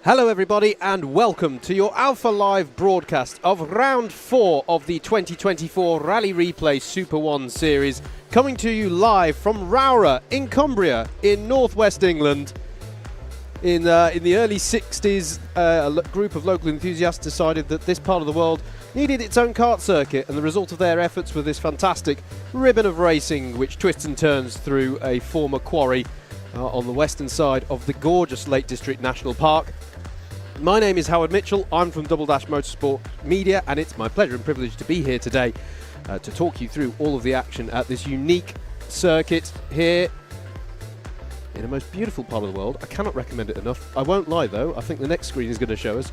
Hello everybody and welcome to your Alpha Live broadcast of round 4 of the 2024 Rally Replay SuperOne Series, coming to you live from Rowrah in Cumbria in northwest England. In the early 60s, a group of local enthusiasts decided that this part of the world needed its own kart circuit, and the result of their efforts was this fantastic ribbon of racing which twists and turns through a former quarry on the western side of the gorgeous Lake District National Park. My name is Howard Mitchell, I'm from Double Dash Motorsport Media, and it's my pleasure and privilege to be here today to talk you through all of the action at this unique circuit here in a most beautiful part of the world. I cannot recommend it enough. I won't lie though, I think the next screen is going to show us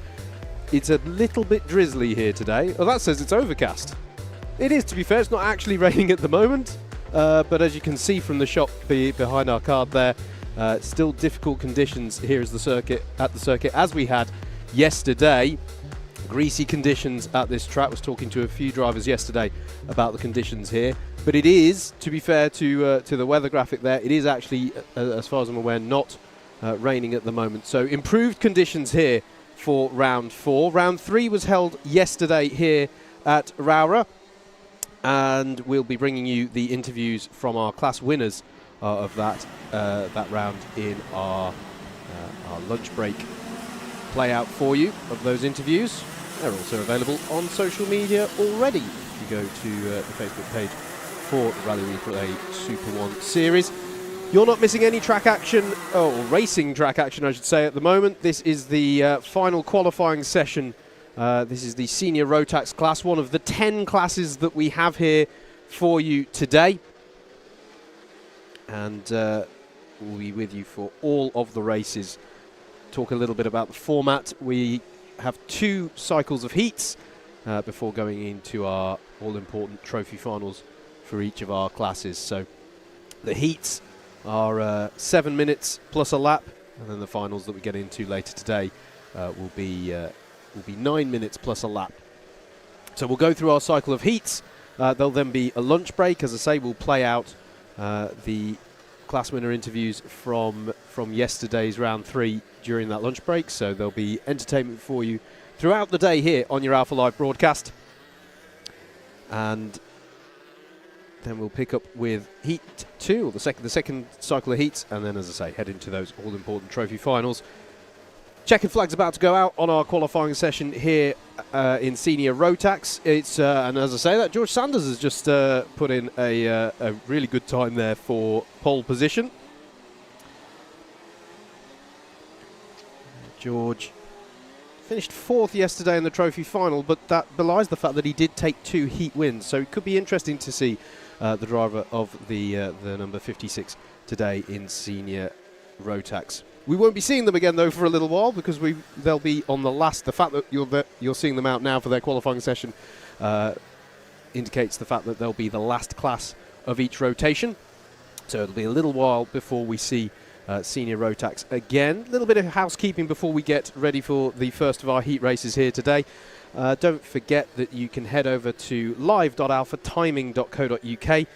it's a little bit drizzly here today. Oh, that says it's overcast. It is, to be fair, it's not actually raining at the moment, but as you can see from the shot behind our card there, still difficult conditions here at the circuit as we had yesterday. Greasy conditions at this track. Was talking to a few drivers yesterday about the conditions here, but it is, to be fair to the weather graphic there, it is actually, as far as I'm aware, not raining at the moment. So improved conditions here for round 4. Round 3 was held yesterday here at Rowrah, and we'll be bringing you the interviews from our class winners of that round in our lunch break play out for you of those interviews. They're also available on social media already if you go to the Facebook page for the Rally Replay SuperOne Series. You're not missing any track action, or racing track action I should say, at the moment. This is the final qualifying session. This is the senior Rotax class, one of the 10 classes that we have here for you today. And we'll be with you for all of the races talk a little bit about the format. We have 2 cycles of heats before going into our all-important trophy finals for each of our classes. So the heats are 7 minutes plus a lap, and then the finals that we get into later today will be 9 minutes plus a lap. So we'll go through our cycle of heats. There'll then be a lunch break. As I say, we'll play out the class winner interviews from yesterday's round 3 during that lunch break. So there'll be entertainment for you throughout the day here on your Alpha Live broadcast. And then we'll pick up with Heat 2, or the second cycle of heats, and then, as I say, head into those all-important trophy finals. Checkered flag's about to go out on our qualifying session here in senior Rotax. It's and as I say that, George Sanders has just put in a really good time there for pole position. George finished 4th yesterday in the trophy final, but that belies the fact that he did take 2 heat wins. So it could be interesting to see the driver of the number 56 today in senior Rotax. We won't be seeing them again, though, for a little while, because they'll be on the last. The fact that you're seeing them out now for their qualifying session indicates the fact that they'll be the last class of each rotation. So it'll be a little while before we see senior Rotax again. A little bit of housekeeping before we get ready for the first of our heat races here today. Don't forget that you can head over to live.alphatiming.co.uk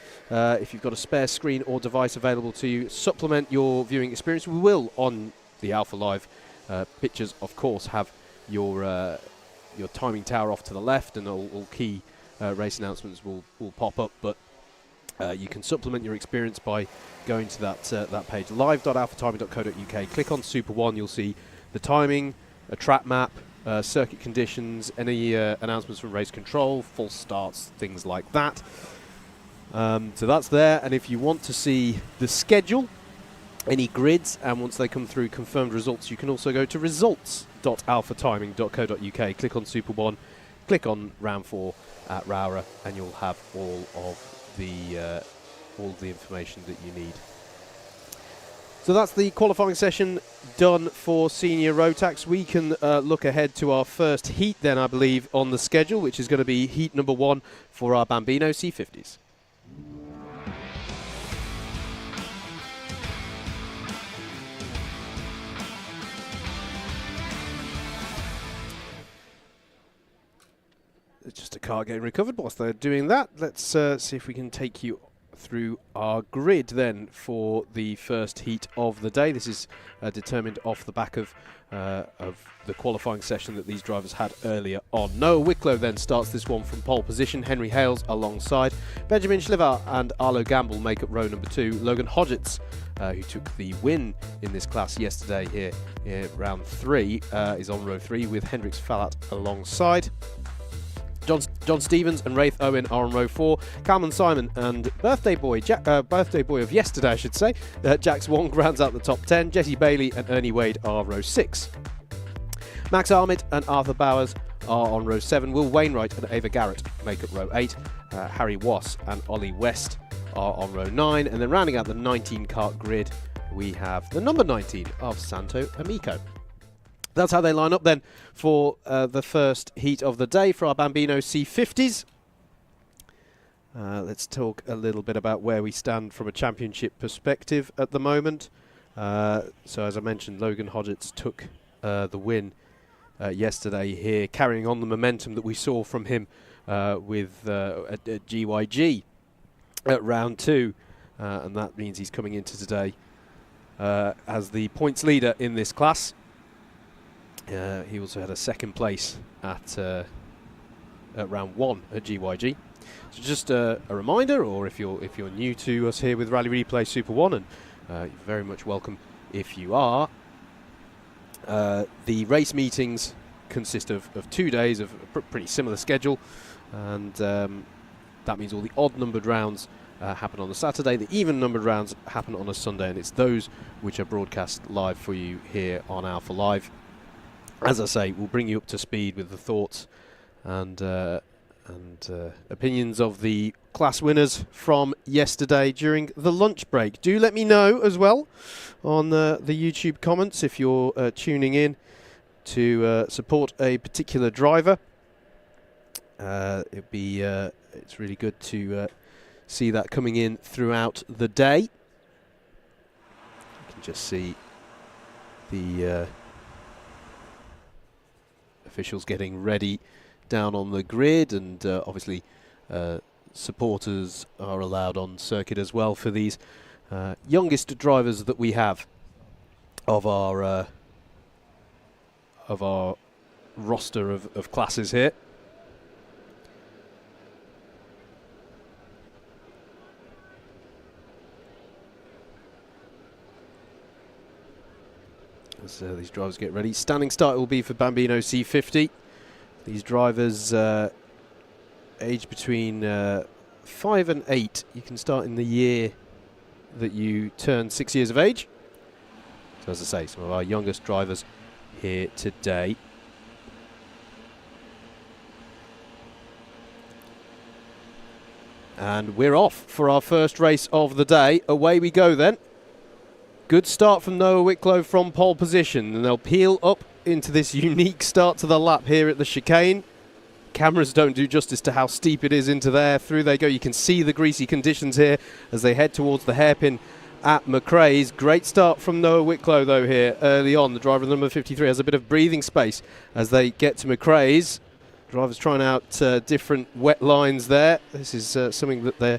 if you've got a spare screen or device available to you. Supplement your viewing experience. We will, on the Alpha Live pictures, of course, have your timing tower off to the left, and all key race announcements will pop up. But you can supplement your experience by going to that page, live.alphatiming.co.uk. Click on SuperOne. You'll see the timing, a track map, circuit conditions, any announcements from race control, false starts, things like that. So that's there. And if you want to see the schedule, any grids, and once they come through confirmed results, you can also go to results.alphatiming.co.uk. Click on SuperOne, click on round 4 at Rowrah, and you'll have all the information that you need. So that's the qualifying session done for senior Rotax. We can look ahead to our first heat then, I believe, on the schedule, which is going to be heat number 1 for our Bambino C50s. It's just a car getting recovered whilst they're doing that. Let's see if we can take you through our grid then for the first heat of the day. This is determined off the back of the qualifying session that these drivers had earlier on. Noah Wicklow then starts this one from pole position. Henry Hales alongside. Benjamin Schliver and Arlo Gamble make up row number 2. Logan Hodgetts, who took the win in this class yesterday here in round 3, is on row 3 with Hendrix Fallat alongside. John Stevens and Wraith Owen are on row 4. Calman Simon and birthday boy of yesterday, I should say, Jax Wong rounds out the top 10. Jesse Bailey and Ernie Wade are row 6. Max Armitt and Arthur Bowers are on row 7. Will Wainwright and Ava Garrett make up row 8. Harry Wass and Ollie West are on row 9. And then rounding out the 19 kart grid, we have the number 19 of Santo Amico. That's how they line up then for the first heat of the day for our Bambino C50s. Let's talk a little bit about where we stand from a championship perspective at the moment. So as I mentioned, Logan Hodgetts took the win yesterday here, carrying on the momentum that we saw from him with at GYG at round 2. And that means he's coming into today as the points leader in this class. He also had a second place at round 1 at GYG. So just a reminder, or if you're new to us here with Rally Replay SuperOne, and you're very much welcome if you are. The race meetings consist of 2 days of a pretty similar schedule, and that means all the odd-numbered rounds happen on the Saturday, the even-numbered rounds happen on a Sunday, and it's those which are broadcast live for you here on Alpha Live. As I say, we'll bring you up to speed with the thoughts and opinions of the class winners from yesterday during the lunch break. Do let me know as well on the YouTube comments if you're tuning in to support a particular driver. It's really good to see that coming in throughout the day. You can just see the officials getting ready down on the grid, and obviously supporters are allowed on circuit as well for these youngest drivers that we have of our roster of classes here. As these drivers get ready. Standing start will be for Bambino C50. These drivers aged between 5 and 8. You can start in the year that you turn 6 years of age. So as I say, some of our youngest drivers here today. And we're off for our first race of the day. Away we go then. Good start from Noah Wicklow from pole position, and they'll peel up into this unique start to the lap here at the chicane. Cameras don't do justice to how steep it is into there. Through they go. You can see the greasy conditions here as they head towards the hairpin at McRae's. Great start from Noah Wicklow though here early on. The driver number 53 has a bit of breathing space as they get to McRae's. Drivers trying out different wet lines there. This is something that they're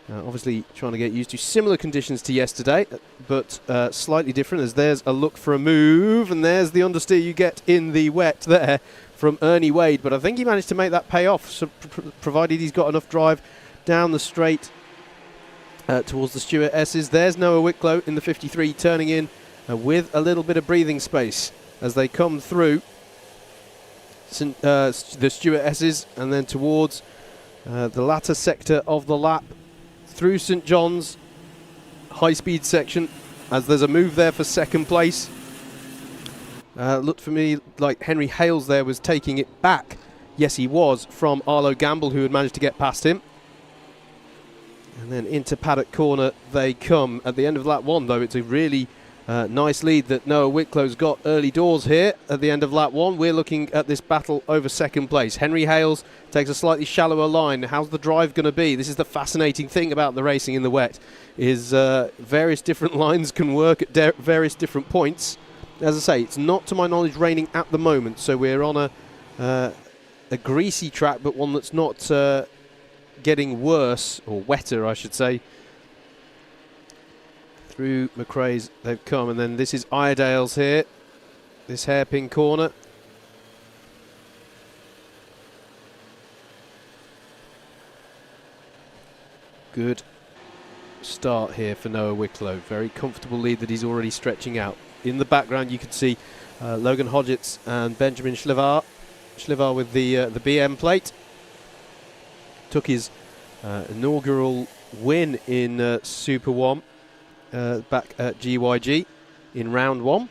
obviously trying to get used to. Similar conditions to yesterday, but slightly different, as there's a look for a move, and there's the understeer you get in the wet there from Ernie Wade. But I think he managed to make that pay off, so provided he's got enough drive down the straight towards the Stuart S's. There's Noah Wicklow in the 53 turning in with a little bit of breathing space as they come through the Stuart S's and then towards the latter sector of the lap through St John's high-speed section, as there's a move there for second place. Looked for me like Henry Hales there was taking it back. Yes, he was, from Arlo Gamble, who had managed to get past him. And then into paddock corner they come. At the end of lap 1, though, it's a really nice lead that Noah Wicklow's got early doors here at the end of lap 1. We're looking at this battle over second place. Henry Hales takes a slightly shallower line. How's the drive going to be? This is the fascinating thing about the racing in the wet, is various different lines can work at various different points. As I say, it's not, to my knowledge, raining at the moment, so we're on a greasy track, but one that's not getting worse, or wetter, I should say. Through McRae's they've come, and then this is Iredale's here, this hairpin corner. Good start here for Noah Wicklow. Very comfortable lead that he's already stretching out. In the background you can see Logan Hodgetts and Benjamin Schlivar. Schlivar with the BM plate. Took his inaugural win in SuperOne back at GYG in round 1.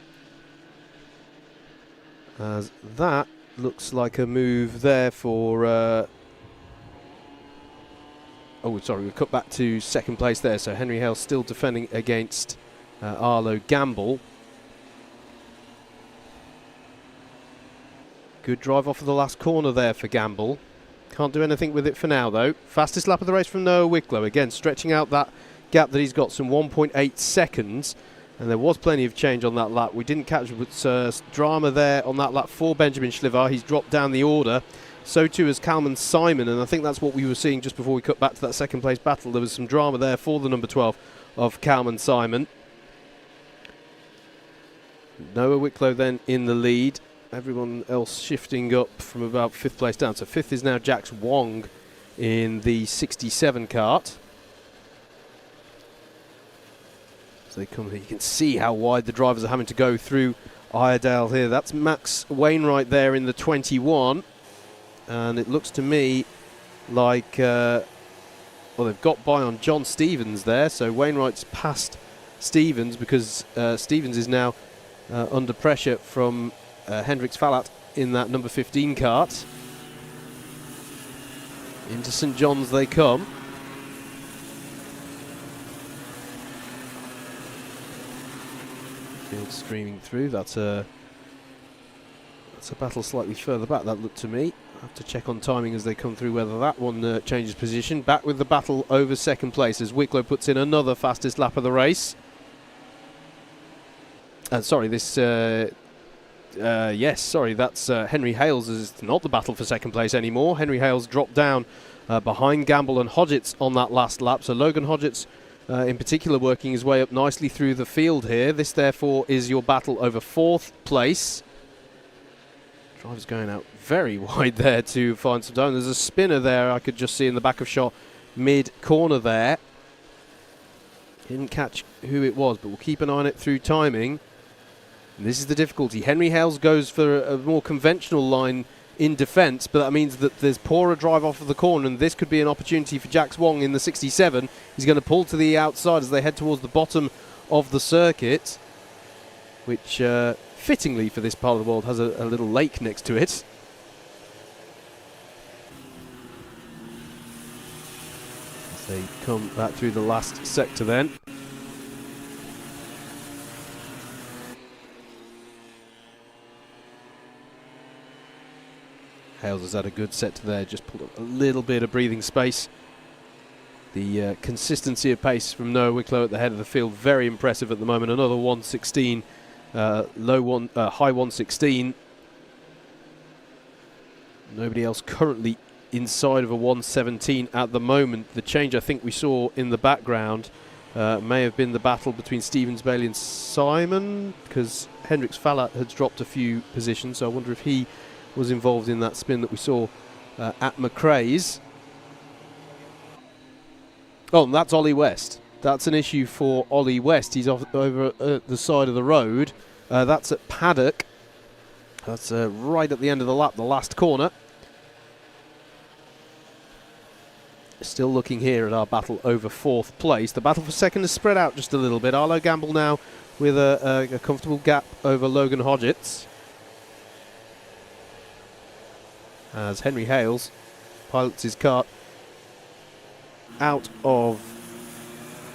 As that looks like a move there for oh, sorry, we've cut back to second place there, so Henry Hale still defending against Arlo Gamble. Good drive off of the last corner there for Gamble. Can't do anything with it for now, though. Fastest lap of the race from Noah Wicklow. Again, stretching out that gap that he's got, some 1.8 seconds. And there was plenty of change on that lap. We didn't catch drama there on that lap for Benjamin Schlivar. He's dropped down the order. So too has Kalman Simon. And I think that's what we were seeing just before we cut back to that second place battle. There was some drama there for the number 12 of Kalman Simon. Noah Wicklow then in the lead. Everyone else shifting up from about 5th place down. So 5th is now Jax Wong in the 67 kart. As they come here, you can see how wide the drivers are having to go through Iredale here. That's Max Wainwright there in the 21. And it looks to me like, well, they've got by on John Stevens there. So Wainwright's past Stevens because Stevens is now under pressure from Hendrix Fallat in that number 15 kart. Into St John's they come. Field streaming through. That's a battle slightly further back, that looked to me. I have to check on timing as they come through whether that one changes position. Back with the battle over second place as Wicklow puts in another fastest lap of the race. Sorry, this... yes, sorry, that's Henry Hales. Is not the battle for second place anymore. Henry Hales dropped down behind Gamble and Hodgetts on that last lap. So Logan Hodgetts in particular working his way up nicely through the field here. This therefore is your battle over fourth place. Driver's going out very wide there to find some time. There's a spinner there I could just see in the back of shot mid-corner there. Didn't catch who it was, but we'll keep an eye on it through timing. And this is the difficulty. Henry Hales goes for a more conventional line in defence, but that means that there's poorer drive off of the corner, and this could be an opportunity for Jax Wong in the 67. He's going to pull to the outside as they head towards the bottom of the circuit, which fittingly for this part of the world has a little lake next to it. As they come back through the last sector then. Hales has had a good set to there, just pulled up a little bit of breathing space. The consistency of pace from Noah Wicklow at the head of the field, very impressive at the moment. Another 116, high 116. Nobody else currently inside of a 117 at the moment. The change I think we saw in the background may have been the battle between Stevens, Bailey and Simon, because Hendrix Fallat has dropped a few positions, so I wonder if he was involved in that spin that we saw at McRae's. Oh, and that's Ollie West. That's an issue for Ollie West. He's off over the side of the road. That's at Paddock. That's right at the end of the lap, the last corner. Still looking here at our battle over fourth place. The battle for second has spread out just a little bit. Arlo Gamble now with a comfortable gap over Logan Hodgetts, as Henry Hales pilots his kart out of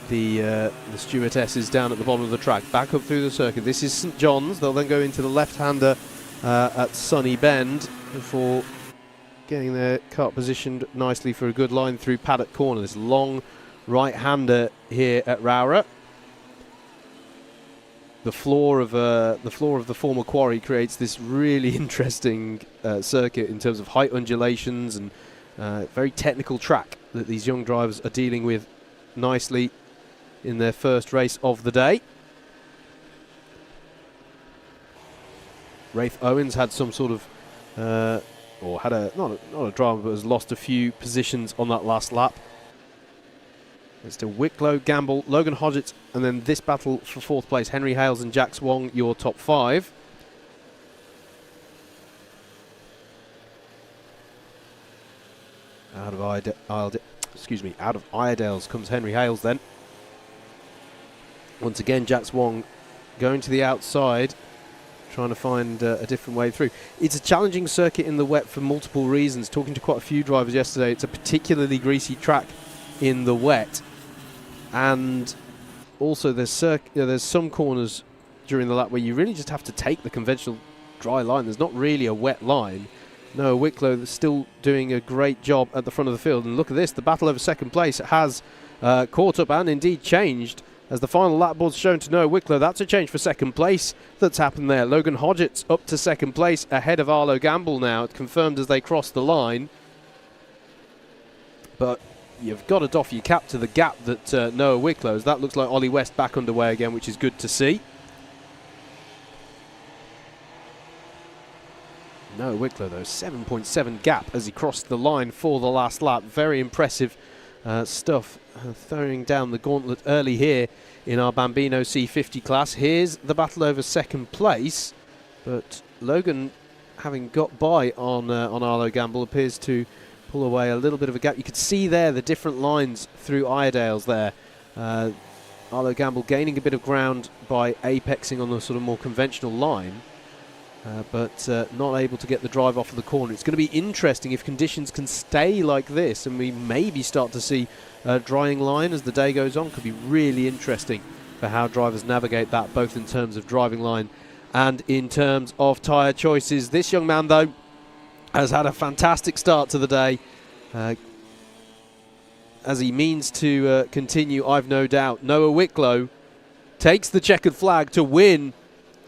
the stewardesses down at the bottom of the track, back up through the circuit. This is St John's. They'll then go into the left-hander at Sunny Bend before getting their kart positioned nicely for a good line through Paddock Corner. This long right-hander here at Rowrah. The floor of the former quarry creates this really interesting circuit in terms of height undulations and very technical track that these young drivers are dealing with nicely in their first race of the day. Rafe Owens had some sort of, or had not a drama, but has lost a few positions on that last lap. It's to Wicklow, Gamble, Logan Hodgetts, and then this battle for fourth place, Henry Hales and Jax Wong, your top five. Out of Iredale's comes Henry Hales then. Once again, Jax Wong going to the outside, trying to find a different way through. It's a challenging circuit in the wet for multiple reasons. Talking to quite a few drivers yesterday, it's a particularly greasy track in the wet. And also there's some corners during the lap where you really just have to take the conventional dry line. There's not really a wet line. Noah Wicklow is still doing a great job at the front of the field. And look at this, the battle over second place has caught up and indeed changed. As the final lap board's shown to Noah Wicklow, that's a change for second place that's happened there. Logan Hodgetts up to second place ahead of Arlo Gamble now. It's confirmed as they cross the line. But you've got to doff your cap to the gap that Noah Wicklow's. That looks like Ollie West back underway again, which is good to see. Noah Wicklow, though, 7.7 gap as he crossed the line for the last lap. Very impressive stuff. Throwing down the gauntlet early here in our Bambino C50 class. Here's the battle over second place, but Logan, having got by on Arlo Gamble, appears to pull away a little bit of a gap. You could see there the different lines through Iredale's there. Arlo Gamble gaining a bit of ground by apexing on the sort of more conventional line, but not able to get the drive off of the corner. It's going to be interesting if conditions can stay like this and we maybe start to see a drying line as the day goes on. Could be really interesting for how drivers navigate that, both in terms of driving line and in terms of tyre choices. This young man, though, has had a fantastic start to the day. As he means to continue, I've no doubt. Noah Wicklow takes the checkered flag to win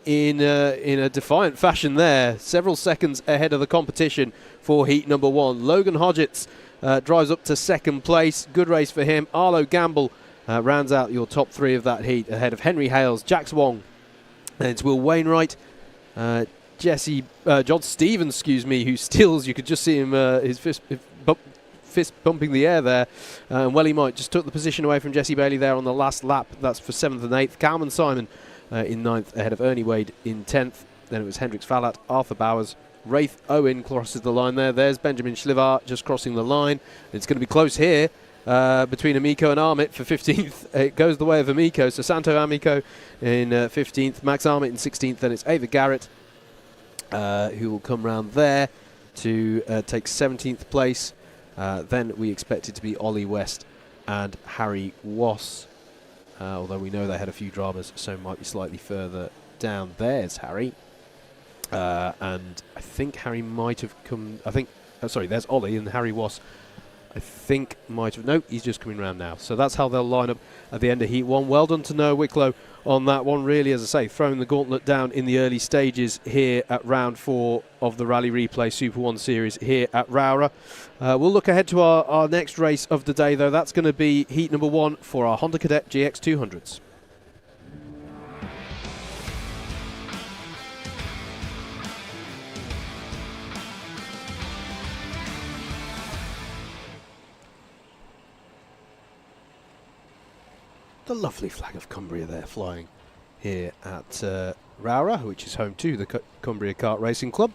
in a defiant fashion there. Several seconds ahead of the competition for heat number 1. Logan Hodgetts drives up to second place. Good race for him. Arlo Gamble rounds out your top 3 of that heat, ahead of Henry Hales, Jax Wong, and it's Will Wainwright, John Stevens, who steals. You could just see him, his fist bumping the air there. Well, he might. Just took the position away from Jesse Bailey there on the last lap. That's for 7th and 8th. Calman Simon in 9th, ahead of Ernie Wade in 10th. Then it was Hendrix Fallat, Arthur Bowers, Wraith Owen crosses the line there. There's Benjamin Schlivar just crossing the line. It's going to be close here between Amico and Armit for 15th. It goes the way of Amico. So Santo Amico in 15th, Max Armit in 16th. Then it's Ava Garrett who will come round there to take 17th place. Then we expect it to be Ollie West and Harry Wass, although we know they had a few dramas, so might be slightly further down. There's Harry, and I think Harry might have come. Sorry, there's Ollie, and Harry Wass, I think, might have. No, he's just coming round now. So that's how they'll line up at the end of Heat 1. Well done to Noah Wicklow on that one, really, as I say, throwing the gauntlet down in the early stages here at round 4 of the Rally Replay SuperOne Series here at Rowrah. We'll look ahead to our next race of the day, though. That's going to be Heat number 1 for our Honda Cadet GX200s. The lovely flag of Cumbria there flying here at Rowrah, which is home to the Cumbria Kart Racing Club.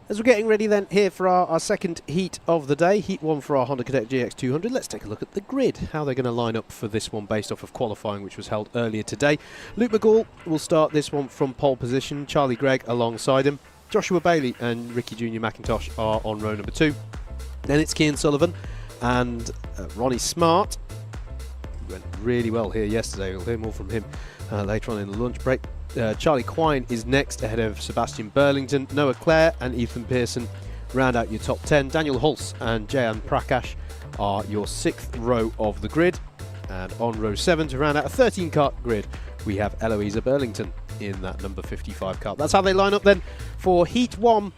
As we're getting ready then here for our second heat of the day, Heat 1 for our Honda Cadet GX200, let's take a look at the grid, how they're going to line up for this one based off of qualifying, which was held earlier today. Luke McGall will start this one from pole position, Charlie Gregg alongside him. Joshua Bailey and Ricky Jr. McIntosh are on row number 2. Then it's Cian Sullivan and Ronnie Smart. Went really well here yesterday. We'll hear more from him later on in the lunch break. Charlie Quine is next, ahead of Sebastian Burlington. Noah Clare and Ethan Pearson round out your top 10. Daniel Hulse and Jayan Prakash are your 6th row of the grid. And on row 7, to round out a 13-kart grid, we have Eloisa Burlington in that number 55 kart. That's how they line up then for Heat 1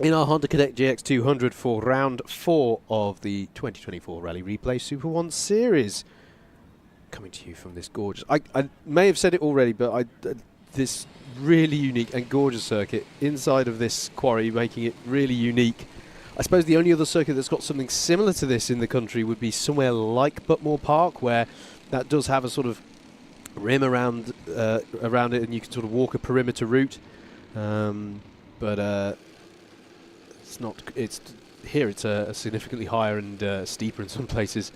in our Honda Cadet GX200 for round 4 of the 2024 Rally Replay SuperOne Series. Coming to you from this gorgeous, I may have said it already, but this really unique and gorgeous circuit inside of this quarry, making it really unique. I suppose the only other circuit that's got something similar to this in the country would be somewhere like Butmore Park, where that does have a sort of rim around it, and you can sort of walk a perimeter route. But it's not. It's here. It's a significantly higher and steeper in some places.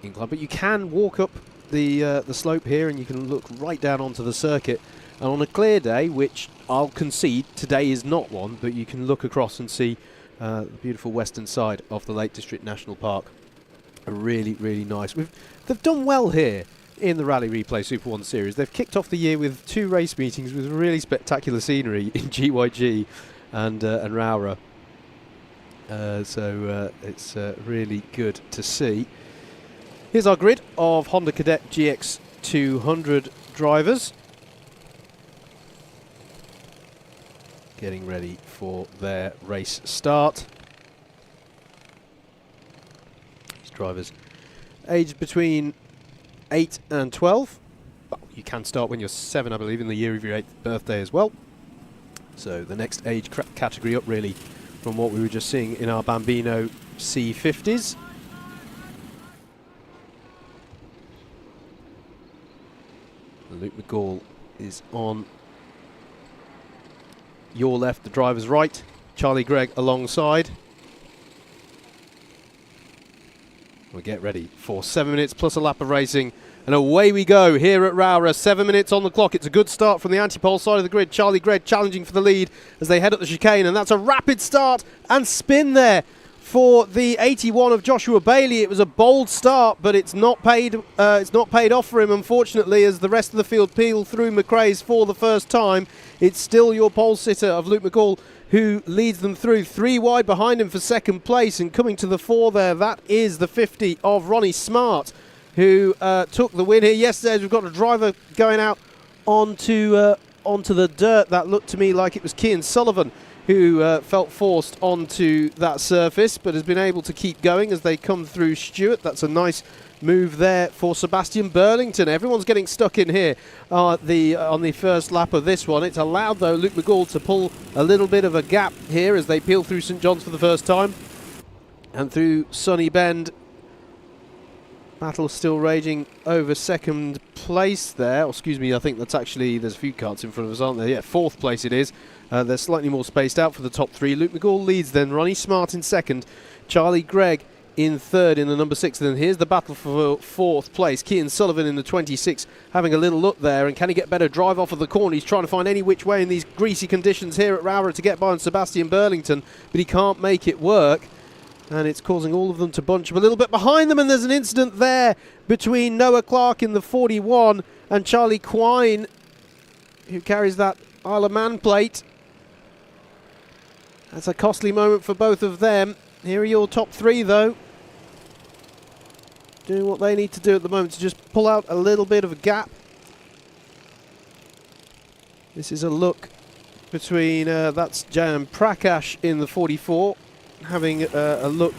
Incline, but you can walk up the slope here, and you can look right down onto the circuit. And on a clear day, which I'll concede today is not one, but you can look across and see the beautiful western side of the Lake District National Park. Really, really nice. They've done well here in the Rally Replay SuperOne Series. They've kicked off the year with 2 race meetings with really spectacular scenery in GYG and Rowrah. So it's really good to see. Here's our grid of Honda Cadet GX200 drivers. Getting ready for their race start. These drivers aged between 8 and 12. Well, you can start when you're 7, I believe, in the year of your 8th birthday as well. So the next age category up, really, from what we were just seeing in our Bambino C50s. Luke McGall is on your left, the driver's right. Charlie Gregg alongside. We'll get ready for 7 minutes plus a lap of racing. And away we go here at Rowrah. 7 minutes on the clock. It's a good start from the anti-pole side of the grid. Charlie Gregg challenging for the lead as they head up the chicane. And that's a rapid start and spin there for the 81 of Joshua Bailey. It was a bold start, but it's not paid off for him, unfortunately, as the rest of the field peel through McRae's for the first time. It's still your pole sitter of Luke McCall who leads them through. 3 wide behind him for second place, and coming to the 4 there, that is the 50 of Ronnie Smart, who took the win here yesterday. We've got a driver going out onto the dirt. That looked to me like it was Cian Sullivan who felt forced onto that surface, but has been able to keep going as they come through Stewart. That's a nice move there for Sebastian Burlington. Everyone's getting stuck in here on the first lap of this one. It's allowed, though, Luke McCall to pull a little bit of a gap here as they peel through St John's for the first time. And through Sunny Bend, battle still raging over second place there. Oh, excuse me, I think that's actually, there's a few carts in front of us, aren't there? Yeah, 4th place it is. They're slightly more spaced out for the top 3. Luke McCall leads, then Ronnie Smart in 2nd, Charlie Gregg in 3rd in the number 6. And then here's the battle for 4th place. Cian Sullivan in the 26, having a little look there. And can he get better drive off of the corner? He's trying to find any which way in these greasy conditions here at Rowrah to get by on Sebastian Burlington, but he can't make it work. And it's causing all of them to bunch up a little bit behind them. And there's an incident there between Noah Clark in the 41 and Charlie Quine, who carries that Isle of Man plate. That's a costly moment for both of them. Here are your top 3, though, doing what they need to do at the moment to just pull out a little bit of a gap. This is a look between, that's Jan Prakash in the 44, having a look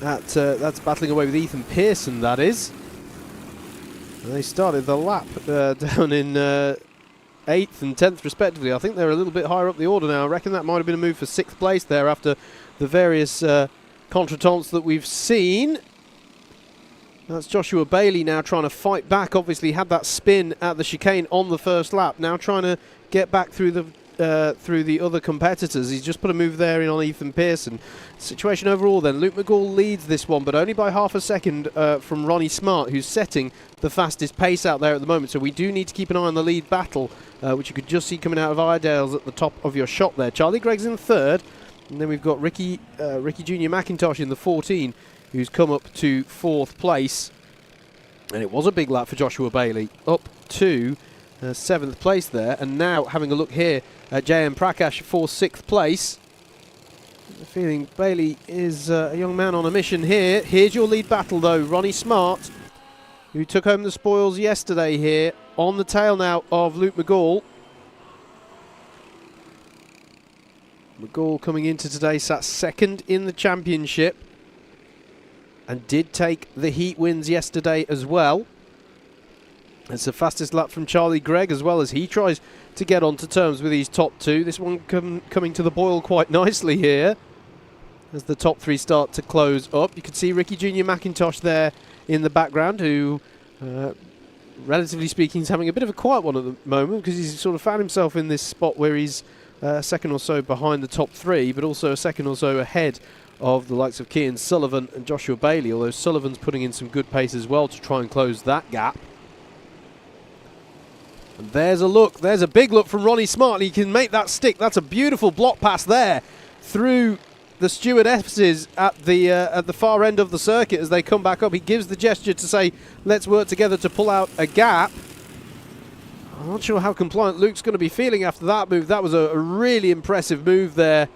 at, that's battling away with Ethan Pearson, that is. And they started the lap down in 8th and 10th respectively. I think they're a little bit higher up the order now. I reckon that might have been a move for 6th place there after the various contretemps that we've seen. That's Joshua Bailey now trying to fight back. Obviously had that spin at the chicane on the first lap. Now trying to get back through the other competitors. He's just put a move there in on Ethan Pearson. Situation overall then, Luke McCall leads this one, but only by half a second from Ronnie Smart, who's setting the fastest pace out there at the moment. So we do need to keep an eye on the lead battle, which you could just see coming out of Iredale's at the top of your shot there. Charlie Gregg's in 3rd, and then we've got Ricky Jr. McIntosh in the 14, who's come up to 4th place. And it was a big lap for Joshua Bailey, up to 7th place there. And now having a look here at J.M. Prakash for 6th place. The feeling Bailey is a young man on a mission here. Here's your lead battle, though. Ronnie Smart, who took home the spoils yesterday here, on the tail now of Luke McCall. McCall coming into today sat 2nd in the championship and did take the heat wins yesterday as well. It's the fastest lap from Charlie Gregg as well as he tries to get onto terms with these top 2. This one coming to the boil quite nicely here as the top 3 start to close up. You can see Ricky Jr. McIntosh there in the background, who, relatively speaking, is having a bit of a quiet one at the moment because he's sort of found himself in this spot where he's a second or so behind the top 3, but also a second or so ahead of the likes of Cian Sullivan and Joshua Bailey, although Sullivan's putting in some good pace as well to try and close that gap. And there's a look, there's a big look from Ronnie Smart. He can make that stick. That's a beautiful block pass there through the stewardesses at the far end of the circuit as they come back up. He gives the gesture to say, let's work together to pull out a gap. I'm not sure how compliant Luke's going to be feeling after that move. That was a really impressive move there.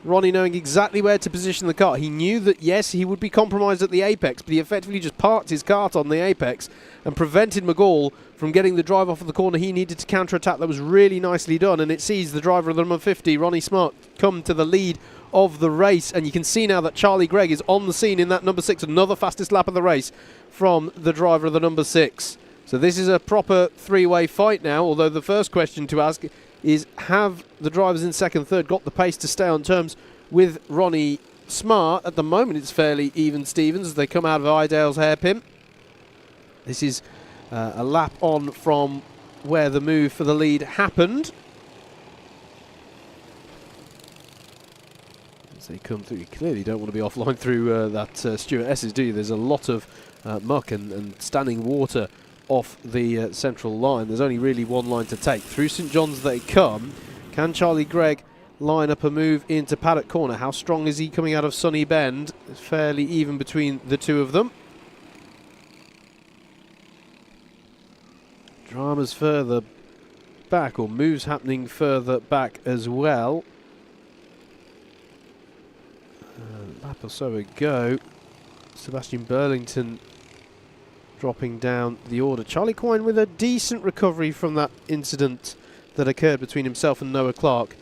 Ronnie knowing exactly where to position the car. He knew that, yes, he would be compromised at the apex, but he effectively just parked his kart on the apex and prevented McCall from getting the drive off of the corner he needed to counter-attack. That was really nicely done, and it sees the driver of the number 50, Ronnie Smart, come to the lead of the race. And you can see now that Charlie Gregg is on the scene in that number 6, another fastest lap of the race from the driver of the number 6. So this is a proper 3-way fight now, although the first question to ask is, have the drivers in 2nd, 3rd got the pace to stay on terms with Ronnie Smart? At the moment it's fairly even Stevens as they come out of Iredale's hairpin. This is a lap on from where the move for the lead happened. As they come through, you clearly don't want to be offline through that Stuart S's, do you? There's a lot of muck and standing water off the central line. There's only really one line to take. Through St John's they come. Can Charlie Gregg line up a move into paddock corner. How strong is he coming out of Sunny Bend? It's fairly even between the two of them. Drama's further back, or moves happening further back as well. Lap or so ago, Sebastian Burlington dropping down the order. Charlie Quine with a decent recovery from that incident that occurred between himself and Noah Clark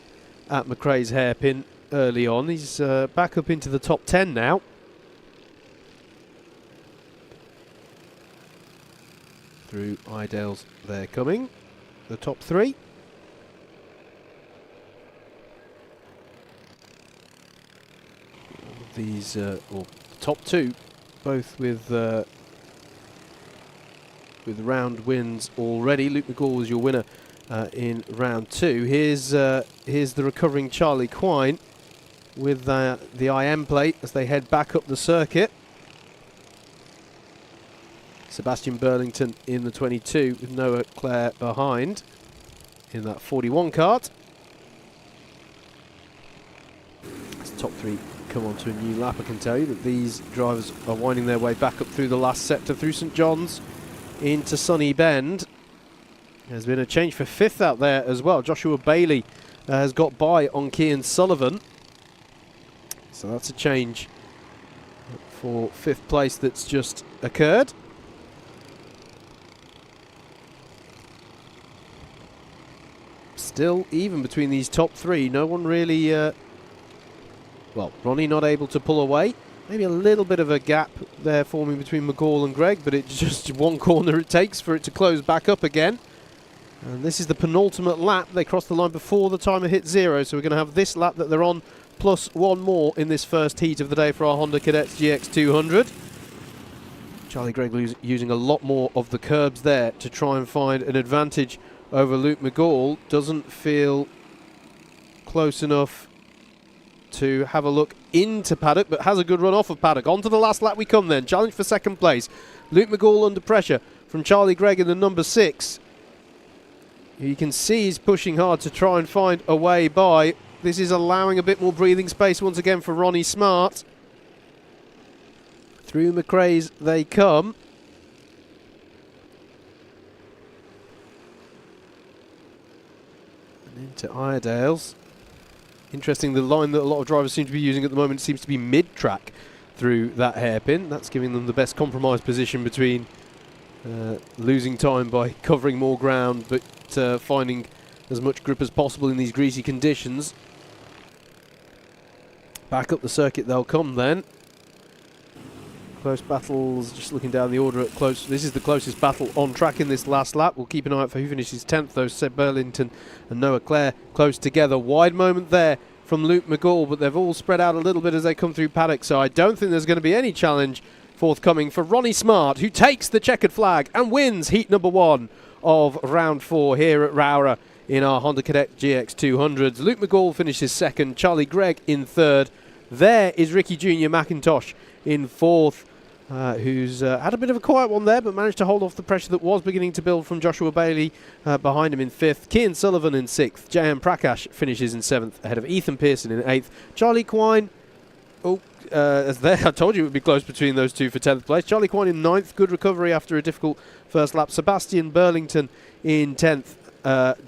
at McRae's hairpin early on. He's back up into the top 10 now. Through Idale's they're coming, the top 3. These, or top 2, both with round wins already. Luke McGall was your winner in round 2. Here's the recovering Charlie Quine with the IAME plate as they head back up the circuit. Sebastian Burlington in the 22 with Noah Clare behind in that 41 kart. As top 3 come on to a new lap, I can tell you that these drivers are winding their way back up through the last sector, through St John's into Sunny Bend. There's been a change for 5th out there as well. Joshua Bailey has got by on Cian Sullivan. So that's a change for 5th place that's just occurred. Still even between these top 3. No one really... well, Ronnie not able to pull away. Maybe a little bit of a gap there forming between McGall and Greg, but it's just one corner it takes for it to close back up again. And this is the penultimate lap. They crossed the line before the timer hit 0, so we're going to have this lap that they're on plus one more in this first heat of the day for our Honda Cadet GX200. Charlie Gregg using a lot more of the curbs there to try and find an advantage over Luke McGall. Doesn't feel close enough to have a look into paddock, but has a good run off of paddock. On to the last lap we come then. Challenge for 2nd place. Luke McGall under pressure from Charlie Gregg in the number 6. You can see he's pushing hard to try and find a way by. This is allowing a bit more breathing space once again for Ronnie Smart. Through McRae's they come. And into Iredale's. Interesting, the line that a lot of drivers seem to be using at the moment seems to be mid-track through that hairpin. That's giving them the best compromise position between losing time by covering more ground, but finding as much grip as possible in these greasy conditions. Back up the circuit they'll come then. Close battles, just looking down the order at close. This is the closest battle on track in this last lap. We'll keep an eye out for who finishes 10th, though. Seb Burlington and Noah Clare close together. Wide moment there from Luke McGall, but they've all spread out a little bit as they come through paddock, so I don't think there's going to be any challenge forthcoming for Ronnie Smart, who takes the checkered flag and wins heat number 1 of round 4 here at Rowrah in our Honda Cadet GX200s. Luke McGall finishes 2nd, Charlie Gregg in 3rd. There is Ricky Jr. McIntosh in 4th. Who's had a bit of a quiet one there, but managed to hold off the pressure that was beginning to build from Joshua Bailey behind him in 5th. Cian Sullivan in 6th. J.M. Prakash finishes in 7th, ahead of Ethan Pearson in 8th. Charlie Quine, as there, I told you it would be close between those two for 10th place. Charlie Quine in 9th, good recovery after a difficult first lap. Sebastian Burlington in 10th,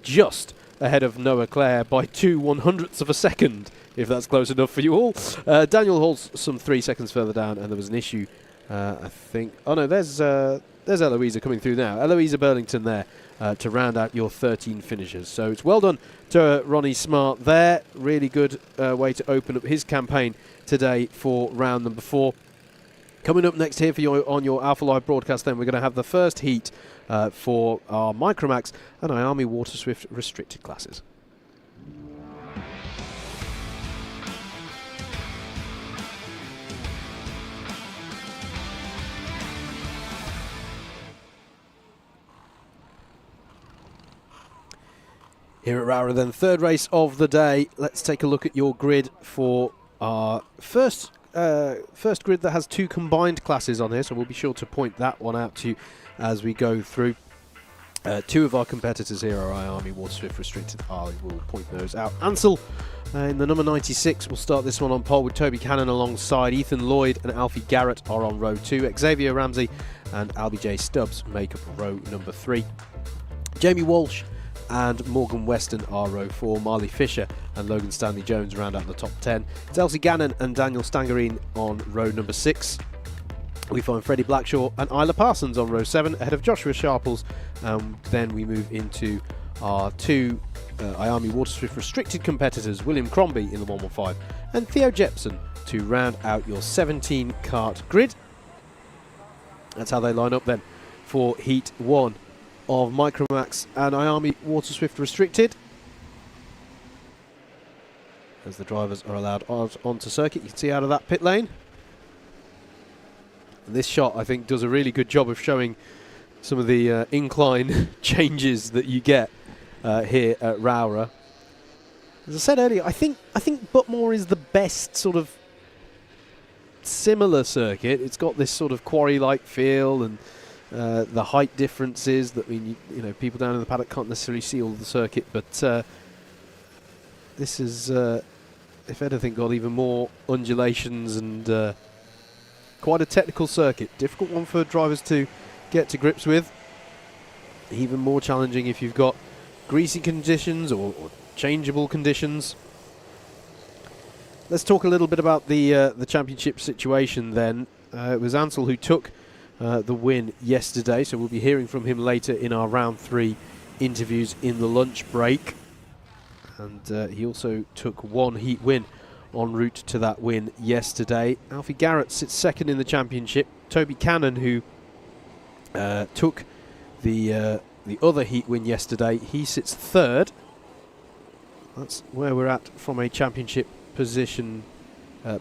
just ahead of Noah Clare by 2/100ths of a second, if that's close enough for you all. Daniel Hall's some 3 seconds further down, and there was an issue. I think. Oh no, there's Eloisa coming through now. Eloisa Burlington there to round out your 13 finishers. So it's well done to Ronnie Smart there. Really good way to open up his campaign today for round number 4. Coming up next here for you on your Alpha Live broadcast, then we're going to have the first heat for our Micromax and IAME Water Swift restricted classes. Here at Rowrah then, 3rd race of the day. Let's take a look at your grid for our first grid that has 2 combined classes on here, so we'll be sure to point that one out to you as we go through. 2 of our competitors here are IAME Water Swift Restricted. I will point those out. Ansel In the number 96, we'll start this one on pole with Toby Cannon alongside Ethan Lloyd and Alfie Garrett are on row 2. Xavier Ramsey and Albie Stubbs make up row number 3. Jamie Walsh and Morgan Weston are row 4. Marley Fisher and Logan Stanley Jones round out the top 10. It's Elsie Gannon and Daniel Stangerine on row number 6. We find Freddie Blackshaw and Isla Parsons on row 7 ahead of Joshua Sharples. Then we move into our 2 IAME Water Swift restricted competitors, William Crombie in the 115 and Theo Jepson to round out your 17 kart grid. That's how they line up then for Heat 1 of Micromax and IAME Water Swift restricted. As the drivers are allowed onto circuit, you can see out of that pit lane. And this shot, I think, does a really good job of showing some of the incline changes that you get here at Rowrah. As I said earlier, I think Butmore is the best sort of similar circuit. It's got this sort of quarry-like feel, and the height differences that you know people down in the paddock can't necessarily see all of the circuit. But this is, if anything, got even more undulations and quite a technical circuit. Difficult one for drivers to get to grips with. Even more challenging if you've got greasy conditions or changeable conditions. Let's talk a little bit about the championship situation then. It was Ansel who took the win yesterday, so we'll be hearing from him later in our round 3 interviews in the lunch break. And he also took 1 heat win en route to that win yesterday. Alfie Garrett sits second in the championship. Toby Cannon, who took the other heat win yesterday, he sits third. That's where we're at from a championship position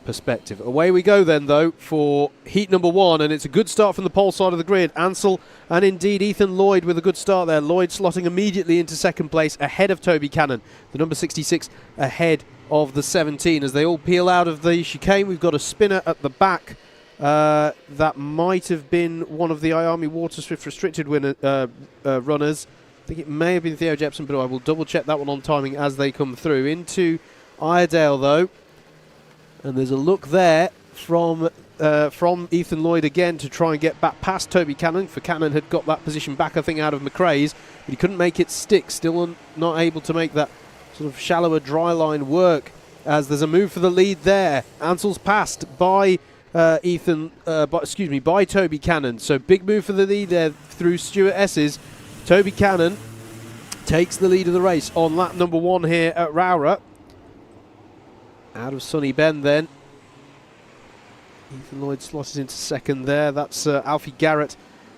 perspective. Away we go then, though, for heat number 1, and it's a good start from the pole side of the grid. Ansel and indeed Ethan Lloyd with a good start there. Lloyd slotting immediately into second place ahead of Toby Cannon, the number 66 ahead of the 17 as they all peel out of the chicane. We've got a spinner at the back. That might have been one of the IAME Water Swift restricted runners. I think it may have been Theo Jepson, but I will double check that one on timing as they come through. Into Iredale though, and there's a look there from Ethan Lloyd again to try and get back past Toby Cannon. For Cannon had got that position back, I think, out of McRae's, but he couldn't make it stick. Still not able to make that sort of shallower dry line work. As there's a move for the lead there. Ansel's passed by by Toby Cannon. So big move for the lead there through Stuart S's. Toby Cannon takes the lead of the race on lap number 1 here at Rowrah. Out of Sunny Bend then. Ethan Lloyd slotted into second there. That's Alfie Garrett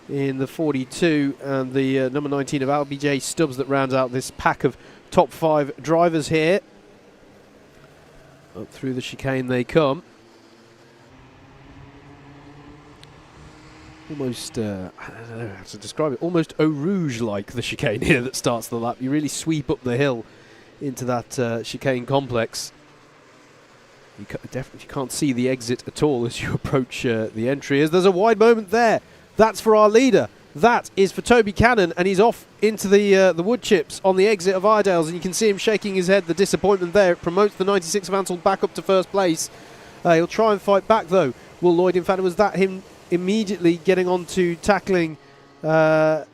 in the 42 and the number 19 of Albie Stubbs that rounds out this pack of top 5 drivers here. Up through the chicane they come. Almost, I don't know how to describe it, almost Eau Rouge-like the chicane here that starts the lap. You really sweep up the hill into that chicane complex. You definitely can't see the exit at all as you approach the entry. As there's a wide moment there, that's for our leader. That is for Toby Cannon, and he's off into the wood chips on the exit of Iredale's, and you can see him shaking his head. The disappointment there. It promotes the 96 of Ansel back up to first place. He'll try and fight back though. Will Lloyd? In fact, it was that him immediately getting on to tackling. Was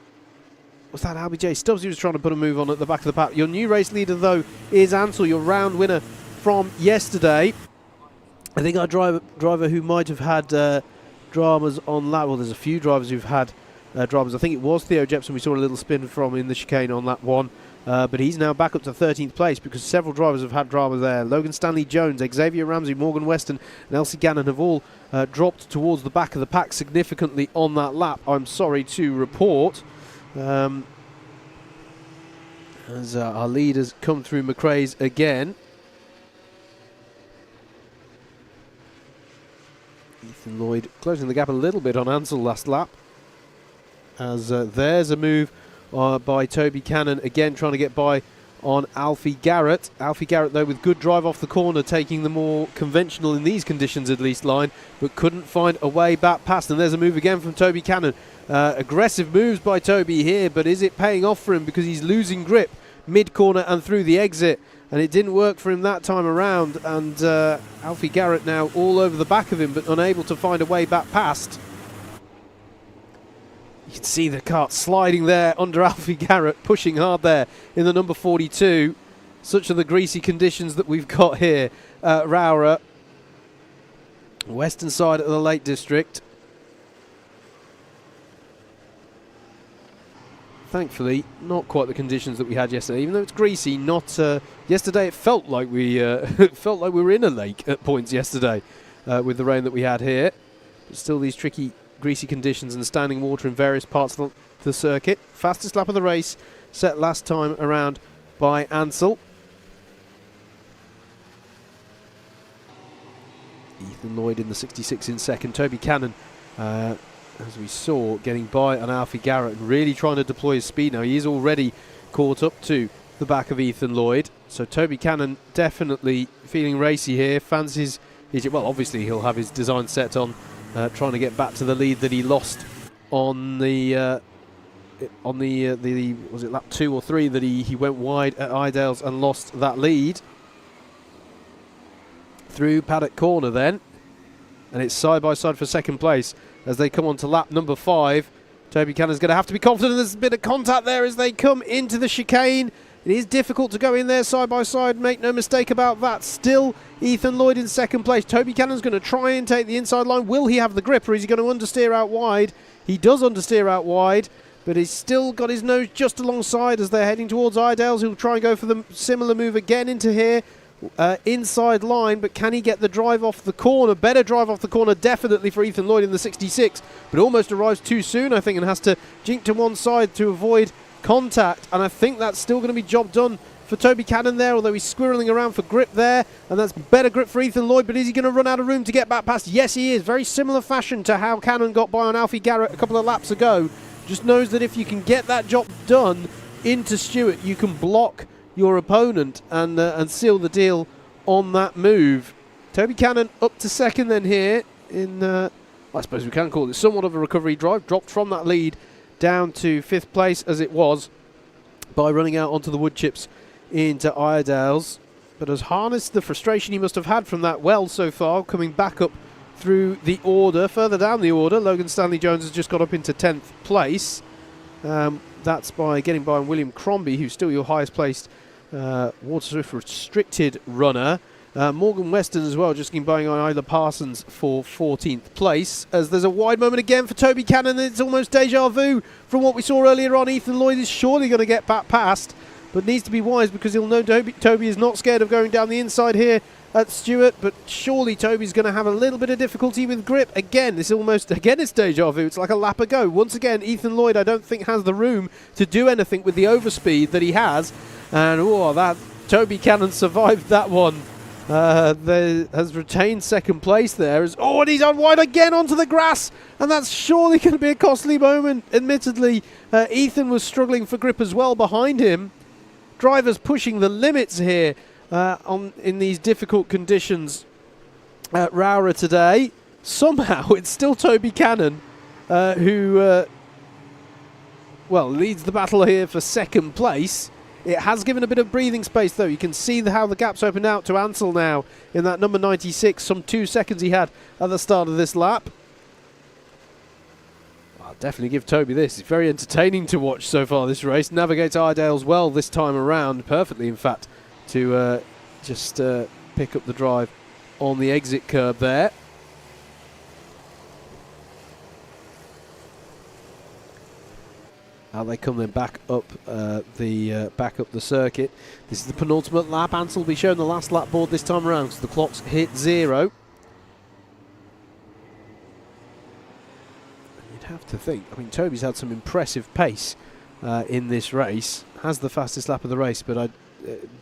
that Albie Stubbs? He was trying to put a move on at the back of the pack. Your new race leader though is Ansel, your round winner from yesterday. I think our driver who might have had dramas on lap. Well, there's a few drivers who've had dramas. I think it was Theo Jepson we saw a little spin from in the chicane on lap 1. But he's now back up to 13th place because several drivers have had drama there. Logan Stanley Jones, Xavier Ramsey, Morgan Weston and Elsie Gannon have all dropped towards the back of the pack significantly on that lap, I'm sorry to report. As our leaders come through McRae's again. Ethan Lloyd closing the gap a little bit on Ansel last lap. As there's a move by Toby Cannon, again trying to get by on Alfie Garrett. Alfie Garrett, though, with good drive off the corner, taking the more conventional, in these conditions at least, line, but couldn't find a way back past. And there's a move again from Toby Cannon. Aggressive moves by Toby here, but is it paying off for him because he's losing grip mid-corner and through the exit? and it didn't work for him that time around, and Alfie Garrett now all over the back of him but unable to find a way back past. You can see the kart sliding there under Alfie Garrett, pushing hard there in the number 42. Such are the greasy conditions that we've got here at Rowrah, western side of the Lake District. Thankfully, not quite the conditions that we had yesterday. Even though it's greasy, not yesterday. It felt like we felt like we were in a lake at points yesterday with the rain that we had here. But still, these tricky, greasy conditions and standing water in various parts of the circuit. Fastest lap of the race set last time around by Ansel. Ethan Lloyd in the 66 in second. Toby Cannon, as we saw, getting by on Alfie Garrett and really trying to deploy his speed now. He is already caught up to the back of Ethan Lloyd. So Toby Cannon definitely feeling racy here. Fancies, well, obviously he'll have his design set on, trying to get back to the lead that he lost on the was it lap 2 or 3 that he went wide at Idales and lost that lead. Through Paddock Corner then, and it's side by side for second place as they come on to lap number 5. Toby Cannon's going to have to be confident. There's a bit of contact there as they come into the chicane. It is difficult to go in there side by side, make no mistake about that. Still Ethan Lloyd in second place. Toby Cannon's going to try and take the inside line. Will he have the grip, or is he going to understeer out wide? He does understeer out wide, but he's still got his nose just alongside as they're heading towards Idales. He'll try and go for the similar move again into here. Inside line, but can he get the drive off the corner? Better drive off the corner definitely for Ethan Lloyd in the 66, but almost arrives too soon, I think, and has to jink to one side to avoid contact, and I think that's still going to be job done for Toby Cannon there, although he's squirreling around for grip there, and that's better grip for Ethan Lloyd. But is he going to run out of room to get back past? Yes, he is. Very similar fashion to how Cannon got by on Alfie Garrett a couple of laps ago. Just knows that if you can get that job done into Stewart, you can block your opponent and seal the deal on that move. Toby Cannon up to second then here in, I suppose we can call it somewhat of a recovery drive. Dropped from that lead down to 5th place as it was by running out onto the wood chips into Iredales, but has harnessed the frustration he must have had from that well so far, coming back up through the order. Further down the order, Logan Stanley Jones has just got up into 10th place. That's by getting by William Crombie, who's still your highest placed Waterswift restricted runner. Morgan Weston as well, just getting by on Isla Parsons for 14th place. As there's a wide moment again for Toby Cannon. It's almost deja vu from what we saw earlier on. Ethan Lloyd is surely going to get back past, but needs to be wise because he'll know Toby is not scared of going down the inside here at Stewart, but surely Toby's going to have a little bit of difficulty with grip. Again, it's deja vu. It's like a lap ago. Once again, Ethan Lloyd, I don't think, has the room to do anything with the overspeed that he has. And that Toby Cannon survived that one. Has retained second place there. And he's on wide again onto the grass, and that's surely going to be a costly moment. Admittedly, Ethan was struggling for grip as well behind him. Drivers pushing the limits here in these difficult conditions at Rowrah today. Somehow it's still Toby Cannon who leads the battle here for second place. It has given a bit of breathing space, though. You can see how the gap's opened out to Ansel now in that number 96. Some 2 seconds he had at the start of this lap. I'll definitely give Toby this. It's very entertaining to watch so far this race. Navigates Iredales well this time around. Perfectly, in fact, to just pick up the drive on the exit curb there. How they come then back up the circuit. This is the penultimate lap. Ansel will be shown the last lap board this time around, so the clock's hit 0. You'd have to think. I mean, Toby's had some impressive pace in this race. Has the fastest lap of the race, but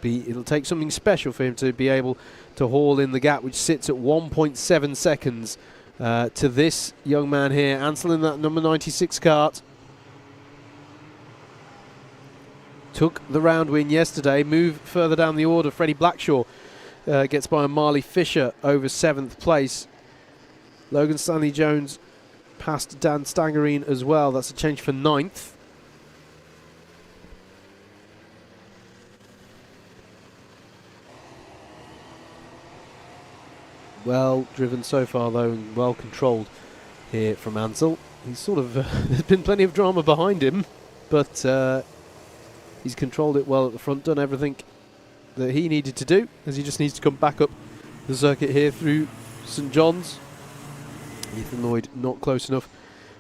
it'll take something special for him to be able to haul in the gap, which sits at 1.7 seconds to this young man here. Ansel in that number 96 kart. Took the round win yesterday. Move further down the order. Freddie Blackshaw gets by Marley Fisher over 7th place. Logan Stanley Jones past Dan Stangerine as well. That's a change for 9th. Well driven so far though, and well controlled here from Ansel. He's sort of, there's been plenty of drama behind him, but he's controlled it well at the front, done everything that he needed to do, as he just needs to come back up the circuit here through St John's. Ethan Lloyd not close enough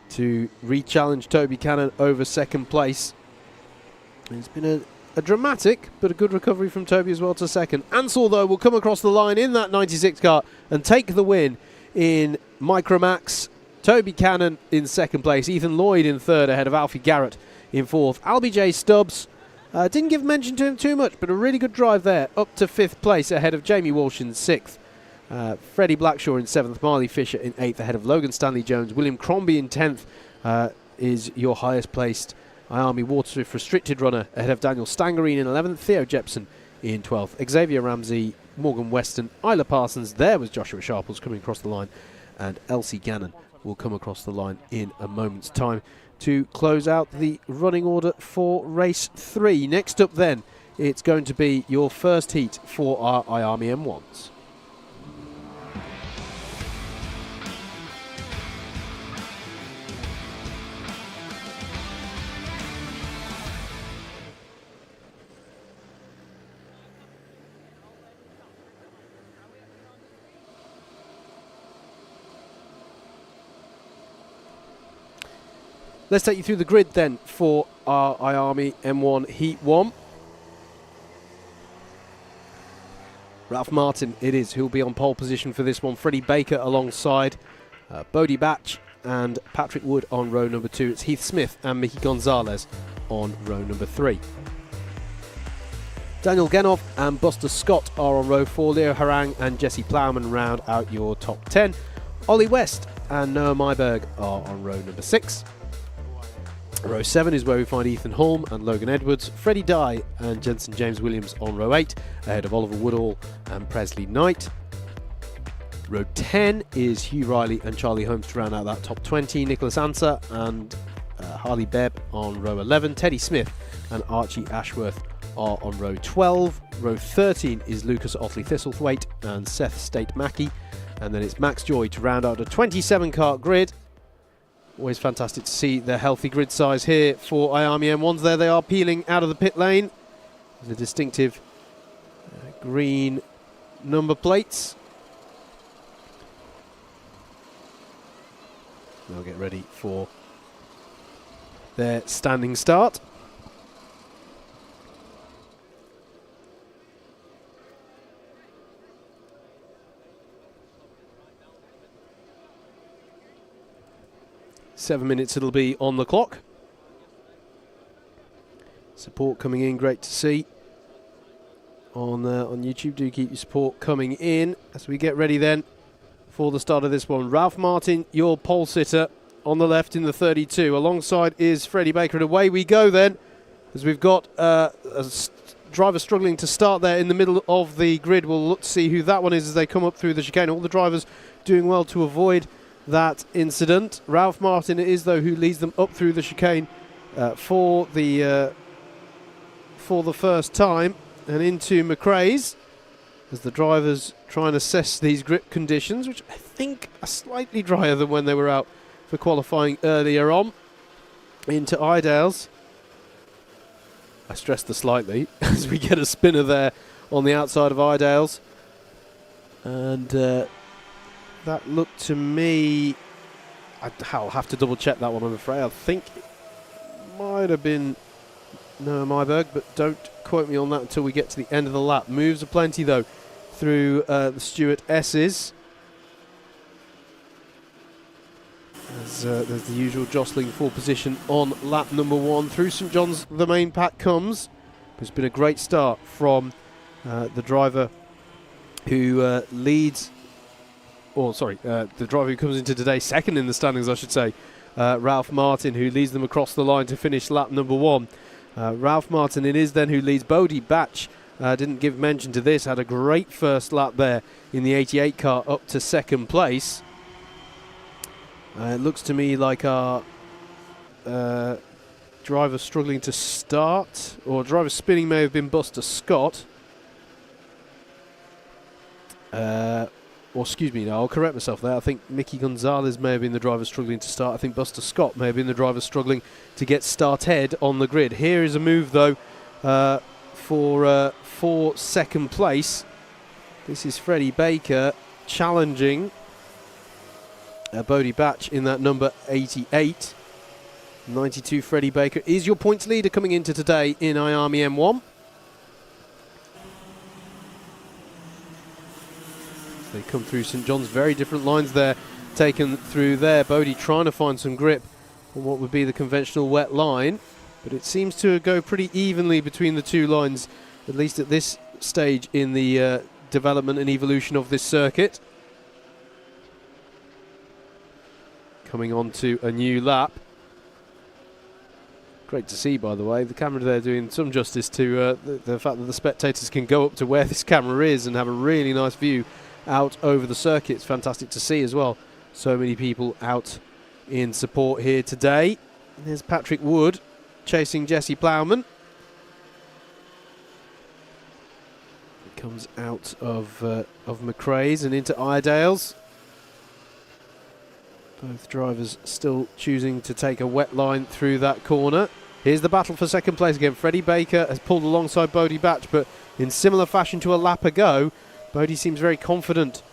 to re-challenge Toby Cannon over second place. It's been a dramatic but a good recovery from Toby as well to second. Ansel though will come across the line in that 96 car and take the win in Micromax. Toby Cannon in second place, Ethan Lloyd in third ahead of Alfie Garrett in fourth. Albie J Stubbs, didn't give mention to him too much, but a really good drive there, up to fifth place ahead of Jamie Walsh in sixth. Freddie Blackshaw in seventh, Marley Fisher in eighth ahead of Logan Stanley Jones. William Crombie in 10th is your highest placed IAME Waterswift restricted runner ahead of Daniel Stangerine in 11th, Theo Jepson in 12th, Xavier Ramsey, Morgan Weston, Isla Parsons, there was Joshua Sharples coming across the line, and Elsie Gannon will come across the line in a moment's time to close out the running order for race 3. Next up then, it's going to be your first heat for our IAME M1s. Let's take you through the grid then for our IAME M1 Heat 1. Ralph Martin it is who'll be on pole position for this one. Freddie Baker alongside Bodie Batch and Patrick Wood on row number 2. It's Heath Smith and Mickey Gonzalez on row number 3. Daniel Genov and Buster Scott are on row 4. Leo Harang and Jesse Plowman round out your top 10. Ollie West and Noah Myberg are on row number 6. Row 7 is where we find Ethan Holm and Logan Edwards, Freddie Dye and Jensen James Williams on row 8, ahead of Oliver Woodall and Presley Knight. Row 10 is Hugh Riley and Charlie Holmes to round out that top 20, Nicholas Anser and Harley Bebb on row 11, Teddy Smith and Archie Ashworth are on row 12. Row 13 is Lucas Otley Thistlethwaite and Seth State Mackey, and then it's Max Joy to round out a 27 car grid. Always fantastic to see the healthy grid size here for IAME M1s. There they are peeling out of the pit lane. The distinctive green number plates. They'll get ready for their standing start. Seven minutes it'll be on the clock. Support coming in, great to see on YouTube. Do keep your support coming in as we get ready then for the start of this one. Ralph Martin, your pole sitter on the left in the 32. Alongside is Freddie Baker, and away we go then, as we've got a driver struggling to start there in the middle of the grid. We'll look to see who that one is as they come up through the chicane. All the drivers doing well to avoid that incident. Ralph Martin it is though who leads them up through the chicane for the first time and into McRae's, as the drivers try and assess these grip conditions, which I think are slightly drier than when they were out for qualifying earlier on. Into Idales, I stress the slightly, as we get a spinner there on the outside of Idales, and that looked to me, I'll have to double check that one, I'm afraid. I think it might have been Noah Myberg, but don't quote me on that until we get to the end of the lap. Moves aplenty though through the Stuart S's. There's the usual jostling for position on lap number 1. Through St John's the main pack comes. It's been a great start from the driver who leads, the driver who comes into today second in the standings, I should say, Ralph Martin, who leads them across the line to finish lap number 1. Ralph Martin it is then who leads. Bodie Batch, didn't give mention to this, had a great first lap there in the 88 car up to second place. It looks to me like our driver struggling to start, or driver spinning may have been Buster Scott. or excuse me, now I'll correct myself there. I think Mickey Gonzalez may have been the driver struggling to start. I think Buster Scott may have been the driver struggling to get started on the grid. Here is a move, though, for second place. This is Freddie Baker challenging Bodie Batch in that number 88. 92 Freddie Baker is your points leader coming into today in IAME M1. They come through St John's, very different lines there taken through there. Bodie trying to find some grip on what would be the conventional wet line, but it seems to go pretty evenly between the two lines, at least at this stage in the development and evolution of this circuit. Coming on to a new lap. Great to see, by the way. The camera there doing some justice to the fact that the spectators can go up to where this camera is and have a really nice view out over the circuit. It's fantastic to see as well. So many people out in support here today. And there's Patrick Wood chasing Jesse Plowman. He comes out of McRae's and into Iredale's. Both drivers still choosing to take a wet line through that corner. Here's the battle for second place again. Freddie Baker has pulled alongside Bodie Batch, but in similar fashion to a lap ago, Bodie seems very confident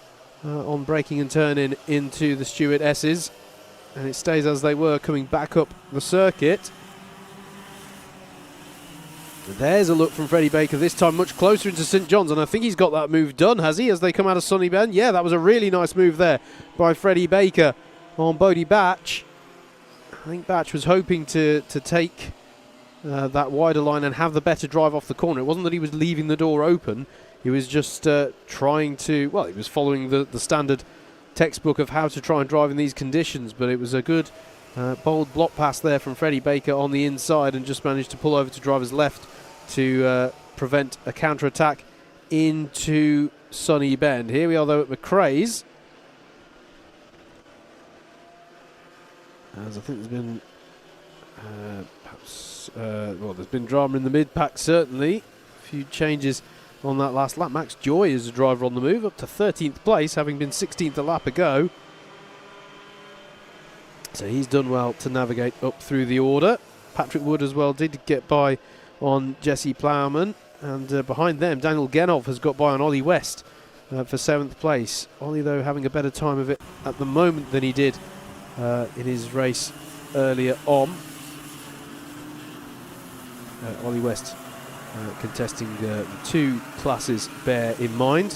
on braking and turning into the Stewart S's, and it stays as they were coming back up the circuit. And there's a look from Freddie Baker, this time much closer into St John's, and I think he's got that move done, has he, as they come out of Sunny Bend? Yeah, that was a really nice move there by Freddie Baker on Bodie Batch. I think Batch was hoping to take that wider line and have the better drive off the corner. It wasn't that he was leaving the door open. He was just trying to, well, he was following the standard textbook of how to try and drive in these conditions, but it was a good bold block pass there from Freddie Baker on the inside and just managed to pull over to driver's left to prevent a counter-attack into Sunny Bend. Here we are, though, at McRae's. As I think there's been there's been drama in the mid-pack, certainly. A few changes on that last lap. Max Joy is a driver on the move, up to 13th place, having been 16th a lap ago. So he's done well to navigate up through the order. Patrick Wood as well did get by on Jesse Plowman. And behind them, Daniel Genov has got by on Ollie West for 7th place. Ollie, though, having a better time of it at the moment than he did in his race earlier on. Ollie West contesting the two classes, bear in mind.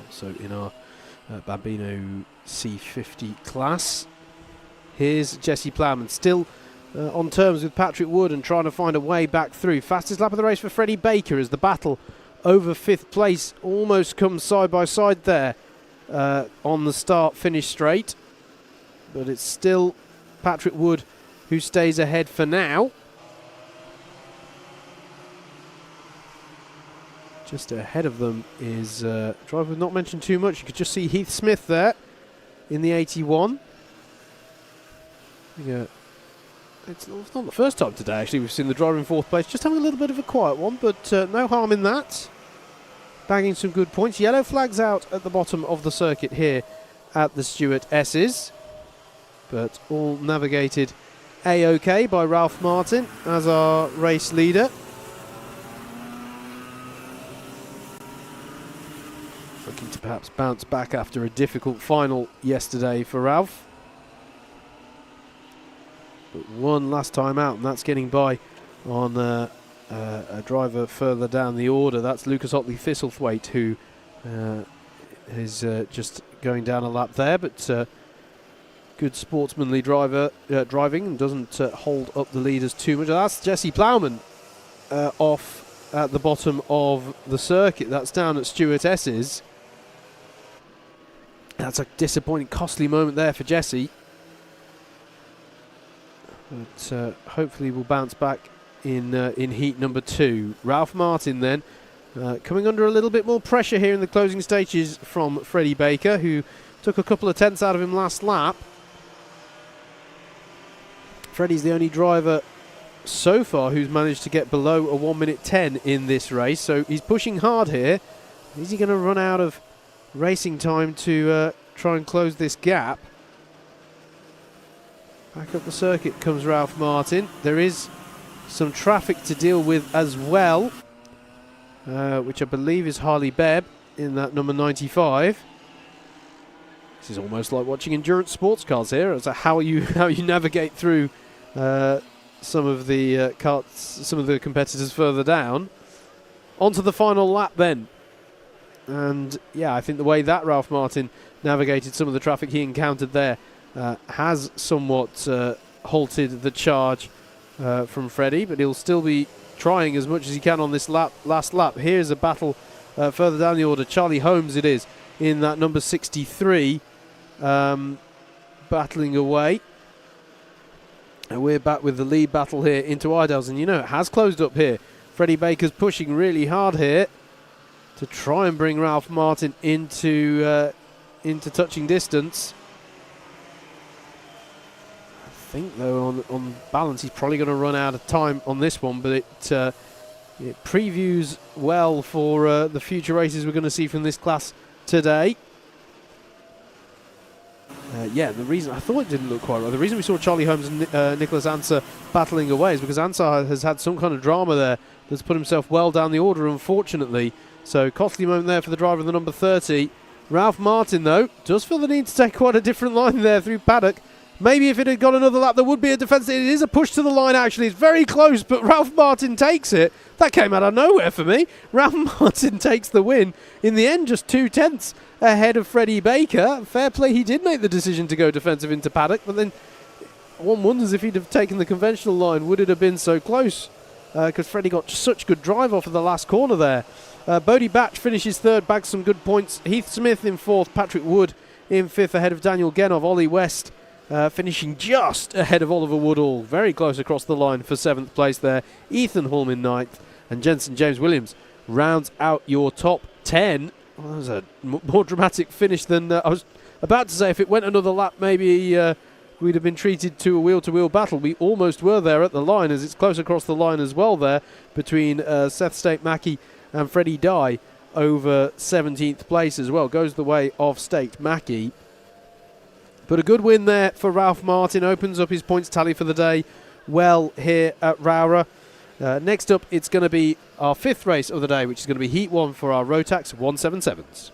Also in our Bambino C50 class. Here's Jesse Plowman, still on terms with Patrick Wood and trying to find a way back through. Fastest lap of the race for Freddie Baker as the battle over 5th place almost comes side by side there on the start-finish straight. But it's still Patrick Wood who stays ahead for now. Just ahead of them is a driver we've not mentioned too much. You could just see Heath Smith there in the 81. Yeah, it's not the first time today, actually, we've seen the driver in 4th place. Just having a little bit of a quiet one, but no harm in that. Bagging some good points. Yellow flags out at the bottom of the circuit here at the Stewart S's. But all navigated A-OK by Ralph Martin as our race leader. Looking to perhaps bounce back after a difficult final yesterday for Ralph. But one last time out, and that's getting by on a driver further down the order. That's Lucas Otley Thistlethwaite, who is just going down a lap there, but good sportsmanly driving and doesn't hold up the leaders too much. That's Jesse Plowman off at the bottom of the circuit. That's down at Stewart S's. That's a disappointing, costly moment there for Jesse. But hopefully we'll bounce back in heat number 2. Ralph Martin then coming under a little bit more pressure here in the closing stages from Freddie Baker, who took a couple of tenths out of him last lap. Freddie's the only driver so far who's managed to get below a 1:10 in this race, so he's pushing hard here, Is he going to run out of racing time to try and close this gap? Back up the circuit comes Ralph Martin. There is some traffic to deal with as well, which I believe is Harley Bebb in that number 95. This is almost like watching endurance sports cars here, as to how you navigate through some of the competitors further down. Onto the final lap then. And yeah, I think the way that Ralph Martin navigated some of the traffic he encountered there has somewhat halted the charge from Freddie, but he'll still be trying as much as he can on this last lap. Here's a battle further down the order. Charlie Holmes it is in that number 63, battling away. And we're back with the lead battle here into Idles, and you know it has closed up here. Freddie Baker's pushing really hard here to try and bring Ralph Martin into touching distance. I think though on balance he's probably going to run out of time on this one, but it previews well for the future races we're going to see from this class today. Yeah, the reason I thought it didn't look quite right. The reason we saw Charlie Holmes and Nicholas Ansah battling away is because Ansah has had some kind of drama there that's put himself well down the order, unfortunately. So costly moment there for the driver of the number 30. Ralph Martin, though, does feel the need to take quite a different line there through paddock. Maybe if it had got another lap, there would be a defence. It is a push to the line, actually. It's very close, but Ralph Martin takes it. That came out of nowhere for me. Ralph Martin takes the win. In the end, just 2/10 ahead of Freddie Baker. Fair play, he did make the decision to go defensive into paddock, but then one wonders if he'd have taken the conventional line, would it have been so close? Because Freddie got such good drive off of the last corner there. Bodie Batch finishes third, bags some good points. Heath Smith in fourth, Patrick Wood in fifth ahead of Daniel Genov. Ollie West finishing just ahead of Oliver Woodall. Very close across the line for seventh place there. Ethan Hulme in ninth, and Jensen James Williams rounds out your top 10. Well, that was a more dramatic finish than I was about to say. If it went another lap, maybe we'd have been treated to a wheel-to-wheel battle. We almost were there at the line, as it's close across the line as well there between Seth State Mackey and Freddie Dye over 17th place as well. Goes the way of State Mackey. But a good win there for Ralph Martin. Opens up his points tally for the day well here at Rowrah. Next up, it's going to be our fifth race of the day, which is going to be Heat 1 for our Rotax 177s.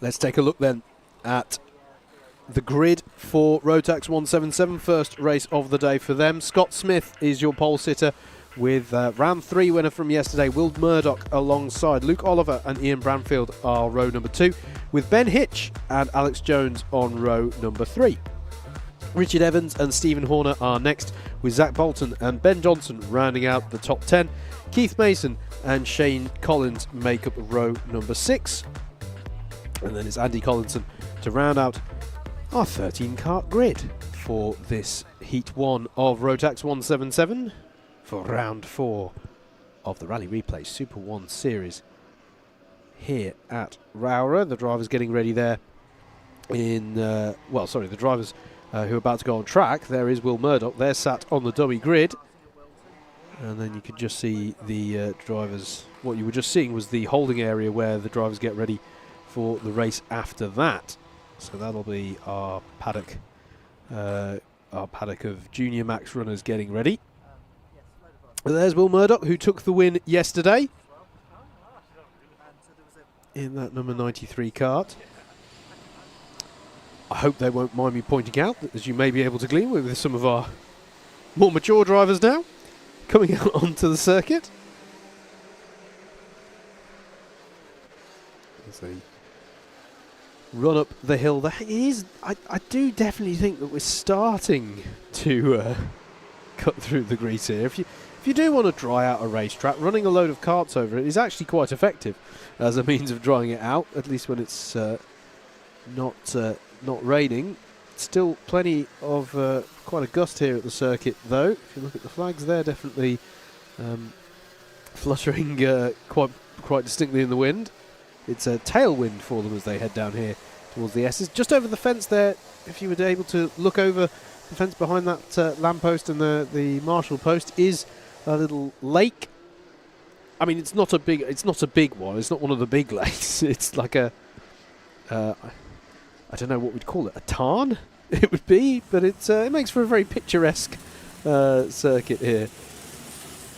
Let's take a look then at the grid for Rotax 177. First race of the day for them. Scott Smith is your pole sitter, with round 3 winner from yesterday, Will Murdoch, alongside Luke Oliver and Ian Branfield are row number 2, with Ben Hitch and Alex Jones on row number 3. Richard Evans and Stephen Horner are next, with Zach Bolton and Ben Johnson rounding out the top 10. Keith Mason and Shane Collins make up row number 6. And then it's Andy Collinson to round out our 13-kart grid for this Heat 1 of Rotax 177 for round 4 of the Rally Replay SuperOne Series here at Rowrah. The drivers getting ready there in, the drivers who are about to go on track. There is Will Murdoch. They're sat on the dummy grid. And then you can just see the drivers. What you were just seeing was the holding area where the drivers get ready for the race after that. So that'll be our paddock of junior max runners getting ready. And there's Will Murdoch, who took the win yesterday in that number 93 kart. I hope they won't mind me pointing out that, as you may be able to glean with some of our more mature drivers now coming out onto the circuit. As they run up the hill there. It is, I do definitely think that we're starting to cut through the grease here. If you do want to dry out a racetrack, running a load of karts over it is actually quite effective as a means of drying it out, at least when it's not raining. Still plenty of quite a gust here at the circuit, though. If you look at the flags, they're definitely fluttering quite distinctly in the wind. it's a tailwind for them as they head down here towards the S's. Just over the fence there, if you were able to look over the fence behind that lamppost and the marshal post, is a little lake. I mean, it's not a big one. It's not one of the big lakes. It's like a I don't know what we'd call it, a tarn it would be, but it makes for a very picturesque circuit here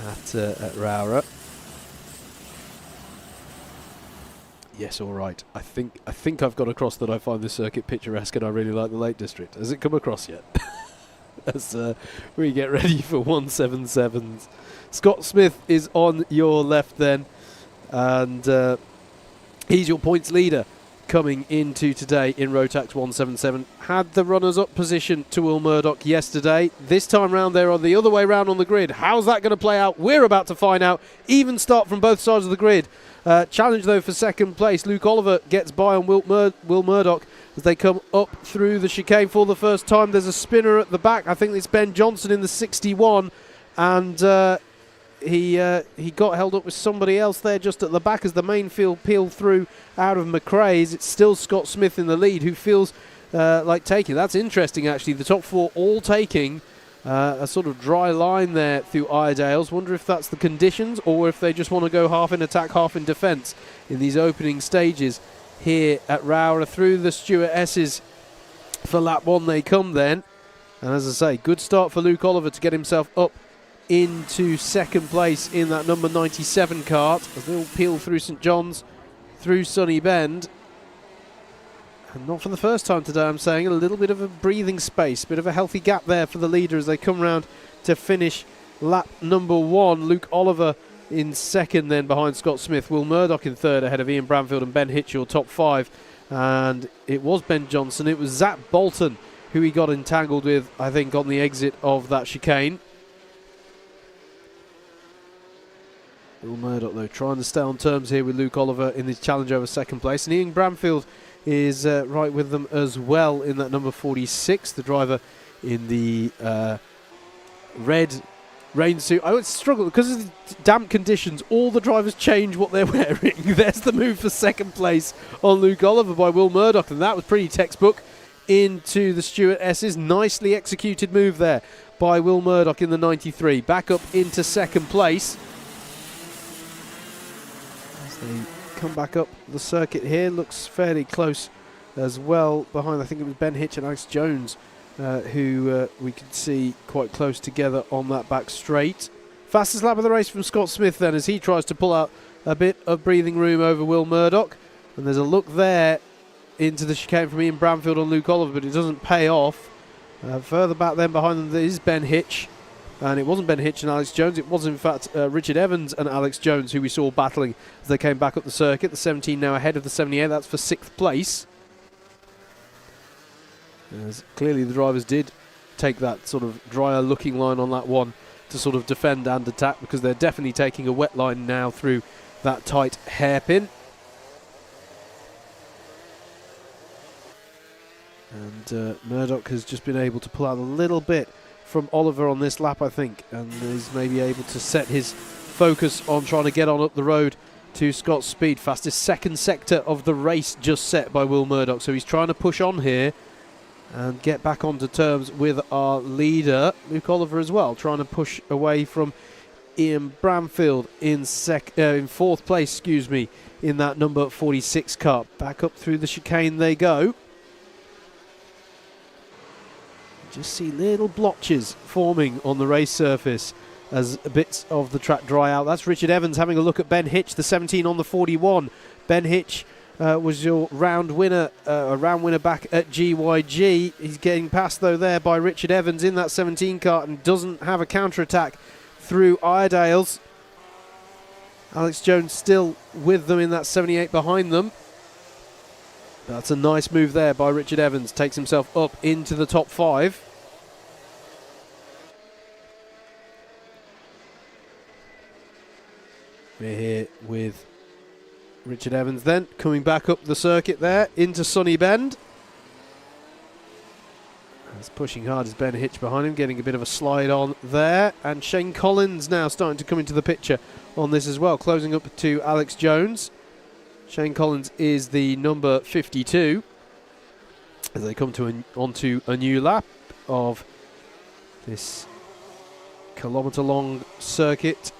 at Rowrah. Yes, all right. I think I've got across that I find this circuit picturesque and I really like the Lake District. Has it come across yet? As we get ready for 177s. Scott Smith is on your left then, and he's your points leader coming into today in Rotax 177. Had the runners-up position to Will Murdoch yesterday. This time round they're on the other way round on the grid. How's that going to play out? We're about to find out. Even start from both sides of the grid. Challenge though for second place. Luke Oliver gets by on Will Murdoch as they come up through the chicane for the first time. There's a spinner at the back. I think it's Ben Johnson in the 61, and he got held up with somebody else there just at the back as the main field peeled through out of McRae's. It's still Scott Smith in the lead, who feels like taking. That's interesting, actually. The top four all taking a sort of dry line there through Iredales. Wonder if that's the conditions or if they just want to go half in attack, half in defence in these opening stages here at Rowrah. Through the Stuart S's for lap one they come then. And as I say, good start for Luke Oliver to get himself up into second place in that number 97 kart as they all peel through St John's, through Sunny Bend. And not for the first time today, I'm saying, a little bit of a breathing space, bit of a healthy gap there for the leader as they come round to finish lap number one. Luke Oliver in second then behind Scott Smith, Will Murdoch in third ahead of Ian Bramfield and Ben Hitchell, top five. And it was Ben Johnson, it was Zach Bolton who he got entangled with, I think, on the exit of that chicane. Will Murdoch, though, trying to stay on terms here with Luke Oliver in this challenge over second place. And Ian Bramfield is right with them as well in that number 46, the driver in the red rain suit. I would struggle because of the damp conditions. All the drivers change what they're wearing. There's the move for second place on Luke Oliver by Will Murdoch, and that was pretty textbook into the Stuart S's. Nicely executed move there by Will Murdoch in the 93. Back up into second place. They come back up the circuit here, looks fairly close as well behind. I think it was Ben Hitch and Alex Jones who we could see quite close together on that back straight. Fastest lap of the race from Scott Smith then as he tries to pull out a bit of breathing room over Will Murdoch, and there's a look there into the chicane from Ian Bramfield on Luke Oliver, but it doesn't pay off. Further back then behind them there is Ben Hitch. And it wasn't Ben Hitch and Alex Jones, it was in fact Richard Evans and Alex Jones who we saw battling as they came back up the circuit. The 17 now ahead of the 78, that's for 6th place. As clearly the drivers did take that sort of drier looking line on that one to sort of defend and attack, because they're definitely taking a wet line now through that tight hairpin. And Murdoch has just been able to pull out a little bit from Oliver on this lap, I think, and is maybe able to set his focus on trying to get on up the road to Scott's speed. Fastest second sector of the race just set by Will Murdoch, so he's trying to push on here and get back onto terms with our leader, Luke Oliver, as well, trying to push away from Ian Bramfield in fourth place, excuse me, in that number 46 car. Back up through the chicane they go. Just see little blotches forming on the race surface as bits of the track dry out. That's Richard Evans having a look at Ben Hitch, the 17 on the 41. Ben Hitch was your round winner back at GYG. He's getting passed though there by Richard Evans in that 17 car and doesn't have a counter-attack through Iredales. Alex Jones still with them in that 78 behind them. That's a nice move there by Richard Evans. Takes himself up into the top five. We're here with Richard Evans then, coming back up the circuit there into Sunny Bend. He's pushing hard as Ben Hitch behind him, getting a bit of a slide on there. And Shane Collins now starting to come into the picture on this as well, closing up to Alex Jones. Shane Collins is the number 52 as they come to onto a new lap of this kilometre-long circuit.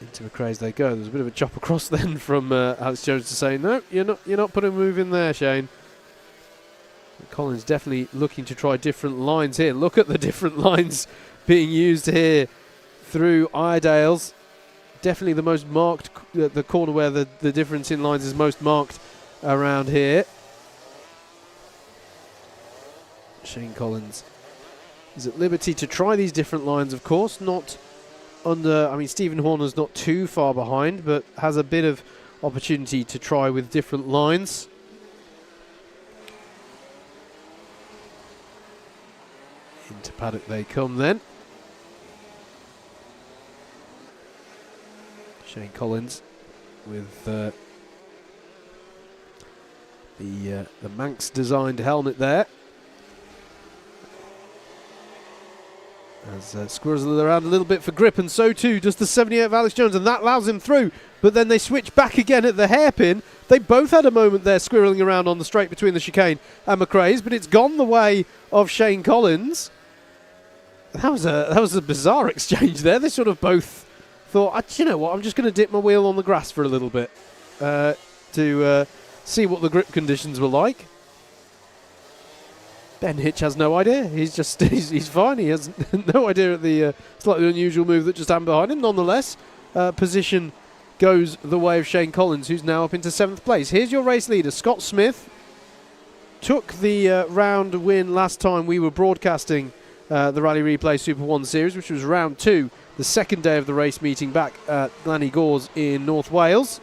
Into McRae's they go. There's a bit of a chop across then from Alex Jones to say, no, you're not putting a move in there, Shane. Collins definitely looking to try different lines here. Look at the different lines being used here through Iredale's. Definitely the most marked, the corner where the difference in lines is most marked around here. Shane Collins is at liberty to try these different lines, of course. Not under, I mean, Stephen Horner's not too far behind, but has a bit of opportunity to try with different lines. Into paddock they come then. Shane Collins with the Manx designed helmet there. As squirrels around a little bit for grip, and so too does the 78 of Alex Jones, and that allows him through. But then they switch back again at the hairpin. They both had a moment there squirreling around on the straight between the chicane and McRae's, but it's gone the way of Shane Collins. That was a bizarre exchange there. They sort of both thought, you know what, I'm just going to dip my wheel on the grass for a little bit to see what the grip conditions were like. Ben Hitch has no idea. He's just he's fine. He has no idea at the slightly unusual move that just happened behind him. Nonetheless, position goes the way of Shane Collins, who's now up into 7th place. Here's your race leader, Scott Smith. Took the round win last time we were broadcasting the Rally Replay SuperOne Series, which was round 2, the second day of the race meeting back at Glanny Gores in North Wales.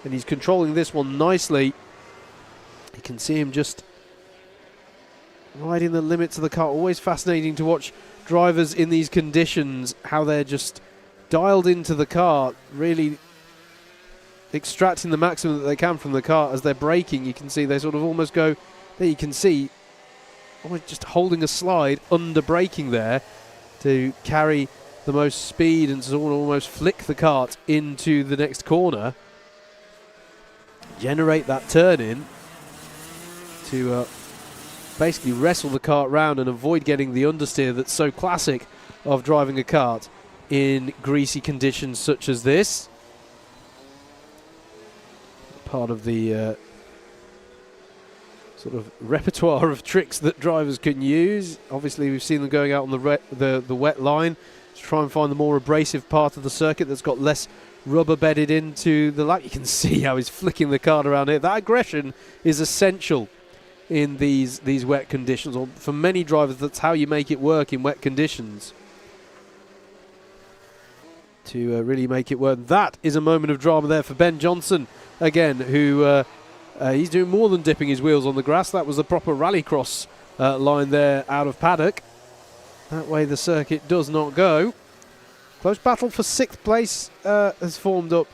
And he's controlling this one nicely. You can see him just riding the limits of the car. Always fascinating to watch drivers in these conditions, how they're just dialed into the car, really extracting the maximum that they can from the car as they're braking. You can see they sort of almost go, there you can see, almost just holding a slide under braking there to carry the most speed and sort of almost flick the kart into the next corner, generate that turn in to basically wrestle the kart round and avoid getting the understeer that's so classic of driving a kart in greasy conditions such as this. Part of the sort of repertoire of tricks that drivers can use. Obviously we've seen them going out on the wet line to try and find the more abrasive part of the circuit that's got less rubber bedded into the lap. You can see how he's flicking the kart around here. That aggression is essential in these wet conditions, or for many drivers that's how you make it work in wet conditions, to really make it work. That is a moment of drama there for Ben Johnson again, who he's doing more than dipping his wheels on the grass. That was a proper rallycross line there out of paddock. That way the circuit does not go. Close battle for 6th place has formed up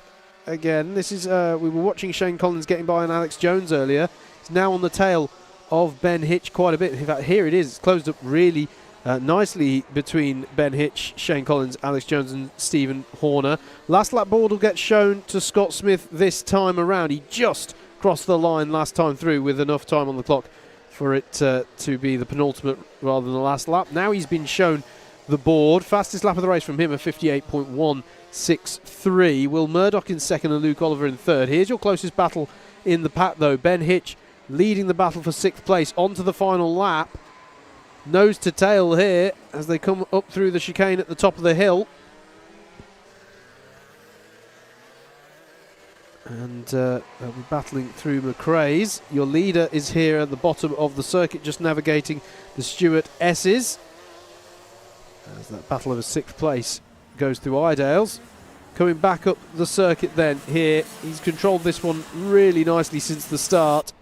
again. This is we were watching Shane Collins getting by on Alex Jones earlier. He's now on the tail of Ben Hitch quite a bit. In fact, here it is. It's closed up really nicely between Ben Hitch, Shane Collins, Alex Jones and Stephen Horner. Last lap board will get shown to Scott Smith this time around. He just crossed the line last time through with enough time on the clock for it to be the penultimate rather than the last lap. Now he's been shown the board. Fastest lap of the race from him, a 58.163. Will Murdoch in second and Luke Oliver in third. Here's your closest battle in the pack though. Ben Hitch leading the battle for 6th place onto the final lap. Nose to tail here as they come up through the chicane at the top of the hill. And they'll be battling through McRae's. Your leader is here at the bottom of the circuit, just navigating the Stewart S's. As that battle over 6th place goes through Iredale's. Coming back up the circuit then here. He's controlled this one really nicely since the start.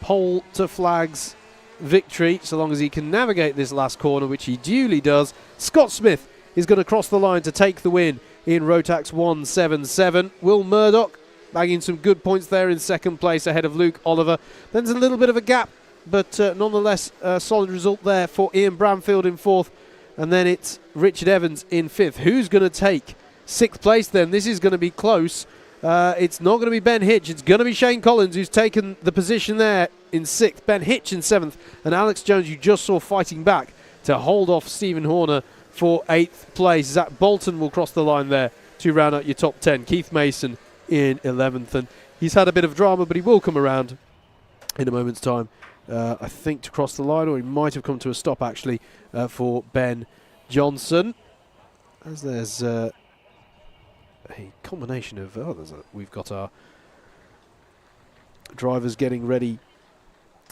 Pole to flags victory, so long as he can navigate this last corner, which he duly does. Scott Smith is going to cross the line to take the win in Rotax 177. Will Murdoch bagging some good points there in 2nd place ahead of Luke Oliver. Then there's a little bit of a gap, but nonetheless a solid result there for Ian Bramfield in 4th, and then it's Richard Evans in 5th. Who's going to take 6th place then. This is going to be close. It's not going to be Ben Hitch. It's going to be Shane Collins who's taken the position there in 6th. Ben Hitch in 7th. And Alex Jones, you just saw fighting back to hold off Stephen Horner for 8th place. Zach Bolton will cross the line there to round out your top 10. Keith Mason in 11th. And he's had a bit of drama, but he will come around in a moment's time, I think, to cross the line, or he might have come to a stop, actually, for Ben Johnson. As there's a combination of... we've got our drivers getting ready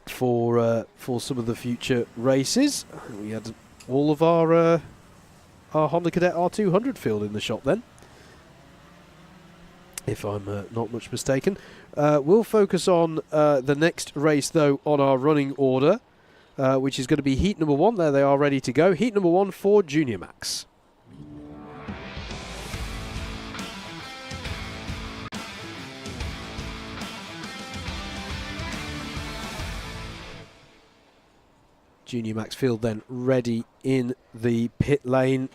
for some of the future races. We had all of our Honda Cadet R200 field in the shop then, if I'm not much mistaken. We'll focus on the next race, though, on our running order, which is going to be heat number 1. There they are ready to go. Heat number 1 for Junior Max. Junior Max field then ready in the pit lane.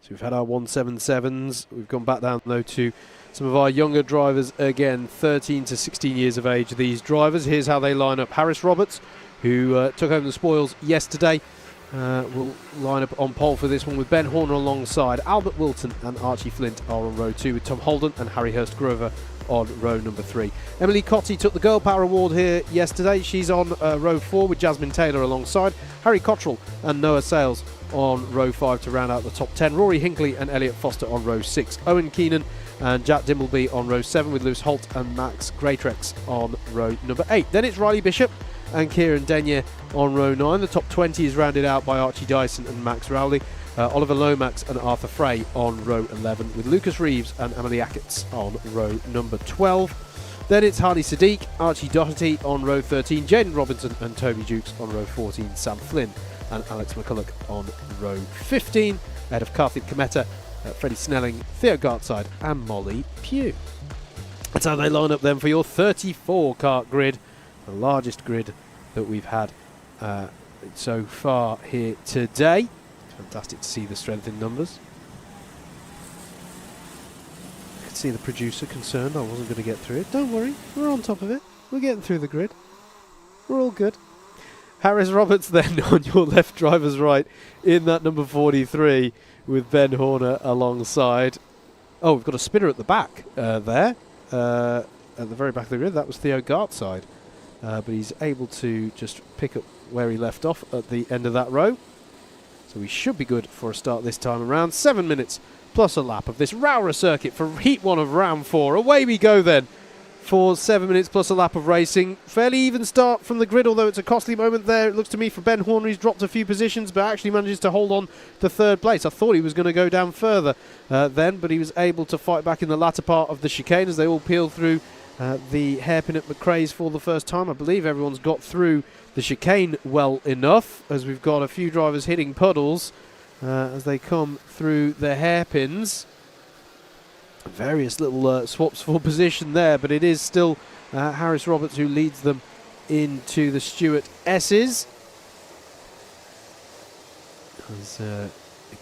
So we've had our 177s. We've gone back down, though, to some of our younger drivers again, 13 to 16 years of age, these drivers. Here's how they line up. Harris Roberts, who took home the spoils yesterday, will line up on pole for this one with Ben Horner alongside. Albert Wilton and Archie Flint are on row 2 with Tom Holden and Harry Hurst Grover on row number 3. Emily Cotty took the Girl Power Award here yesterday. She's on row 4 with Jasmine Taylor alongside. Harry Cottrell and Noah Sales on row 5 to round out the top 10. Rory Hinckley and Elliot Foster on row 6. Owen Keenan and Jack Dimbleby on row 7 with Lewis Holt and Max Greatrex on row number 8. Then it's Riley Bishop and Kieran Denyer on row 9. The top 20 is rounded out by Archie Dyson and Max Rowley. Oliver Lomax and Arthur Frey on row 11 with Lucas Reeves and Emily Ackerts on row number 12. Then it's Harley Sadiq, Archie Doherty on row 13, Jaden Robinson and Toby Jukes on row 14, Sam Flynn and Alex McCulloch on row 15, ahead of Karthik Kameta, Freddie Snelling, Theo Gartside and Molly Pugh. That's how they line up then for your 34 kart grid, the largest grid that we've had so far here today. Fantastic to see the strength in numbers. I could see the producer concerned I wasn't going to get through it. Don't worry, we're on top of it. We're getting through the grid. We're all good. Harris Roberts then on your left, driver's right, in that number 43 with Ben Horner alongside. Oh, we've got a spinner at the back there, at the very back of the grid. That was Theo Gartside, but he's able to just pick up where he left off at the end of that row. So we should be good for a start this time around. 7 minutes plus a lap of this Rowrah circuit for Heat 1 of round 4. Away we go then for 7 minutes plus a lap of racing. Fairly even start from the grid, although it's a costly moment there. It looks to me for Ben Horner. He's dropped a few positions, but actually manages to hold on to 3rd place. I thought he was going to go down further then, but he was able to fight back in the latter part of the chicane as they all peel through the hairpin at McRae's for the first time. I believe everyone's got through the chicane well enough, as we've got a few drivers hitting puddles as they come through the hairpins. Various little swaps for position there, but it is still Harris Roberts who leads them into the Stuart S's. As,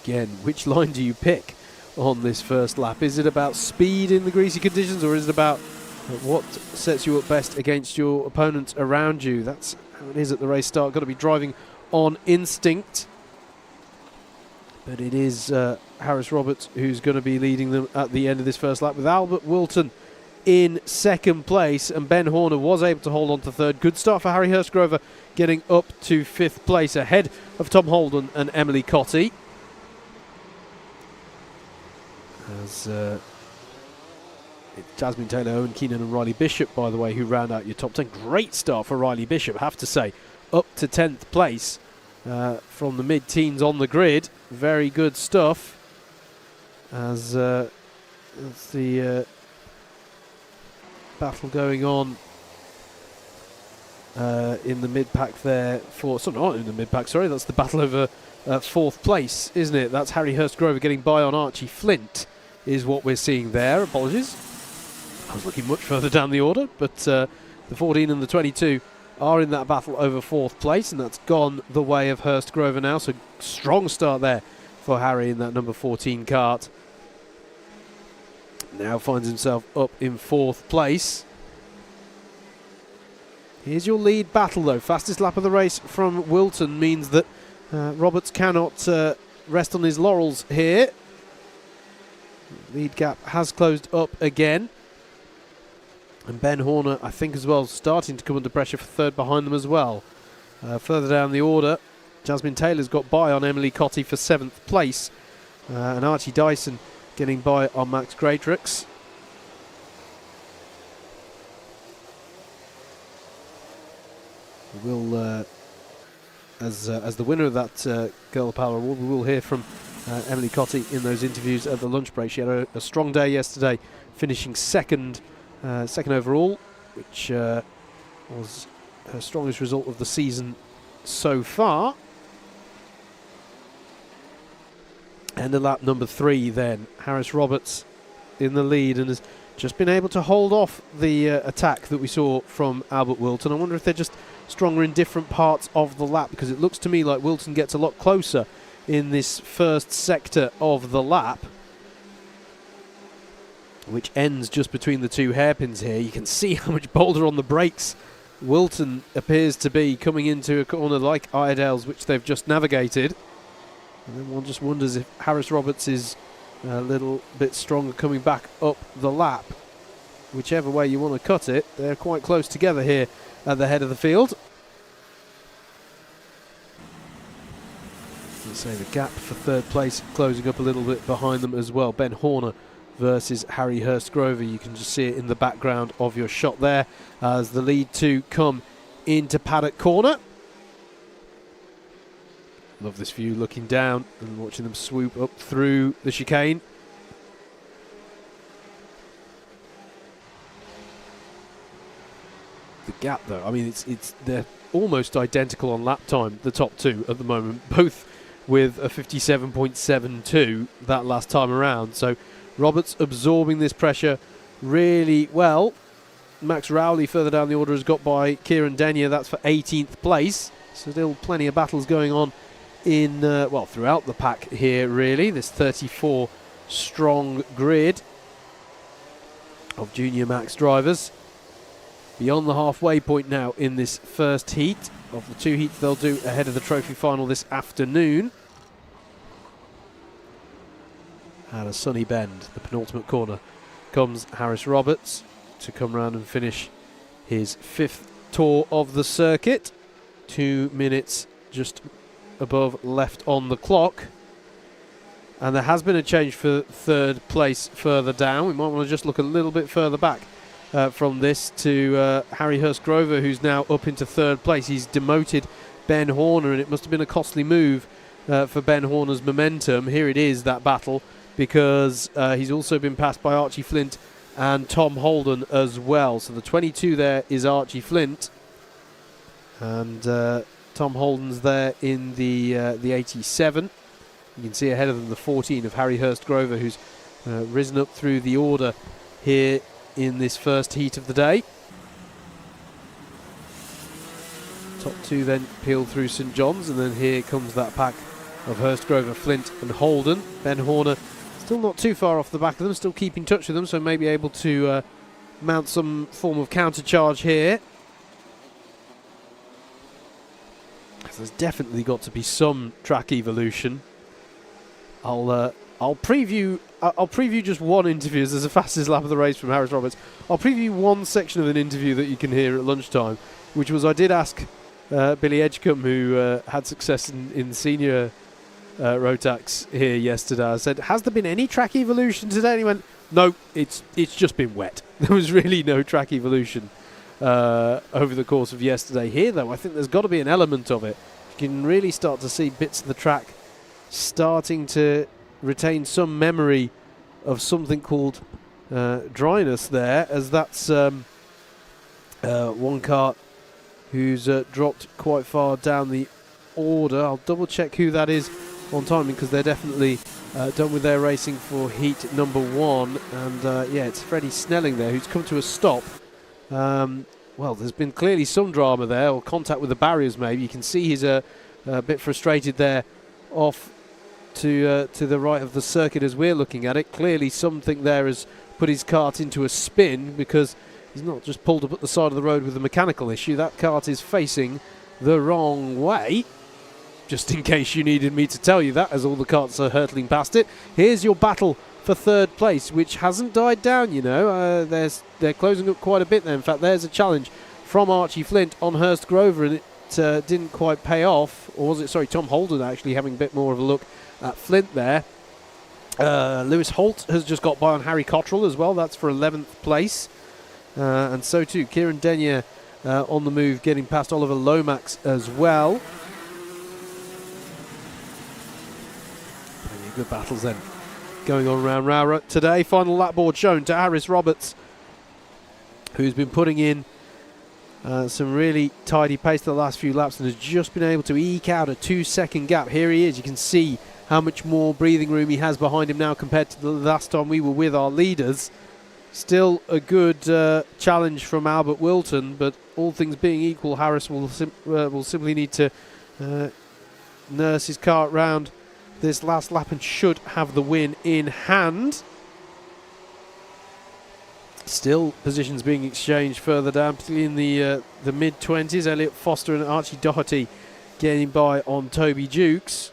again, which line do you pick on this first lap? Is it about speed in the greasy conditions, or is it about what sets you up best against your opponents around you? That's how it is at the race start. Got to be driving on instinct. But it is Harris Roberts who's going to be leading them at the end of this first lap, with Albert Wilton in 2nd place, and Ben Horner was able to hold on to 3rd. Good start for Harry Hurst Grover, getting up to 5th place ahead of Tom Holden and Emily Cotty. As Jasmine Taylor, Owen Keenan and Riley Bishop, by the way, who round out your top 10. Great start for Riley Bishop, I have to say. Up to 10th place from the mid-teens on the grid. Very good stuff. As the battle going on in the mid-pack there for... Sorry, not in the mid-pack, sorry. That's the battle over 4th place, isn't it? That's Harry Hurst Grover getting by on Archie Flint, is what we're seeing there. Apologies. I was looking much further down the order, but the 14 and the 22 are in that battle over 4th place, and that's gone the way of Hurst Grover now. So strong start there for Harry in that number 14 kart. Now finds himself up in 4th place. Here's your lead battle though. Fastest lap of the race from Wilton means that Roberts cannot rest on his laurels here. Lead gap has closed up again. And Ben Horner, I think as well, starting to come under pressure for 3rd behind them as well. Further down the order, Jasmine Taylor's got by on Emily Cotty for 7th place. And Archie Dyson getting by on Max Greatrix. We'll, as the winner of that Girl Power Award, we will hear from Emily Cotty in those interviews at the lunch break. She had a strong day yesterday, finishing second overall, which was her strongest result of the season so far. And a lap number 3 then. Harris Roberts in the lead and has just been able to hold off the attack that we saw from Albert Wilton. I wonder if they're just stronger in different parts of the lap, because it looks to me like Wilton gets a lot closer in this first sector of the lap, which ends just between the 2 hairpins here. You can see how much bolder on the brakes Wilton appears to be coming into a corner like Iredale's, which they've just navigated. And then one just wonders if Harris Roberts is a little bit stronger coming back up the lap. Whichever way you want to cut it, they're quite close together here at the head of the field. Let's say the gap for 3rd place closing up a little bit behind them as well. Ben Horner versus Harry Hurst-Grover. You can just see it in the background of your shot there as the lead 2 come into paddock corner. Love this view, looking down and watching them swoop up through the chicane. The gap though, I mean they're almost identical on lap time, the top 2 at the moment, both with a 57.72 that last time around. So Roberts absorbing this pressure really well. Max Rowley further down the order has got by Kieran Denyer, that's for 18th place. So still plenty of battles going on in throughout the pack here really. This 34 strong grid of junior Max drivers. Beyond the halfway point now in this first heat of the 2 heats they'll do ahead of the trophy final this afternoon. At a sunny bend, the penultimate corner, comes Harris Roberts to come round and finish his 5th tour of the circuit. 2 minutes just above left on the clock. And there has been a change for 3rd place further down. We might want to just look a little bit further back from this to Harry Hurst-Grover, who's now up into 3rd place. He's demoted Ben Horner, and it must have been a costly move for Ben Horner's momentum. Here it is, that battle, because he's also been passed by Archie Flint and Tom Holden as well. So the 22 there is Archie Flint, and Tom Holden's there in the 87. You can see ahead of them the 14 of Harry Hurst-Grover, who's risen up through the order here in this first heat of the day. Top 2 then peeled through St John's, and then here comes that pack of Hurst-Grover, Flint and Holden. Ben Horner still not too far off the back of them, still keeping touch with them, so maybe able to mount some form of counter charge here. So there's definitely got to be some track evolution. I'll preview just one interview as the fastest lap of the race from Harris Roberts. I'll preview one section of an interview that you can hear at lunchtime, which was I did ask Billy Edgecombe, who had success in senior Rotax here yesterday. I said, has there been any track evolution today? And he went, no, it's just been wet. There was really no track evolution over the course of yesterday. Here, though, I think there's got to be an element of it. You can really start to see bits of the track starting to retain some memory of something called dryness there, as that's one kart who's dropped quite far down the order. I'll double check who that is on timing, because they're definitely done with their racing for heat number 1, and yeah, it's Freddie Snelling there who's come to a stop. Well, there's been clearly some drama there, or contact with the barriers maybe. You can see he's a bit frustrated there off to the right of the circuit as we're looking at it. Clearly something there has put his kart into a spin, because he's not just pulled up at the side of the road with a mechanical issue. That kart is facing the wrong way, just in case you needed me to tell you that, as all the karts are hurtling past it. Here's your battle for third place, which hasn't died down, you know. They're closing up quite a bit there. In fact, there's a challenge from Archie Flint on Hurst Grover, and it didn't quite pay off. Or was it, sorry, Tom Holden actually having a bit more of a look at Flint there. Lewis Holt has just got by on Harry Cottrell as well. That's for 11th place. And so too, Kieran Denyer on the move, getting past Oliver Lomax as well. Plenty of good battles then going on around Rowrah today. Final lap board shown to Harris Roberts, who's been putting in some really tidy pace the last few laps and has just been able to eke out a 2-second gap. Here he is. You can see how much more breathing room he has behind him now compared to the last time we were with our leaders. Still a good challenge from Albert Wilton, but all things being equal, Harris will simply need to nurse his kart round this last lap and should have the win in hand. Still positions being exchanged further down, particularly in the mid-20s. Elliot Foster and Archie Doherty getting by on Toby Dukes.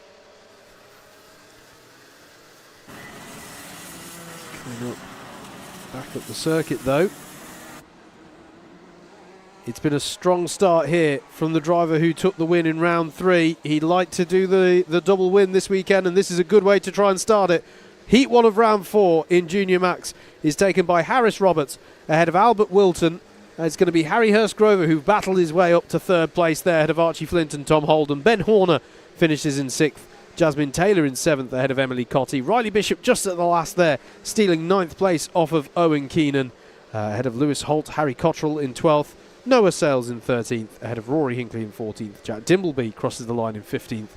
Coming up back up the circuit though. It's been a strong start here from the driver who took the win in round 3. He'd like to do the double win this weekend, and this is a good way to try and start it. Heat 1 of round 4 in Junior Max is taken by Harris Roberts ahead of Albert Wilton. It's going to be Harry Hurst Grover who battled his way up to 3rd place there ahead of Archie Flint and Tom Holden. Ben Horner finishes in 6th. Jasmine Taylor in 7th ahead of Emily Cotty. Riley Bishop just at the last there, stealing 9th place off of Owen Keenan. Ahead of Lewis Holt, Harry Cottrell in 12th. Noah Sales in 13th, ahead of Rory Hinkley in 14th. Jack Dimbleby crosses the line in 15th.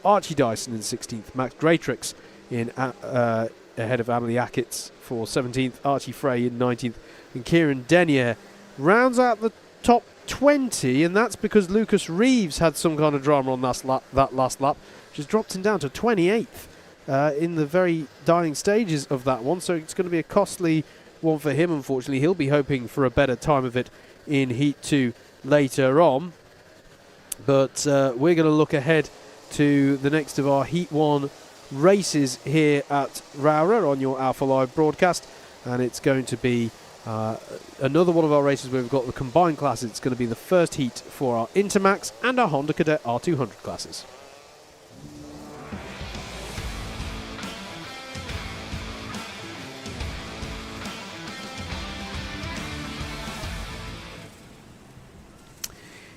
Archie Dyson in 16th. Max Greatrix in ahead of Amelie Ackitts for 17th. Archie Frey in 19th. And Kieran Denyer rounds out the top 20, and that's because Lucas Reeves had some kind of drama on that last lap, which has dropped him down to 28th in the very dying stages of that one. So it's going to be a costly one for him, unfortunately. He'll be hoping for a better time of it in Heat 2 later on. But we're going to look ahead to the next of our Heat 1 races here at Rowrah on your Alpha Live broadcast, and it's going to be another one of our races where we've got the combined classes. It's going to be the first heat for our Intermax and our Honda Cadet R200 classes.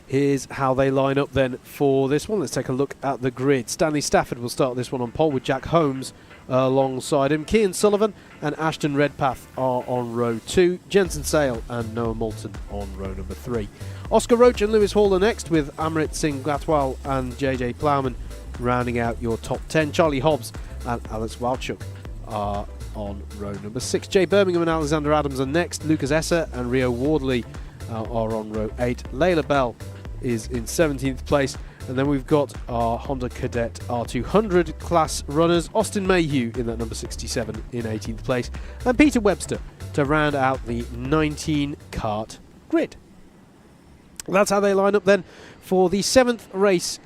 Here's how they line up then for this one. Let's take a look at the grid. Stanley Stafford will start this one on pole with Jack Holmes alongside him. Cian Sullivan and Ashton Redpath are on row 2. Jensen Sale and Noah Moulton on row number 3. Oscar Roach and Lewis Hall are next, with Amrit Singh Gatwal and JJ Plowman rounding out your top 10. Charlie Hobbs and Alex Walchuk are on row number 6. Jay Birmingham and Alexander Adams are next. Lucas Esser and Rio Wardley are on row 8. Layla Bell is in 17th place, and then we've got our Honda Cadet R200 class runners, Austin Mayhew in that number 67 in 18th place, and Peter Webster to round out the 19 kart grid. That's how they line up then for the 7th race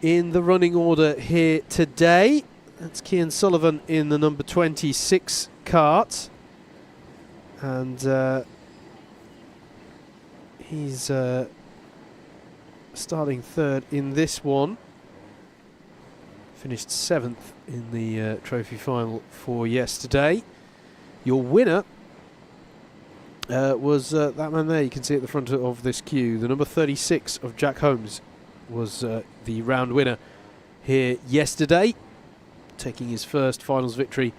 in the running order here today. That's Cian Sullivan in the number 26 kart, and he's starting 3rd in this one. Finished 7th in the trophy final for yesterday. Your winner was that man there. You can see at the front of this queue, the number 36 of Jack Holmes was the round winner here yesterday, taking his first finals victory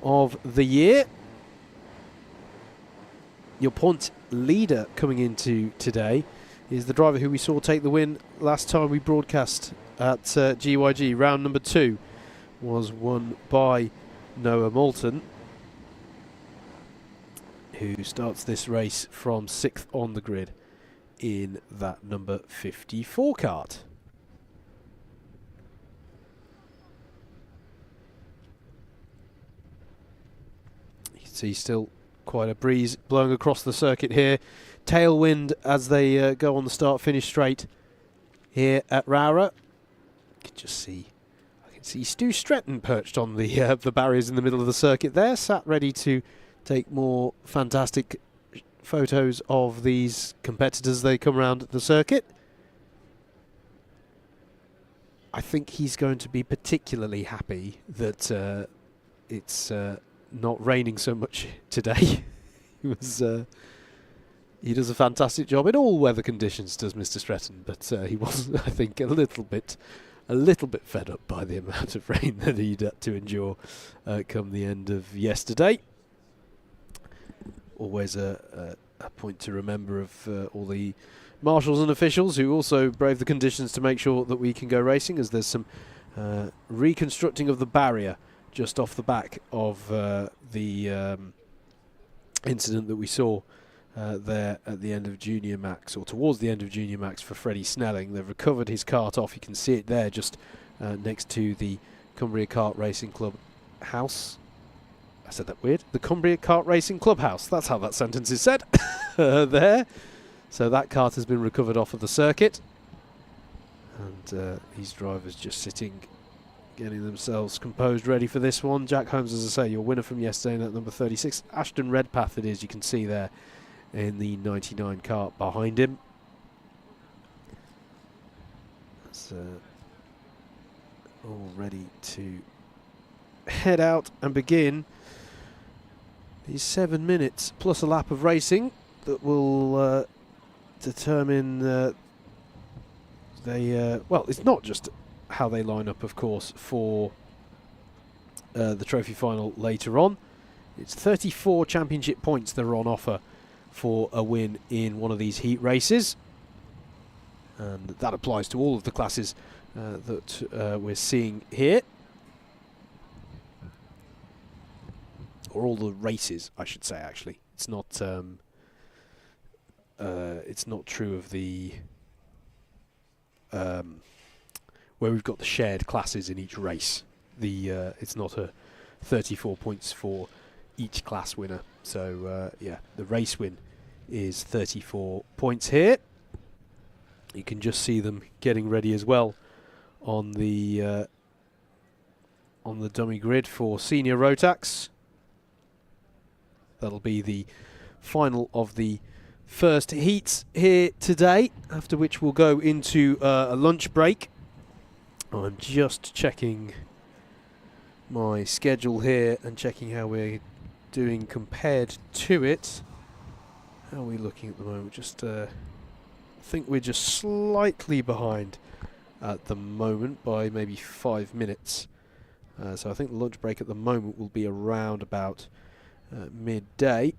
of the year. Your point leader coming into today is the driver who we saw take the win last time we broadcast at GYG. Round number 2 was won by Noah Moulton, who starts this race from 6th on the grid in that number 54 kart. see still quite a breeze blowing across the circuit here. Tailwind as they go on the start-finish straight here at Rowrah. You can just see, I can see Stu Stretton perched on the barriers in the middle of the circuit there, sat ready to take more fantastic photos of these competitors as they come around the circuit. I think he's going to be particularly happy that it's not raining so much today. He does a fantastic job in all weather conditions, does Mr. Stretton, but he was, I think, a little bit fed up by the amount of rain that he'd had to endure come the end of yesterday. Always a point to remember of all the marshals and officials who also brave the conditions to make sure that we can go racing, as there's some reconstructing of the barrier just off the back of the incident that we saw there at the end of Junior Max, or towards the end of Junior Max, for Freddie Snelling. They've recovered his kart off. You can see it there just next to the Cumbria Kart Racing Club house. I said that weird. The Cumbria Kart Racing Clubhouse. That's how that sentence is said. There. So that kart has been recovered off of the circuit. And these drivers just sitting, getting themselves composed, ready for this one. Jack Holmes, as I say, your winner from yesterday, at number 36. Ashton Redpath it is, you can see there in the 99 kart behind him. That's all ready to head out and begin these 7 minutes plus a lap of racing that will determine well, it's not just how they line up, of course, for the trophy final later on. It's 34 championship points that are on offer for a win in one of these heat races, and that applies to all of the classes that we're seeing here, or all the races, I should say. Actually, it's not true of the where we've got the shared classes in each race. It's not a 34 points for each class winner. So yeah, the race win is 34 points here. You can just see them getting ready as well on the dummy grid for senior Rotax. That'll be the final of the first heats here today, after which we'll go into a lunch break. I'm just checking my schedule here and checking how we're doing compared to it. How are we looking at the moment? Just I think we're just slightly behind at the moment by maybe 5 minutes. So I think the lunch break at the moment will be around about midday.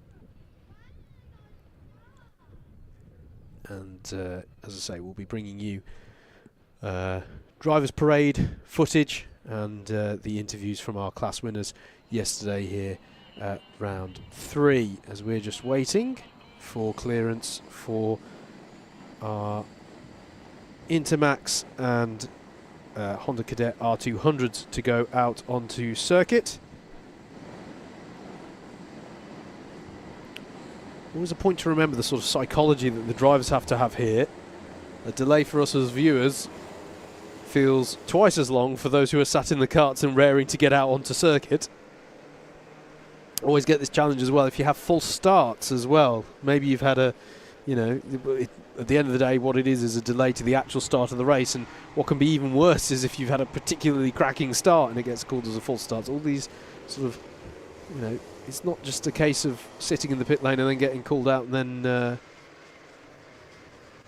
And as I say, we'll be bringing you drivers' parade footage and the interviews from our class winners yesterday here at round 3, as we're just waiting for clearance for our Intermax and Honda Cadet R200s to go out onto circuit. Always a point to remember the sort of psychology that the drivers have to have here. A delay for us as viewers feels twice as long for those who are sat in the karts and raring to get out onto circuit. Always get this challenge as well if you have false starts as well. Maybe you've had a, you know, at the end of the day what it is a delay to the actual start of the race, and what can be even worse is if you've had a particularly cracking start and it gets called as a false start. All these sort of, you know, it's not just a case of sitting in the pit lane and then getting called out and then,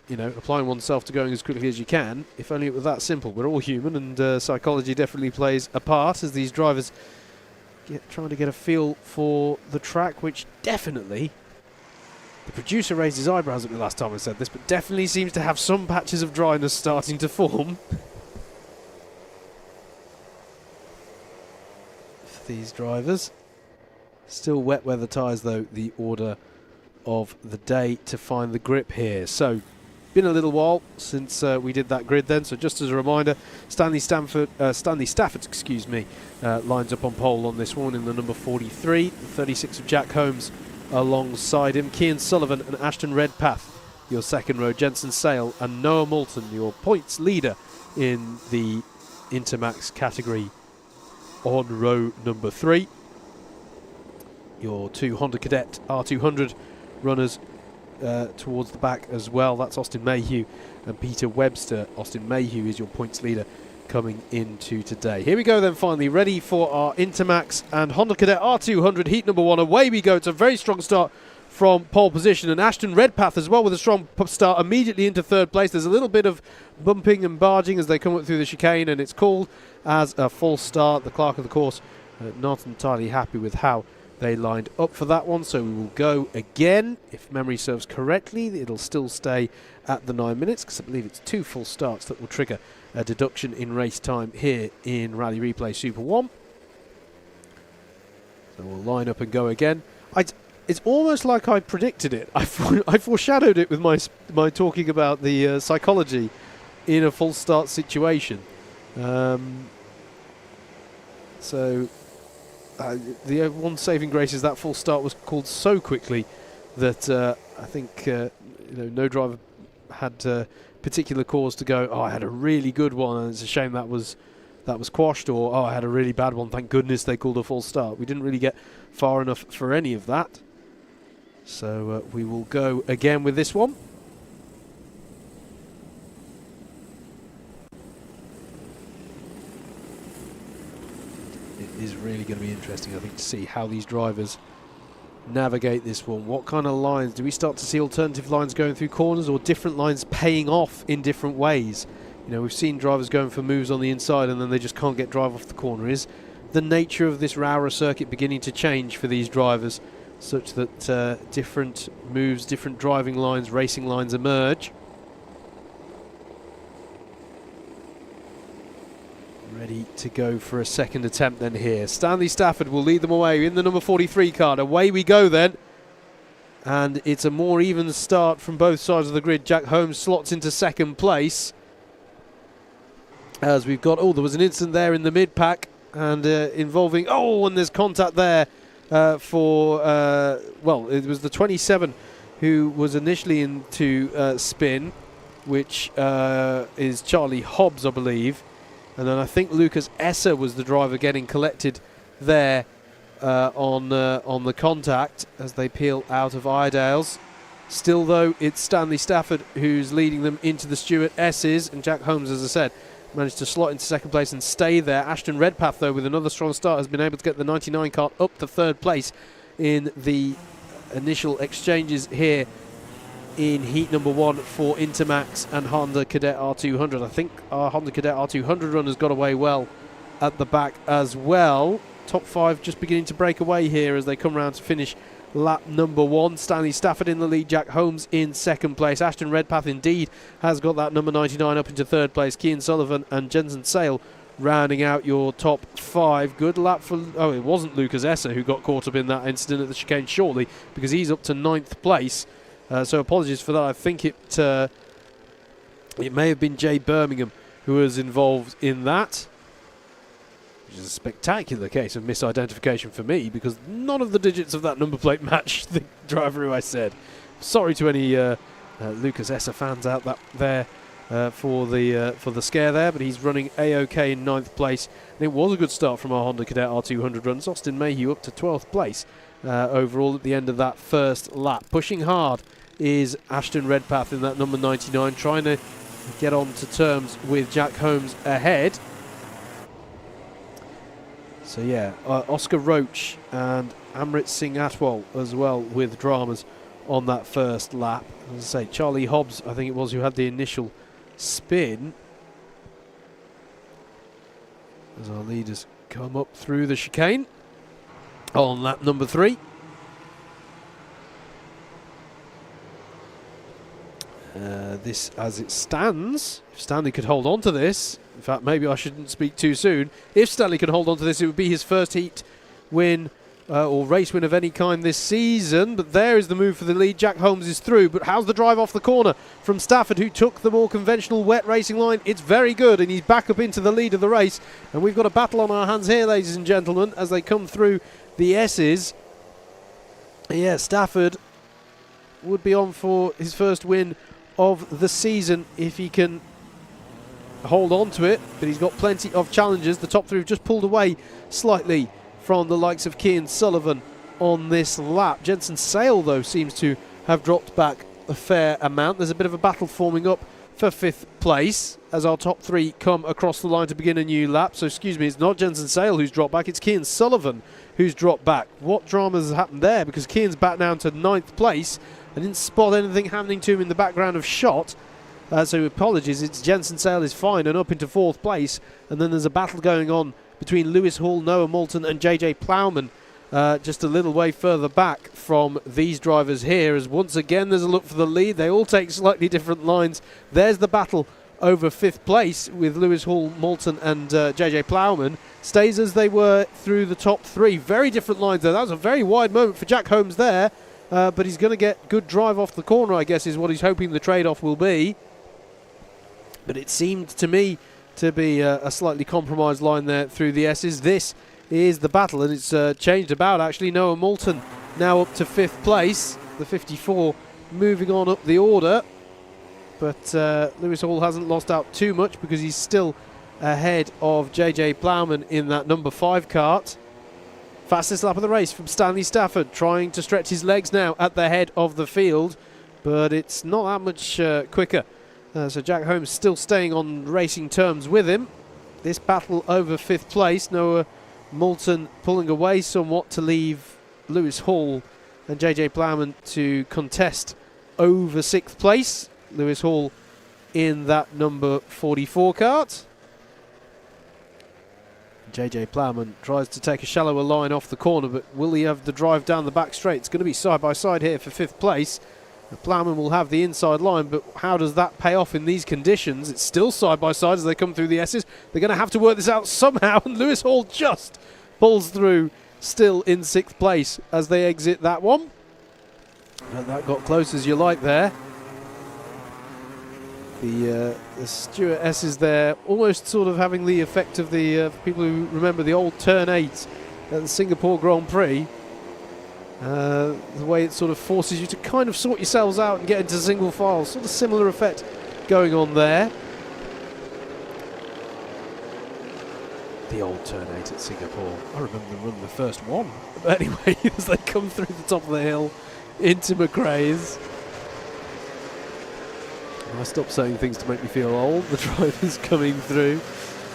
you know, applying oneself to going as quickly as you can. If only it were that simple. We're all human, and psychology definitely plays a part as these drivers trying to get a feel for the track, which definitely, the producer raised his eyebrows at me last time I said this, but definitely seems to have some patches of dryness starting to form for these drivers. Still wet weather tyres though, the order of the day to find the grip here. So been a little while since we did that grid then, so just as a reminder, Stanley Stafford, excuse me, lines up on pole on this one in the number 43, the 36 of Jack Holmes alongside him, Cian Sullivan and Ashton Redpath, your second row, Jensen Sale and Noah Moulton, your points leader in the Intermax category on row number 3. Your two Honda Cadet R200 runners towards the back as well. That's Austin Mayhew and Peter Webster. Austin Mayhew is your points leader coming into today. Here we go then, finally ready for our Intermax and Honda Cadet R200 Heat number 1. Away we go. It's a very strong start from pole position, and Ashton Redpath as well with a strong start immediately into third place. There's a little bit of bumping and barging as they come up through the chicane, and it's called as a full start. The clerk of the course not entirely happy with how they lined up for that one, so we will go again. If memory serves correctly, it'll still stay at the 9 minutes, because I believe it's 2 full starts that will trigger a deduction in race time here in Rally Replay SuperOne. So we'll line up and go again. It's almost like I predicted it. I foreshadowed it with my talking about the psychology in a full start situation. The one saving grace is that full start was called so quickly that I think no driver had particular cause to go, oh, I had a really good one and it's a shame that was quashed, or oh, I had a really bad one, thank goodness they called a full start. We didn't really get far enough for any of that. So we will go again with this one. It is really going to be interesting, I think, to see how these drivers navigate this one. What kind of lines? Do we start to see alternative lines going through corners, or different lines paying off in different ways? You know, we've seen drivers going for moves on the inside and then they just can't get drive off the corner. Is the nature of this Rowrah circuit beginning to change for these drivers, such that different moves, different driving lines, racing lines emerge? Ready to go for a second attempt then here. Stanley Stafford will lead them away in the number 43 card. Away we go then. And it's a more even start from both sides of the grid. Jack Holmes slots into second place. As we've got, there was an incident there in the mid-pack, and involving, and there's contact there it was the 27 who was initially into spin, which is Charlie Hobbs, I believe. And then I think Lucas Esser was the driver getting collected there on the contact as they peel out of Iredale's. Still, though, it's Stanley Stafford who's leading them into the Stuart S's, and Jack Holmes, as I said, managed to slot into second place and stay there. Ashton Redpath, though, with another strong start, has been able to get the 99 card up to third place in the initial exchanges here in heat number 1 for Intermax and Honda Cadet R200. I think our Honda Cadet R200 runners got away well at the back as well. Top 5 just beginning to break away here as they come round to finish lap number 1. Stanley Stafford in the lead, Jack Holmes in second place. Ashton Redpath indeed has got that number 99 up into third place. Cian Sullivan and Jensen Sale rounding out your top 5. Good lap for, it wasn't Lucas Esser who got caught up in that incident at the chicane shortly, because he's up to 9th place. So apologies for that. I think it may have been Jay Birmingham who was involved in that, which is a spectacular case of misidentification for me, because none of the digits of that number plate match the driver who I said. Sorry to any Lucas Esser fans out there for the scare there, but he's running A-OK in 9th place. And it was a good start from our Honda Cadet R200 runs. Austin Mayhew up to 12th place overall at the end of that first lap. Pushing hard is Ashton Redpath in that number 99, trying to get on to terms with Jack Holmes ahead. So yeah, Oscar Roach and Amrit Singh Atwal as well with dramas on that first lap. As I say, Charlie Hobbs, I think it was, who had the initial spin. As our leaders come up through the chicane on lap number 3. This, as it stands, if Stanley could hold on to this, in fact, maybe I shouldn't speak too soon. If Stanley can hold on to this, it would be his first heat win or race win of any kind this season, but there is the move for the lead. Jack Holmes is through, but how's the drive off the corner from Stafford, who took the more conventional wet racing line? It's very good, and he's back up into the lead of the race, and we've got a battle on our hands here, ladies and gentlemen, as they come through the S's. Yeah, Stafford would be on for his first win of the season if he can hold on to it, but he's got plenty of challenges. The top three have just pulled away slightly from the likes of Cian Sullivan on this lap. Jensen Sale, though, seems to have dropped back a fair amount. There's a bit of a battle forming up for 5th place as our top three come across the line to begin a new lap. So, excuse me, it's not Jensen Sale who's dropped back, it's Cian Sullivan who's dropped back. What drama has happened there? Because Cian's back down to 9th place. I didn't spot anything happening to him in the background of shot. So apologies, it's Jensen Sale is fine and up into 4th place. And then there's a battle going on between Lewis Hall, Noah Moulton and JJ Plowman, just a little way further back from these drivers here, as once again there's a look for the lead. They all take slightly different lines. There's the battle over 5th place with Lewis Hall, Moulton and JJ Plowman. Stays as they were through the top three. Very different lines there. That was a very wide moment for Jack Holmes there, but he's going to get good drive off the corner, I guess, is what he's hoping the trade-off will be. But it seemed to me to be a slightly compromised line there through the S's. This is the battle, and it's changed about, actually. Noah Moulton now up to 5th place. The 54 moving on up the order. But Lewis Hall hasn't lost out too much because he's still ahead of JJ Plowman in that number 5 kart. Fastest lap of the race from Stanley Stafford, trying to stretch his legs now at the head of the field. But it's not that much quicker. So Jack Holmes still staying on racing terms with him. This battle over 5th place. Noah Moulton pulling away somewhat to leave Lewis Hall and JJ Plowman to contest over 6th place. Lewis Hall in that number 44 kart. JJ Plowman tries to take a shallower line off the corner, but will he have the drive down the back straight? It's going to be side by side here for 5th place. Plowman will have the inside line, but how does that pay off in these conditions? It's still side by side as they come through the S's. They're going to have to work this out somehow, and Lewis Hall just pulls through, still in 6th place as they exit that one. And that got close as you like there. The Stuart S's there, almost sort of having the effect of the people who remember the old Turn 8 at the Singapore Grand Prix. The way it sort of forces you to kind of sort yourselves out and get into single file. Sort of similar effect going on there. The old Turn 8 at Singapore. I remember them running the first one. But anyway, as they come through the top of the hill into McRae's. I stopped saying things to make me feel old. The driver's coming through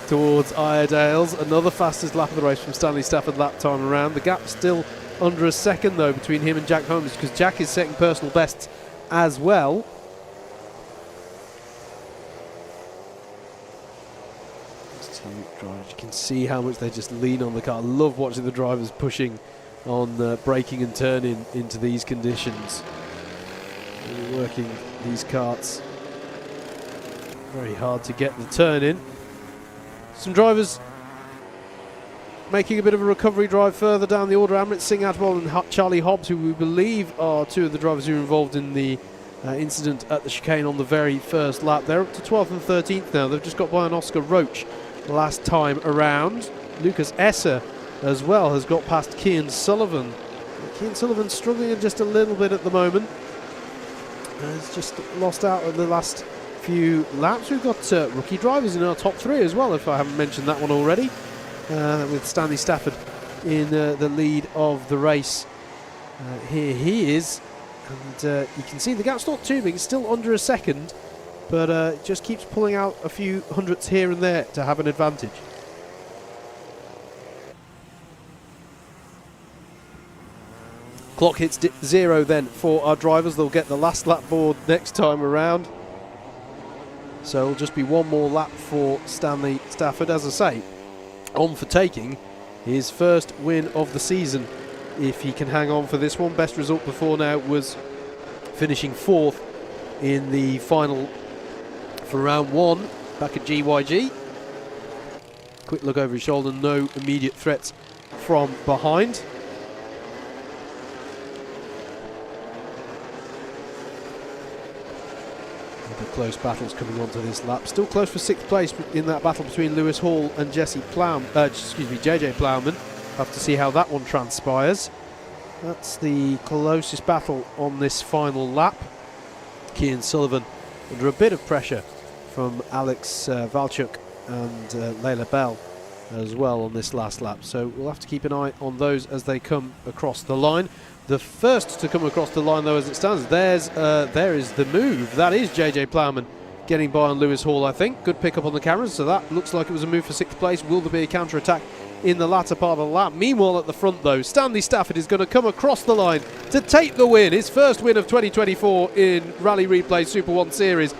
towards Iredale's. Another fastest lap of the race from Stanley Stafford that time around. The gap still under a second, though, between him and Jack Holmes, because Jack is setting personal bests as well. These two drivers, you can see how much they just lean on the car. I love watching the drivers pushing on braking and turning into these conditions. Really working these karts very hard to get the turn in. Some drivers making a bit of a recovery drive further down the order. Amrit Singh Atwal and Charlie Hobbs, who we believe are two of the drivers who were involved in the incident at the chicane on the very first lap. They're up to 12th and 13th now. They've just got by an Oscar Roach last time around. Lucas Esser as well has got past Cian Sullivan. Cian Sullivan struggling just a little bit at the moment. Has just lost out at the last few laps. We've got rookie drivers in our top three as well, if I haven't mentioned that one already. With Stanley Stafford in the lead of the race. Here he is, and you can see the gap's not too big, it's still under a second, but just keeps pulling out a few hundredths here and there to have an advantage. Clock hits 0 then for our drivers. They'll get the last lap board next time around. So it'll just be one more lap for Stanley Stafford, as I say, on for taking his first win of the season if he can hang on for this one. Best result before now was finishing 4th in the final for round 1 back at GYG. Quick look over his shoulder, no immediate threats from behind. Super close battles coming onto this lap. Still close for 6th place in that battle between Lewis Hall and JJ Plowman. Have to see how that one transpires. That's the closest battle on this final lap. Cian Sullivan under a bit of pressure from Alex Valchuk and Layla Bell as well on this last lap. So we'll have to keep an eye on those as they come across the line. The first to come across the line, though, as it stands, there is the move. That is JJ Plowman getting by on Lewis Hall, I think. Good pick up on the cameras, so that looks like it was a move for 6th place. Will there be a counter-attack in the latter part of the lap? Meanwhile, at the front, though, Stanley Stafford is going to come across the line to take the win. His first win of 2024 in Rally Replay SuperOne Series,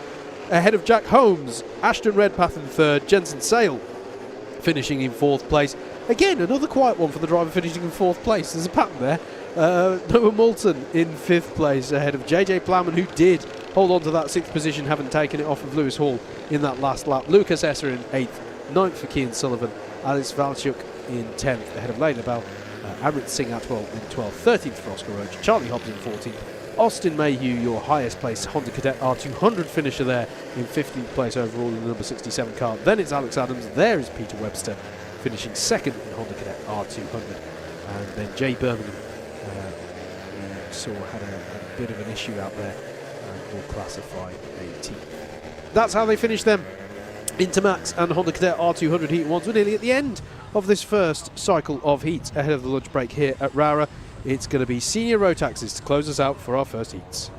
ahead of Jack Holmes, Ashton Redpath in 3rd, Jensen Sale finishing in 4th place. Again, another quiet one for the driver finishing in 4th place. There's a pattern there. Noah Moulton in 5th place ahead of JJ Plowman, who did hold on to that 6th position, having taken it off of Lewis Hall in that last lap. Lucas Esser in 8th, 9th for Cian Sullivan, Alice Valchuk in 10th ahead of Layla Bell, Amrit Singh Atwell in 12th, 13th for Oscar Roach, Charlie Hobbs in 14th, Austin Mayhew, your highest place Honda Cadet R200 finisher there in 15th place overall in the number 67 car. Then it's Alex Adams, there is Peter Webster finishing 2nd in Honda Cadet R200, and then Jay Birmingham had a bit of an issue out there and will classify 18th. That's how they finished them. Intermax and Honda Cadet R200 Heat 1s. We're nearly at the end of this first cycle of heats ahead of the lunch break here at Rowrah. It's going to be senior Rotaxes to close us out for our first heats.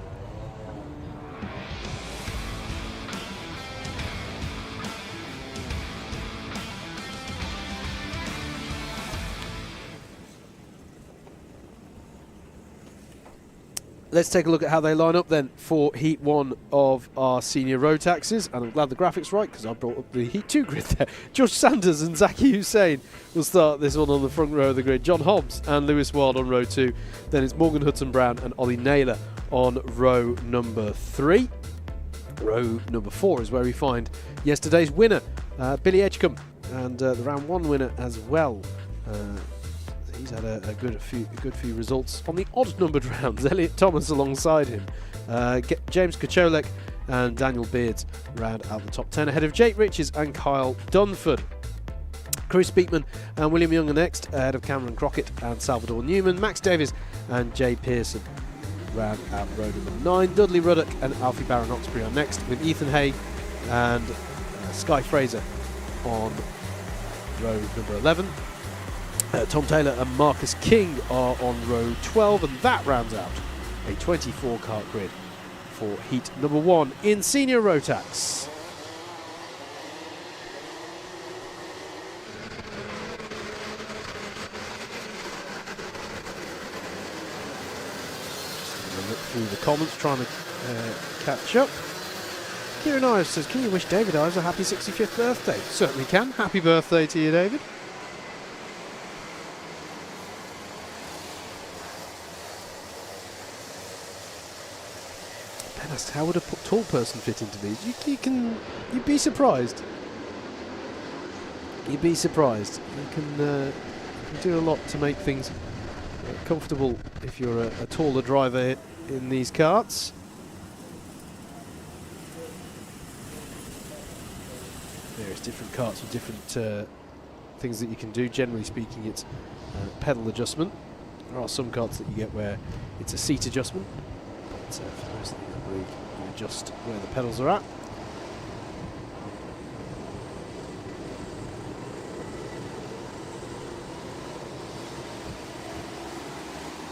Let's take a look at how they line up then for Heat 1 of our senior Rotaxes. And I'm glad the graphics right, because I brought up the Heat 2 grid there. Josh Sanders and Zaki Hussain will start this one on the front row of the grid. John Hobbs and Lewis Wild on row 2. Then it's Morgan Hudson-Brown and Ollie Naylor on row number 3. Row number 4 is where we find yesterday's winner, Billy Edgecombe, and the round 1 winner as well. He's had a good few results on the odd-numbered rounds. Elliot Thomas alongside him. James Kocholek and Daniel Beards round out the top 10 ahead of Jake Riches and Kyle Dunford. Chris Beekman and William Young are next ahead of Cameron Crockett and Salvador Newman. Max Davis and Jay Pearson round out row number 9. Dudley Ruddock and Alfie Barron-Oxbury are next, with Ethan Hay and Sky Fraser on row number 11. Tom Taylor and Marcus King are on row 12, and that rounds out a 24-car grid for heat number 1 in senior Rotax. Just look through the comments, trying to catch up. Kieran Ives says, can you wish David Ives a happy 65th birthday? Certainly can. Happy birthday to you, David. How would a tall person fit into these? You'd be surprised. You'd be surprised. You can do a lot to make things comfortable if you're a taller driver in these karts. Various different karts with different things that you can do. Generally speaking, it's pedal adjustment. There are some karts that you get where it's a seat adjustment. But for most of the you adjust where the pedals are at.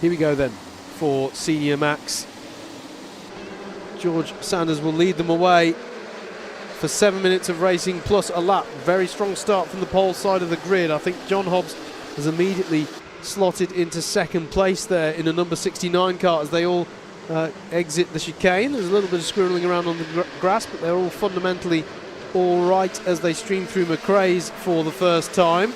Here we go then for Senior Max. George Sanders will lead them away for 7 minutes of racing plus a lap. Very strong start from the pole side of the grid. I think John Hobbs has immediately slotted into second place there in a number 69 car as they all exit the chicane. There's a little bit of squirreling around on the grass, but they're all fundamentally all right as they stream through McRae's for the first time.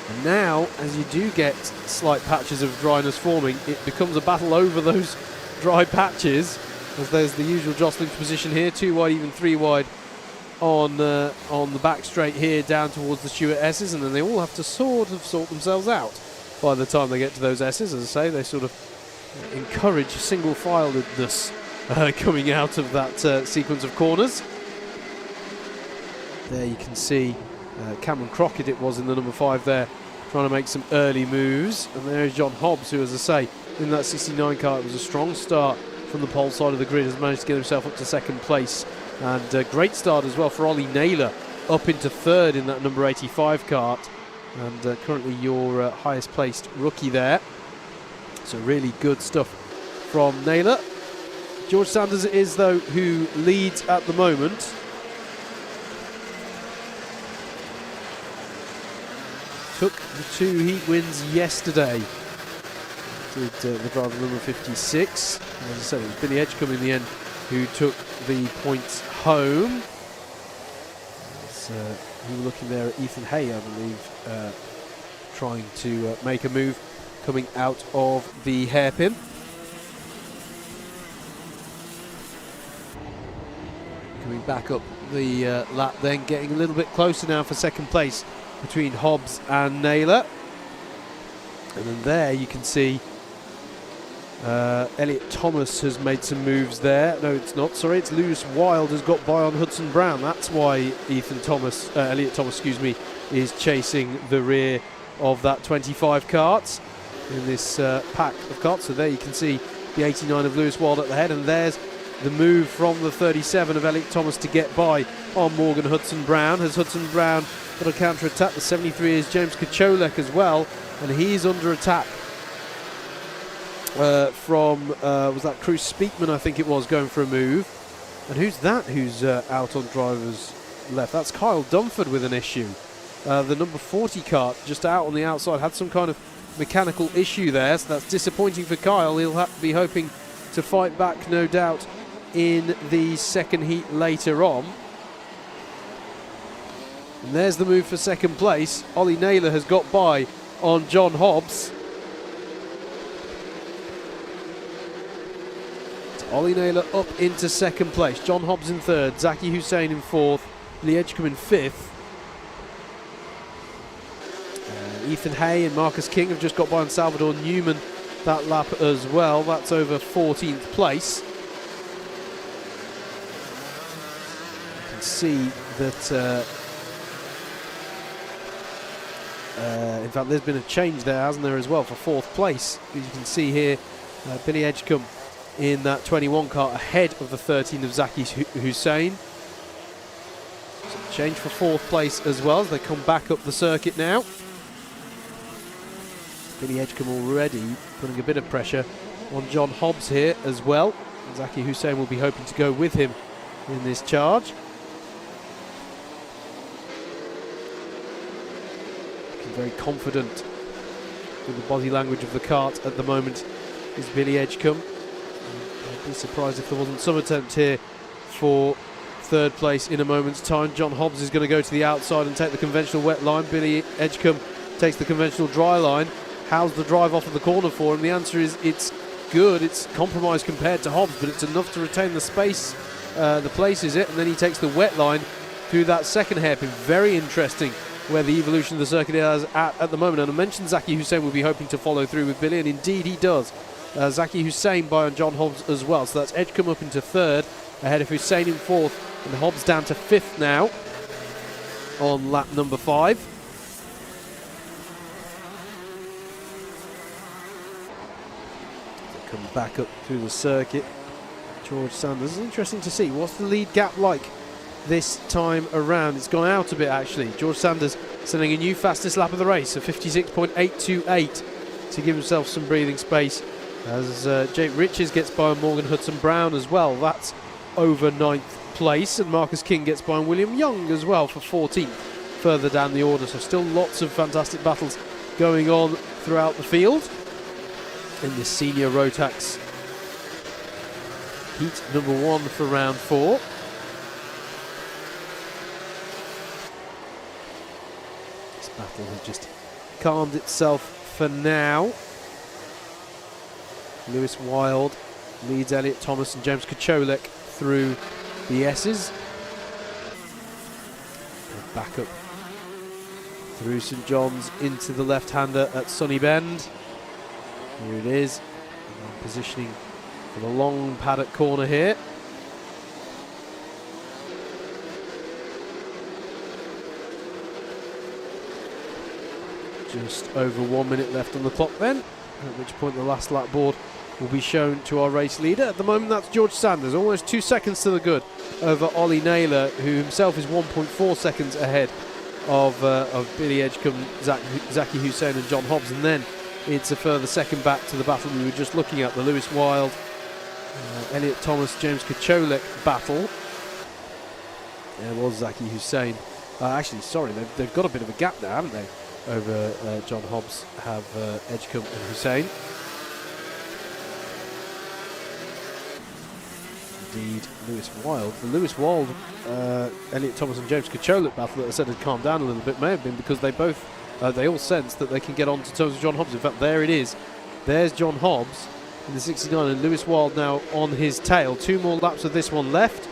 And now, as you do get slight patches of dryness forming, it becomes a battle over those dry patches, as there's the usual jostling position here, 2 wide, even 3 wide on the back straight here down towards the Stewart S's, and then they all have to sort themselves out by the time they get to those S's. As I say, they sort of encourage single-filedness coming out of that sequence of corners. There you can see Cameron Crockett, it was in the number 5 there, trying to make some early moves. And there's John Hobbs, who, as I say, in that 69 car, it was a strong start from the pole side of the grid, has managed to get himself up to 2nd place. And a great start as well for Ollie Naylor, up into 3rd in that number 85 kart. And currently your highest placed rookie there. So really good stuff from Naylor. George Sanders it is, though, who leads at the moment. Took the 2 heat wins yesterday. Did the driver number 56. As I said, it was Billy Edgecombe in the end who took the points home. We were looking there at Ethan Hay, I believe, trying to make a move coming out of the hairpin. Coming back up the lap then, getting a little bit closer now for 2nd place between Hobbs and Naylor. And then there you can see Elliot Thomas has made some moves there. No, it's not. Sorry, it's Lewis Wild has got by on Hudson Brown. That's why Elliot Thomas, is chasing the rear of that 25 karts in this pack of karts. So there you can see the 89 of Lewis Wild at the head, and there's the move from the 37 of Elliot Thomas to get by on Morgan Hudson Brown. Has Hudson Brown got a counter attack? The 73 is James Kacholek as well, and he's under attack from was that Cruz Speakman, I think it was, going for a move. And who's that who's out on drivers left? That's Kyle Dunford with an issue. The number 40 kart just out on the outside had some kind of mechanical issue there, so that's disappointing for Kyle. He'll have to be hoping to fight back, no doubt, in the 2nd heat later on. And there's the move for 2nd place. Ollie Naylor has got by on John Hobbs. Ollie Naylor up into 2nd place. John Hobbs in 3rd. Zaki Hussein in 4th. Lee Edgecombe in 5th. Ethan Hay and Marcus King have just got by on Salvador Newman that lap as well. That's over 14th place. You can see that in fact there's been a change there, hasn't there, as well, for 4th place. As you can see here, Billy Edgecombe in that 21 kart ahead of the 13 of Zaki Hussein. So change for 4th place as well as they come back up the circuit now. Billy Edgecombe already putting a bit of pressure on John Hobbs here as well. And Zaki Hussein will be hoping to go with him in this charge. Looking very confident with the body language of the kart at the moment is Billy Edgecombe. I'd be surprised if there wasn't some attempt here for 3rd place in a moment's time. John Hobbs is going to go to the outside and take the conventional wet line. Billy Edgecombe takes the conventional dry line. How's the drive off of the corner for him? The answer is it's good. It's compromised compared to Hobbs, but it's enough to retain the space. The place is it, and then he takes the wet line through that 2nd hairpin. Very interesting where the evolution of the circuit is at the moment. And I mentioned Zaki Hussein will be hoping to follow through with Billy, and indeed he does. Zaki Hussein by on John Hobbs as well. So that's Edgecombe up into 3rd, ahead of Hussein in 4th, and Hobbs down to 5th now on lap number 5. Come back up through the circuit. George Sanders. It's interesting to see what's the lead gap like this time around. It's gone out a bit actually. George Sanders setting a new fastest lap of the race, a 56.828, to give himself some breathing space as Jake Riches gets by on Morgan Hudson Brown as well. That's over 9th place, and Marcus King gets by on William Young as well for 14th further down the order. So still lots of fantastic battles going on throughout the field in this senior Rotax heat number 1 for round 4. This battle has just calmed itself for now. Lewis Wild leads Elliot Thomas and James Kacholek through the S's. Back up through St John's into the left-hander at Sunny Bend. Here it is. And positioning for the long paddock corner here. Just over 1 minute left on the clock then, at which point the last lap board will be shown to our race leader. At the moment that's George Sanders, almost 2 seconds to the good over Ollie Naylor, who himself is 1.4 seconds ahead of Billy Edgecombe, Zaki Hussein and John Hobbs. And then it's a further second back to the battle we were just looking at, the Lewis Wild, Elliot Thomas, James Kacholek battle. There was Zaki Hussein. Actually, sorry, they've got a bit of a gap there, haven't they? Over John Hobbs have Edgecombe and Hussein. Indeed, Lewis Wild. The Lewis Wild, Elliot Thomas and James Kacholek battle that I said had calmed down a little bit may have been because they both, they all sensed that they can get on to terms with John Hobbs. In fact, there it is. There's John Hobbs in the 69 and Lewis Wild now on his tail. 2 more laps of this one left.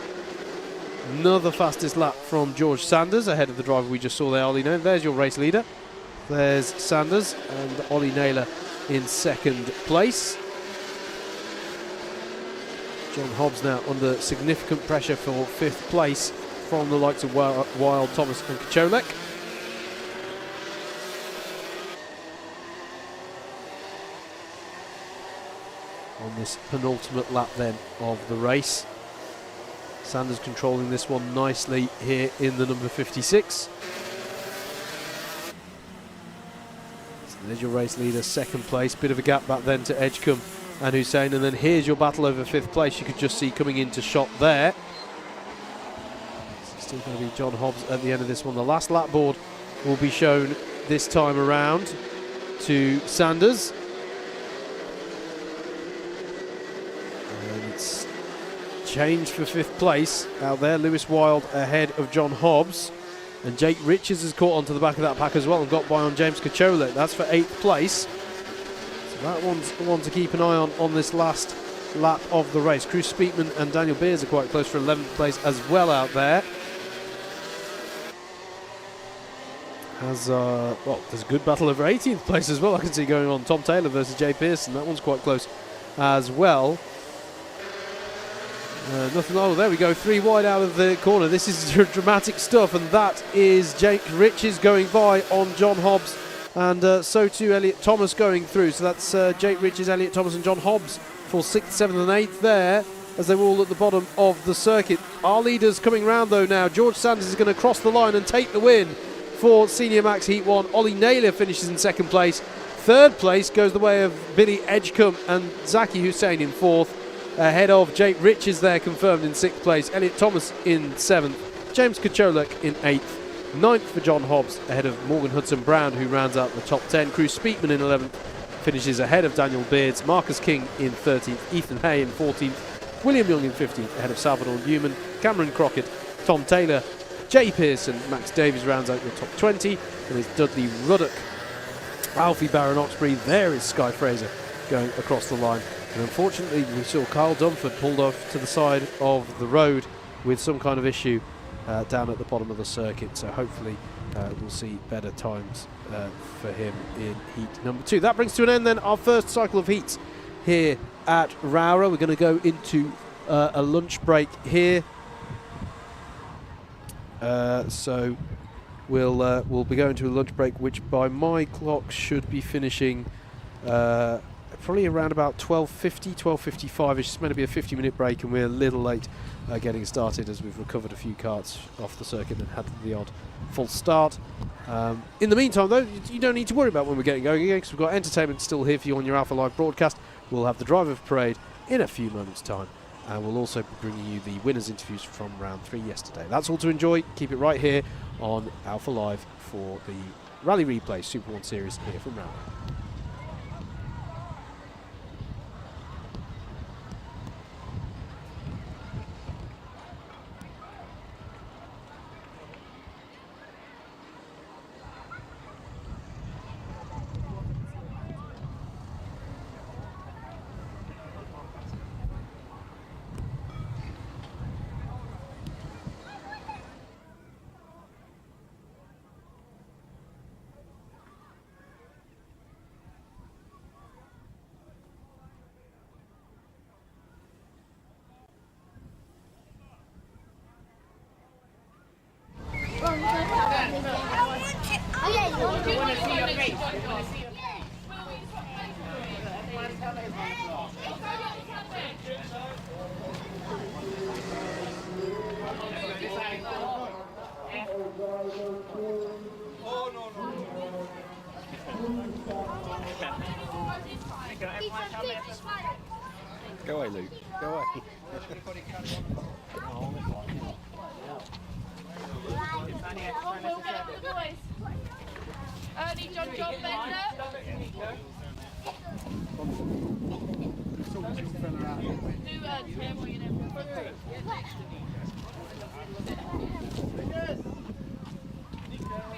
Another fastest lap from George Sanders ahead of the driver we just saw there, Ollie Naylor. There's your race leader. There's Sanders and Ollie Naylor in second place. John Hobbs now under significant pressure for 5th place from the likes of Wild, Thomas and Kacholek. On this penultimate lap then of the race. Sanders controlling this one nicely here in the number 56. There's your race leader, second place. Bit of a gap back then to Edgecombe and Hussein. And then here's your battle over 5th place. You could just see coming into shot there. It's still going to be John Hobbs at the end of this one. The last lap board will be shown this time around to Sanders. And it's changed for 5th place out there. Lewis Wild ahead of John Hobbs. And Jake Richards has caught onto the back of that pack as well and got by on James Kacholek. That's for 8th place. So that one's the one to keep an eye on this last lap of the race. Cruz Speakman and Daniel Beers are quite close for 11th place as well out there. There's a good battle over 18th place as well. I can see going on. Tom Taylor versus Jay Pearson. That one's quite close as well. Nothing. Oh, there we go. 3 wide out of the corner. This is dramatic stuff, and that is Jake Richards going by on John Hobbs, and so too Elliot Thomas going through. So that's Jake Richards, Elliot Thomas, and John Hobbs for 6th, 7th, and 8th there, as they were all at the bottom of the circuit. Our leaders coming round though now. George Sanders is going to cross the line and take the win for Senior Max Heat 1. Ollie Naylor finishes in 2nd place. 3rd place goes the way of Billy Edgecombe and Zaki Hussein in 4th. Ahead of Jake Richards there, confirmed in 6th place. Elliot Thomas in 7th. James Kacholek in 8th. 9th for John Hobbs, ahead of Morgan Hudson Brown, who rounds out the top 10. Cruz Speakman in 11th, finishes ahead of Daniel Beards. Marcus King in 13th. Ethan Hay in 14th. William Young in 15th, ahead of Salvador Newman. Cameron Crockett, Tom Taylor, Jay Pearson. Max Davies rounds out the top 20. And it's Dudley Ruddock, Alfie Barron Oxbury. There is Sky Fraser going across the line. And unfortunately, we saw Kyle Dunford pulled off to the side of the road with some kind of issue down at the bottom of the circuit. So hopefully we'll see better times for him in heat number 2. That brings to an end then our first cycle of heats here at Rowrah. We're going to go into a lunch break here. So we'll be going to a lunch break, which by my clock should be finishing probably around about 12:50, 12:55ish. It's meant to be a 50-minute break, and we're a little late getting started as we've recovered a few karts off the circuit and had the odd false start. In the meantime, though, you don't need to worry about when we're getting going again, because we've got entertainment still here for you on your Alpha Live broadcast. We'll have the driver parade in a few moments' time, and we'll also be bringing you the winners' interviews from round 3 yesterday. That's all to enjoy. Keep it right here on Alpha Live for the Rally Replay SuperOne Series here from Rowrah. Oh, no. Go away, Luke. Go away. Early John Bender. Do Tim or you never. Put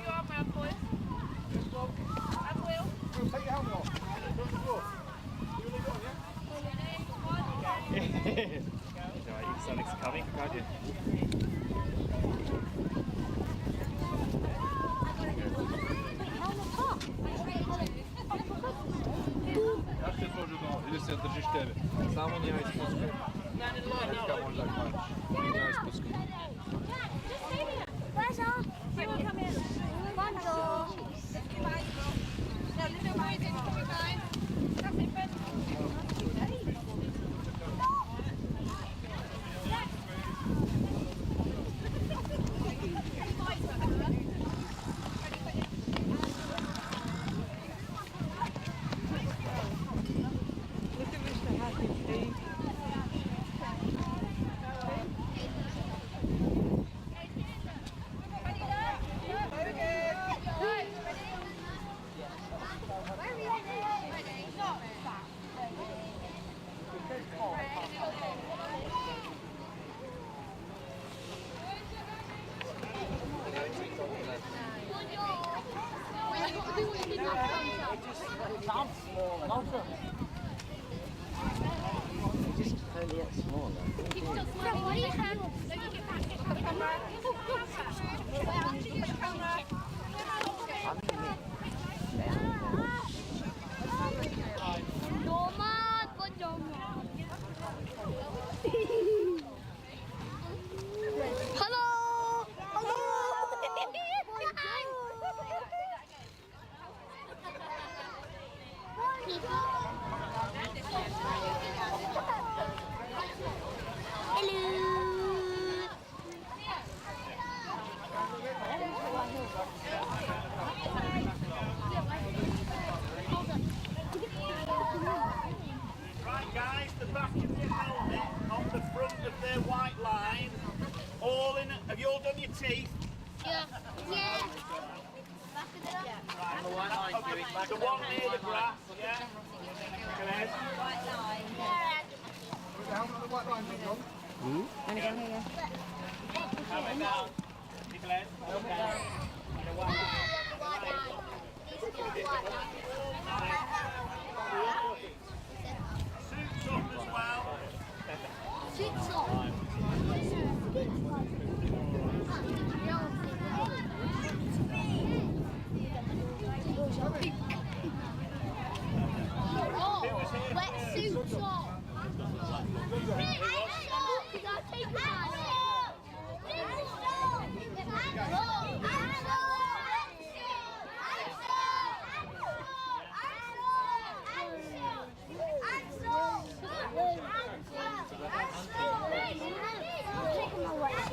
your arm around, boys. And Will. Take your helmet off. You leave it on, yeah? Sonic's coming, can't you? Jak się tworzy to? Ile się drżysz tebe? Samo nie jest pusku. Ręka może tak patrz. Nie jest pusku. Where's our? You will come in. Bonjour. No, little boys in coming by. That's it, Ben. Hello! Right guys, the back of your helmet on the front of their white line. All in. Have you all done your teeth? Yeah. Yeah. Right. The one near the grass, yeah? White line. The helmet on the white line, John. Helmet down. Nicholas, helmet down. The white line. Suits up as well. Suits up. Wet suits up.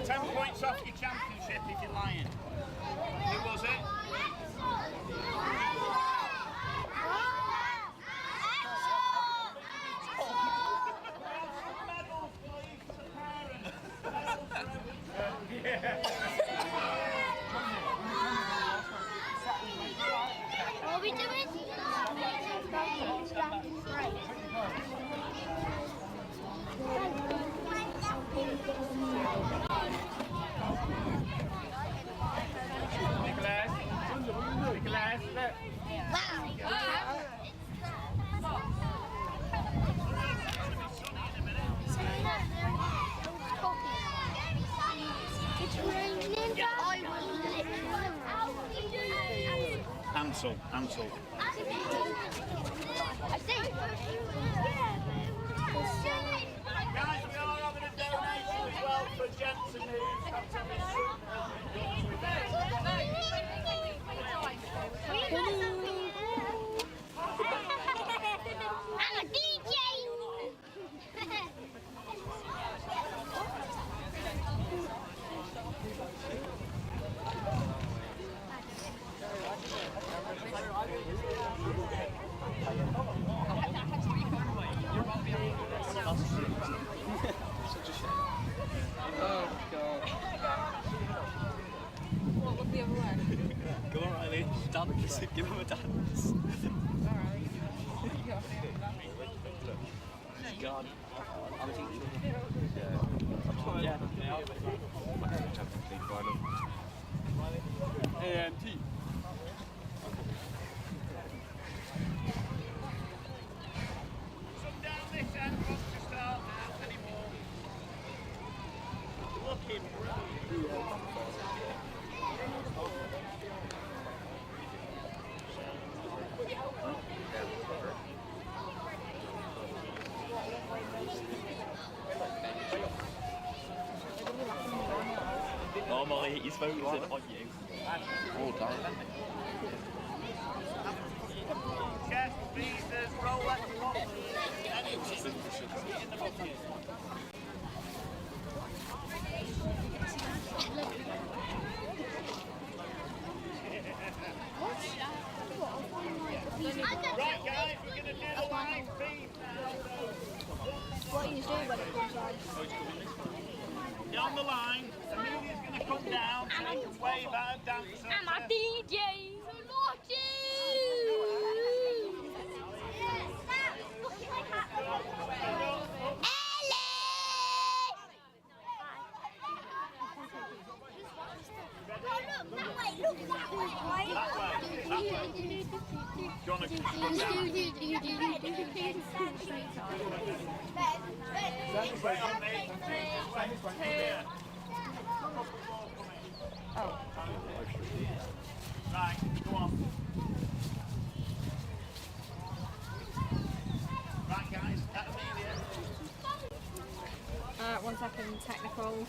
Ten points off your championship if you're lying. Who was it? Medals, please, to the parents. What are we doing? Nicholas, look. It's raining. Ansel. I think. Guys, we are having a donation as well for Jensen who's got to miss And a God. I'm teaching. Yeah. Champions League final. AMT. Some down this end wants to start now anymore. Looking Oh, Molly, he's focusing on you. chest, visas, Rolex watches, anything in the bucket. Right guys, we're going to do the line feed now. What are you doing when it comes on? You're on the line, Amelia's going to come down so you can wave at her dancer. I'm a DJ. Right, go on. Right guys, at Amelia. 1 second, technicals.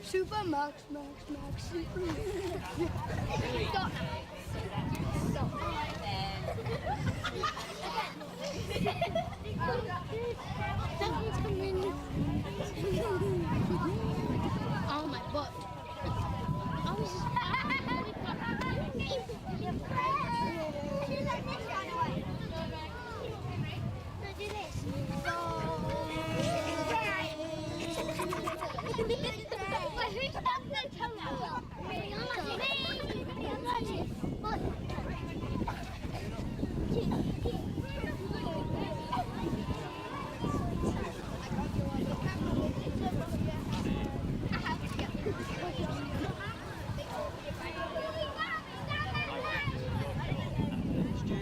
Super Max, Super Stop. Stop. Someone's coming. Oh my butt. I was do this. Wait, who's up the total? Me.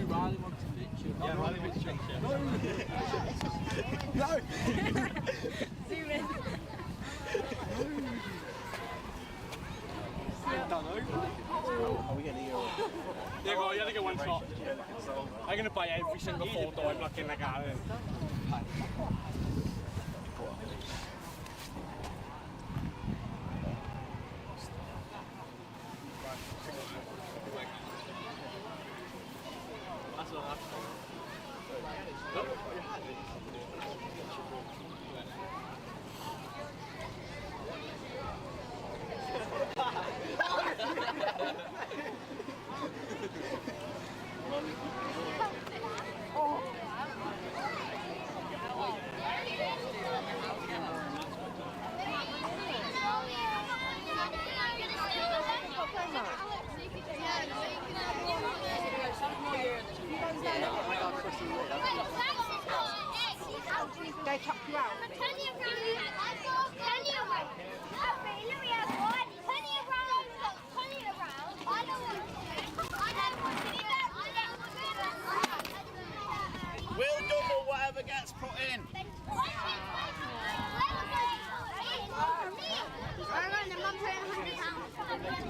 Riley wants a picture. Yeah, Riley wants a picture. No! Zoom in. Are we getting you? Yeah, go, you have to get one shot. I'm going to buy every single photo I'm looking like at it. That's what happened. They chuck you out. We'll double whatever gets put in.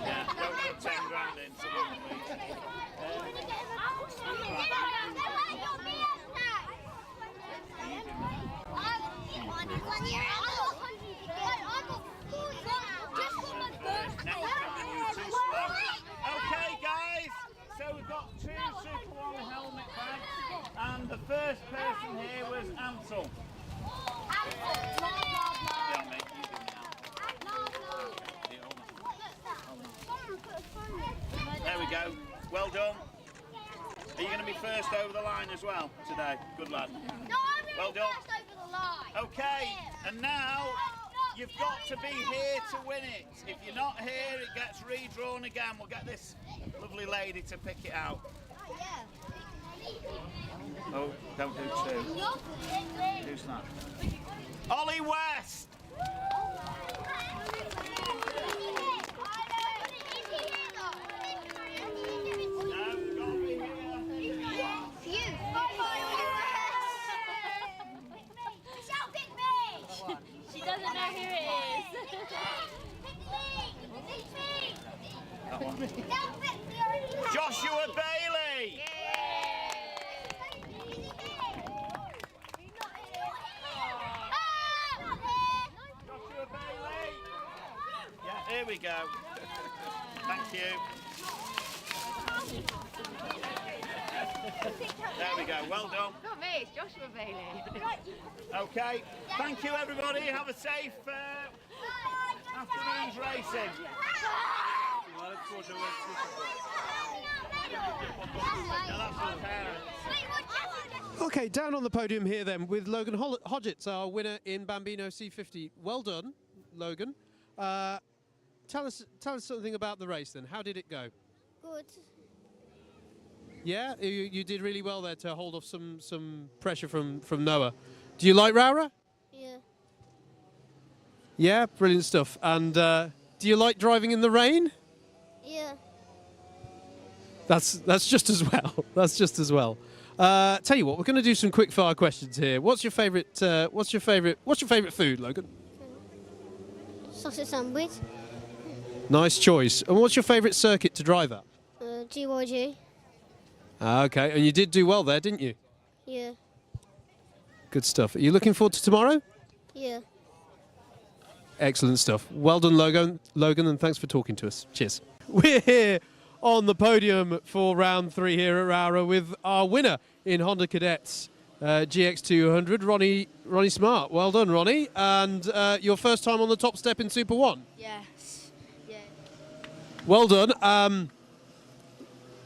Yeah, don't put 10 grand in, so okay guys, so we've got 2 SuperOne helmet bags and the first person here was Ansel. There we go. Well done. Are you going to be first over the line as well today? Good lad. No, I'm Well really done. first over the line. Okay, and now you've got to be here to win it. If you're not here, it gets redrawn again. We'll get this lovely lady to pick it out. Oh, don't do two. Two snap. Ollie West. She doesn't know who it is. That one. Joshua Bailey. Joshua Bailey. Yeah, here we go. Thank you. There we go. Well done. Not me, it's Joshua Bailey. Okay. Thank you, everybody. Have a safe afternoon's racing. No, that's all parents. Okay, down on the podium here then with Logan Hodgetts, our winner in Bambino C50. Well done, Logan. Tell us something about the race then. How did it go? Good. Yeah, you did really well there to hold off some pressure from Noah. Do you like Rowrah? Yeah. Yeah, brilliant stuff. And do you like driving in the rain? Yeah. That's just as well. That's just as well. Tell you what, we're going to do some quick fire questions here. What's your favourite food, Logan? Sausage sandwich. Nice choice. And what's your favourite circuit to drive at? GYG. Okay, and you did do well there, didn't you? Yeah. Good stuff. Are you looking forward to tomorrow? Yeah. Excellent stuff. Well done, Logan, and thanks for talking to us. Cheers. We're here on the podium for round 3 here at Rowrah with our winner in Honda Cadets GX200, Ronnie Smart. Well done, Ronnie. And your first time on the top step in Super One? Yes. Yeah. Well done.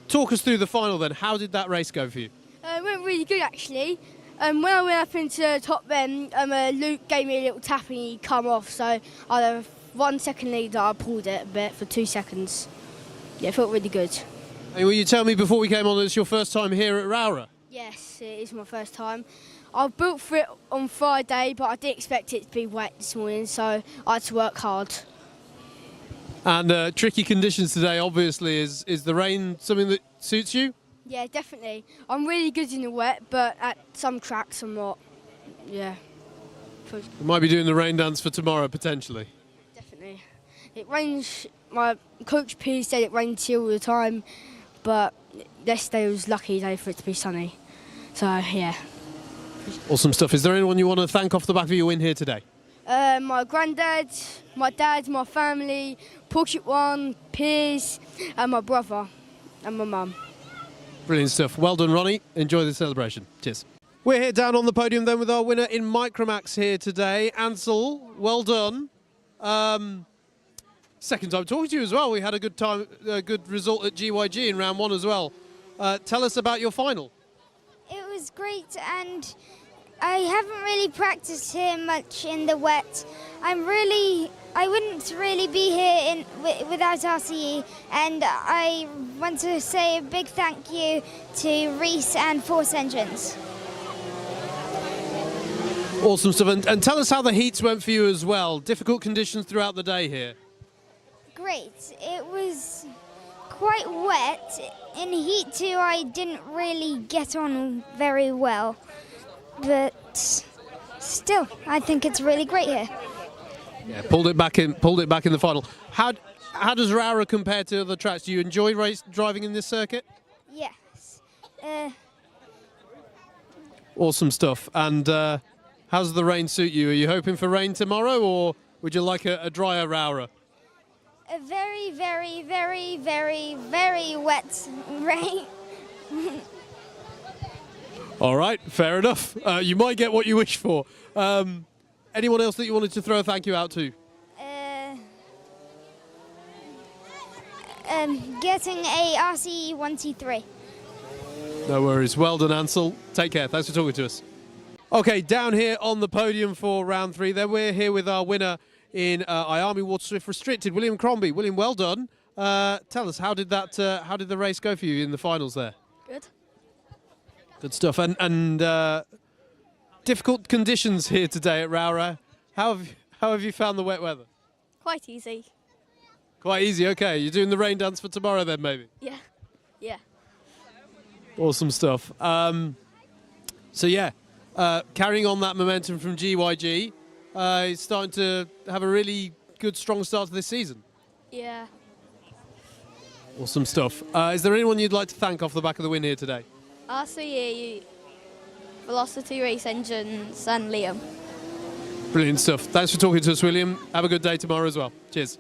Talk us through the final then. How did that race go for you? It went really good actually. When I went up into the top then, Luke gave me a little tap and he come off, so I had a 1 second lead that I pulled it a bit for 2 seconds. Yeah, it felt really good. And will you tell me before we came on that it's your first time here at Rowrah? Yes, it is my first time. I built for it on Friday, but I didn't expect it to be wet this morning, so I had to work hard. And tricky conditions today, obviously. Is the rain something that suits you? Yeah, definitely. I'm really good in the wet, but at some tracks I'm not. Yeah. You might be doing the rain dance for tomorrow, potentially. Definitely. It rains, my coach P said it rains here all the time, but yesterday was lucky day for it to be sunny. So, yeah. Awesome stuff. Is there anyone you want to thank off the back of your win here today? My granddad, my dad, my family, Pocket One, Piers, and my brother, and my mum. Brilliant stuff. Well done, Ronnie. Enjoy the celebration. Cheers. We're here down on the podium then with our winner in Micromax here today, Ansel. Well done. Second time talking to you as well. We had a good time, a good result at GYG in round 1 as well. Tell us about your final. It was great, and I haven't really practiced here much in the wet. I wouldn't really be here without RCE, and I want to say a big thank you to Reese and Force Engines. Awesome stuff. And tell us how the heats went for you as well. Difficult conditions throughout the day here. Great. It was quite wet. In Heat 2, I didn't really get on very well, but still, I think it's really great here. Yeah, pulled it back in the final. How does Rowrah compare to other tracks? Do you enjoy driving in this circuit? Yes. Awesome stuff. And how does the rain suit you? Are you hoping for rain tomorrow, or would you like a drier Rowrah? A very, very, very, very, very wet rain. All right, fair enough. You might get what you wish for. Anyone else that you wanted to throw a thank you out to? getting a RCE 1T3. No worries. Well done, Ansel. Take care. Thanks for talking to us. Okay, down here on the podium for round 3, then we're here with our winner in IAME Water Swift Restricted, William Crombie. William, well done. Tell us, how did the race go for you in the finals there? Good. Good stuff. And difficult conditions here today at Rowrah. How have you found the wet weather? Quite easy. Quite easy. Okay, you're doing the rain dance for tomorrow then, maybe. Yeah. Yeah. Awesome stuff. So yeah, carrying on that momentum from GYG, he's starting to have a really good, strong start to this season. Yeah. Awesome stuff. Is there anyone you'd like to thank off the back of the win here today? RCE, Velocity Race Engines and Liam. Brilliant stuff. Thanks for talking to us, William. Have a good day tomorrow as well. Cheers.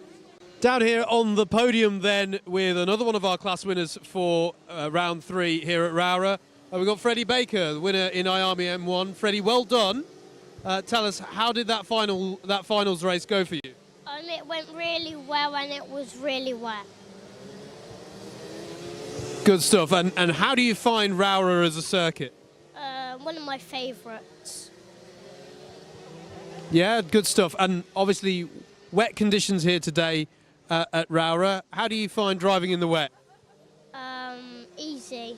Down here on the podium then with another one of our class winners for round 3 here at Rowrah. We've got Freddie Baker, the winner in IAME M1. Freddie, well done. Tell us, how did that finals race go for you? It went really well and it was really wet. Good stuff. And how do you find Rowrah as a circuit? One of my favourites. Yeah, good stuff. And obviously, wet conditions here today at Rowrah. How do you find driving in the wet? Easy.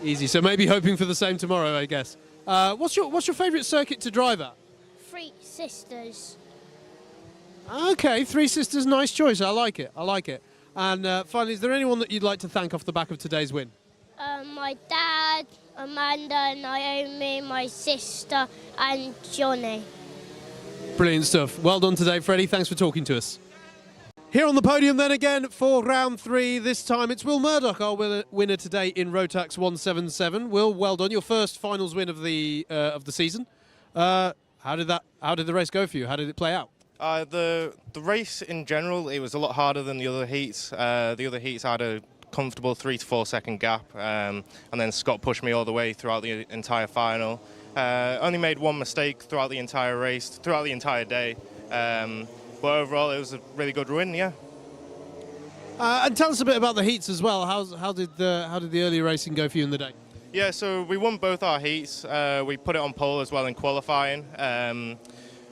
Easy. So maybe hoping for the same tomorrow, I guess. What's your favourite circuit to drive at? Three Sisters. Okay, Three Sisters, nice choice. I like it. I like it. And finally, is there anyone that you'd like to thank off the back of today's win? My dad, Amanda, Naomi, my sister, and Johnny. Brilliant stuff. Well done today, Freddie. Thanks for talking to us. Here on the podium then again for round 3. This time it's Will Murdoch, our winner today in Rotax 177. Will, well done. Your first finals win of the season. How did the race go for you? How did it play out? The race in general, it was a lot harder than the other heats. The other heats had a comfortable 3 to 4 second gap, and then Scott pushed me all the way throughout the entire final. Only made one mistake throughout the entire race, throughout the entire day. But overall, it was a really good win, yeah. And tell us a bit about the heats as well. How did the early racing go for you in the day? Yeah, so we won both our heats. We put it on pole as well in qualifying.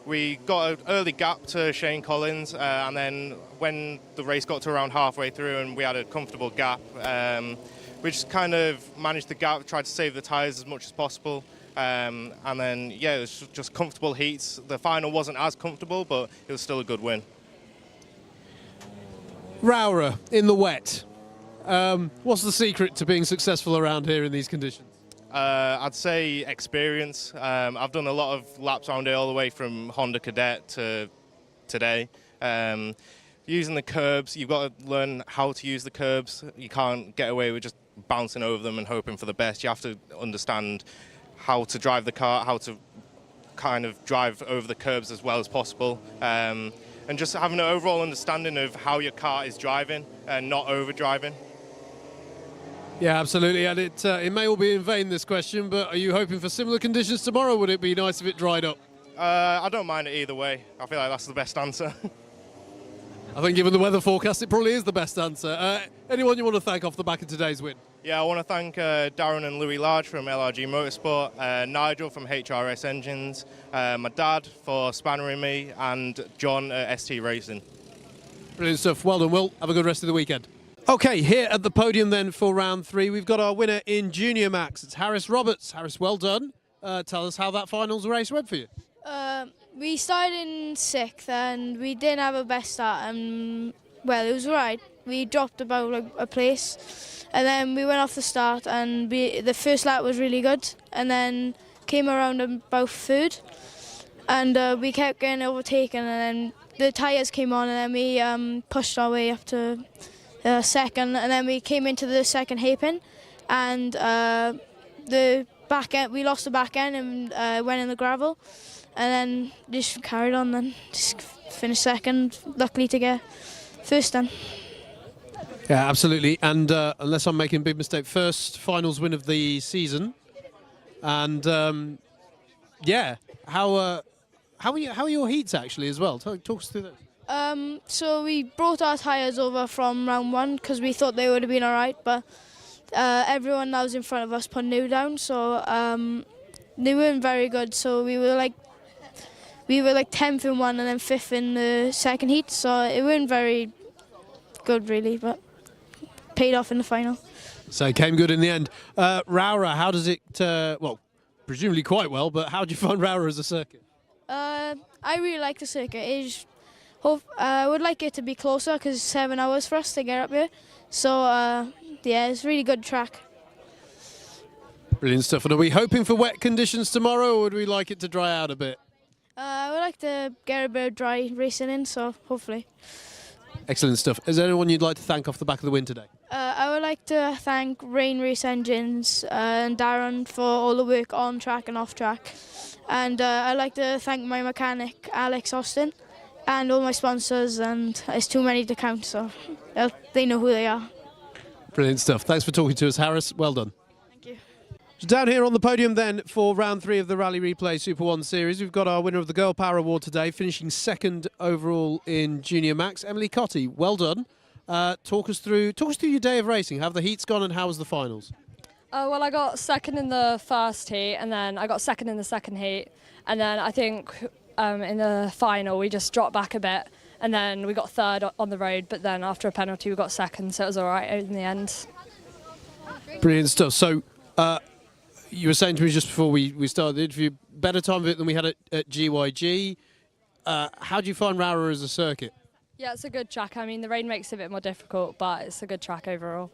We got an early gap to Shane Collins, and then when the race got to around halfway through and we had a comfortable gap, we just kind of managed the gap, tried to save the tyres as much as possible. And then, yeah, it was just comfortable heats. The final wasn't as comfortable, but it was still a good win. Rowrah in the wet. What's the secret to being successful around here in these conditions? I'd say experience. I've done a lot of laps around here all the way from Honda Cadet to today. Using the curbs, you've got to learn how to use the curbs. You can't get away with just bouncing over them and hoping for the best. You have to understand how to drive the car, how to kind of drive over the curbs as well as possible. And just having an overall understanding of how your car is driving and not over-driving. Yeah, absolutely. And it may all be in vain, this question, but are you hoping for similar conditions tomorrow? Would it be nice if it dried up? I don't mind it either way. I feel like that's the best answer. I think given the weather forecast, it probably is the best answer. Anyone you want to thank off the back of today's win? Yeah, I want to thank Darren and Louis Large from LRG Motorsport, Nigel from HRS Engines, my dad for spannering me, and John at ST Racing. Brilliant stuff. Well done, Will. Have a good rest of the weekend. Okay, here at the podium then for round 3, we've got our winner in Junior Max. It's Harris Roberts. Harris, well done. Tell us how that finals race went for you. We started in 6th and we didn't have a best start. Well, it was right. We dropped about a place, and then we went off the start, and the first lap was really good, and then came around about 3rd, and we kept getting overtaken, and then the tyres came on, and then we pushed our way up to 2nd, and then we came into the 2nd hairpin, and the back end, we lost the back end and went in the gravel, and then just carried on, and just finished 2nd, luckily to get 1st then. Yeah, absolutely. And unless I'm making a big mistake, first finals win of the season. And yeah, how are your heats actually as well? Talk us through So we brought our tyres over from round 1 because we thought they would have been alright, but everyone that was in front of us put new down, so they weren't very good. So we were like 10th in one and then 5th in the second heat, so it weren't very good really, but paid off in the final. So it came good in the end. Rowrah, how does it, well, presumably quite well, but how do you find Rowrah as a circuit? I really like the circuit. I would like it to be closer because it's 7 hours for us to get up here. So yeah, it's a really good track. Brilliant stuff. And are we hoping for wet conditions tomorrow, or would we like it to dry out a bit? I would like to get a bit of dry racing in, so hopefully. Excellent stuff. Is there anyone you'd like to thank off the back of the win today? I would like to thank Rain Race Engines and Darren for all the work on track and off track. And I'd like to thank my mechanic, Alex Austin, and all my sponsors, and it's too many to count, so they know who they are. Brilliant stuff. Thanks for talking to us, Harris. Well done. Thank you. So down here on the podium then for round 3 of the Rally Replay SuperOne Series, we've got our winner of the Girl Power Award today, finishing 2nd overall in Junior Max, Emily Cotty. Well done. Talk us through your day of racing. How have the heats gone and how was the finals? Well, I got 2nd in the first heat, and then I got 2nd in the second heat, and then I think in the final we just dropped back a bit, and then we got 3rd on the road, but then after a penalty we got 2nd, so it was all right in the end. Brilliant stuff. So you were saying to me just before we started the interview, better time of it than we had at GYG. How do you find Rowrah as a circuit? Yeah, it's a good track. I mean, the rain makes it a bit more difficult, but it's a good track overall.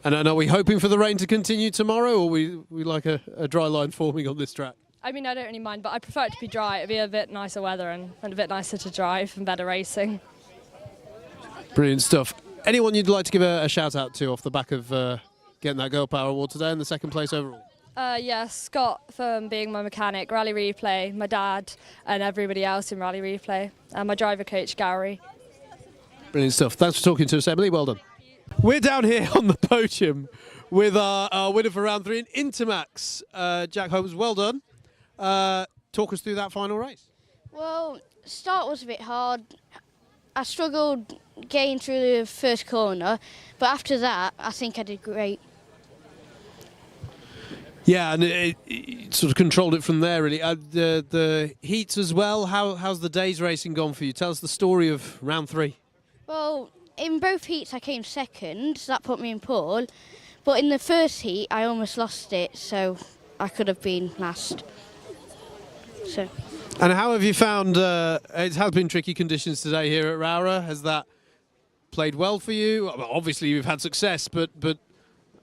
And are we hoping for the rain to continue tomorrow, or we like a dry line forming on this track? I mean, I don't really mind, but I prefer it to be dry. It'd be a bit nicer weather and a bit nicer to drive and better racing. Brilliant stuff. Anyone you'd like to give a shout out to off the back of getting that Girl Power Award today and the 2nd place overall? Yeah, Scott for being my mechanic, Rally Replay, my dad, and everybody else in Rally Replay, and my driver coach, Gary. Brilliant stuff. Thanks for talking to us, Emily. Well done. We're down here on the podium with our winner for round 3 in Intermax, Jack Holmes. Well done. Talk us through that final race. Well, start was a bit hard. I struggled getting through the first corner, but after that, I think I did great. Yeah, and it sort of controlled it from there, really. The heats as well, how's the day's racing gone for you? Tell us the story of round 3. Well, in both heats I came 2nd, so that put me in pole. But in the first heat, I almost lost it, so I could have been last. So. And how have you found, it has been tricky conditions today here at Rowrah. Has that played well for you? Well, obviously you've had success, but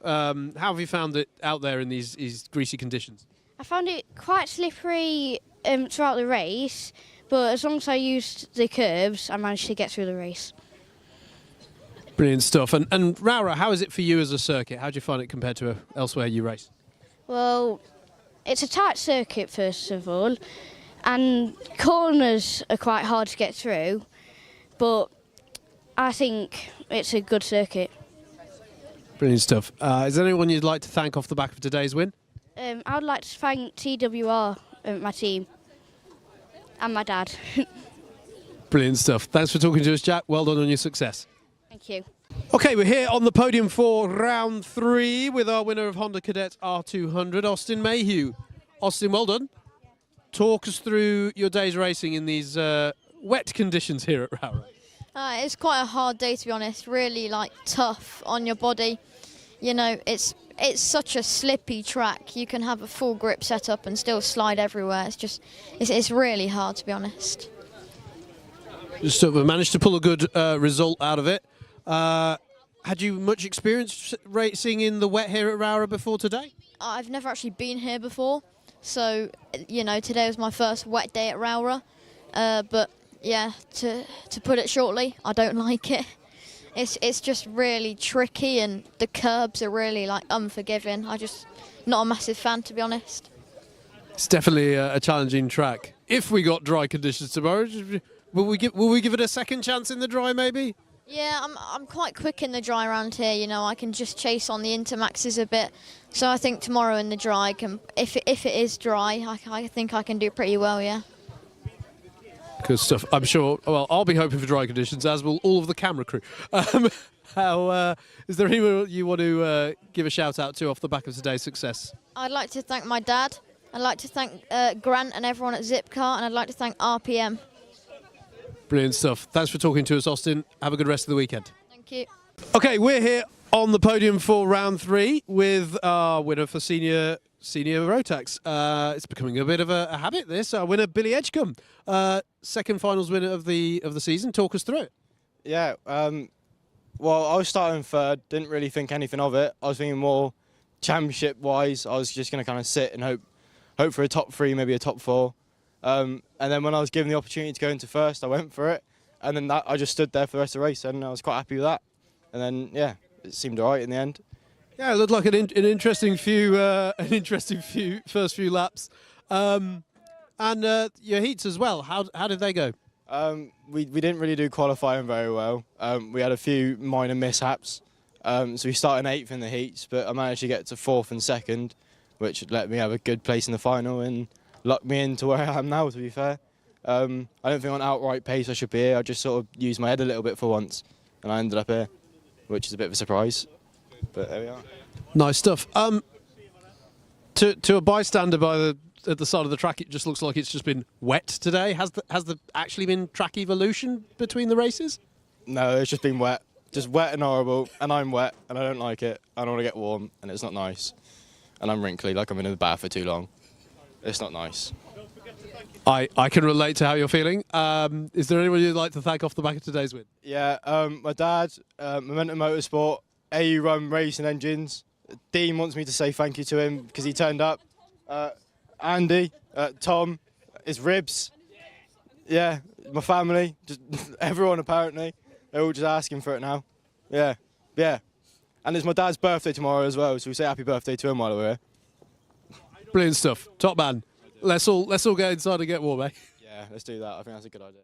how have you found it out there in these greasy conditions? I found it quite slippery throughout the race, but as long as I used the curbs, I managed to get through the race. Brilliant stuff. And Rowrah, how is it for you as a circuit? How do you find it compared to elsewhere you race? Well, it's a tight circuit, first of all, and corners are quite hard to get through, but I think it's a good circuit. Brilliant stuff. Is there anyone you'd like to thank off the back of today's win? I would like to thank TWR, my team, and my dad. Brilliant stuff. Thanks for talking to us, Jack. Well done on your success. Thank you. Okay, we're here on the podium for round 3 with our winner of Honda Cadet R200, Austin Mayhew. Austin, well done. Talk us through your day's racing in these wet conditions here at Rowrah. It's quite a hard day, to be honest. Really, tough on your body. You know, it's such a slippy track. You can have a full grip set up and still slide everywhere. It's really hard, to be honest. Just sort of managed to pull a good result out of it. Had you much experience racing in the wet here at Rowrah before today? I've never actually been here before, so you know, today was my first wet day at Rowrah. But yeah, to put it shortly, I don't like it. It's just really tricky, and the curbs are really unforgiving. Not a massive fan, to be honest. It's definitely a challenging track. If we got dry conditions tomorrow, will we give it a second chance in the dry, maybe? Yeah, I'm quite quick in the dry around here. You know, I can just chase on the Intermaxes a bit. So I think tomorrow in the dry, if it is dry, I think I can do pretty well. Yeah. Good stuff. I'm sure. Well, I'll be hoping for dry conditions, as will all of the camera crew. Is there anyone you want to give a shout out to off the back of today's success? I'd like to thank my dad. I'd like to thank Grant and everyone at Zipcar, and I'd like to thank RPM. Brilliant stuff. Thanks for talking to us, Austin. Have a good rest of the weekend. Thank you. Okay, we're here on the podium for round 3 with our winner for senior Rotax. It's becoming a bit of a habit, this. Our winner, Billy Edgecombe. Second finals winner of the season. Talk us through it. Yeah, well, I was starting third, didn't really think anything of it. I was thinking more championship-wise. I was just going to kind of sit and hope for a top 3, maybe a top 4. And then when I was given the opportunity to go into first, I went for it. And then I just stood there for the rest of the race, and I was quite happy with that. And then, yeah, it seemed all right in the end. Yeah, it looked like an interesting few first few laps. And your heats as well. How did they go? We didn't really do qualifying very well. We had a few minor mishaps. So we started 8th in the heats, but I managed to get to 4th and 2nd, which let me have a good place in the final and lucked me into where I am now, to be fair. I don't think on outright pace I should be here. I just sort of used my head a little bit for once, and I ended up here, which is a bit of a surprise. But there we are. Nice stuff. To a bystander at the side of the track, it just looks like it's just been wet today. Has there actually been track evolution between the races? No, it's just been wet. Just wet and horrible, and I'm wet, and I don't like it. I don't want to get warm, and it's not nice. And I'm wrinkly, like I'm in the bath for too long. It's not nice. I can relate to how you're feeling. Is there anyone you'd like to thank off the back of today's win? Yeah, my dad, Momentum Motorsport, AU Run Racing Engines. Dean wants me to say thank you to him because he turned up. Andy, Tom, his ribs. Yeah, my family, just everyone apparently. They're all just asking for it now. Yeah. And it's my dad's birthday tomorrow as well, so we say happy birthday to him while we're here. Brilliant stuff. Top man. Let's all go inside and get warm, eh? Yeah, let's do that. I think that's a good idea.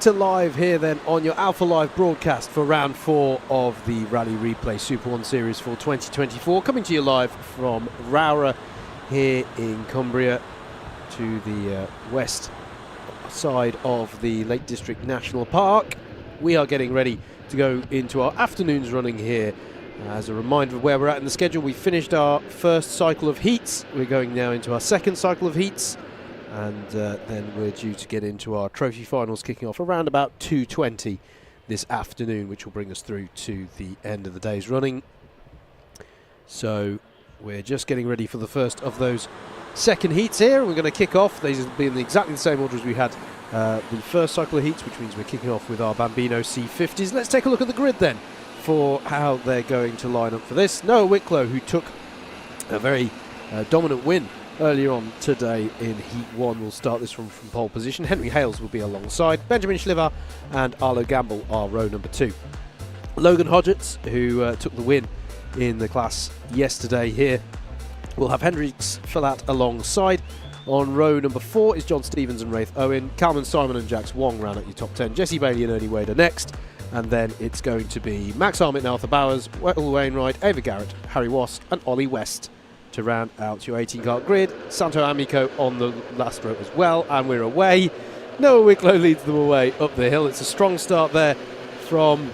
to live here then on your Alpha Live broadcast for round 4 of the Rally Replay SuperOne Series for 2024. Coming to you live from Rowrah here in Cumbria to the west side of the Lake District National Park. We are getting ready to go into our afternoon's running here. As a reminder of where we're at in the schedule, we finished our first cycle of heats. We're going now into our second cycle of heats, and then we're due to get into our trophy finals kicking off around about 2:20 this afternoon, which will bring us through to the end of the day's running. So we're just getting ready for the first of those second heats here. We're going to kick off. These will be in exactly the same order as we had the first cycle of heats, which means we're kicking off with our Bambino C50s. Let's take a look at the grid then for how they're going to line up for this. Noah Wicklow, who took a very dominant win earlier on today in Heat 1, will start this from pole position. Henry Hales will be alongside. Benjamin Schliver and Arlo Gamble are row number 2. Logan Hodgetts, who took the win in the class yesterday here, will have Hendrix Filat alongside. On row number 4 is John Stevens and Raith Owen. Calman Simon and Jax Wong round at your top 10. Jesse Bailey and Ernie Wade are next. And then it's going to be Max Armitt and Arthur Bowers, Will Wainwright, Ava Garrett, Harry Wast and Ollie West to round out your 18-car grid. Santo Amico on the last row as well, and we're away. Noah Wicklow leads them away up the hill. It's a strong start there from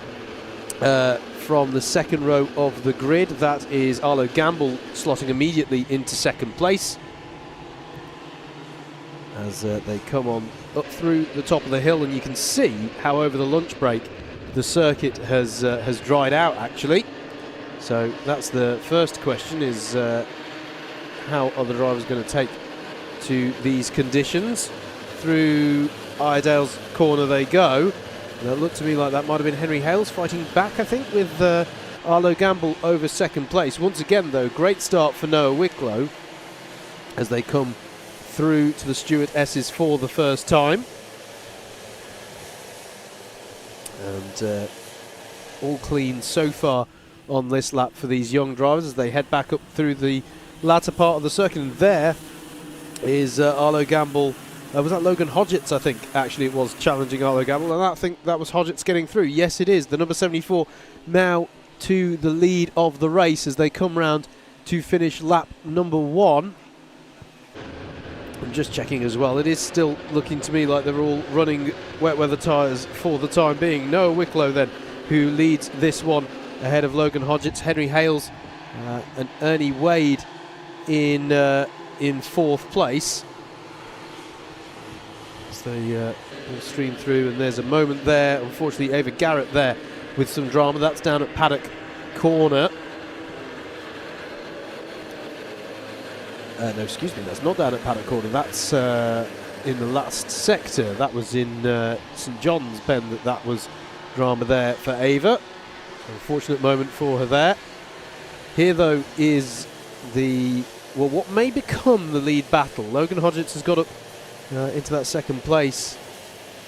the second row of the grid. That is Arlo Gamble slotting immediately into second place as they come on up through the top of the hill, and you can see how over the lunch break the circuit has dried out actually. So that's the first question, is how are the drivers going to take to these conditions? Through Iredale's corner they go. And it looked to me like that might have been Henry Hales fighting back, I think, with Arlo Gamble over second place. Once again though, great start for Noah Wicklow as they come through to the Stuart S's for the first time. And all clean so far on this lap for these young drivers as they head back up through the latter part of the circuit. And there is Arlo Gamble. Was that Logan Hodgetts? I think actually it was challenging Arlo Gamble, and I think that was Hodgetts getting through. Yes, it is. The number 74 now to the lead of the race as they come round to finish lap number 1. I'm just checking as well. It is still looking to me like they're all running wet weather tyres for the time being. Noah Wicklow then, who leads this one ahead of Logan Hodgetts, Henry Hales and Ernie Wade in 4th place. As they all stream through, and there's a moment there. Unfortunately, Ava Garrett there with some drama. That's down at Paddock Corner. No, excuse me, that's not down at Paddock Corner. That's in the last sector. That was in St John's, Ben, that was drama there for Ava. Unfortunate moment for her there. Here, though, is what may become the lead battle. Logan Hodgetts has got up into that second place.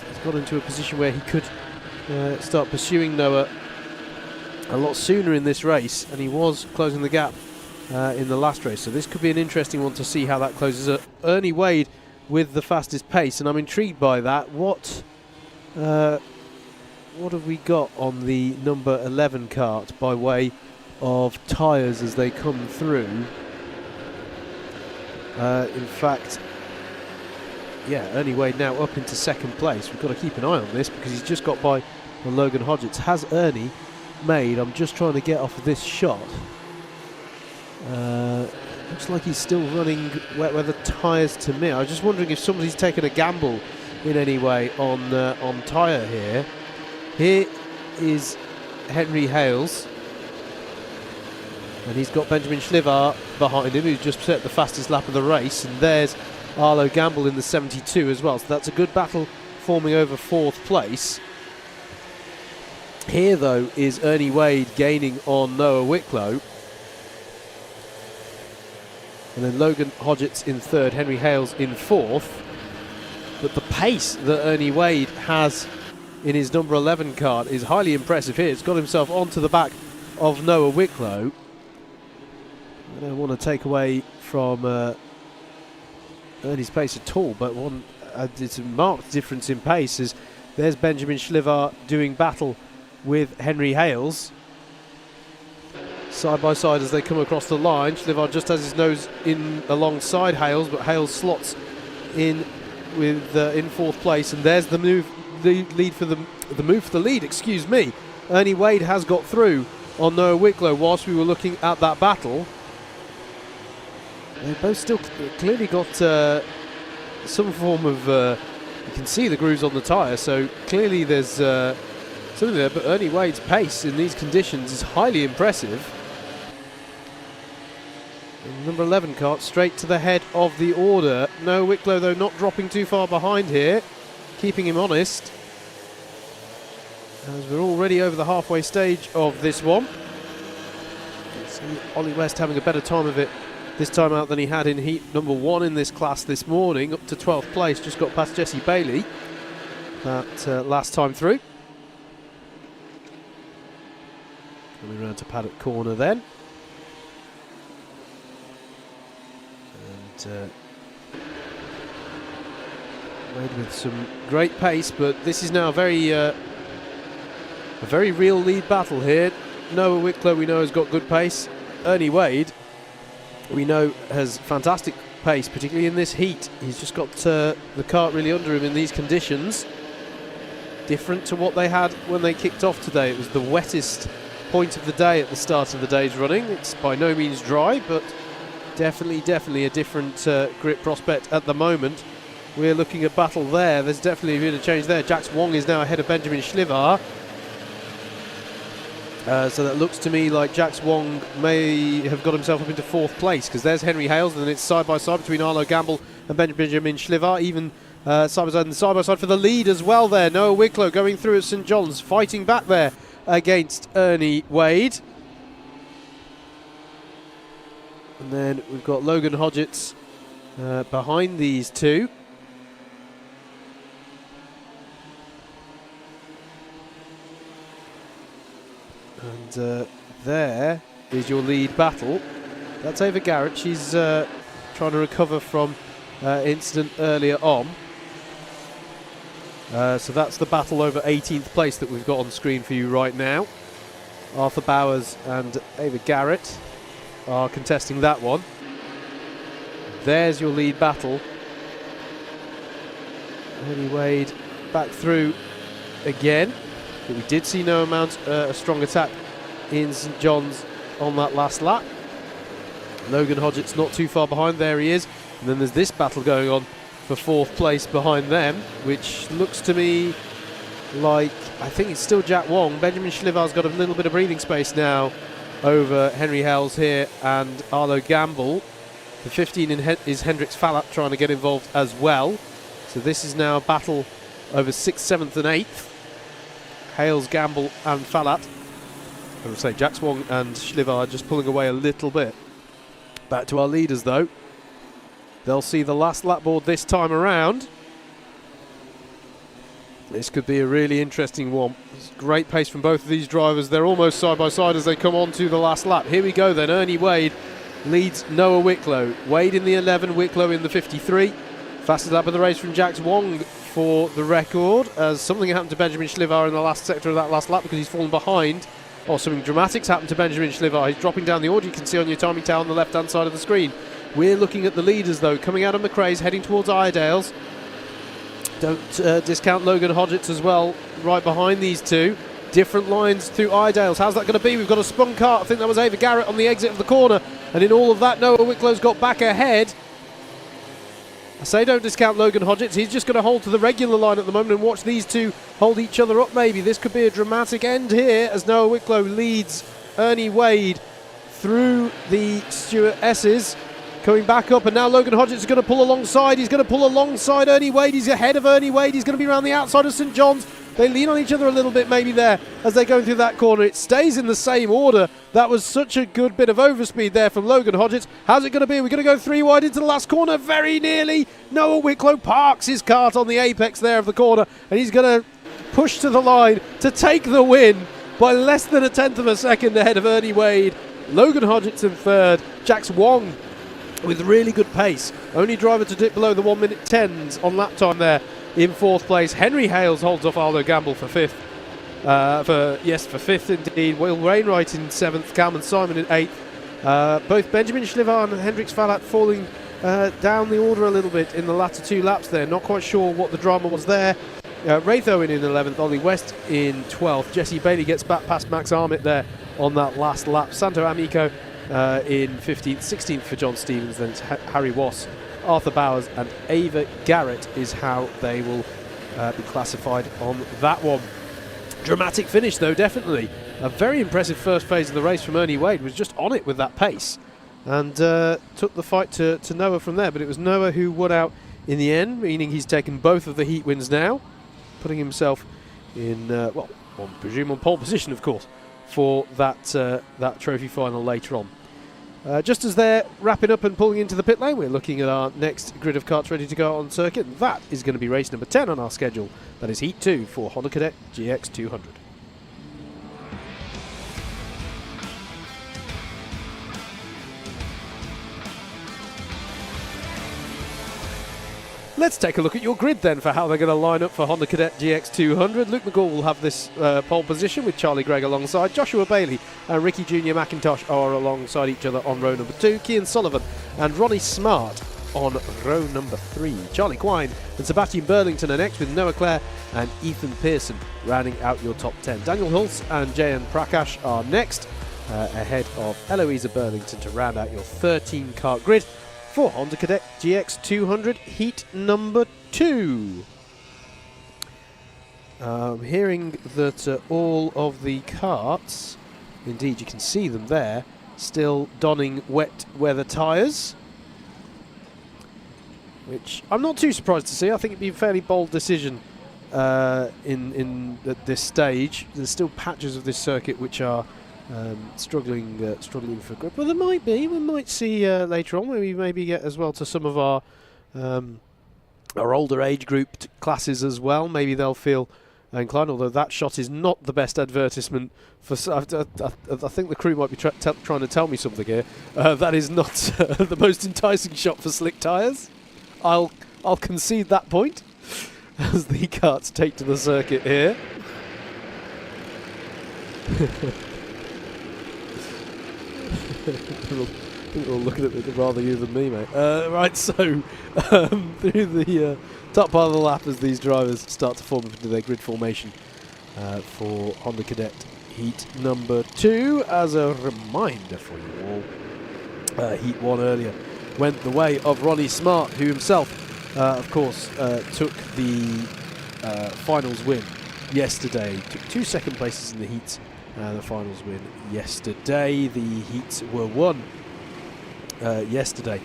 He's got into a position where he could start pursuing Noah a lot sooner in this race, and he was closing the gap in the last race, so this could be an interesting one to see how that closes up. Ernie Wade with the fastest pace, and I'm intrigued by that. What have we got on the number 11 cart by way of tyres as they come through? In fact, yeah, Ernie Wade now up into second place. We've got to keep an eye on this because he's just got by Logan Hodgetts. Has Ernie made? I'm just trying to get off of this shot. Looks like he's still running wet weather tyres to me. I was just wondering if somebody's taken a gamble in any way on tyre here. Here is Henry Hales, and he's got Benjamin Schliver behind him, who's just set the fastest lap of the race, and there's Arlo Gamble in the 72 as well. So that's a good battle forming over 4th place. Here, though, is Ernie Wade gaining on Noah Wicklow. And then Logan Hodgetts in 3rd, Henry Hales in 4th. But the pace that Ernie Wade has in his number 11 card is highly impressive here. It's got himself onto the back of Noah Wicklow. I don't want to take away from Ernie's pace at all, but it's a marked difference in pace as There's Benjamin Schlivar doing battle with Henry Hales. Side by side as they come across the line. Schlivar just has his nose in alongside Hales, but Hales slots in with in fourth place. And there's the move, the lead for the move for the lead. Excuse me. Ernie Wade has got through on Noah Wicklow whilst we were looking at that battle. They both still clearly got some form of. You can see the grooves on the tyre, so clearly there's something there. But Ernie Wade's pace in these conditions is highly impressive. And number 11 cart straight to the head of the order. Noah Wicklow, though, not dropping too far behind here, keeping him honest. As we're already over the halfway stage of this one. You can see Ollie West having a better time of it this time out than he had in heat number 1 in this class this morning, up to 12th place, just got past Jesse Bailey that last time through. Coming around to paddock corner then. And Wade with some great pace, but this is now a very real lead battle here. Noah Wicklow we know has got good pace. Ernie Wade we know has fantastic pace, particularly in this heat. He's just got the kart really under him in these conditions. Different to what they had when they kicked off today. It was the wettest point of the day at the start of the day's running. It's by no means dry, but definitely a different grip prospect at the moment. We're looking at battle there. There's definitely a bit of change there. Jax Wong is now ahead of Benjamin Schlivar. So that looks to me like Jax Wong may have got himself up into 4th place, because there's Henry Hales, and then it's side by side between Arlo Gamble and Benjamin Schlivar, even side by side for the lead as well there. Noah Wicklow going through at St John's, fighting back there against Ernie Wade. And then we've got Logan Hodgetts behind these two. And there is your lead battle. That's Ava Garrett. She's trying to recover from incident earlier on. So that's the battle over 18th place that we've got on screen for you right now. Arthur Bowers and Ava Garrett are contesting that one. There's your lead battle. Ernie Wade back through again. But we did see Noah mount a strong attack in St John's on that last lap. Logan Hodgetts not too far behind, there he is. And then there's this battle going on for 4th place behind them, which looks to me like, I think it's still Jack Wong. Benjamin Schlivar's got a little bit of breathing space now over Henry Hales here and Arlo Gamble. The 15 is Hendrix Fallat trying to get involved as well. So this is now a battle over 6th, 7th and 8th. Hales, Gamble and Fallat. I would say Jax Wong and Schlivar just pulling away a little bit. Back to our leaders though. They'll see the last lap board this time around. This could be a really interesting one. It's great pace from both of these drivers. They're almost side by side as they come on to the last lap. Here we go then. Ernie Wade leads Noah Wicklow. Wade in the 11, Wicklow in the 53. Fastest lap of the race from Jax Wong for the record, as something happened to Benjamin Schlivar in the last sector of that last lap because he's fallen behind. Or something dramatic's happened to Benjamin Schlivar. He's dropping down the order. You can see on your timing tower on the left-hand side of the screen. We're looking at the leaders, though, coming out of McRae's, heading towards Iredale's. Don't discount Logan Hodgetts as well, right behind these two. Different lines through Iredale's. How's that going to be? We've got a spun kart. I think that was Ava Garrett on the exit of the corner. And in all of that, Noah Wicklow's got back ahead. I say don't discount Logan Hodgetts. He's just going to hold to the regular line at the moment and watch these two hold each other up maybe. This could be a dramatic end here as Noah Wicklow leads Ernie Wade through the Stuart S's. Coming back up, and now Logan Hodgetts is going to pull alongside. He's going to pull alongside Ernie Wade. He's ahead of Ernie Wade. He's going to be around the outside of St John's. They lean on each other a little bit maybe there as they go through that corner. It stays in the same order. That was such a good bit of overspeed there from Logan Hodgetts. How's it going to be? We're going to go 3 wide into the last corner. Very nearly. Noah Wicklow parks his kart on the apex there of the corner, and he's going to push to the line to take the win by less than a tenth of a second ahead of Ernie Wade. Logan Hodgetts in third. Jax Wong with really good pace. Only driver to dip below the 1 minute 10s on lap time there in 4th place. Henry Hales holds off Aldo Gamble for 5th. For 5th indeed. Will Wainwright in 7th. Calman Simon in 8th. Both Benjamin Schlivan and Hendrix Fallat falling down the order a little bit in the latter 2 laps there. Not quite sure what the drama was there. Wraith Owen in 11th, Ollie West in 12th. Jesse Bailey gets back past Max Armitt there on that last lap. Santo Amico in 15th, 16th for John Stevens. Then it's Harry Wass, Arthur Bowers and Ava Garrett is how they will be classified on that one. Dramatic finish though, definitely. A very impressive first phase of the race from Ernie Wade. Was just on it with that pace and took the fight to Noah from there. But it was Noah who won out in the end, meaning he's taken both of the heat wins now, putting himself in, well, on presume on pole position, of course, for that that trophy final later on. Just as they're wrapping up and pulling into the pit lane, we're looking at our next grid of karts ready to go on circuit. That is going to be race number 10 on our schedule. That is Heat 2 for Honda Cadet GX200. Let's take a look at your grid then for how they're going to line up for Honda Cadet GX200. Luke McGaul will have this pole position with Charlie Gregg alongside. Joshua Bailey and Ricky Jr. McIntosh are alongside each other on row number 2. Cian Sullivan and Ronnie Smart on row number 3. Charlie Quine and Sebastian Burlington are next with Noah Clare and Ethan Pearson rounding out your top 10. Daniel Hulse and Jayan Prakash are next ahead of Eloisa Burlington to round out your 13 kart grid for Honda Cadet GX200 Heat number 2. Hearing that all of the karts, indeed you can see them there, still donning wet weather tyres, which I'm not too surprised to see. I think it'd be a fairly bold decision at this stage. There's still patches of this circuit which are struggling for grip. Well, there might be. We might see later on where we maybe get as well to some of our older age group classes as well. Maybe they'll feel inclined. Although that shot is not the best advertisement for. I think the crew might be trying to tell me something here. That is not the most enticing shot for slick tyres. I'll concede that point as the karts take to the circuit here. People are looking at it rather you than me, mate. Right, so through the top part of the lap as these drivers start to form into their grid formation for Honda Cadet Heat number 2. As a reminder for you all, Heat 1 earlier went the way of Ronnie Smart, who himself, of course, took the finals win yesterday. Took 2 second places in the heats. The finals win yesterday. The heats were won yesterday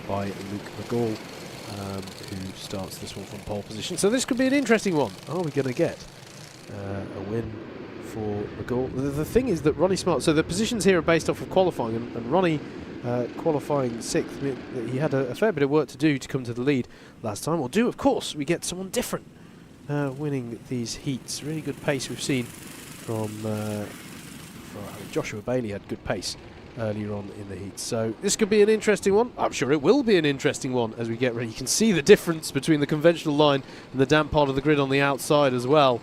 by Luke McGaul, who starts this one from pole position. So this could be an interesting one. Are we going to get a win for McGaul? The thing is that Ronnie Smart, so the positions here are based off of qualifying, and Ronnie qualifying 6th. I mean, he had a fair bit of work to do to come to the lead last time. Or do, of course, we get someone different winning these heats. Really good pace we've seen from Joshua Bailey had good pace earlier on in the heat. So this could be an interesting one. I'm sure it will be an interesting one as we get ready. You can see the difference between the conventional line and the damp part of the grid on the outside as well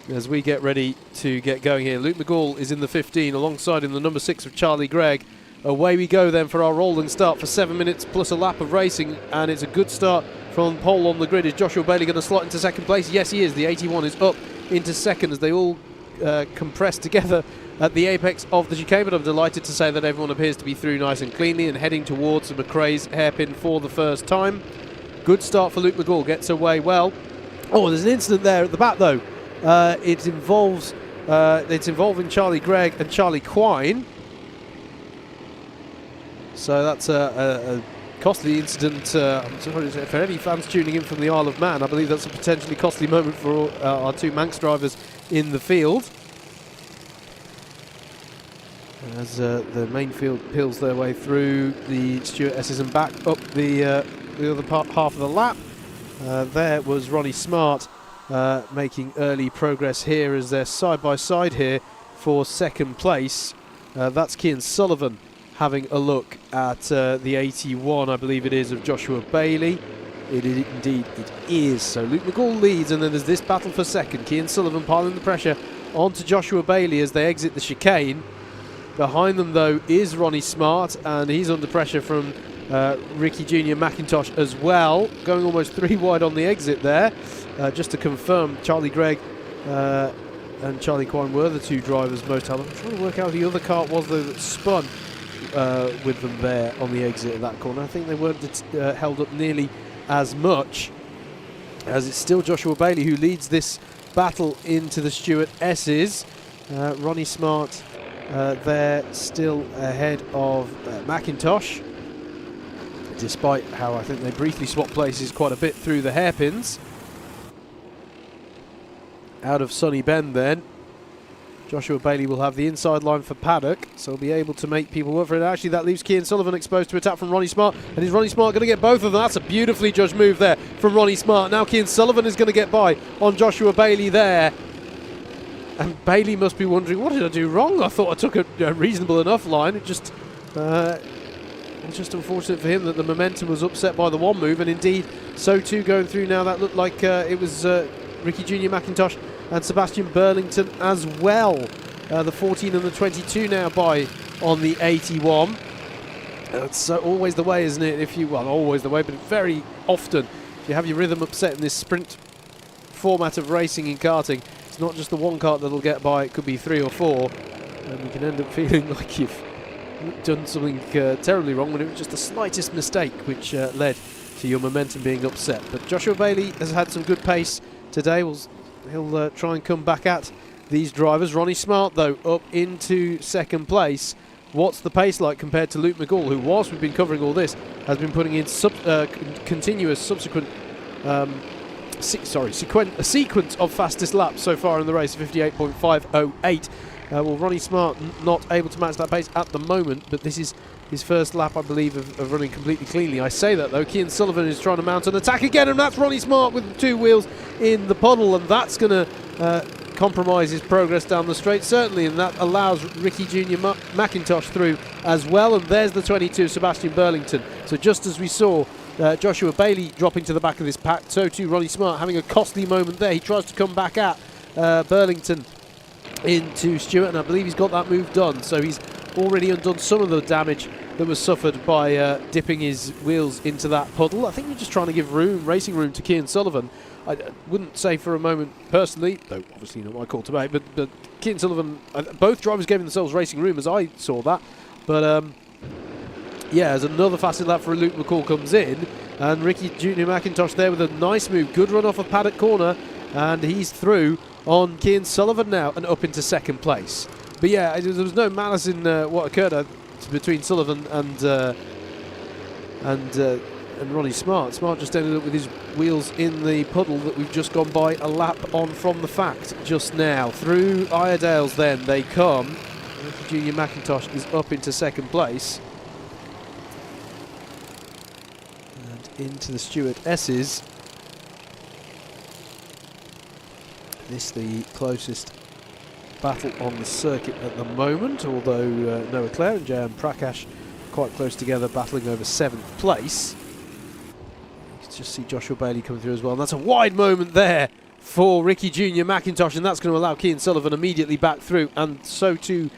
as we get ready to get going here. Luke McGaul is in the 15 alongside in the number 6 of Charlie Gregg. Away we go then for our rolling start for 7 minutes plus a lap of racing, and it's a good start from pole on the grid. Is Joshua Bailey going to slot into second place? Yes, he is. The 81 is up into second as they all compressed together at the apex of the chicane, but I'm delighted to say that everyone appears to be through nice and cleanly and heading towards the McRae's hairpin for the first time. Good start for Luke McGaul, gets away well. Oh, there's an incident there at the back though. It's involving Charlie Gregg and Charlie Quine. So that's a costly incident. I'm sorry, for any fans tuning in from the Isle of Man, I believe that's a potentially costly moment for our 2 Manx drivers in the field. As the main field peels their way through the Stuart S's and back up the other half of the lap. There was Ronnie Smart making early progress here as they're side by side here for second place. That's Cian Sullivan having a look at the 81, I believe it is, of Joshua Bailey. Indeed it is. So Luke McCall leads, and then there's this battle for second. Cian Sullivan piling the pressure onto Joshua Bailey as they exit the chicane. Behind them, though, is Ronnie Smart, and he's under pressure from Ricky Jr. McIntosh as well, going almost 3 wide on the exit there. Just to confirm, Charlie Gregg and Charlie Quine were the 2 drivers most held. I'm trying to work out who the other kart was, though, that spun with them there on the exit of that corner. I think they weren't held up nearly as much, as it's still Joshua Bailey who leads this battle into the Stuart S's. Ronnie Smart there still ahead of McIntosh, despite how I think they briefly swapped places quite a bit through the hairpins. Out of Sunny Bend then, Joshua Bailey will have the inside line for paddock, so he'll be able to make people work for it. Actually, that leaves Cian Sullivan exposed to attack from Ronnie Smart. And is Ronnie Smart going to get both of them? That's a beautifully judged move there from Ronnie Smart. Now Cian Sullivan is going to get by on Joshua Bailey there. And Bailey must be wondering, what did I do wrong? I thought I took a reasonable enough line. It just it's just unfortunate for him that the momentum was upset by the one move, and indeed so too going through now. That looked like it was Ricky Jr. McIntosh and Sebastian Burlington as well. The 14 and the 22 now by on the 81. That's always the way, isn't it? Well, always the way, but very often if you have your rhythm upset in this sprint format of racing in karting, it's not just the one kart that'll get by, it could be 3 or 4, and you can end up feeling like you've done something terribly wrong when it was just the slightest mistake which led to your momentum being upset. But Joshua Bailey has had some good pace today. He'll try and come back at these drivers. Ronnie Smart, though, up into second place. What's the pace like compared to Luke McCall, who, whilst we've been covering all this, has been putting in continuous subsequent a sequence of fastest laps so far in the race, 58.508. Well, Ronnie Smart not able to match that pace at the moment, but this is his first lap, I believe, of running completely cleanly. I say that, though. Cian Sullivan is trying to mount an attack again, and that's Ronnie Smart with 2 wheels in the puddle, and that's going to compromise his progress down the straight, certainly, and that allows Ricky Jr. McIntosh through as well, and there's the 22, Sebastian Burlington. So just as we saw Joshua Bailey dropping to the back of this pack, so too Ronnie Smart having a costly moment there. He tries to come back at Burlington into Stewart, and I believe he's got that move done, so he's already undone some of the damage that was suffered by dipping his wheels into that puddle. I think you're just trying to give racing room to Cian Sullivan. I wouldn't say for a moment personally, though obviously not my call to make, but Cian Sullivan, both drivers gave themselves racing room as I saw that, but yeah, as another fastest lap for Luke McCall comes in, and Ricky Jr. McIntosh there with a nice move, good run off of paddock corner, and he's through on Cian Sullivan now and up into second place. But yeah, there was no malice in what occurred between Sullivan and Ronnie Smart. Smart just ended up with his wheels in the puddle that we've just gone by a lap on from the fact just now. Through Iredale's then they come. Junior McIntosh is up into second place. And into the Stuart S's. This the closest battle on the circuit at the moment, although Noah Clare and J.M. Prakash quite close together, battling over 7th place. Let's just see Joshua Bailey coming through as well, and that's a wide moment there for Ricky Jr. McIntosh, and that's going to allow Cian Sullivan immediately back through, and so too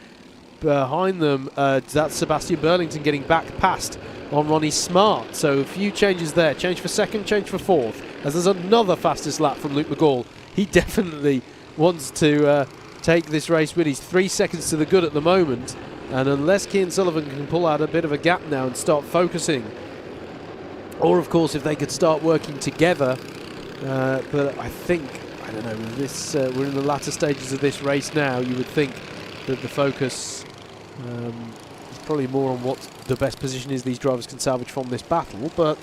behind them, that's Sebastian Burlington getting back past on Ronnie Smart. So a few changes there, change for second, change for fourth, as there's another fastest lap from Luke McCall. He definitely wants to take this race with. He's 3 seconds to the good at the moment, and unless Cian Sullivan can pull out a bit of a gap now and start focusing, or of course if they could start working together, but I think, I don't know, this we're in the latter stages of this race now. You would think that the focus is probably more on what the best position is these drivers can salvage from this battle, but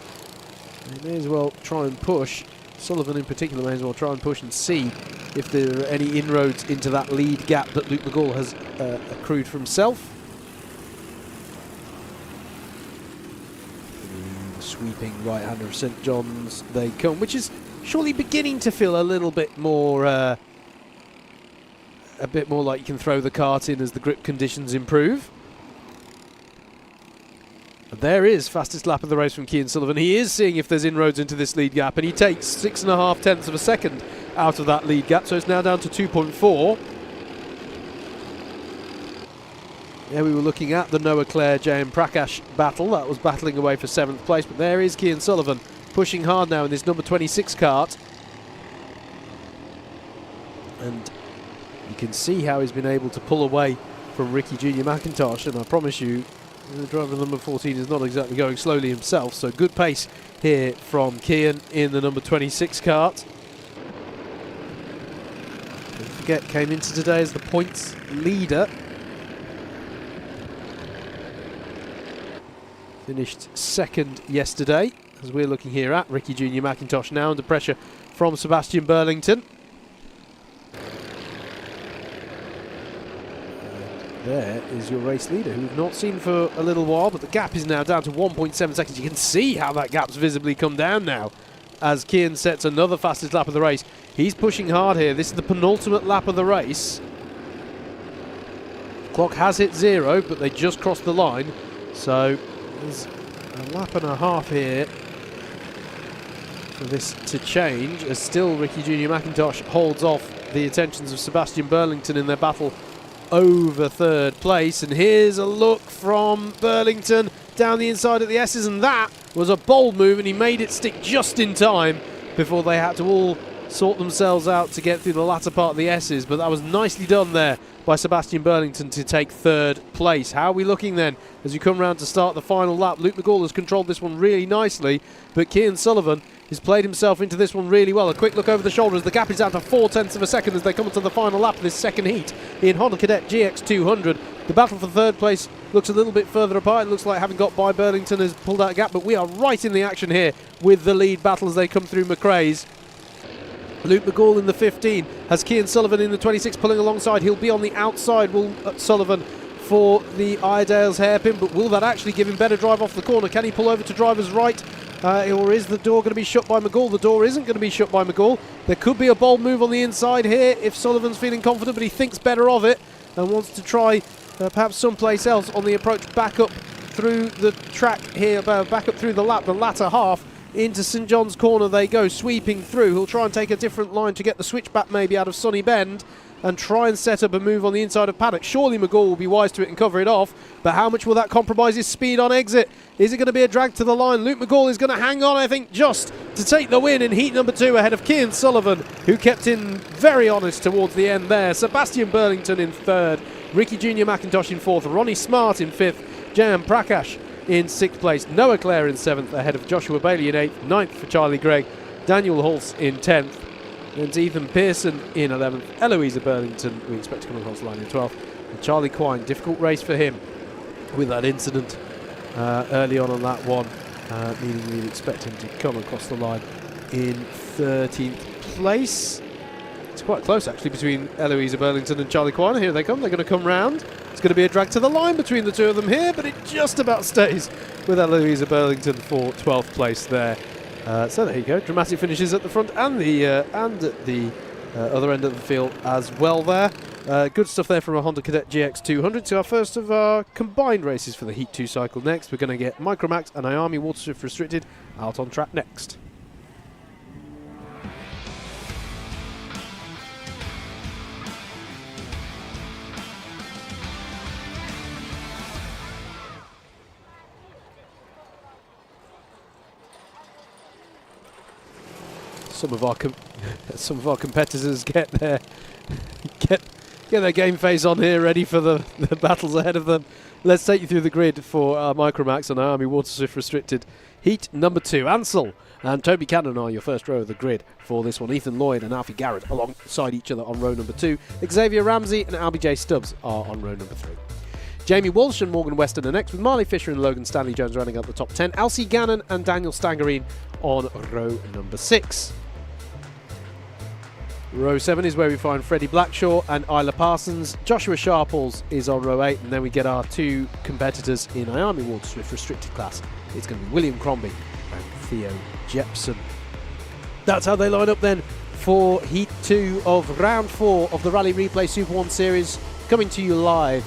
they may as well try and push. Sullivan in particular may as well try and push and see if there are any inroads into that lead gap that Luke McCall has accrued for himself. The sweeping right-hander of St John's they come, which is surely beginning to feel a little bit more like you can throw the kart in as the grip conditions improve. And there is fastest lap of the race from Cian Sullivan. He is seeing if there's inroads into this lead gap, and he takes 6.5 tenths of a second out of that lead gap, so it's now down to 2.4. Yeah, we were looking at the Noah Clare J.M. Prakash battle. That was battling away for 7th place, but there is Cian Sullivan pushing hard now in this number 26 kart. And you can see how he's been able to pull away from Ricky Junior McIntosh, and I promise you, the driver number 14 is not exactly going slowly himself, so good pace here from Cian in the number 26 kart. Don't forget, came into today as the points leader. Finished 2nd yesterday, as we're looking here at Ricky Junior McIntosh now under pressure from Sebastian Burlington. There is your race leader, who we've not seen for a little while, but the gap is now down to 1.7 seconds. You can see how that gap's visibly come down now as Cian sets another fastest lap of the race. He's pushing hard here. This is the penultimate lap of the race. Clock has hit 0, but they just crossed the line. So there's a lap and a half here for this to change, as still Ricky Junior McIntosh holds off the attentions of Sebastian Burlington in their battle over 3rd place. And here's a look from Burlington down the inside of the S's, and that was a bold move, and he made it stick just in time before they had to all sort themselves out to get through the latter part of the S's. But that was nicely done there by Sebastian Burlington to take 3rd place. How are we looking then as you come round to start the final lap? Luke McGall has controlled this one really nicely, but Cian Sullivan has played himself into this one really well. A quick look over the shoulder as the gap is down to 4 tenths of a second as they come into the final lap of this 2nd heat in Honda Cadet GX200. The battle for 3rd place looks a little bit further apart. It looks like having got by, Burlington has pulled out a gap, but we are right in the action here with the lead battle as they come through McRae's. Luke McGall in the 15 has Cian Sullivan in the 26 pulling alongside. He'll be on the outside, will Sullivan, for the Iredale's hairpin, but will that actually give him better drive off the corner? Can he pull over to driver's right? Or is the door going to be shut by McGall? The door isn't going to be shut by McGall. There could be a bold move on the inside here if Sullivan's feeling confident, but he thinks better of it and wants to try perhaps someplace else on the approach back up through the track here, back up through the lap, the latter half. Into St John's Corner they go, sweeping through. He'll try and take a different line to get the switchback maybe out of Sunny Bend and try and set up a move on the inside of Paddock. Surely McGall will be wise to it and cover it off, but how much will that compromise his speed on exit? Is it going to be a drag to the line? Luke McGall is going to hang on, I think, just to take the win in heat number 2 ahead of Cian Sullivan, who kept in very honest towards the end there. Sebastian Burlington in 3rd, Ricky Junior McIntosh in 4th, Ronnie Smart in 5th, J.M. Prakash in 6th place, Noah Clare in 7th ahead of Joshua Bailey in 8th, 9th for Charlie Gregg, Daniel Hulse in 10th, and Ethan Pearson in 11th, Eloisa Burlington we expect to come across the line in 12th, and Charlie Quine. Difficult race for him with that incident early on that one, meaning we'd expect him to come across the line in 13th place. It's quite close actually between Eloisa Burlington and Charlie Quine. Here they come, they're going to come round. It's going to be a drag to the line between the two of them here, but it just about stays with Eloisa Burlington for 12th place there. So there you go, dramatic finishes at the front and at the other end of the field as well there. Good stuff there from a Honda Cadet GX200. So our first of our combined races for the Heat 2 cycle next. We're going to get Micromax and IAME Waterswift Restricted out on track next. Some of our competitors get their game face on here, ready for the battles ahead of them. Let's take you through the grid for Micromax and IAME Waterswift Restricted Heat number 2. Ansel and Toby Cannon are your first row of the grid for this one. Ethan Lloyd and Alfie Garrett alongside each other on row number 2. Xavier Ramsey and Albie J. Stubbs are on row number 3. Jamie Walsh and Morgan Weston are next, with Marley Fisher and Logan Stanley Jones running out the top 10. Elsie Gannon and Daniel Stangerine on row number 6. Row 7 is where we find Freddie Blackshaw and Isla Parsons. Joshua Sharples is on row 8, and then we get our 2 competitors in IAME Waterswift Restricted class. It's going to be William Crombie and Theo Jepson. That's how they line up then for Heat 2 of Round 4 of the Rally Replay SuperOne Series, coming to you live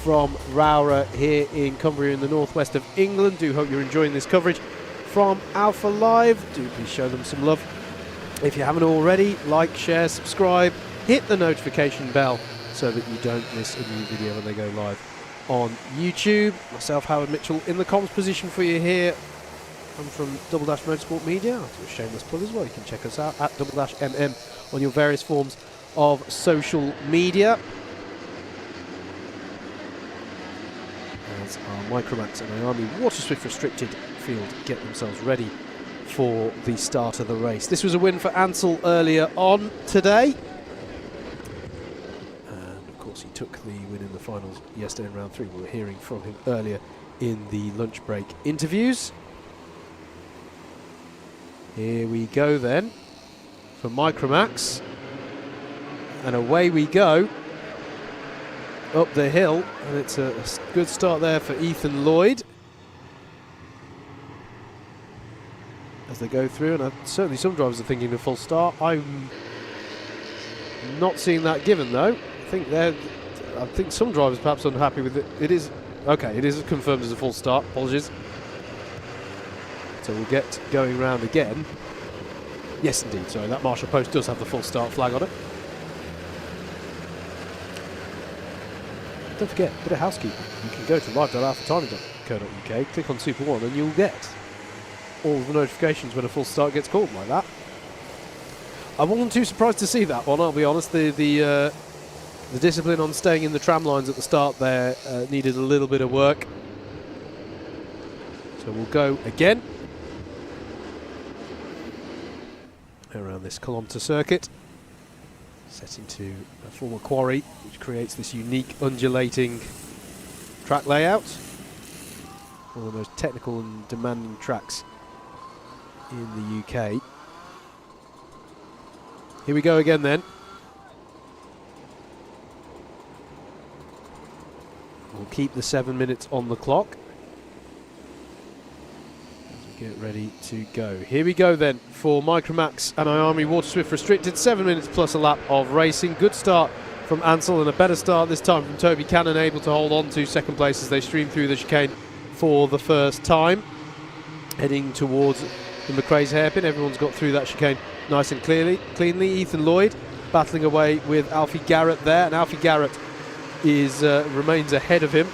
from Rowrah here in Cumbria in the northwest of England. Do hope you're enjoying this coverage from Alpha Live. Do please show them some love. If you haven't already, like, share, subscribe, hit the notification bell so that you don't miss a new video when they go live on YouTube. Myself, Howard Mitchell, in the comms position for you here. I'm from Double Dash Motorsport Media. I'll do a shameless plug as well. You can check us out at Double Dash MM on your various forms of social media. As our Micromax and IAME Water Swift Restricted field get themselves ready for the start of the race. This was a win for Ansel earlier on today. And of course he took the win in the finals yesterday in round 3. We were hearing from him earlier in the lunch break interviews. Here we go then for Micromax. And away we go up the hill, and it's a good start there for Ethan Lloyd as they go through, and certainly some drivers are thinking a full start. I'm not seeing that given though. I think some drivers perhaps unhappy with it. It is okay, it is confirmed as a full start. Apologies. So we'll get going round again. Yes indeed, sorry, that marshal post does have the full start flag on it. Don't forget, a bit of housekeeping. You can go to live.alphatiming.co.uk, click on SuperOne, and you'll get all of the notifications when a full start gets called like that. I wasn't too surprised to see that one, I'll be honest. The discipline on staying in the tram lines at the start there needed a little bit of work. So we'll go again around this kilometre circuit, set into a former quarry, which creates this unique undulating track layout. One of the most technical and demanding tracks in the UK. Here we go again then. We'll keep the 7 minutes on the clock as we get ready to go. Here we go then for Micromax and IAME Water Swift Restricted. 7 minutes plus a lap of racing. Good start from Ansel and a better start this time from Toby Cannon, able to hold on to second place as they stream through the chicane for the first time. Heading towards the McRae's hairpin. Everyone's got through that chicane nice and cleanly. Ethan Lloyd battling away with Alfie Garrett there, and Alfie Garrett remains ahead of him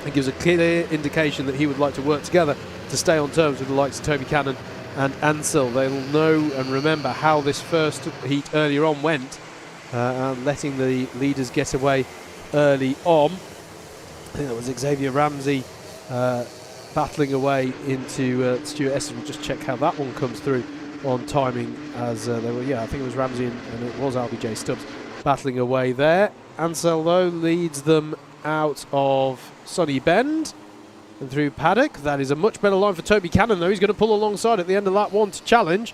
and gives a clear indication that he would like to work together to stay on terms with the likes of Toby Cannon and Ansel. They'll know and remember how this first heat earlier on went, and letting the leaders get away early on. I think that was Xavier Ramsey battling away into Stuart Estes. We'll just check how that one comes through on timing, as they were, I think it was Ramsey and it was LBJ Stubbs battling away there. Ansel though leads them out of Sunny Bend and through Paddock. That is a much better line for Toby Cannon though. He's going to pull alongside at the end of lap 1 to challenge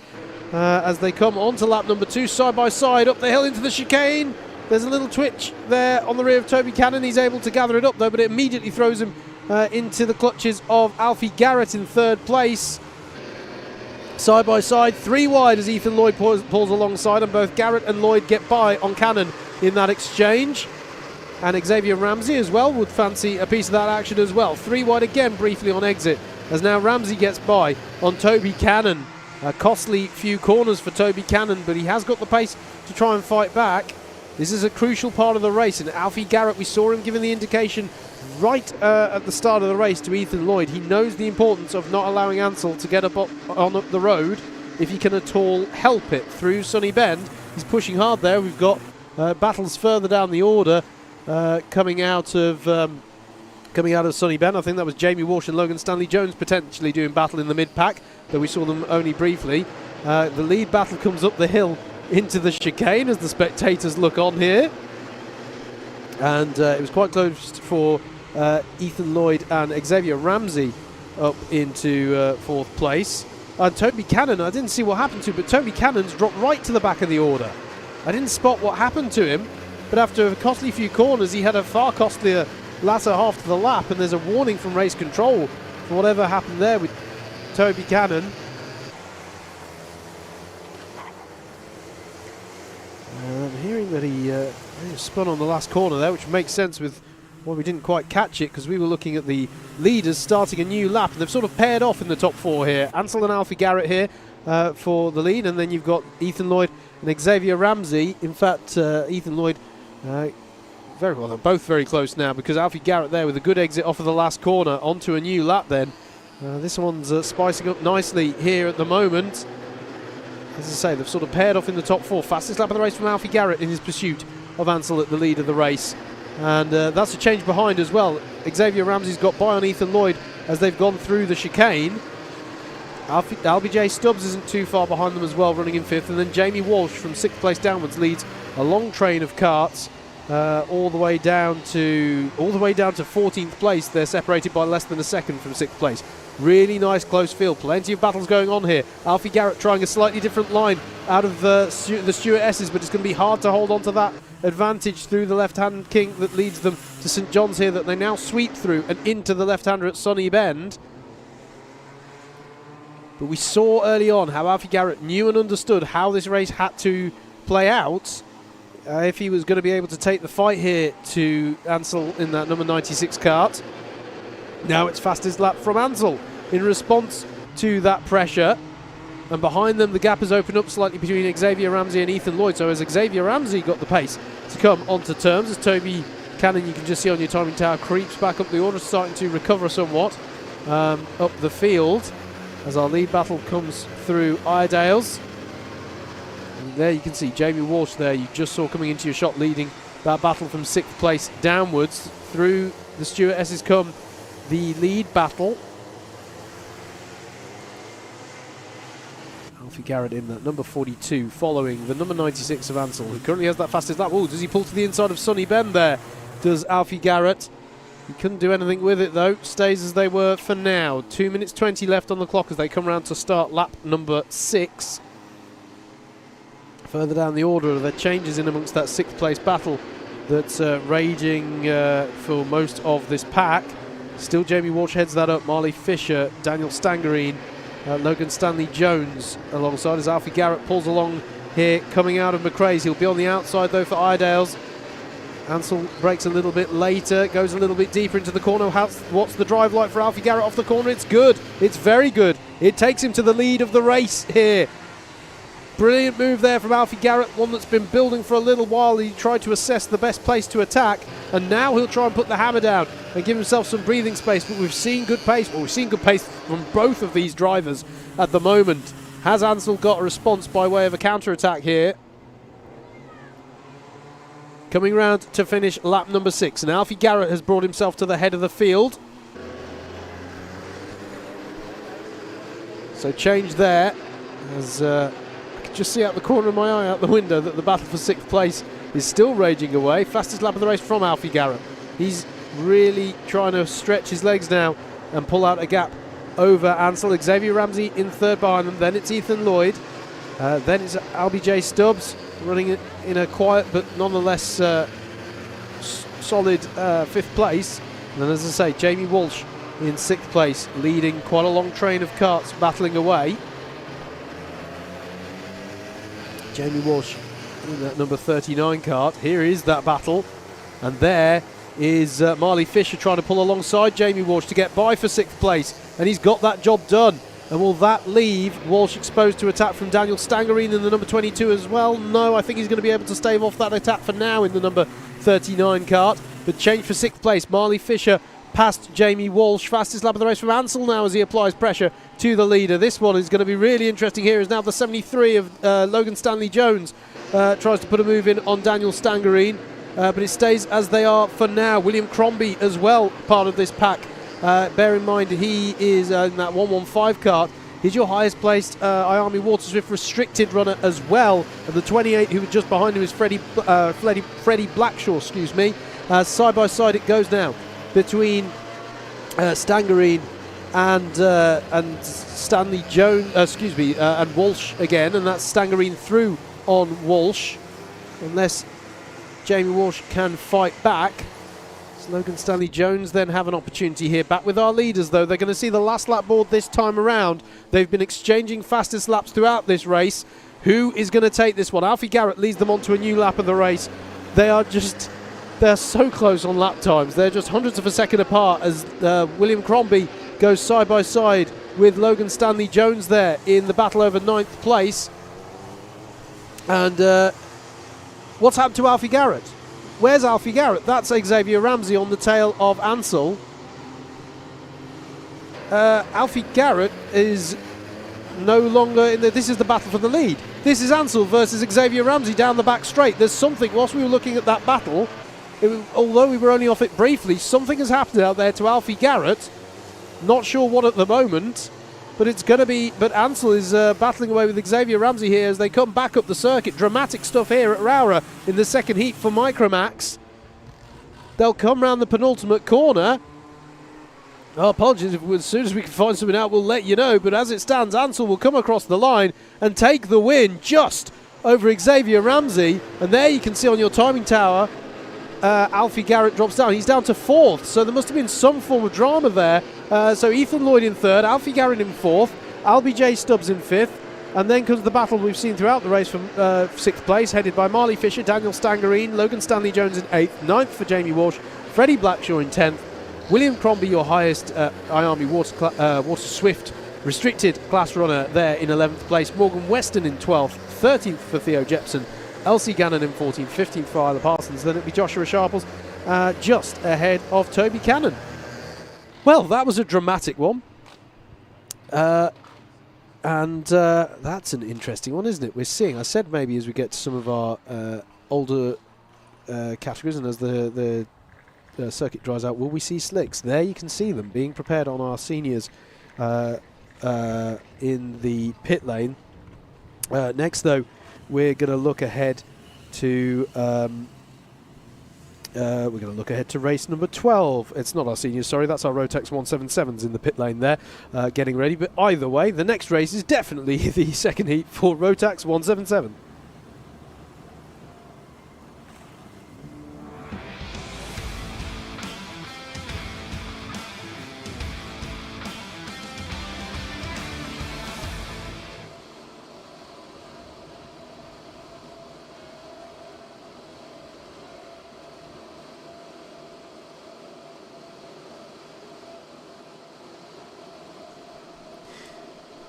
as they come on to lap number 2 side by side up the hill into the chicane. There's a little twitch there on the rear of Toby Cannon. He's able to gather it up though, but it immediately throws him into the clutches of Alfie Garrett in third place. Side by side, 3 wide as Ethan Lloyd pulls alongside, and both Garrett and Lloyd get by on Cannon in that exchange. And Xavier Ramsey as well would fancy a piece of that action as well. 3 wide again briefly on exit, as now Ramsey gets by on Toby Cannon. A costly few corners for Toby Cannon, but he has got the pace to try and fight back. This is a crucial part of the race, and Alfie Garrett, we saw him giving the indication right at the start of the race to Ethan Lloyd. He knows the importance of not allowing Ansel to get up the road if he can at all help it through Sunny Bend. He's pushing hard there. We've got battles further down the order coming out of Sunny Bend. I think that was Jamie Walsh and Logan Stanley Jones potentially doing battle in the mid-pack, though we saw them only briefly. The lead battle comes up the hill into the chicane as the spectators look on here. And it was quite close for Ethan Lloyd and Xavier Ramsey up into 4th place. And Toby Cannon, I didn't see what happened to, but Toby Cannon's dropped right to the back of the order. I didn't spot what happened to him, but after a costly few corners, he had a far costlier latter half to the lap, and there's a warning from race control for whatever happened there with Toby Cannon. I'm hearing that he spun on the last corner there, which makes sense with Well, we didn't quite catch it because we were looking at the leaders starting a new lap, and they've sort of paired off in the top 4 here. Ansel and Alfie Garrett here for the lead, and then you've got Ethan Lloyd and Xavier Ramsey. In fact, Ethan Lloyd, very well, they're both very close now, because Alfie Garrett there with a good exit off of the last corner onto a new lap then. This one's spicing up nicely here at the moment. As I say, they've sort of paired off in the top 4. Fastest lap of the race from Alfie Garrett in his pursuit of Ansel at the lead of the race. And that's a change behind as well. Xavier Ramsey's got by on Ethan Lloyd as they've gone through the chicane. LBJ Stubbs isn't too far behind them as well, running in 5th. And then Jamie Walsh from 6th place downwards leads a long train of karts all the way down to 14th place. They're separated by less than a second from 6th place. Really nice close field. Plenty of battles going on here. Alfie Garrett trying a slightly different line out of the Stewart-S's, but it's going to be hard to hold on to that advantage through the left-hand kink that leads them to St John's here, that they now sweep through and into the left-hander at Sunny Bend. But we saw early on how Alfie Garrett knew and understood how this race had to play out if he was going to be able to take the fight here to Ansel in that number 96 kart. Now it's fastest lap from Ansel in response to that pressure. And behind them, the gap has opened up slightly between Xavier Ramsey and Ethan Lloyd. So as Xavier Ramsey got the pace to come onto terms, as Toby Cannon, you can just see on your timing tower, creeps back up the order, starting to recover somewhat up the field as our lead battle comes through Iredale's. And there you can see Jamie Walsh there, you just saw coming into your shot, leading that battle from 6th place downwards. Through the Stewart S's come the lead battle. Alfie Garrett in that number 42, following the number 96 of Ansel, who currently has that fastest lap. Oh, does he pull to the inside of Sunny Bend there? Does Alfie Garrett? He couldn't do anything with it though. Stays as they were for now. 2 minutes 20 left on the clock as they come around to start lap number 6. Further down the order, there are changes in amongst that 6th place battle that's raging for most of this pack. Still Jamie Walsh heads that up. Marley Fisher, Daniel Stangerine, Logan Stanley Jones alongside as Alfie Garrett pulls along here coming out of McRae's. He'll be on the outside though for Iredale's. Ansel breaks a little bit later, goes a little bit deeper into the corner. What's the drive like for Alfie Garrett off the corner? It's good. It's very good. It takes him to the lead of the race here. Brilliant move there from Alfie Garrett, one that's been building for a little while. He tried to assess the best place to attack, and now he'll try and put the hammer down and give himself some breathing space. But we've seen good pace. Well, we've seen good pace from both of these drivers at the moment. Has Ansel got a response by way of a counter-attack here? Coming round to finish lap number 6, and Alfie Garrett has brought himself to the head of the field. So change there, as just see out the corner of my eye out the window that the battle for 6th place is still raging away. Fastest lap of the race from Alfie Garrett. He's really trying to stretch his legs now and pull out a gap over Ansel. Xavier Ramsey in 3rd behind them. Then it's Ethan Lloyd. Then it's LBJ Stubbs running in a quiet but nonetheless solid 5th place. And then, as I say, Jamie Walsh in 6th place, leading quite a long train of karts battling away. Jamie Walsh in that number 39 kart. Here is that battle, and there is Marley Fisher trying to pull alongside Jamie Walsh to get by for 6th place, and he's got that job done. And will that leave Walsh exposed to attack from Daniel Stangerine in the number 22 as well? No, I think he's going to be able to stave off that attack for now in the number 39 kart. But change for 6th place, Marley Fisher past Jamie Walsh. Fastest lap of the race from Ansel now as he applies pressure to the leader. This one is going to be really interesting here, is now the 73 of Logan Stanley Jones tries to put a move in on Daniel Stangerine, but it stays as they are for now. William Crombie as well, part of this pack. Bear in mind he is in that 115 kart. He's your highest placed IAME Waterswift restricted runner as well. And the 28 who was just behind him is Freddie Blackshaw, excuse me. Side by side it goes now between Stangerine and Stanley Jones, and Walsh again, and that's Stangerine through on Walsh, unless Jamie Walsh can fight back. Logan Stanley Jones then have an opportunity here. Back with our leaders though, they're going to see the last lap board this time around. They've been exchanging fastest laps throughout this race. Who is going to take this one? Alfie Garrett leads them onto a new lap of the race. They are just They're so close on lap times. They're just hundredths of a second apart as William Crombie goes side by side with Logan Stanley Jones there in the battle over 9th place. And what's happened to Alfie Garrett? Where's Alfie Garrett? That's Xavier Ramsey on the tail of Ansel. Alfie Garrett is no longer in this is the battle for the lead. This is Ansel versus Xavier Ramsey down the back straight. There's something, whilst we were looking at that battle, although we were only off it briefly, something has happened out there to Alfie Garrett. Not sure what at the moment, but it's going to be, but Ansel is battling away with Xavier Ramsey here as they come back up the circuit. Dramatic stuff here at Rowrah in the second heat for Micromax. They'll come round the penultimate corner. Oh, apologies, as soon as we can find something out, we'll let you know. But as it stands, Ansel will come across the line and take the win just over Xavier Ramsey. And there you can see on your timing tower, Alfie Garrett drops down. He's down to 4th, so there must have been some form of drama there. So Ethan Lloyd in 3rd, Alfie Garrett in 4th, Albie J. Stubbs in 5th. And then comes the battle we've seen throughout the race from 6th place, headed by Marley Fisher, Daniel Stangerine, Logan Stanley Jones in 8th, 9th for Jamie Walsh, Freddie Blackshaw in 10th, William Crombie, your highest IAME Water Swift restricted class runner there in 11th place, Morgan Weston in 12th, 13th for Theo Jepson, Elsie Gannon in 14th, 15th for Isla Parsons, then it'll be Joshua Sharples just ahead of Toby Cannon. Well, that was a dramatic one. And that's an interesting one, isn't it? We're seeing, I said maybe as we get to some of our older categories and as the circuit dries out, will we see slicks? There you can see them being prepared on our seniors in the pit lane. Next, though, we're going to look ahead to race number 12. It's not our seniors, sorry, that's our Rotax 177s in the pit lane there, getting ready. But either way, the next race is definitely the second heat for Rotax 177.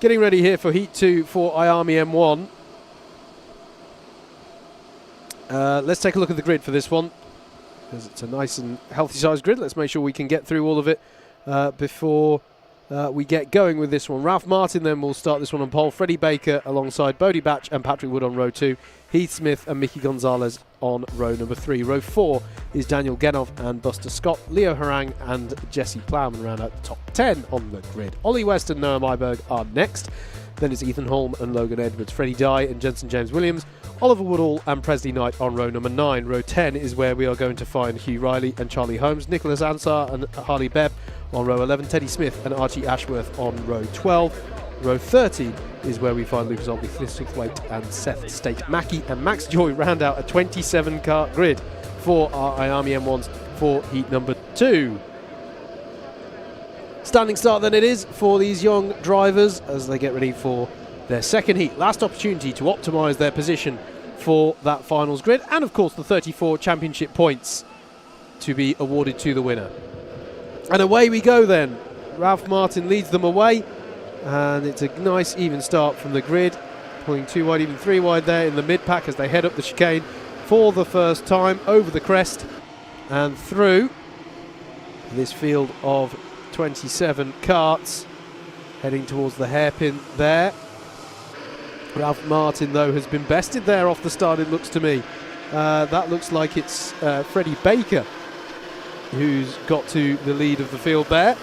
Getting ready here for Heat 2 for IAME M1. Let's take a look at the grid for this one, because it's a nice and healthy sized grid. Let's make sure we can get through all of it before we get going with this one. Ralph Martin then will start this one on pole. Freddie Baker alongside Bodie Batch and Patrick Wood on row 2. Heath Smith and Mickey Gonzalez on row number 3. Row 4 is Daniel Genov and Buster Scott. Leo Harang and Jesse Plowman round out the top 10 on the grid. Ollie West and Noah Myberg are next. Then it's Ethan Holm and Logan Edwards, Freddie Dye and Jensen James Williams, Oliver Woodall and Presley Knight on row number 9. Row 10 is where we are going to find Hugh Riley and Charlie Holmes, Nicholas Ansar and Harley Bebb on row 11, Teddy Smith and Archie Ashworth on row 12. Row 30 is where we find Lucas Olby, Thistlewaite and Seth State Mackey and Max Joy round out a 27-car grid for our IAME M1s for heat number 2. Standing start then it is for these young drivers as they get ready for their second heat. Last opportunity to optimise their position for that finals grid, and of course the 34 championship points to be awarded to the winner. And away we go then. Ralph Martin leads them away, and it's a nice even start from the grid, pulling 2 wide, even 3 wide there in the mid-pack as they head up the chicane for the first time over the crest and through this field of 27 karts, heading towards the hairpin there. Ralph Martin, though, has been bested there off the start, it looks to me. That looks like it's Freddie Baker who's got to the lead of the field there,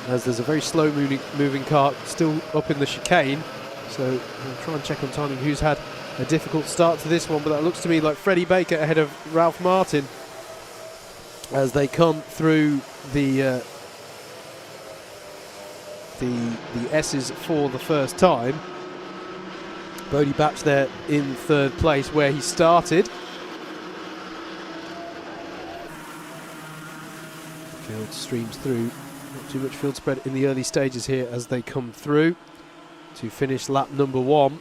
as there's a very slow moving kart still up in the chicane. So we'll try and check on timing who's had a difficult start to this one, but that looks to me like Freddie Baker ahead of Ralph Martin as they come through the S's for the first time. Bodie Batch there in 3rd place where he started. Field streams through, not too much field spread in the early stages here as they come through to finish lap number 1.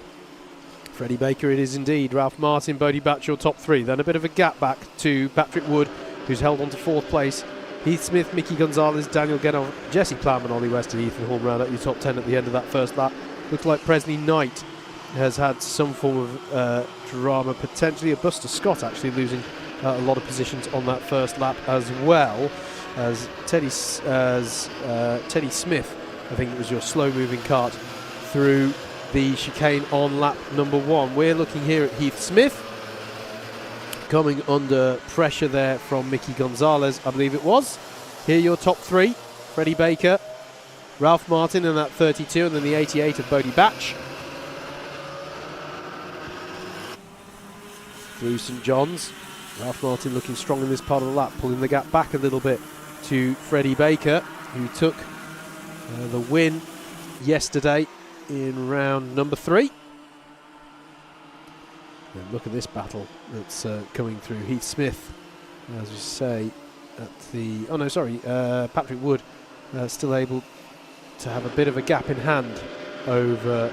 Freddie Baker it is indeed. Ralph Martin, Bodie Batch, your top three. Then a bit of a gap back to Patrick Wood, who's held on to fourth place. Heath Smith, Mickey Gonzalez, Daniel Genov, Jesse Plowman, Ollie West and Ethan Horn round out your top 10 at the end of that first lap. Looks like Presley Knight has had some form of drama, potentially. A Buster Scott actually losing a lot of positions on that first lap, as well as Teddy Smith, I think it was your slow-moving kart through the chicane on lap number 1. We're looking here at Heath Smith, coming under pressure there from Mickey Gonzalez, I believe it was. Here your top three: Freddie Baker, Ralph Martin in that 32, and then the 88 of Bodie Batch. Through St John's, Ralph Martin looking strong in this part of the lap, pulling the gap back a little bit to Freddie Baker, who took the win yesterday in round number 3. And look at this battle that's coming through. Heath Smith, as we say, at the... Oh no, sorry, Patrick Wood still able to have a bit of a gap in hand over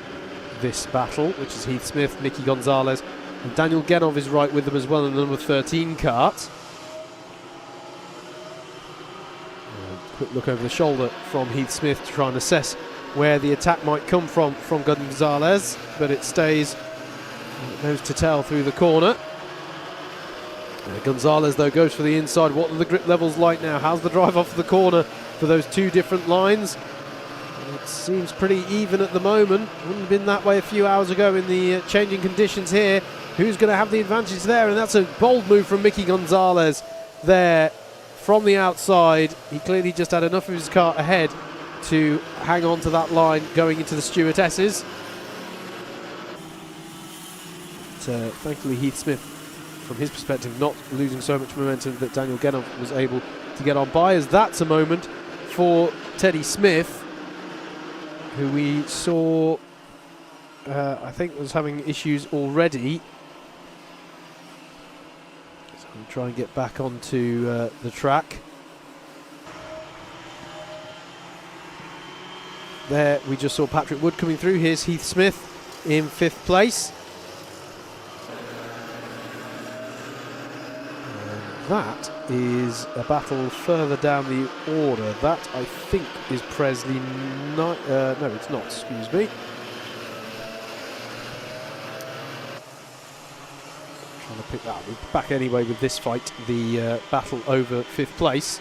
this battle, which is Heath Smith, Mickey Gonzalez, and Daniel Genov is right with them as well in the number 13 kart. Quick look over the shoulder from Heath Smith to try and assess where the attack might come from Gonzalez, but it stays nose to tail through the corner. Gonzalez though goes for the inside. What are the grip levels like now? How's the drive off the corner for those two different lines? It seems pretty even at the moment. Wouldn't have been that way a few hours ago in the changing conditions here. Who's going to have the advantage there? And that's a bold move from Mickey Gonzalez there from the outside. He clearly just had enough of his kart ahead to hang on to that line going into the stewardesses. But, thankfully Heath Smith, from his perspective, not losing so much momentum that Daniel Genov was able to get on by, as that's a moment for Teddy Smith, who we saw I think was having issues already. So I'm trying to get back onto the track. There we just saw Patrick Wood coming through. Here's Heath Smith in 5th place. And that is a battle further down the order. That, I think, is Presley Knight. No, it's not, excuse me. Trying to pick that back anyway with this fight, the battle over 5th place.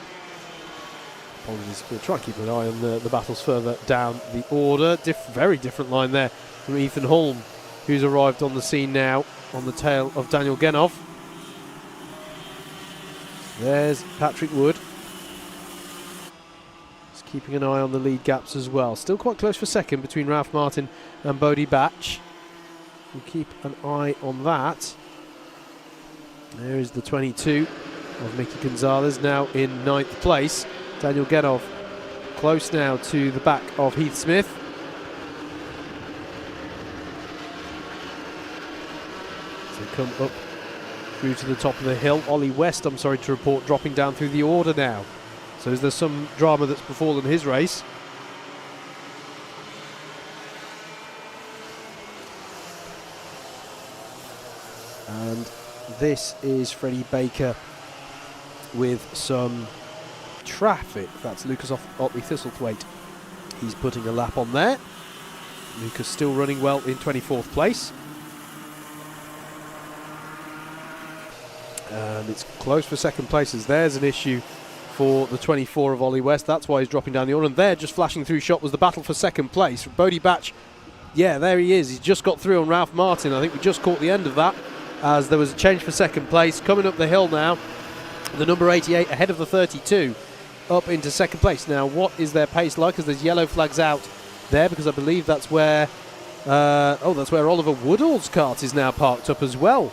Apologies, we'll try and keep an eye on the battles further down the order. Very different line there from Ethan Holm, who's arrived on the scene now on the tail of Daniel Genov. There's Patrick Wood. Just keeping an eye on the lead gaps as well. Still quite close for second between Ralph Martin and Bodie Batch. We'll keep an eye on that. There is the 22 of Mickey Gonzalez, now in 9th place. Daniel Genov close now to the back of Heath Smith. So come up through to the top of the hill. Ollie West, I'm sorry to report, dropping down through the order now. So is there some drama that's befallen his race? And this is Freddie Baker with some traffic. That's Lucas Otley Thistlethwaite. He's putting a lap on there. Lucas still running well in 24th place. And it's close for second places. There's an issue for the 24 of Ollie West. That's why he's dropping down the order. And there, just flashing through shot, was the battle for second place. Bodie Batch, yeah, there he is. He's just got through on Ralph Martin. I think we just caught the end of that, as there was a change for second place. Coming up the hill now, the number 88 ahead of the 32, up into second place. Now, what is their pace like, as there's yellow flags out there, because I believe that's where that's where Oliver Woodall's kart is now parked up as well.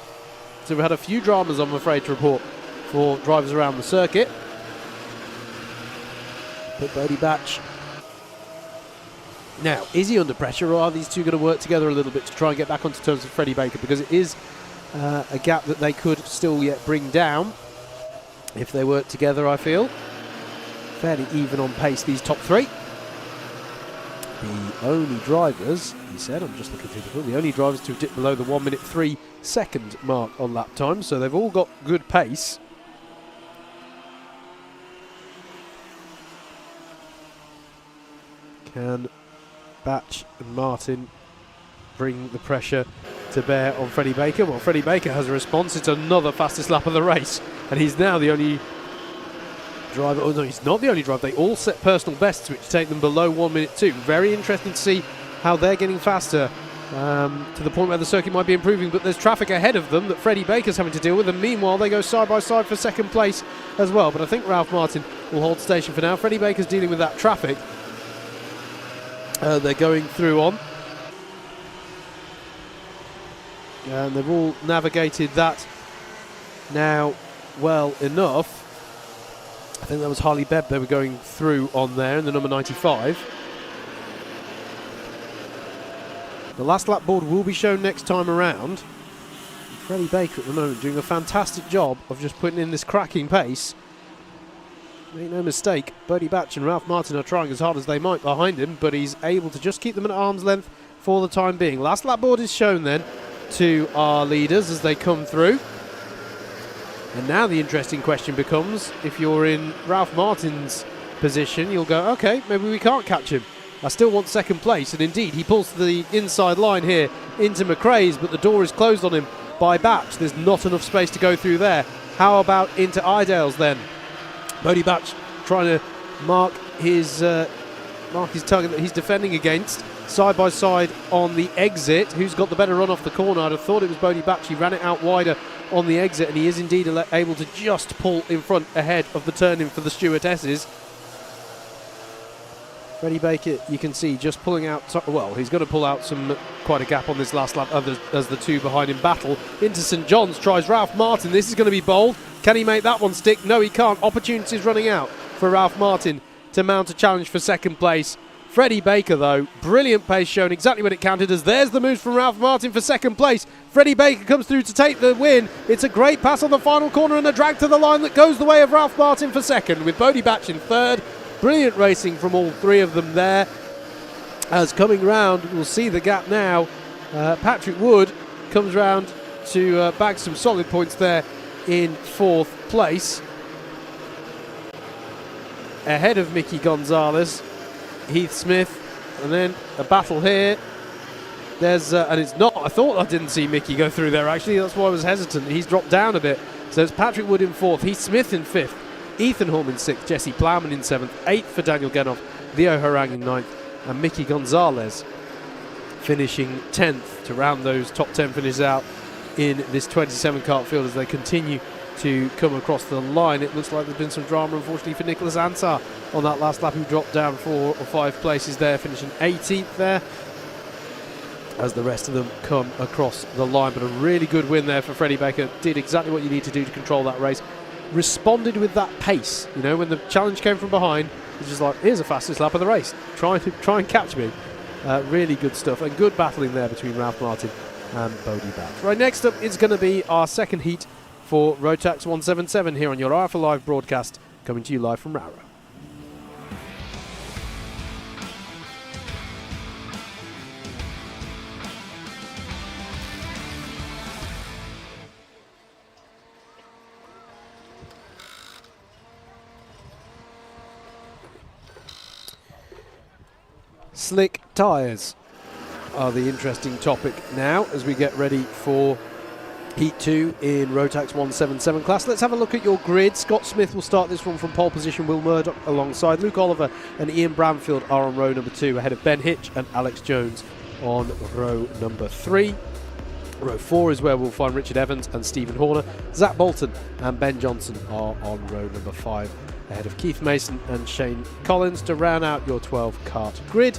So we've had a few dramas, I'm afraid to report, for drivers around the circuit. But Bodie Batch, now, is he under pressure, or are these two going to work together a little bit to try and get back onto terms with Freddie Baker? Because it is a gap that they could still yet bring down if they work together, I feel. Fairly even on pace, these top three. The only drivers, he said, I'm just looking through the film, the only drivers to dip below the 1 minute 3 second mark on lap time, so they've all got good pace. Can Batch and Martin bring the pressure to bear on Freddie Baker? Well, Freddie Baker has a response. It's another fastest lap of the race, and he's now the only driver. Oh no, he's not the only driver. They all set personal bests which take them below 1 minute 2. Very interesting to see how they're getting faster to the point where the circuit might be improving, but there's traffic ahead of them that Freddie Baker's having to deal with, and meanwhile they go side by side for second place as well. But I think Ralph Martin will hold station for now. Freddie Baker's dealing with that traffic they're going through on, and they've all navigated that now well enough. I think that was Harley Bebb they were going through on there in the number 95. The last lap board will be shown next time around. Freddie Baker at the moment doing a fantastic job of just putting in this cracking pace. Make no mistake, Bertie Batch and Ralph Martin are trying as hard as they might behind him, but he's able to just keep them at arm's length for the time being. Last lap board is shown then to our leaders as they come through. And now the interesting question becomes, if you're in Ralph Martin's position, you'll go, okay, maybe we can't catch him. I still want second place, and indeed he pulls the inside line here into McRae's, but the door is closed on him by Batch. There's not enough space to go through there. How about into Idale's then? Bodie Batch trying to mark his target that he's defending against. Side by side on the exit. Who's got the better run off the corner? I'd have thought it was Bodie Batch. He ran it out wider on the exit, and he is indeed able to just pull in front ahead of the turn-in for the stewardesses. Freddie Baker, you can see, just pulling out, well, he's going to pull out quite a gap on this last lap as the two behind him battle. Into St John's, tries Ralph Martin. This is going to be bold. Can he make that one stick? No, he can't. Opportunities running out for Ralph Martin to mount a challenge for second place. Freddie Baker, though, brilliant pace shown, exactly what it counted as. There's the moves from Ralph Martin for second place. Freddie Baker comes through to take the win. It's a great pass on the final corner and a drag to the line that goes the way of Ralph Martin for second, with Bodie Batch in third. Brilliant racing from all three of them there. As coming round, we'll see the gap now. Patrick Wood comes round to bag some solid points there in fourth place. Ahead of Mickey Gonzalez, Heath Smith, and then a battle here. There's and it's not, I thought I didn't see Mickey go through there actually, that's why I was hesitant. He's dropped down a bit. So it's Patrick Wood in fourth, Heath Smith in fifth, Ethan Holm in sixth, Jesse Plowman in seventh, eighth for Daniel Genoff, Leo Harang in ninth, and Mickey Gonzalez finishing 10th to round those top 10 finishes out in this 27 kart field as they continue to come across the line. It looks like there's been some drama, unfortunately, for Nicholas Ansar on that last lap, who dropped down 4 or 5 places there, finishing 18th there as the rest of them come across the line. But a really good win there for Freddie Baker. Did exactly what you need to do to control that race. Responded with that pace. You know, when the challenge came from behind, he's just like, here's the fastest lap of the race. Try and catch me. Really good stuff, and good battling there between Ralph Martin and Bodie Batch. Right, next up is going to be our second heat for Rotax 177 here on your IFA Live broadcast, coming to you live from Rowrah. Slick tyres are the interesting topic now as we get ready for Heat 2 in Rotax 177 class. Let's have a look at your grid. Scott Smith will start this one from pole position. Will Murdoch alongside Luke Oliver and Ian Bramfield are on row number 2, ahead of Ben Hitch and Alex Jones on row number 3. Row 4 is where we'll find Richard Evans and Stephen Horner. Zach Bolton and Ben Johnson are on row number 5, ahead of Keith Mason and Shane Collins to round out your 12 kart grid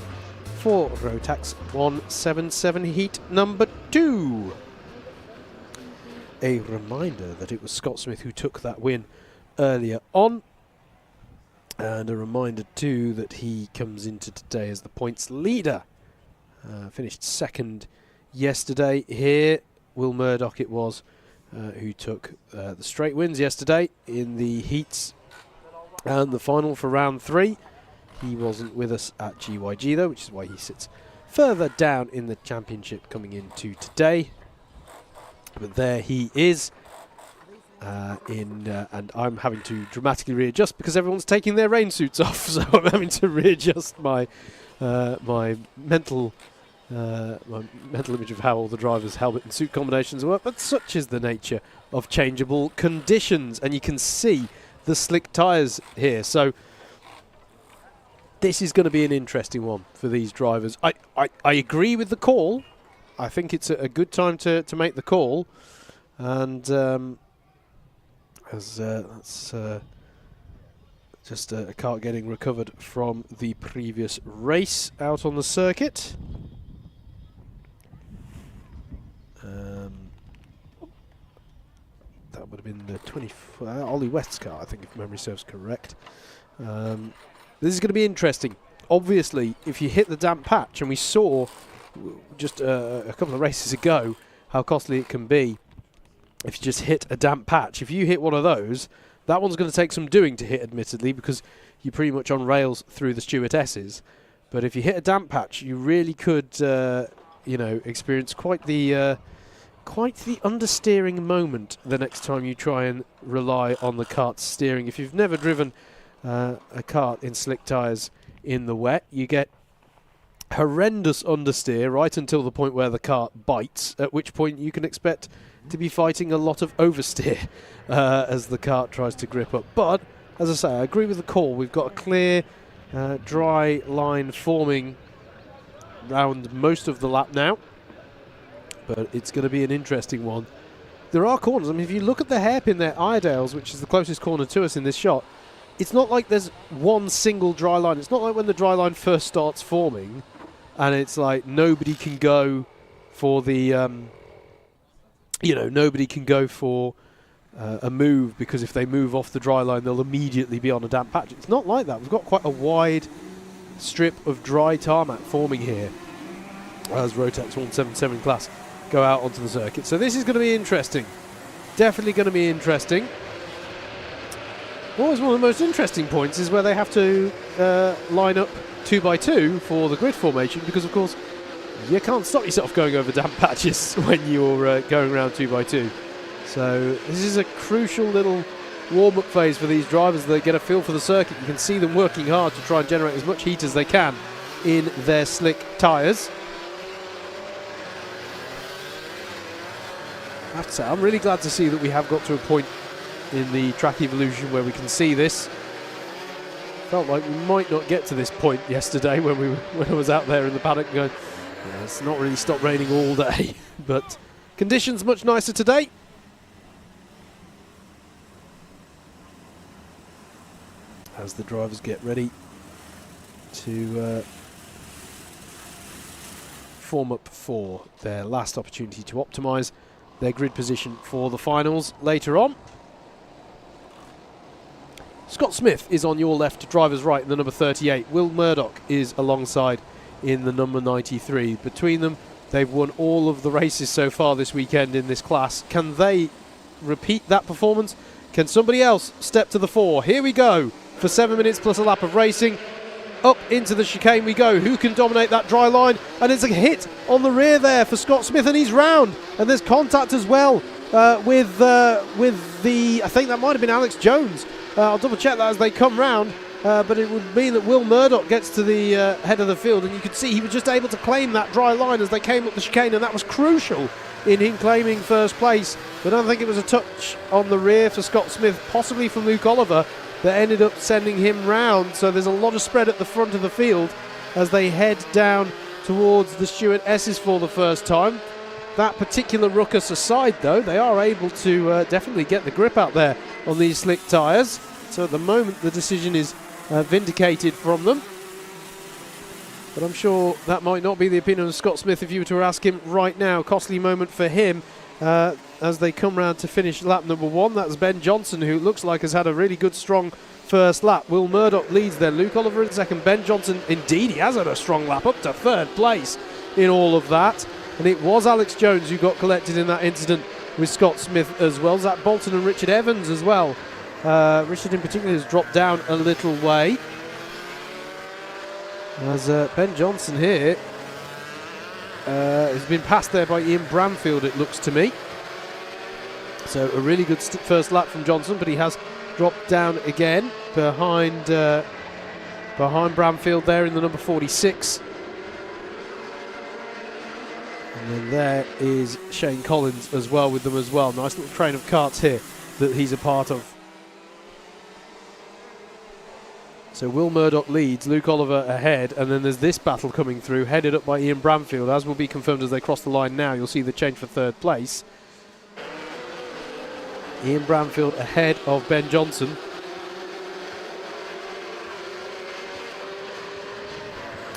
for Rotax 177 Heat number 2. A reminder that it was Scott Smith who took that win earlier on, and a reminder too that he comes into today as the points leader. Finished second yesterday here. Will Murdoch it was who took the straight wins yesterday in the heats and the final for round 3. He wasn't with us at GYG though, which is why he sits further down in the championship coming into today. But there he is. And I'm having to dramatically readjust because everyone's taking their rain suits off, so I'm having to readjust my mental image of how all the drivers' helmet and suit combinations work. But such is the nature of changeable conditions, and you can see the slick tyres here. So this is going to be an interesting one for these drivers. I agree with the call. I think it's a good time to make the call, and. That's just a kart getting recovered from the previous race out on the circuit. That would have been the Ollie West's car, I think, if memory serves correct. This is going to be interesting. Obviously, if you hit the damp patch, and we saw just a couple of races ago how costly it can be. If you just hit a damp patch, if you hit one of those, that one's going to take some doing to hit, admittedly, because you're pretty much on rails through the Stewart S's. But if you hit a damp patch, you really could, experience quite the understeering moment the next time you try and rely on the kart's steering. If you've never driven a kart in slick tyres in the wet, you get horrendous understeer right until the point where the kart bites, at which point you can expect to be fighting a lot of oversteer as the kart tries to grip up. But, as I say, I agree with the call. We've got a clear, dry line forming around most of the lap now. But it's going to be an interesting one. There are corners. I mean, if you look at the hairpin there, Iredale's, which is the closest corner to us in this shot, it's not like there's one single dry line. It's not like when the dry line first starts forming and it's like nobody can go for the... nobody can go for a move, because if they move off the dry line, they'll immediately be on a damp patch. It's not like that. We've got quite a wide strip of dry tarmac forming here as Rotax 177 class go out onto the circuit. So this is going to be interesting. Definitely going to be interesting. Always one of the most interesting points is where they have to line up 2x2 for the grid formation, because, of course, you can't stop yourself going over damp patches when you're going around 2x2. So this is a crucial little warm-up phase for these drivers. They get a feel for the circuit. You can see them working hard to try and generate as much heat as they can in their slick tyres. I have to say, I'm really glad to see that we have got to a point in the track evolution where we can see this. Felt like we might not get to this point yesterday when I was out there in the paddock going, yeah, it's not really stopped raining all day, but conditions much nicer today. As the drivers get ready to form up for their last opportunity to optimise their grid position for the finals later on. Scott Smith is on your left, driver's right in the number 38. Will Murdoch is alongside in the number 93. Between them, they've won all of the races so far this weekend in this class. Can they repeat that performance? Can somebody else step to the fore? Here we go for 7 minutes plus a lap of racing. Up into the chicane we go. Who can dominate that dry line? And it's a hit on the rear there for Scott Smith, and he's round. And there's contact as well with the, I think that might have been Alex Jones. I'll double check that as they come round. But it would mean that Will Murdoch gets to the head of the field, and you could see he was just able to claim that dry line as they came up the chicane, and that was crucial in him claiming first place. But I don't think it was a touch on the rear for Scott Smith, possibly from Luke Oliver, that ended up sending him round. So there's a lot of spread at the front of the field as they head down towards the Stewart S's for the first time. That particular ruckus aside, though, they are able to definitely get the grip out there on these slick tyres. So at the moment, the decision is vindicated from them. But I'm sure that might not be the opinion of Scott Smith if you were to ask him right now. Costly moment for him as they come round to finish lap number 1. That's Ben Johnson, who looks like has had a really good, strong first lap. Will Murdoch leads then. Luke Oliver in second. Ben Johnson, indeed, he has had a strong lap, up to third place in all of that. And it was Alex Jones who got collected in that incident with Scott Smith as well. Zach Bolton and Richard Evans as well. Richard in particular has dropped down a little way. As Ben Johnson here has been passed there by Ian Bramfield, it looks to me. So a really good first lap from Johnson, but he has dropped down again behind Bramfield there in the number 46. And then there is Shane Collins as well with them as well. Nice little train of karts here that he's a part of. So Will Murdoch leads, Luke Oliver ahead, and then there's this battle coming through, headed up by Ian Bramfield, as will be confirmed as they cross the line now. You'll see the change for third place. Ian Bramfield ahead of Ben Johnson.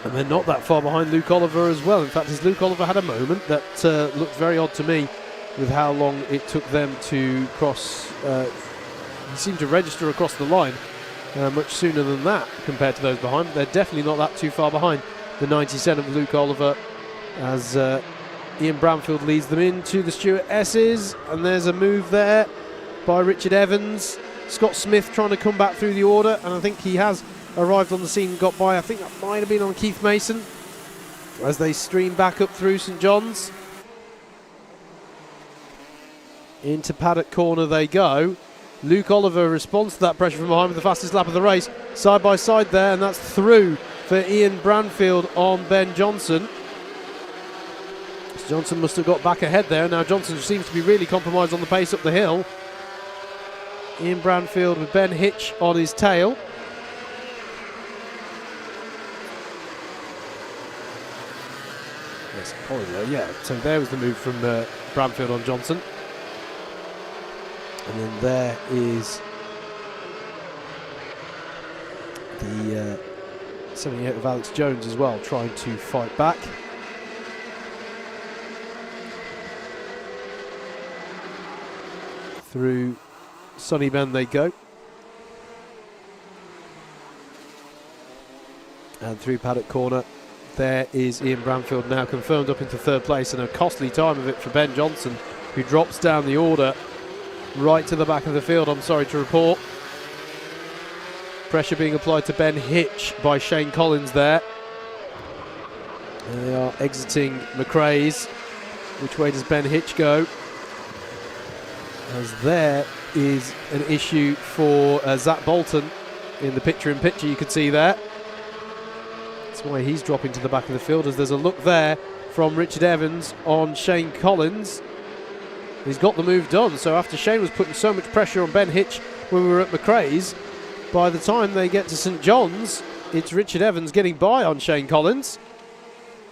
And they're not that far behind Luke Oliver as well. In fact, as Luke Oliver had a moment that looked very odd to me with how long it took them to cross. He seemed to register across the line much sooner than that compared to those behind. But they're definitely not that too far behind the 97 of Luke Oliver, as Ian Bramfield leads them into the Stuart S's. And there's a move there by Richard Evans. Scott Smith trying to come back through the order, and I think he has arrived on the scene and got by. I think that might have been on Keith Mason as they stream back up through St John's. Into paddock corner they go. Luke Oliver responds to that pressure from behind with the fastest lap of the race. Side by side there, and that's through for Ian Bramfield on Ben Johnson. Johnson must have got back ahead there. Now Johnson seems to be really compromised on the pace up the hill. Ian Bramfield with Ben Hitch on his tail. Yes, yeah. So there was the move from Bramfield on Johnson. And then there is the 78 of Alex Jones as well, trying to fight back. Through Sunny Bend they go. And through paddock corner, there is Ian Bramfield now confirmed up into third place, and a costly time of it for Ben Johnson, who drops down the order right to the back of the field, I'm sorry to report. Pressure being applied to Ben Hitch by Shane Collins there. And they are exiting McRae's. Which way does Ben Hitch go? As there is an issue for Zach Bolton in the picture-in-picture you could see there. That's why he's dropping to the back of the field, as there's a look there from Richard Evans on Shane Collins. He's got the move done, so after Shane was putting so much pressure on Ben Hitch when we were at McRae's, by the time they get to St John's, it's Richard Evans getting by on Shane Collins.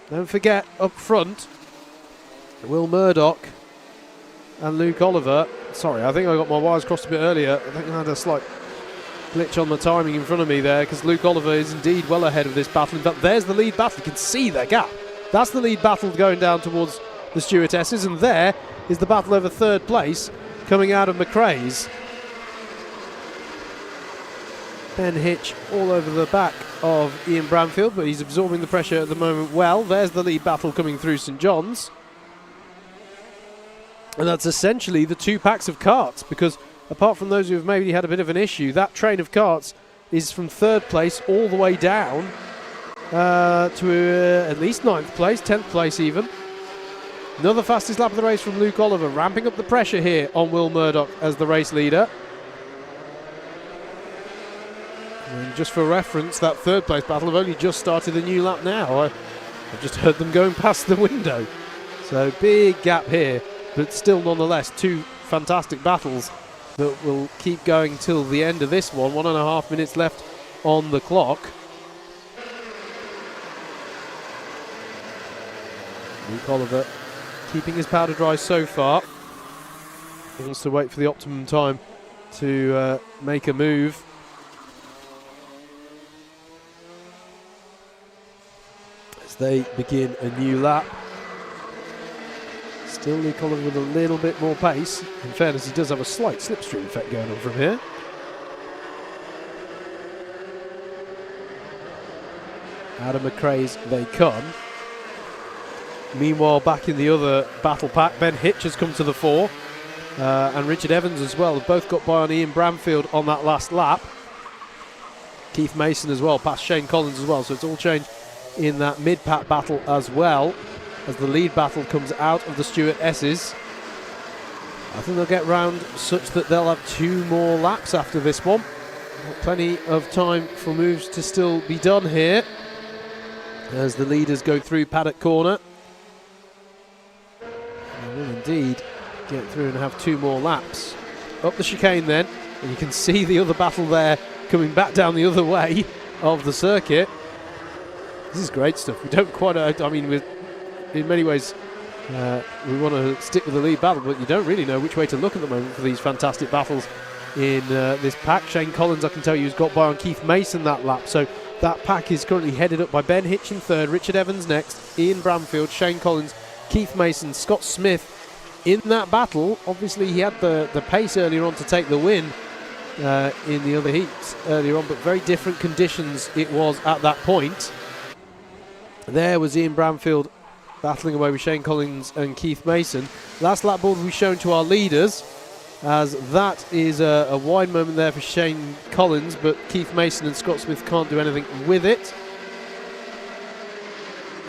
Don't forget, up front, Will Murdoch and Luke Oliver. Sorry, I think I got my wires crossed a bit earlier. I think I had a slight glitch on the timing in front of me there, because Luke Oliver is indeed well ahead of this battle. In fact, there's the lead battle. You can see their gap. That's the lead battle going down towards the Stewardesses, and there is the battle over third place coming out of McRae's. Ben Hitch all over the back of Ian Bramfield, but he's absorbing the pressure at the moment well. There's the lead battle coming through St John's. And that's essentially the two packs of karts, because apart from those who have maybe had a bit of an issue, that train of karts is from third place all the way down to at least 9th place, 10th place even. Another fastest lap of the race from Luke Oliver, ramping up the pressure here on Will Murdoch as the race leader. And just for reference, that third place battle have only just started a new lap now. I've just heard them going past the window. So big gap here, but still nonetheless two fantastic battles that will keep going till the end of this one. 1.5 minutes left on the clock. Luke Oliver keeping his powder dry so far. He wants to wait for the optimum time to make a move. As they begin a new lap. Still Luke Oliver with a little bit more pace. In fairness, he does have a slight slipstream effect going on from here. Out of McRae's they come. Meanwhile, back in the other battle pack, Ben Hitch has come to the fore, and Richard Evans as well. Have both got by on Ian Bramfield on that last lap. Keith Mason as well, past Shane Collins as well, so it's all changed in that mid-pack battle as well, as the lead battle comes out of the Stuart S's. I think they'll get round such that they'll have 2 more laps after this one. Plenty of time for moves to still be done here as the leaders go through paddock corner. They will indeed get through and have 2 more laps. Up the chicane then, and you can see the other battle there coming back down the other way of the circuit. This is great stuff. We don't quite, I mean, in many ways, we want to stick with the lead battle, but you don't really know which way to look at the moment for these fantastic battles in this pack. Shane Collins, I can tell you, has got by on Keith Mason that lap. So that pack is currently headed up by Ben Hitch in third, Richard Evans next, Ian Bramfield, Shane Collins, Keith Mason, Scott Smith in that battle. Obviously, he had the pace earlier on to take the win in the other heats earlier on, but very different conditions it was at that point. There was Ian Bramfield battling away with Shane Collins and Keith Mason. Last lap board we've shown to our leaders, as that is a wide moment there for Shane Collins, but Keith Mason and Scott Smith can't do anything with it.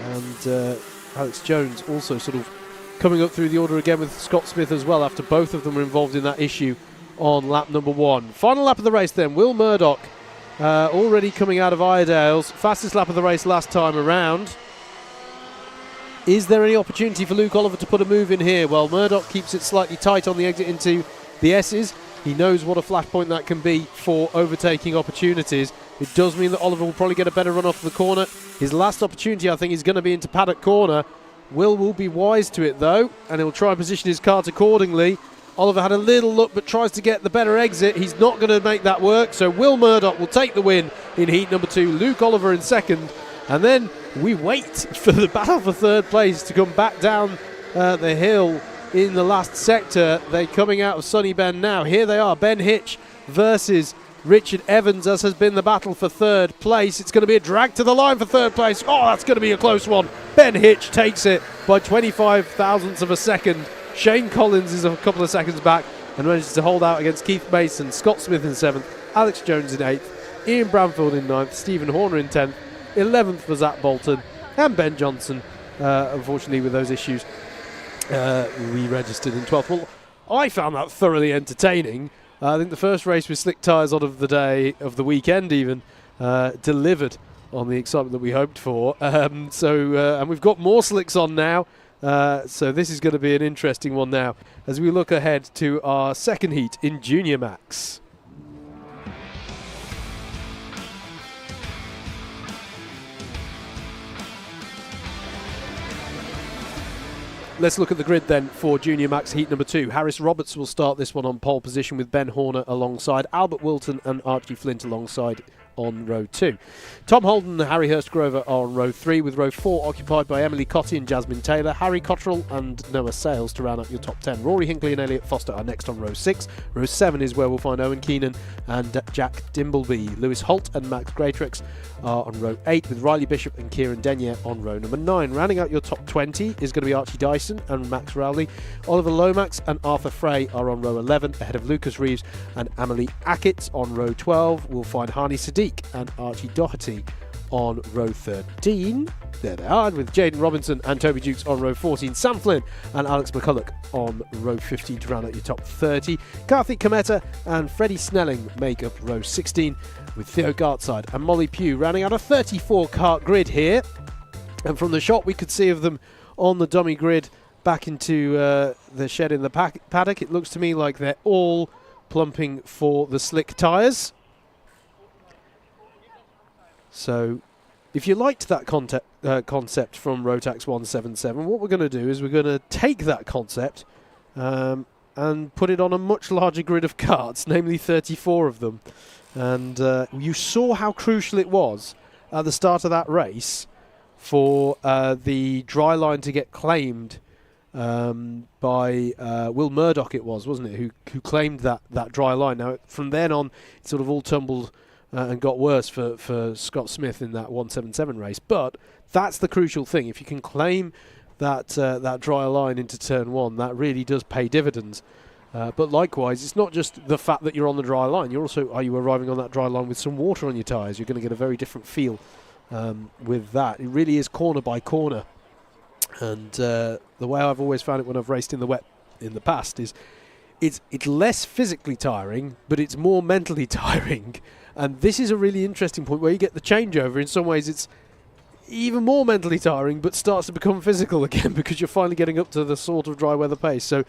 And Alex Jones also sort of coming up through the order again with Scott Smith as well, after both of them were involved in that issue on lap number 1. Final lap of the race then, Will Murdoch already coming out of Iredale's, fastest lap of the race last time around. Is there any opportunity for Luke Oliver to put a move in here? Well, Murdoch keeps it slightly tight on the exit into the S's. He knows what a flashpoint that can be for overtaking opportunities. It does mean that Oliver will probably get a better run off the corner. His last opportunity, I think, is going to be into paddock corner. Will be wise to it, though, and he'll try and position his kart accordingly. Oliver had a little look, but tries to get the better exit. He's not going to make that work, so Will Murdoch will take the win in heat number 2. Luke Oliver in second, and then we wait for the battle for third place to come back down the hill in the last sector. They're coming out of Sunny Bend now. Here they are, Ben Hitch versus Richard Evans, as has been the battle for third place. It's going to be a drag to the line for third place. Oh, that's going to be a close one. Ben Hitch takes it by 25 thousandths of a second. Shane Collins is a couple of seconds back and manages to hold out against Keith Mason, Scott Smith in 7th, Alex Jones in 8th, Ian Bramfield in 9th, Stephen Horner in 10th, 11th for Zach Bolton, and Ben Johnson, unfortunately with those issues, we registered in 12th. Well, I found that thoroughly entertaining. I think the first race with slick tyres on of the day, of the weekend even, delivered on the excitement that we hoped for. And we've got more slicks on now. So this is going to be an interesting one now as we look ahead to our second heat in Junior Max. Let's look at the grid then for Junior Max Heat number 2. Harris Roberts will start this one on pole position with Ben Horner alongside, Albert Wilton and Archie Flint alongside on row 2. Tom Holden and Harry Hurst-Grover are on row 3, with row 4 occupied by Emily Cotty and Jasmine Taylor, Harry Cottrell and Noah Sales to round up your top 10. Rory Hinkley and Elliot Foster are next on row 6. Row 7 is where we'll find Owen Keenan and Jack Dimbleby. Lewis Holt and Max Greatrix are on row 8, with Riley Bishop and Kieran Denyer on row number 9. Rounding out your top 20 is going to be Archie Dyson and Max Rowley. Oliver Lomax and Arthur Frey are on row 11, ahead of Lucas Reeves and Amelie Ackett. On row 12, we'll find Hani Sadiq and Archie Doherty on row 13. There they are, with Jaden Robinson and Toby Dukes on row 14. Sam Flynn and Alex McCulloch on row 15 to round out your top 30. Karthik Kameta and Freddie Snelling make up row 16, with Theo Gartside and Molly Pugh rounding out a 34 kart grid here. And from the shot we could see of them on the dummy grid back into the shed in the paddock, it looks to me like they're all plumping for the slick tyres. So if you liked that concept from Rotax 177, what we're going to do is we're going to take that concept and put it on a much larger grid of karts, namely 34 of them. And you saw how crucial it was at the start of that race for the dry line to get claimed by Will Murdoch, it was, wasn't it, who claimed that dry line. Now, from then on, it sort of all tumbled and got worse for Scott Smith in that 177 race. But that's the crucial thing. If you can claim that dry line into turn 1, that really does pay dividends. But likewise, it's not just the fact that you're on the dry line. You're also, are you arriving on that dry line with some water on your tyres? You're going to get a very different feel with that. It really is corner by corner. And the way I've always found it when I've raced in the wet in the past is it's less physically tiring, but it's more mentally tiring. And this is a really interesting point where you get the changeover. In some ways, it's even more mentally tiring, but starts to become physical again because you're finally getting up to the sort of dry weather pace. So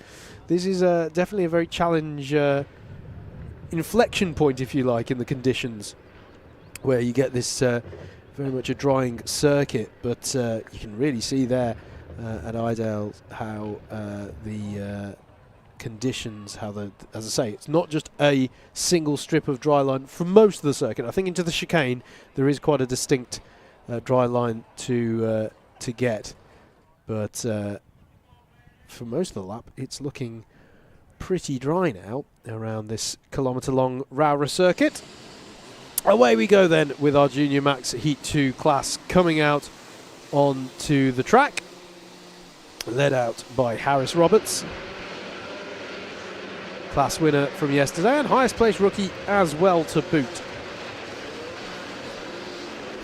this is definitely a very challenge inflection point, if you like, in the conditions where you get this very much a drying circuit. But you can really see there at Idale how the conditions, as I say, it's not just a single strip of dry line for most of the circuit. I think into the chicane there is quite a distinct dry line to get, but for most of the lap it's looking pretty dry now around this kilometre-long Rowrah circuit. Away we go then with our Junior Max Heat 2 class coming out onto the track, led out by Harris Roberts, class winner from yesterday and highest placed rookie as well to boot.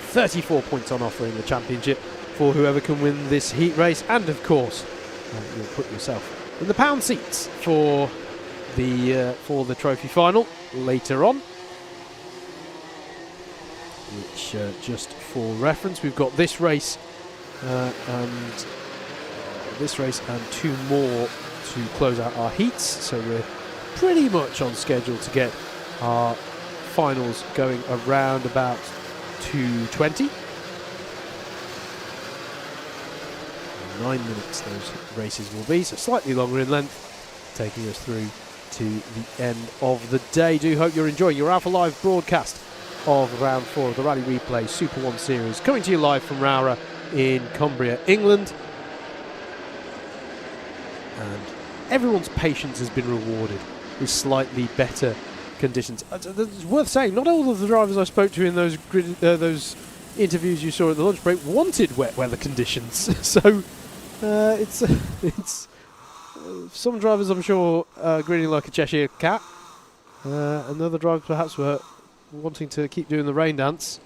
34 points on offer in the championship for whoever can win this heat race, and of course you'll put yourself in the pound seats for the trophy final later on. Which just for reference, we've got this race and two more to close out our heats, so we're pretty much on schedule to get our finals going around about 2:20. 9 minutes those races will be, so slightly longer in length, taking us through to the end of the day. Do hope you're enjoying your Alpha Live broadcast of round 4 of the Rally Replay SuperOne Series, coming to you live from Rowrah in Cumbria, England. And everyone's patience has been rewarded with slightly better conditions. It's worth saying, not all of the drivers I spoke to in those interviews you saw at the lunch break wanted wet weather conditions. So it's some drivers, I'm sure, grinning like a Cheshire cat, and other drivers perhaps were wanting to keep doing the rain dance.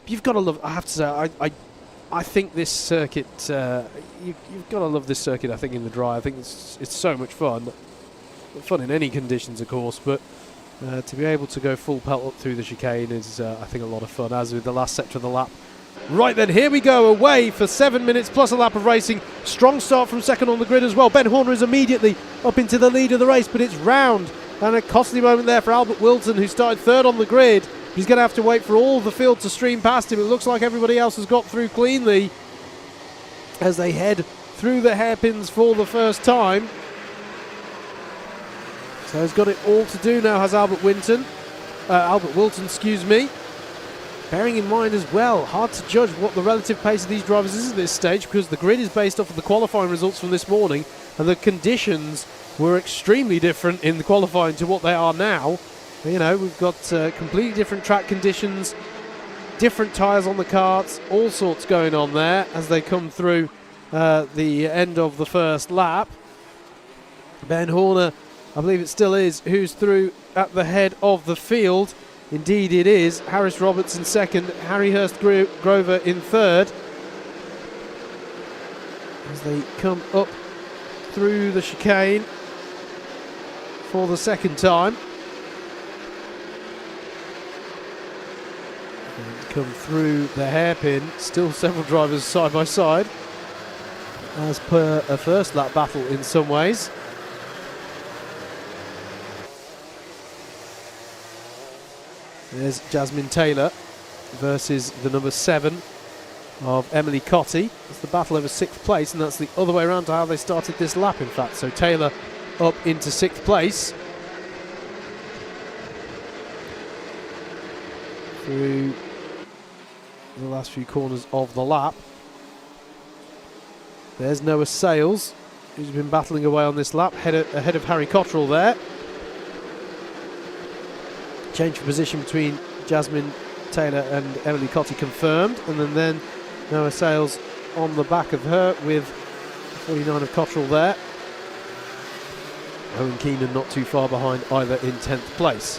But you've got to love, I have to say, I think this circuit, you've got to love this circuit, I think, in the dry. I think it's so much fun. Fun in any conditions, of course, but to be able to go full pelt up through the chicane is, I think, a lot of fun, as with the last sector of the lap. Right then, here we go, away for 7 minutes plus a lap of racing. Strong start from second on the grid as well. Ben Horner is immediately up into the lead of the race, but it's round. And a costly moment there for Albert Wilton, who started third on the grid. He's going to have to wait for all the field to stream past him. It looks like everybody else has got through cleanly as they head through the hairpins for the first time. So he's got it all to do now, has Albert Wilton, excuse me. Bearing in mind as well, hard to judge what the relative pace of these drivers is at this stage, because the grid is based off of the qualifying results from this morning, and the conditions were extremely different in the qualifying to what they are now. You know, we've got completely different track conditions, different tyres on the karts, all sorts going on there as they come through the end of the first lap. Ben Horner, I believe it still is, who's through at the head of the field. Indeed it is. Harris Roberts in second, Harry Hurst Grover in third. As they come up through the chicane for the second time. And come through the hairpin, still several drivers side by side, as per a first lap battle in some ways. There's Jasmine Taylor versus the number 7 of Emily Cotty. It's the battle over 6th place, and that's the other way around to how they started this lap, in fact. So Taylor up into 6th place. Through the last few corners of the lap. There's Noah Sales, who's been battling away on this lap, ahead of Harry Cottrell there. Change of position between Jasmine Taylor and Emily Cotty confirmed, and then Noah Sales on the back of her with 49 of Cottrell there. Owen Keenan not too far behind either in 10th place.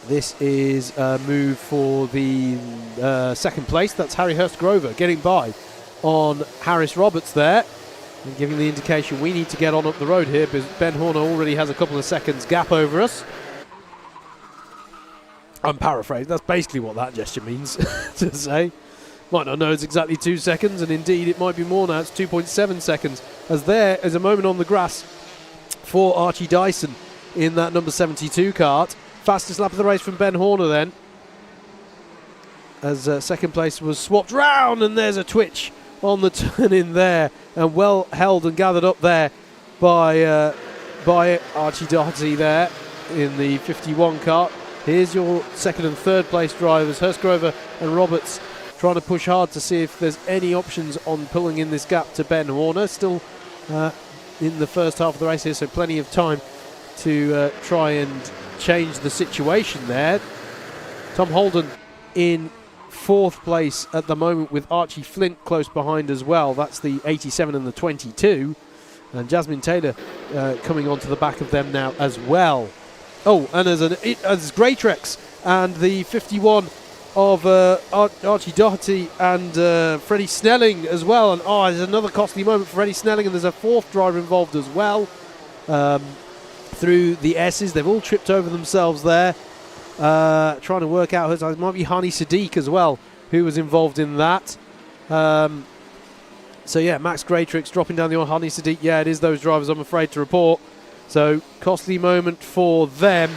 This is a move for the second place. That's Harry Hurst-Grover getting by on Harris Roberts there and giving the indication we need to get on up the road here because Ben Horner already has a couple of seconds gap over us. I'm paraphrasing. That's basically what that gesture means to say. Might not know it's exactly 2 seconds, and indeed it might be more now. It's 2.7 seconds. As there is a moment on the grass for Archie Dyson in that number 72 kart. Fastest lap of the race from Ben Horner then. As second place was swapped round, and there's a twitch on the turn in there, and well held and gathered up there by Archie Doherty there in the 51 kart. Here's your second and third place drivers, Hurst-Grover and Roberts, trying to push hard to see if there's any options on pulling in this gap to Ben Horner. Still in the first half of the race here, so plenty of time to try and change the situation there. Tom Holden in fourth place at the moment with Archie Flint close behind as well. That's the 87 and the 22. And Jasmine Taylor coming onto the back of them now as well. Oh, and as Greytrex and the 51 of Archie Doherty and Freddie Snelling as well. And there's another costly moment for Freddie Snelling, and there's a fourth driver involved as well. Through the S's, they've all tripped over themselves there. Trying to work out it might be Hani Sadiq as well, who was involved in that. So yeah, Max Greytrix dropping down the old Hani Sadiq. Yeah, it is those drivers, I'm afraid to report. So costly moment for them.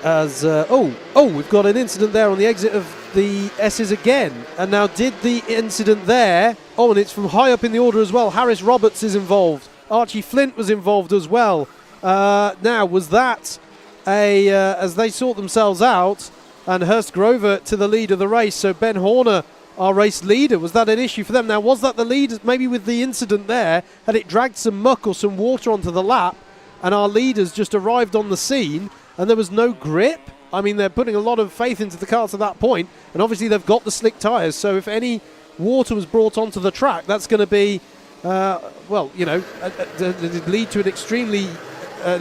As we've got an incident there on the exit of the S's again. And now did the incident there. And it's from high up in the order as well. Harris Roberts is involved. Archie Flint was involved as well. Now, was that as they sort themselves out, and Hurst-Grover to the lead of the race, so Ben Horner, our race leader, was that an issue for them? Now, was that the lead? Maybe with the incident there, had it dragged some muck or some water onto the lap, and our leaders just arrived on the scene, and there was no grip? I mean, they're putting a lot of faith into the cars at that point, and obviously they've got the slick tyres, so if any water was brought onto the track, that's going to be, lead to an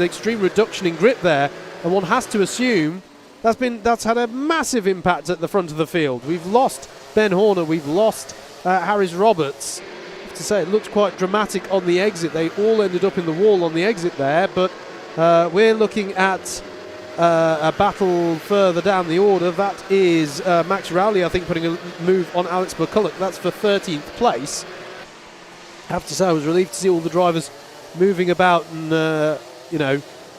extreme reduction in grip there, and one has to assume that's had a massive impact at the front of the field. We've lost Ben Horner, we've lost Harris Roberts. I have to say, it looked quite dramatic on the exit. They all ended up in the wall on the exit there, but we're looking at a battle further down the order. That is Max Rowley, I think, putting a move on Alex McCulloch. That's for 13th place. I have to say, I was relieved to see all the drivers moving about and,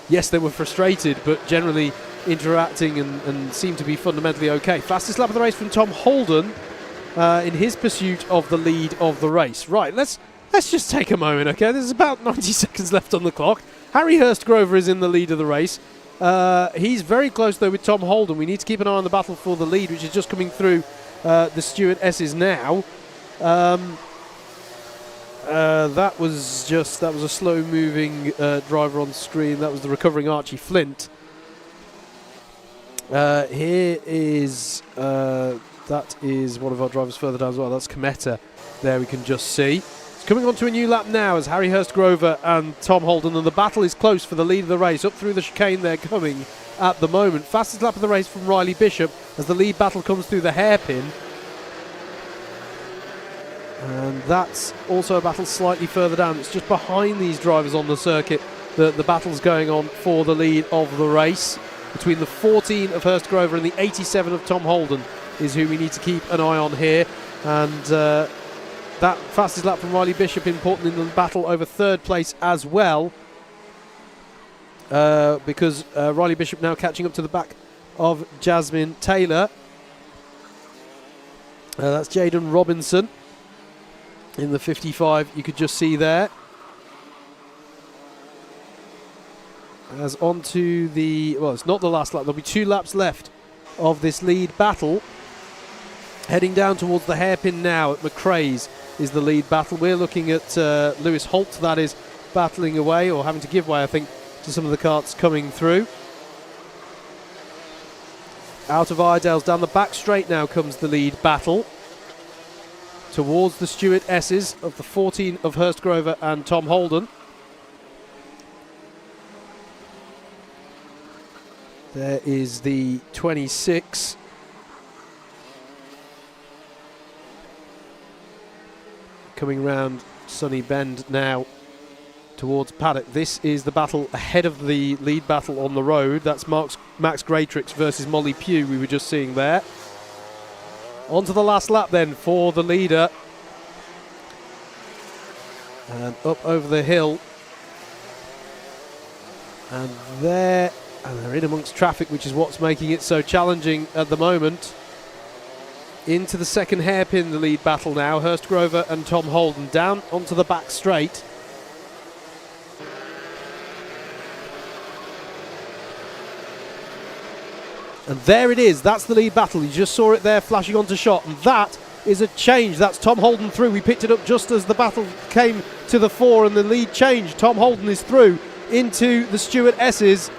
yes, they were frustrated, but generally interacting and seemed to be fundamentally okay. Fastest lap of the race from Tom Holden in his pursuit of the lead of the race. Right, let's just take a moment, okay? There's about 90 seconds left on the clock. Harry Hurst-Grover is in the lead of the race. He's very close, though, with Tom Holden. We need to keep an eye on the battle for the lead, which is just coming through the Stewart S's now. That was a slow-moving driver on screen. That was the recovering Archie Flint. Here is that is one of our drivers further down as well. That's Cometa. There we can just see. It's coming on to a new lap now as Harry Hurst-Grover and Tom Holden, and the battle is close for the lead of the race. Up through the chicane they're coming at the moment. Fastest lap of the race from Riley Bishop as the lead battle comes through the hairpin. And that's also a battle slightly further down. It's just behind these drivers on the circuit that the battle's going on for the lead of the race. Between the 14 of Hurst-Grover and the 87 of Tom Holden is who we need to keep an eye on here. And that fastest lap from Riley Bishop important in the battle over third place as well. Because Riley Bishop now catching up to the back of Jasmine Taylor. That's Jaden Robinson in the 55, you could just see there. As on to the, well, it's not the last lap, there'll be 2 laps left of this lead battle. Heading down towards the hairpin now at McRae's is the lead battle. We're looking at Lewis Holt, that is, battling away, or having to give way, I think, to some of the karts coming through. Out of Iredale's down the back straight now comes the lead battle. Towards the Stewart S's of the 14 of Hurst-Grover and Tom Holden. As Riley Bishop now catching up to the back of Jasmine Taylor. That's Jaden Robinson in the 55, you could just see there. As on to the, well, it's not the last lap, there'll be 2 laps left of this lead battle. Heading down towards the hairpin now at McRae's is the lead battle. We're looking at Lewis Holt, that is, battling away, or having to give way, I think, to some of the karts coming through. Out of Iredale's down the back straight now comes the lead battle. Towards the Stewart S's of the 14 of Hurst-Grover and Tom Holden. There is the 26. Coming round Sunny Bend now towards paddock. This is the battle ahead of the lead battle on the road. That's Max Greatrix versus Molly Pugh we were just seeing there. On to the last lap then for the leader. And up over the hill. And they're in amongst traffic, which is what's making it so challenging at the moment. Into the second hairpin, the lead battle now. Hurst Grover and Tom Holden down onto the back straight. And there it is. That's the lead battle. You just saw it there flashing onto shot. And that is a change. That's Tom Holden through. We picked it up just as the battle came to the fore and the lead changed. Tom Holden is through into the Stuart S's.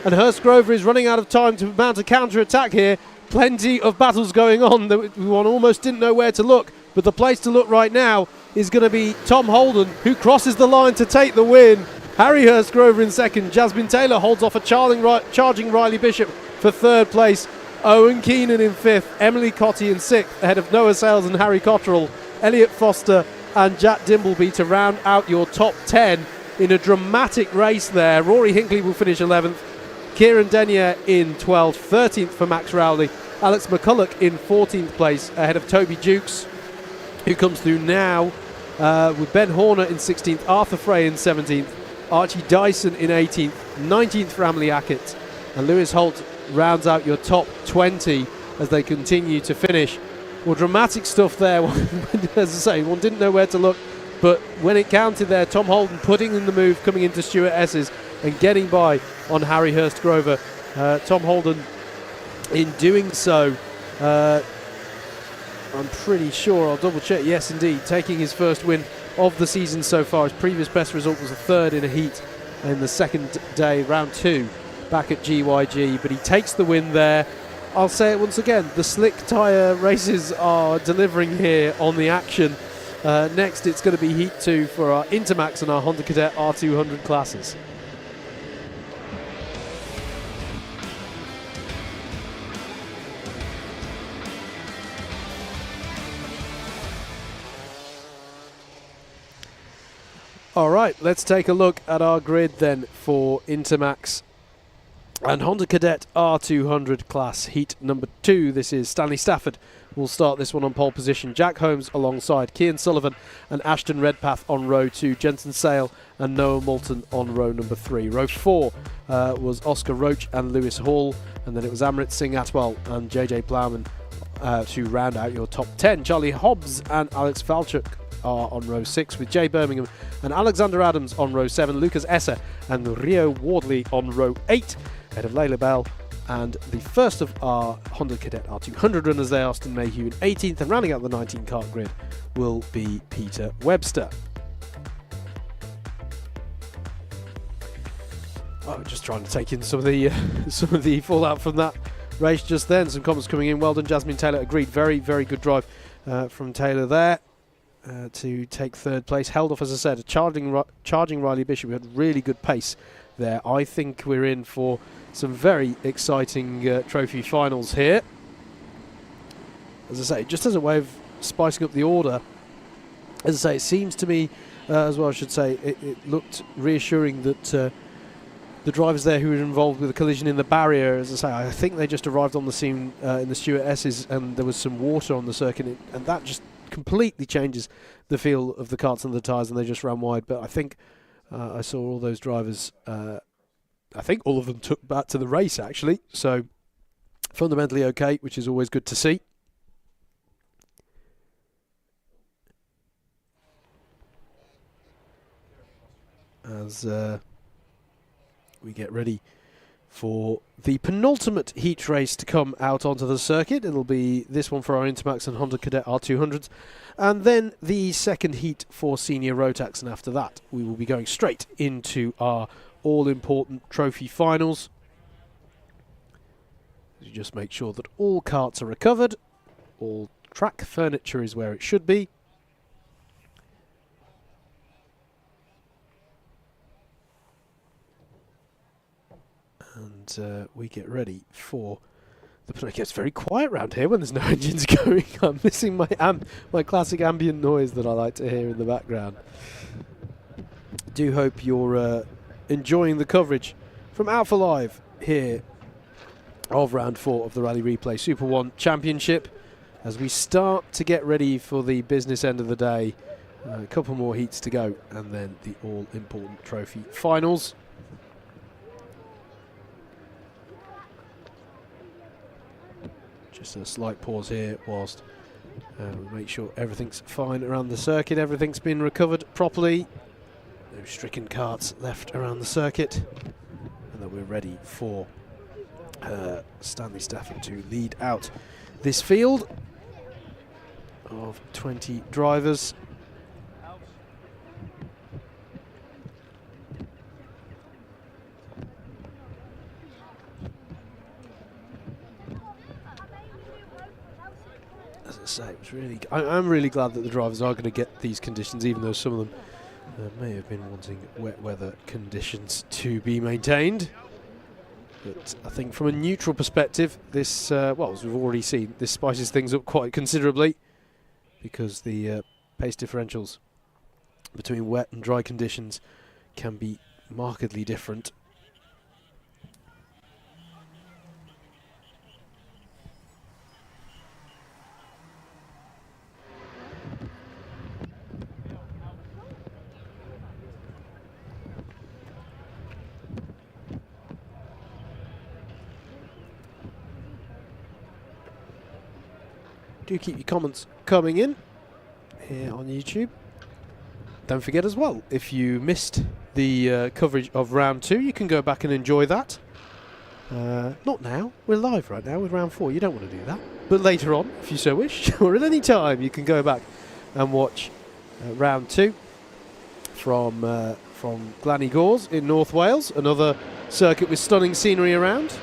And Hurst Grover is running out of time to mount a counter-attack here. Plenty of battles going on that one almost didn't know where to look. But the place to look right now is going to be Tom Holden, who crosses the line to take the win. Harry Hurst Grover in second. Jasmine Taylor holds off a charging Riley Bishop for third place. Owen Keenan in fifth. Emily Cotty in sixth, ahead of Noah Sales and Harry Cottrell. Elliot Foster and Jack Dimbleby to round out your top 10 in a dramatic race there. Rory Hinckley will finish 11th. Kieran Denier in 12th. 13th for Max Rowley. Alex McCulloch in 14th place, ahead of Toby Jukes, who comes through now with Ben Horner in 16th, Arthur Frey in 17th, Archie Dyson in 18th, 19th for Emily Hackett, and Lewis Holt rounds out your top 20 as they continue to finish. Well, dramatic stuff there. As I say, one didn't know where to look, but when it counted there, Tom Holden putting in the move, coming into Stuart S's and getting by on Harry Hurst Grover. Tom Holden, in doing so, I'm pretty sure, I'll double check, yes indeed, taking his first win of the season so far. His previous best result was a third in a heat in the second day, round 2, back at GYG, but he takes the win there. I'll say it once again, the slick tyre races are delivering here on the action. Next it's going to be Heat 2 for our Intermax and our Honda Cadet R200 classes. All right, let's take a look at our grid then for Intermax and Honda Cadet R200 class heat number 2. This is Stanley Stafford will start this one on pole position. Jack Holmes alongside Cian Sullivan and Ashton Redpath on row 2. Jensen Sale and Noah Moulton on row number 3. Row 4 was Oscar Roach and Lewis Hall, and then it was Amrit Singh Atwell and JJ Plowman to round out your top 10. Charlie Hobbs and Alex Falchuk are on row 6, with Jay Birmingham and Alexander Adams on row 7, Lucas Esser and Rio Wardley on row 8, ahead of Layla Bell. And the first of our Honda Cadet R200 runners there, Austin Mayhew in 18th, and rounding out the 19 kart grid will be Peter Webster. Just trying to take in some of the fallout from that race just then. Some comments coming in. Well done, Jasmine Taylor. Agreed. Very, very good drive from Taylor there. To take third place. Held off, as I said, a charging Riley Bishop. We had really good pace there. I think we're in for some very exciting trophy finals here. As I say, just as a way of spicing up the order, as I say, it seems to me, as well I should say, it looked reassuring that the drivers there who were involved with the collision in the barrier, as I say, I think they just arrived on the scene in the Stuart S's, and there was some water on the circuit, and that just completely changes the feel of the karts and the tyres, and they just ran wide. But I think I saw all those drivers, I think all of them took back to the race actually, so fundamentally okay, which is always good to see. As we get ready for the penultimate heat race to come out onto the circuit. It'll be this one for our Intermax and Honda Cadet R200s, and then the second heat for Senior Rotax, and after that we will be going straight into our all-important trophy finals. You just make sure that all carts are recovered, all track furniture is where it should be. And and we get ready for the. It gets very quiet around here when there's no engines going. I'm missing my classic ambient noise that I like to hear in the background. Do hope you're enjoying the coverage from Alpha Live here of round 4 of the Rally Replay SuperOne Championship as we start to get ready for the business end of the day. A couple more heats to go and then the all-important trophy finals. Just a slight pause here whilst we make sure everything's fine around the circuit, everything's been recovered properly. No stricken carts left around the circuit, and that we're ready for Stanley Stafford to lead out this field of 20 drivers. As I say, I'm really glad that the drivers are going to get these conditions, even though some of them may have been wanting wet weather conditions to be maintained. But I think from a neutral perspective, this, well, as we've already seen, this spices things up quite considerably because the pace differentials between wet and dry conditions can be markedly different. Do keep your comments coming in here on YouTube. Don't forget as well, if you missed the coverage of round 2, you can go back and enjoy that. Not now, we're live right now with round 4, you don't want to do that. But later on, if you so wish, or at any time, you can go back and watch round 2 from Glanny Gores in North Wales, another circuit with stunning scenery around.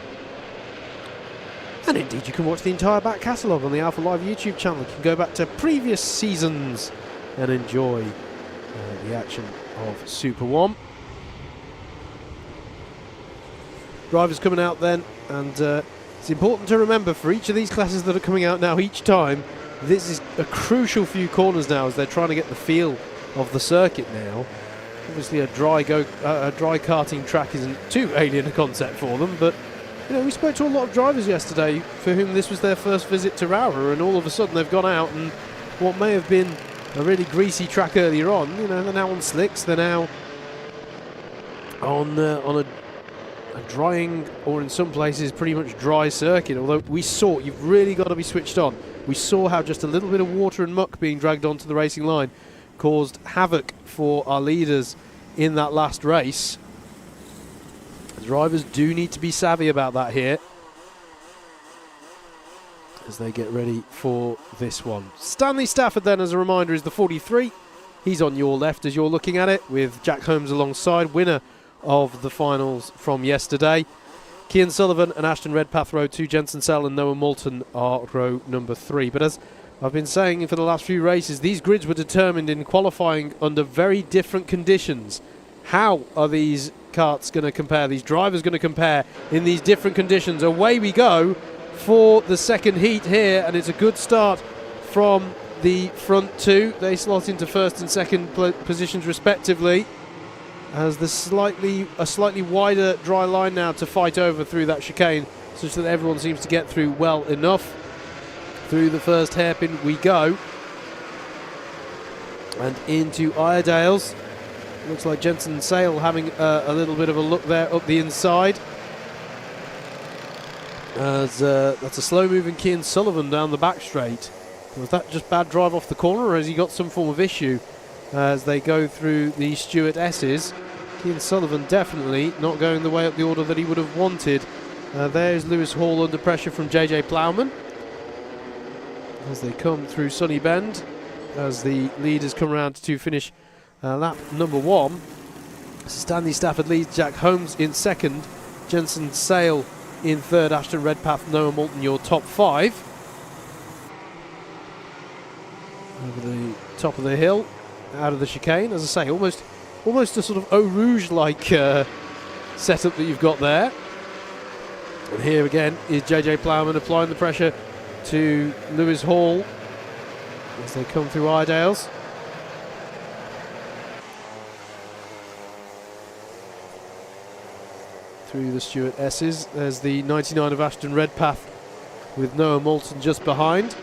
And indeed, you can watch the entire back catalogue on the Alpha Live YouTube channel. You can go back to previous seasons and enjoy the action of SuperOne. Drivers coming out then, and it's important to remember for each of these classes that are coming out now each time, this is a crucial few corners now as they're trying to get the feel of the circuit now. Obviously a dry karting track isn't too alien a concept for them, but you know, we spoke to a lot of drivers yesterday for whom this was their first visit to Rowrah, and all of a sudden they've gone out and what may have been a really greasy track earlier on, you know, they're now on slicks, they're now on a drying, or in some places pretty much dry circuit. Although we saw, you've really got to be switched on. We saw how just a little bit of water and muck being dragged onto the racing line caused havoc for our leaders in that last race. Drivers do need to be savvy about that here as they get ready for this one. Stanley Stafford then, as a reminder, is the 43. He's on your left as you're looking at it, with Jack Holmes alongside, winner of the finals from yesterday. Cian Sullivan and Ashton Redpath row 2, Jensen Sell and Noah Moulton are row number 3. But as I've been saying for the last few races, these grids were determined in qualifying under very different conditions. How are these karts going to compare, these drivers going to compare in these different conditions? Away we go for the second heat here, and it's a good start from the front two. They slot into first and second positions respectively, as there's a slightly wider dry line now to fight over through that chicane, such that everyone seems to get through well enough. Through the first hairpin we go, and into Iredale's. Looks like Jensen Sale having a little bit of a look there up the inside. As that's a slow-moving Cian Sullivan down the back straight. Was that just bad drive off the corner, or has he got some form of issue as they go through the Stuart S's? Cian Sullivan definitely not going the way up the order that he would have wanted. There's Lewis Hall under pressure from JJ Plowman as they come through Sunny Bend, as the leaders come around to finish lap number 1. Stanley Stafford leads, Jack Holmes in second, Jensen Sale in third, Ashton Redpath, Noah Moulton your top 5. Over the top of the hill, out of the chicane, as I say, almost a sort of Eau Rouge-like setup that you've got there. And here again is JJ Plowman applying the pressure to Lewis Hall as they come through Iredales. Through the Stuart S's, there's the 99 of Ashton Redpath with Noah Moulton just behind.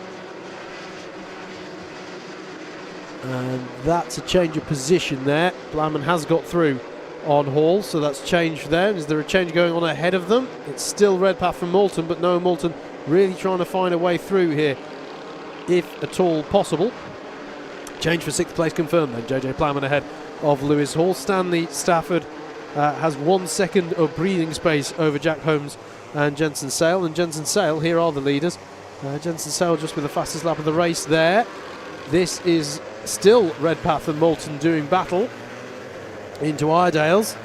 And that's a change of position there. Plowman has got through on Hall, so that's changed there. Is there a change going on ahead of them? It's still Redpath from Moulton, but Noah Moulton really trying to find a way through here, if at all possible. Change for 6th place confirmed then. JJ Plowman ahead of Lewis Hall. Stanley Stafford has 1 second of breathing space over Jack Holmes and Jensen Sale. And Jensen Sale, here are the leaders. Jensen Sale just with the fastest lap of the race there. This is still Redpath and Moulton doing battle into Iredales.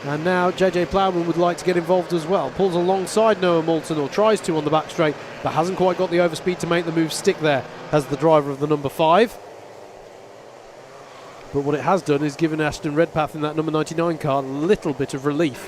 And now JJ Plowman would like to get involved as well. Pulls alongside Noah Moulton, or tries to on the back straight, but hasn't quite got the overspeed to make the move stick there as the driver of the number 5. But what it has done is given Ashton Redpath in that number 99 car a little bit of relief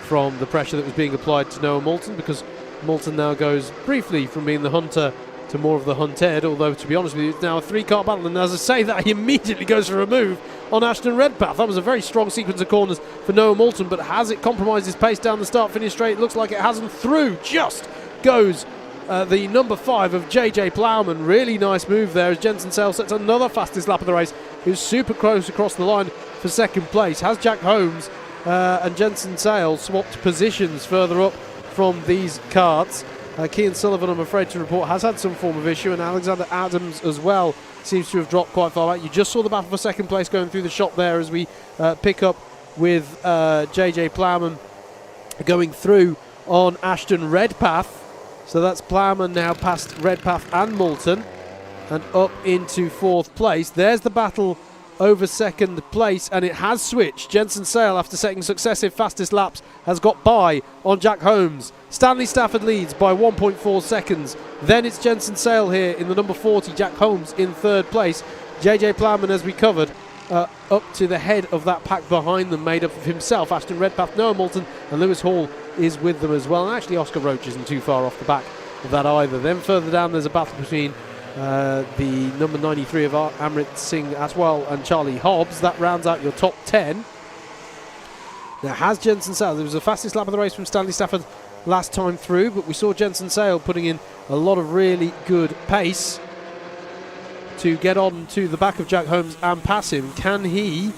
from the pressure that was being applied to Noah Moulton, because Moulton now goes briefly from being the hunter to more of the hunted, although to be honest with you, it's now a 3-car battle, and as I say that, he immediately goes for a move on Ashton Redpath. That was a very strong sequence of corners for Noah Moulton, but has it compromised his pace down the start-finish straight? It looks like it hasn't. Through just goes the number 5 of JJ Plowman. Really nice move there as Jensen Sale sets another fastest lap of the race. He was super close across the line for 2nd place. Has Jack Holmes and Jensen Sale swapped positions further up from these carts? Kean Sullivan, I'm afraid to report, has had some form of issue, and Alexander Adams as well seems to have dropped quite far back. You just saw the battle for 2nd place going through the shop there as we pick up with JJ Plowman going through on Ashton Redpath. So that's Plowman now past Redpath and Moulton and up into 4th place. There's the battle over 2nd place, and it has switched. Jensen Sale, after setting successive fastest laps, has got by on Jack Holmes. Stanley Stafford leads by 1.4 seconds. Then it's Jensen Sale here in the number 40. Jack Holmes in 3rd place. JJ Plowman, as we covered, up to the head of that pack behind them, made up of himself, Ashton Redpath, Noah Moulton, and Lewis Hall is with them as well. And actually Oscar Roach isn't too far off the back of that either. Then further down there's a battle between the number 93 of Amrit Singh Aswal and Charlie Hobbs. That rounds out your top 10. Now has Jensen Sale, there was the fastest lap of the race from Stanley Stafford last time through, but we saw Jensen Sale putting in a lot of really good pace to get on to the back of Jack Holmes and pass him. Can he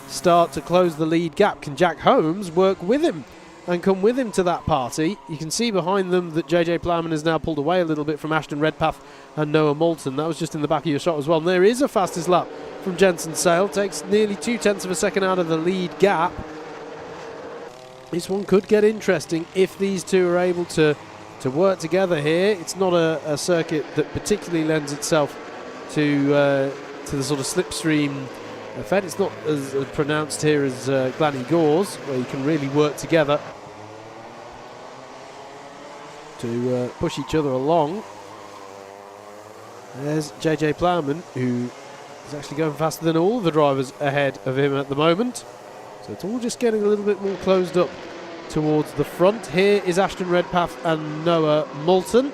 start to close the lead gap? Can Jack Holmes work with him and come with him to that party? You can see behind them that JJ Plowman has now pulled away a little bit from Ashton Redpath and Noah Moulton. That was just in the back of your shot as well. And there is a fastest lap from Jensen Sale. Takes nearly 0.2 of a second out of the lead gap. This one could get interesting if these two are able to work together here. It's not a circuit that particularly lends itself to the sort of slipstream effect. It's not as pronounced here as Glanny Gores, where you can really work together to push each other along. There's JJ Plowman, who is actually going faster than all the drivers ahead of him at the moment. So it's all just getting a little bit more closed up towards the front. Here is Ashton Redpath and Noah Moulton.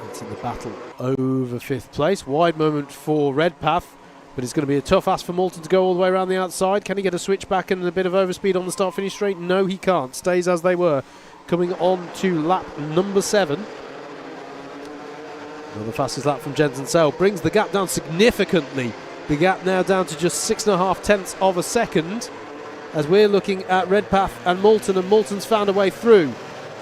It's in the battle over 5th place. Wide moment for Redpath, but it's going to be a tough ask for Moulton to go all the way around the outside. Can he get a switch back and a bit of overspeed on the start-finish straight? No, he can't. Stays as they were. Coming on to lap number 7. Another fastest lap from Jensen Sale. Brings the gap down significantly. The gap now down to just 6.5 of a second as we're looking at Redpath and Moulton, and Moulton's found a way through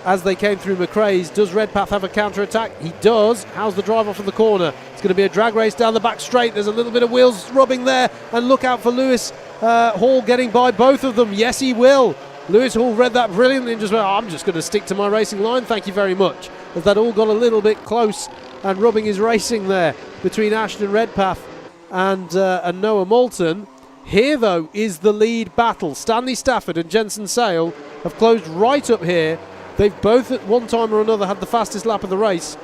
as they came through McRae's. Does Redpath have a counter-attack? He does. How's the drive off of the corner? It's going to be a drag race down the back straight. There's a little bit of wheels rubbing there, and look out for Lewis Hall getting by both of them. Yes, he will. Lewis Hall read that brilliantly and just went, I'm just going to stick to my racing line, thank you very much. As that all got a little bit close and rubbing his racing there between Ashton Redpath and Noah Moulton. Here, though, is the lead battle. Stanley Stafford and Jensen Sale have closed right up here. They've both at one time or another had the fastest lap of the race,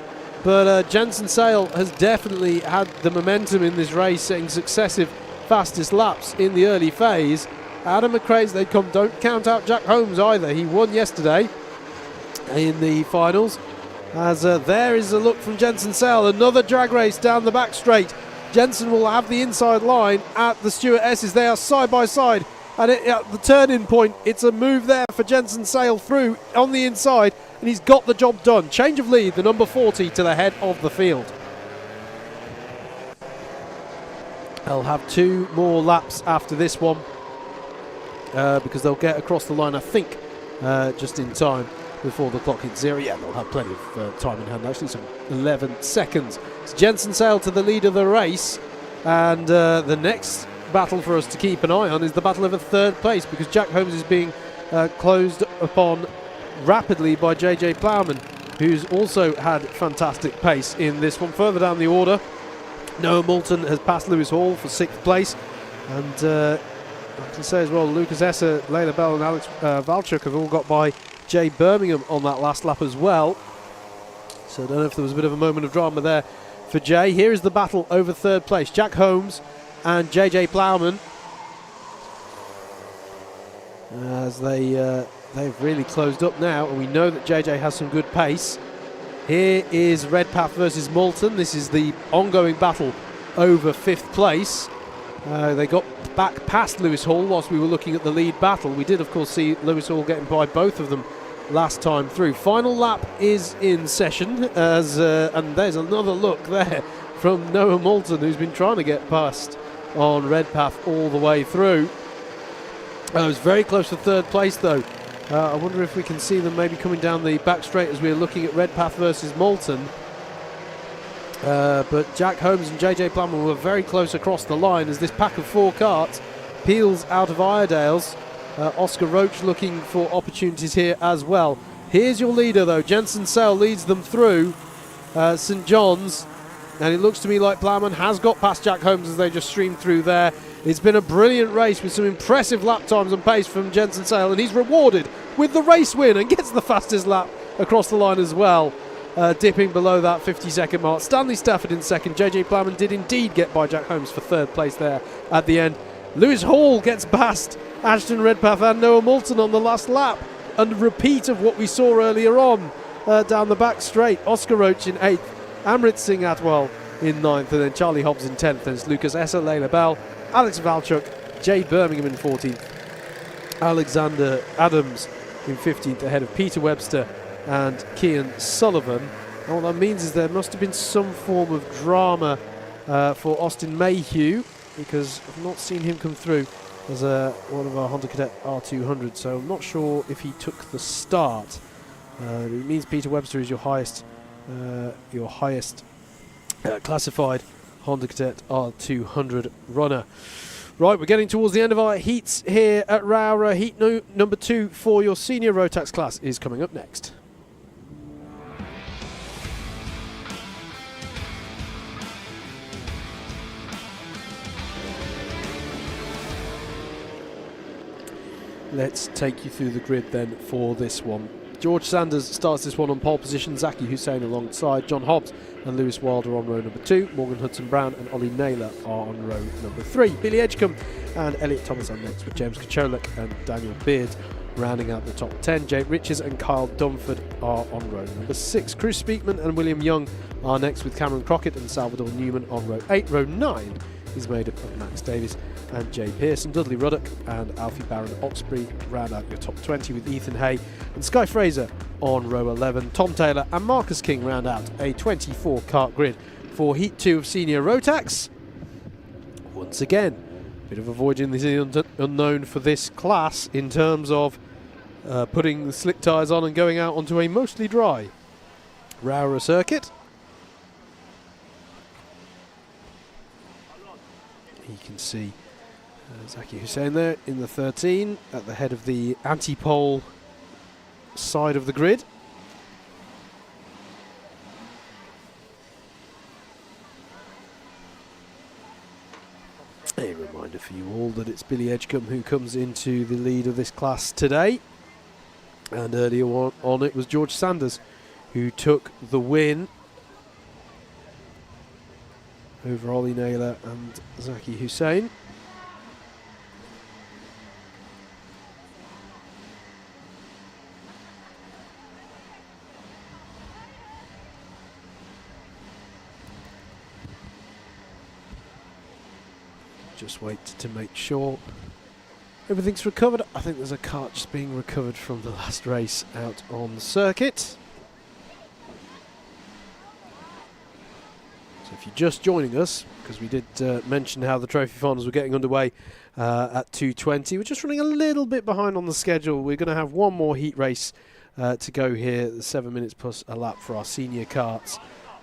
but Jensen Sale has definitely had the momentum in this race, setting successive fastest laps in the early phase. Adam McRae's they come. Don't count out Jack Holmes either. He won yesterday in the finals. As there is a look from Jensen Sale. Another drag race down the back straight. Jensen will have the inside line at the Stuart S's. They are side by side. And at the turning point, it's a move there for Jensen Sale through on the inside. And he's got the job done. Change of lead, the number 40 to the head of the field. They'll have 2 more laps after this one. Because they'll get across the line, I think, just in time before the clock hits 0. Yeah, they'll have plenty of time in hand, actually, some 11 seconds. It's Jensen Sale to the lead of the race, and the next battle for us to keep an eye on is the battle over 3rd place, because Jack Holmes is being closed upon rapidly by JJ Plowman, who's also had fantastic pace in this one. Further down the order, Noah Moulton has passed Lewis Hall for 6th place, and I can say as well, Lucas Esser, Layla Bell and Alex Valchuk have all got by Jay Birmingham on that last lap as well. So I don't know if there was a bit of a moment of drama there for Jay. Here is the battle over 3rd place. Jack Holmes and JJ Plowman, as they've really closed up now, and we know that JJ has some good pace. Here is Redpath versus Moulton. This is the ongoing battle over 5th place. They got back past Lewis Hall whilst we were looking at the lead battle. We did, of course, see Lewis Hall getting by both of them last time through. Final lap is in session, and there's another look there from Noah Moulton, who's been trying to get past on Redpath all the way through. It was very close to 3rd place, though. I wonder if we can see them maybe coming down the back straight as we're looking at Redpath versus Moulton. But Jack Holmes and JJ Plummer were very close across the line as this pack of 4 karts peels out of Iredale's. Oscar Roach looking for opportunities here as well. Here's your leader, though. Jensen Sale leads them through St John's, and it looks to me like Plowman has got past Jack Holmes as they just streamed through there. It's been a brilliant race with some impressive lap times and pace from Jensen Sale, and he's rewarded with the race win and gets the fastest lap across the line as well. Dipping below that 50-second mark. Stanley Stafford in 2nd. JJ Plowman did indeed get by Jack Holmes for 3rd place there at the end. Lewis Hall gets past Ashton Redpath and Noah Moulton on the last lap. And a repeat of what we saw earlier on down the back straight. Oscar Roach in 8th. Amrit Singh Atwell in 9th. And then Charlie Hobbs in 10th. Then it's Lucas Esser, Layla Bell, Alex Valchuk, Jay Birmingham in 14th. Alexander Adams in 15th ahead of Peter Webster and Kian Sullivan. And what that means is there must have been some form of drama for Austin Mayhew, because I've not seen him come through as one of our Honda Cadet R200, so I'm not sure if he took the start. It means Peter Webster is your highest classified Honda Cadet R200 runner. Right, we're getting towards the end of our heats here at Rowrah. Heat number 2 for your senior Rotax class is coming up next. Let's take you through the grid then for this one. George Sanders starts this one on pole position. Zaki Hussain alongside John Hobbs and Lewis Wilder on row number 2. Morgan Hudson-Brown and Ollie Naylor are on row number 3. Billy Edgecombe and Elliot Thomas are next, with James Kacholek and Daniel Beard rounding out the top 10. Jake Riches and Kyle Dunford are on row number 6. Chris Speakman and William Young are next, with Cameron Crockett and Salvador Newman on row 8. Row 9 is made up of Max Davis and Jay Pearson. Dudley Ruddock and Alfie Barron Oxbury round out your top 20, with Ethan Hay and Sky Fraser on row 11. Tom Taylor and Marcus King round out a 24 kart grid for Heat 2 of Senior Rotax. Once again, a bit of avoiding the unknown for this class in terms of putting the slick tyres on and going out onto a mostly dry Rowrah circuit. You can see Zaki Hussain there in the 13 at the head of the anti-pole side of the grid. A reminder for you all that it's Billy Edgecombe who comes into the lead of this class today, and earlier on it was George Sanders who took the win over Ollie Naylor and Zaki Hussain. just wait to make sure everything's recovered. I think there's a kart just being recovered from the last race out on the circuit. So if you're just joining us, because we did mention how the trophy finals were getting underway at 2:20. We're just running a little bit behind on the schedule. We're going to have one more heat race to go here, 7 minutes plus a lap for our senior karts,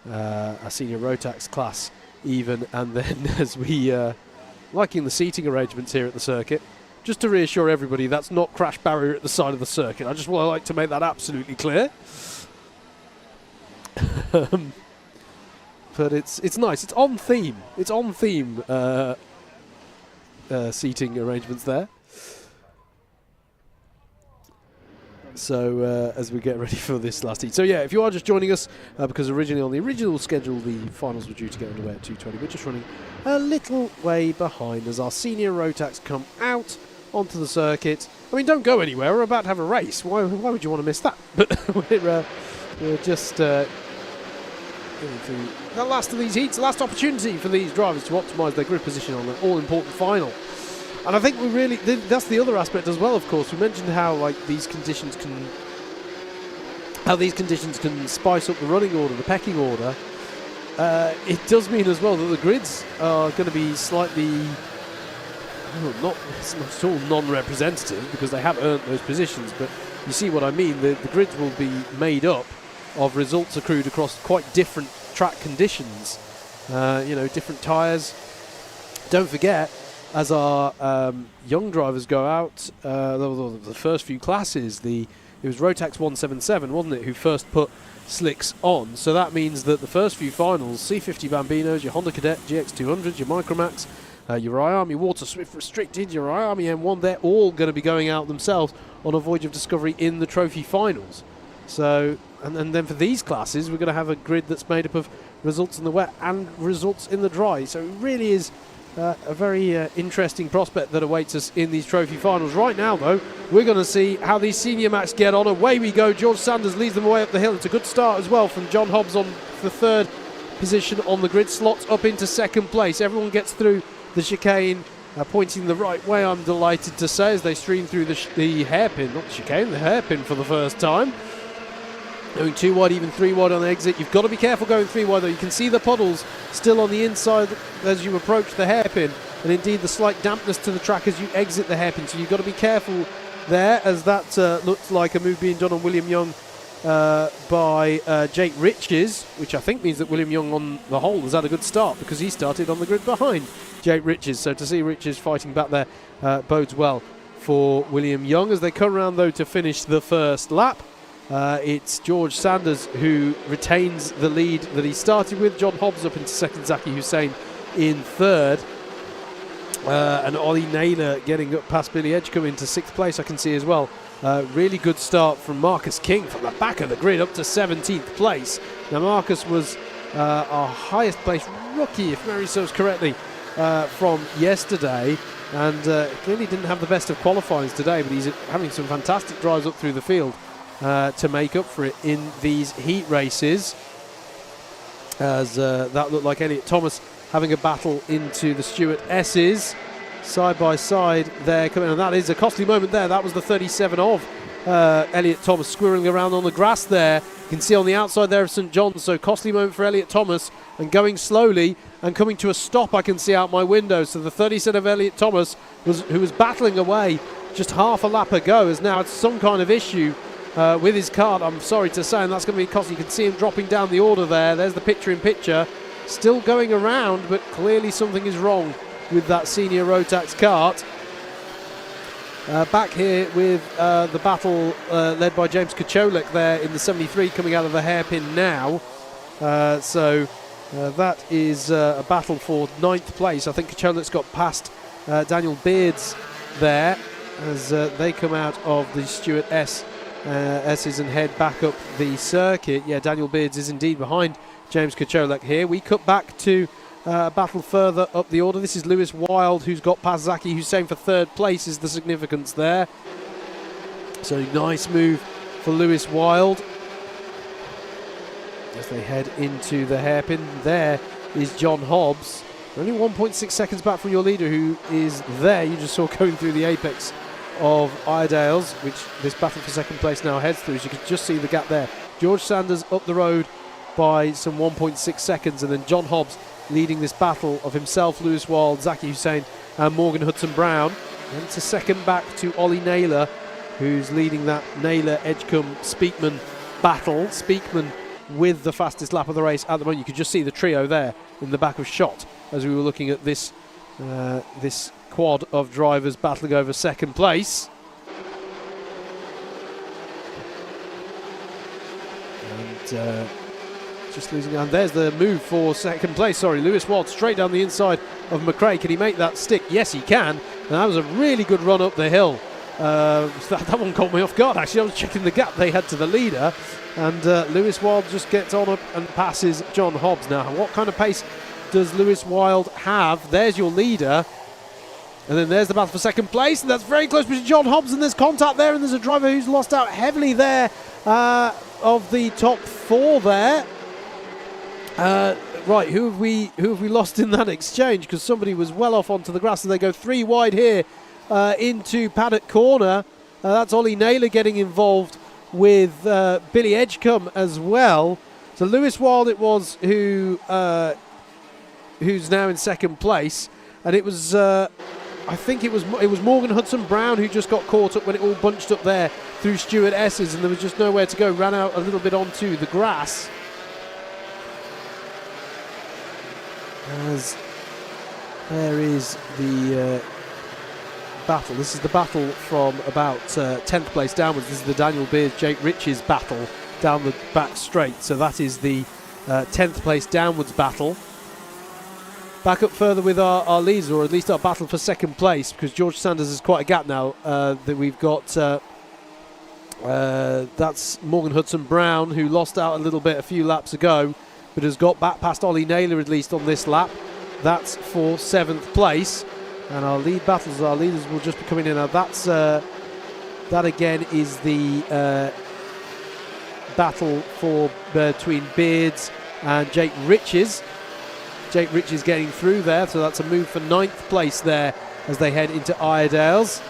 our senior Rotax class even, and then as we liking the seating arrangements here at the circuit, just to reassure everybody, that's not crash barrier at the side of the circuit. I just want to like to make that absolutely clear. But it's nice. It's on theme. It's on theme seating arrangements there. So as we get ready for this last heat. So yeah, if you are just joining us, because originally on the original schedule the finals were due to get underway at 2:20, we're just running a little way behind as our senior Rotax come out onto the circuit. I mean, don't go anywhere. We're about to have a race. Why would you want to miss that? But we're just going through the last of these heats, the last opportunity for these drivers to optimise their grid position on an all-important final. And I think we really, that's the other aspect as well, of course. We mentioned how these conditions can spice up the running order, the pecking order. It does mean as well that the grids are going to be slightly, it's not at all non-representative because they have earned those positions, but you see what I mean. The grids will be made up of results accrued across quite different track conditions, different tyres. Don't forget, as our young drivers go out, the first few classes, it was Rotax 177, wasn't it, who first put slicks on. So that means that the first few finals, C50 Bambinos, your Honda Cadet, GX200s, your Micromax, your IAME Water Swift Restricted, your IAME M1, they're all going to be going out themselves on a voyage of discovery in the trophy finals. So, and then for these classes, we're going to have a grid that's made up of results in the wet and results in the dry. So it really is a very interesting prospect that awaits us in these trophy finals. Right now, though, we're going to see how these senior Macs get on. Away we go. George Sanders leads them away up the hill. It's a good start as well from John Hobbs on the third position on the grid. Slots up into second place. Everyone gets through the chicane, pointing the right way, I'm delighted to say, as they stream through the hairpin, not the chicane, the hairpin for the first time. Going 2 wide, even 3 wide on the exit. You've got to be careful going 3 wide though. You can see the puddles still on the inside as you approach the hairpin, and indeed the slight dampness to the track as you exit the hairpin. So you've got to be careful there, as that looks like a move being done on William Young by Jake Riches, which I think means that William Young on the whole has had a good start because he started on the grid behind Jake Riches. So to see Riches fighting back there bodes well for William Young. As they come around though to finish the first lap, it's George Sanders who retains the lead that he started with. John Hobbs up into second, Zaki Hussein in third. And Ollie Naylor getting up past Billy Edgecombe into 6th place, I can see as well. Really good start from Marcus King from the back of the grid up to 17th place. Now Marcus was our highest placed rookie, if memory serves correctly, from yesterday. And clearly didn't have the best of qualifyings today, but he's having some fantastic drives up through the field to make up for it in these heat races, as that looked like Elliot Thomas having a battle into the Stuart S's side by side there coming, and that is a costly moment there. That was the 37 of Elliot Thomas squirreling around on the grass there. You can see on the outside there of St John's, so costly moment for Elliot Thomas, and going slowly and coming to a stop I can see out my window. So the 37 of Elliot Thomas, who was battling away just half a lap ago, has now had some kind of issue with his kart, I'm sorry to say, and that's going to be costly. You can see him dropping down the order there. There's the picture in picture. Still going around, but clearly something is wrong with that senior Rotax kart. Back here with the battle led by James Kacholek there in the 73, coming out of the hairpin now. So that is a battle for 9th place. I think Kacholek's got past Daniel Beards there as they come out of the Stuart S's and head back up the circuit. Yeah, Daniel Beards is indeed behind James Kacholek here. We cut back to a battle further up the order. This is Lewis Wild, who's got past Zaki Hussein for 3rd place, is the significance there. So nice move for Lewis Wild as they head into the hairpin. There is John Hobbs, Only 1.6 seconds back from your leader, who is there. You just saw going through the apex of Iredale's, which this battle for second place now heads through. As you can just see the gap there. George Sanders up the road by some 1.6 seconds, and then John Hobbs leading this battle of himself, Lewis Wild, Zaki Hussein and Morgan Hudson-Brown. And it's a second back to Ollie Naylor, who's leading that Naylor-Edgecombe-Speakman battle. Speakman with the fastest lap of the race at the moment. You could just see the trio there in the back of shot as we were looking at this this quad of drivers battling over second place. And just losing, and there's the move for second place. Sorry, Lewis Wild straight down the inside of McRae. Can he make that stick? Yes, he can. And that was a really good run up the hill. That one caught me off guard. Actually, I was checking the gap they had to the leader, and Lewis Wild just gets on up and passes John Hobbs. Now, what kind of pace does Lewis Wild have? There's your leader, and then there's the battle for second place, and that's very close between John Hobbs, and there's contact there, and there's a driver who's lost out heavily there of the top four there. Right, who have we lost in that exchange? Because somebody was well off onto the grass, and they go three wide here into paddock corner. That's Ollie Naylor getting involved with Billy Edgecombe as well. So Lewis Wild it was who's now in second place, and it was I think it was Morgan Hudson-Brown who just got caught up when it all bunched up there through Stuart S's, and there was just nowhere to go. Ran out a little bit onto the grass. As there is the battle. This is the battle from about 10th place downwards. This is the Daniel Beers, Jake Riches battle down the back straight. So that is the 10th place downwards battle. Back up further with our leaders, or at least our battle for second place, because George Sanders is quite a gap now that we've got. That's Morgan Hudson-Brown, who lost out a little bit a few laps ago, but has got back past Ollie Naylor at least on this lap. That's for 7th place. And our lead battles, our leaders will just be coming in. Now that's that again is the battle for between Beards and Jake Riches. Jake Riches getting through there, so that's a move for 9th place there as they head into Iredale's.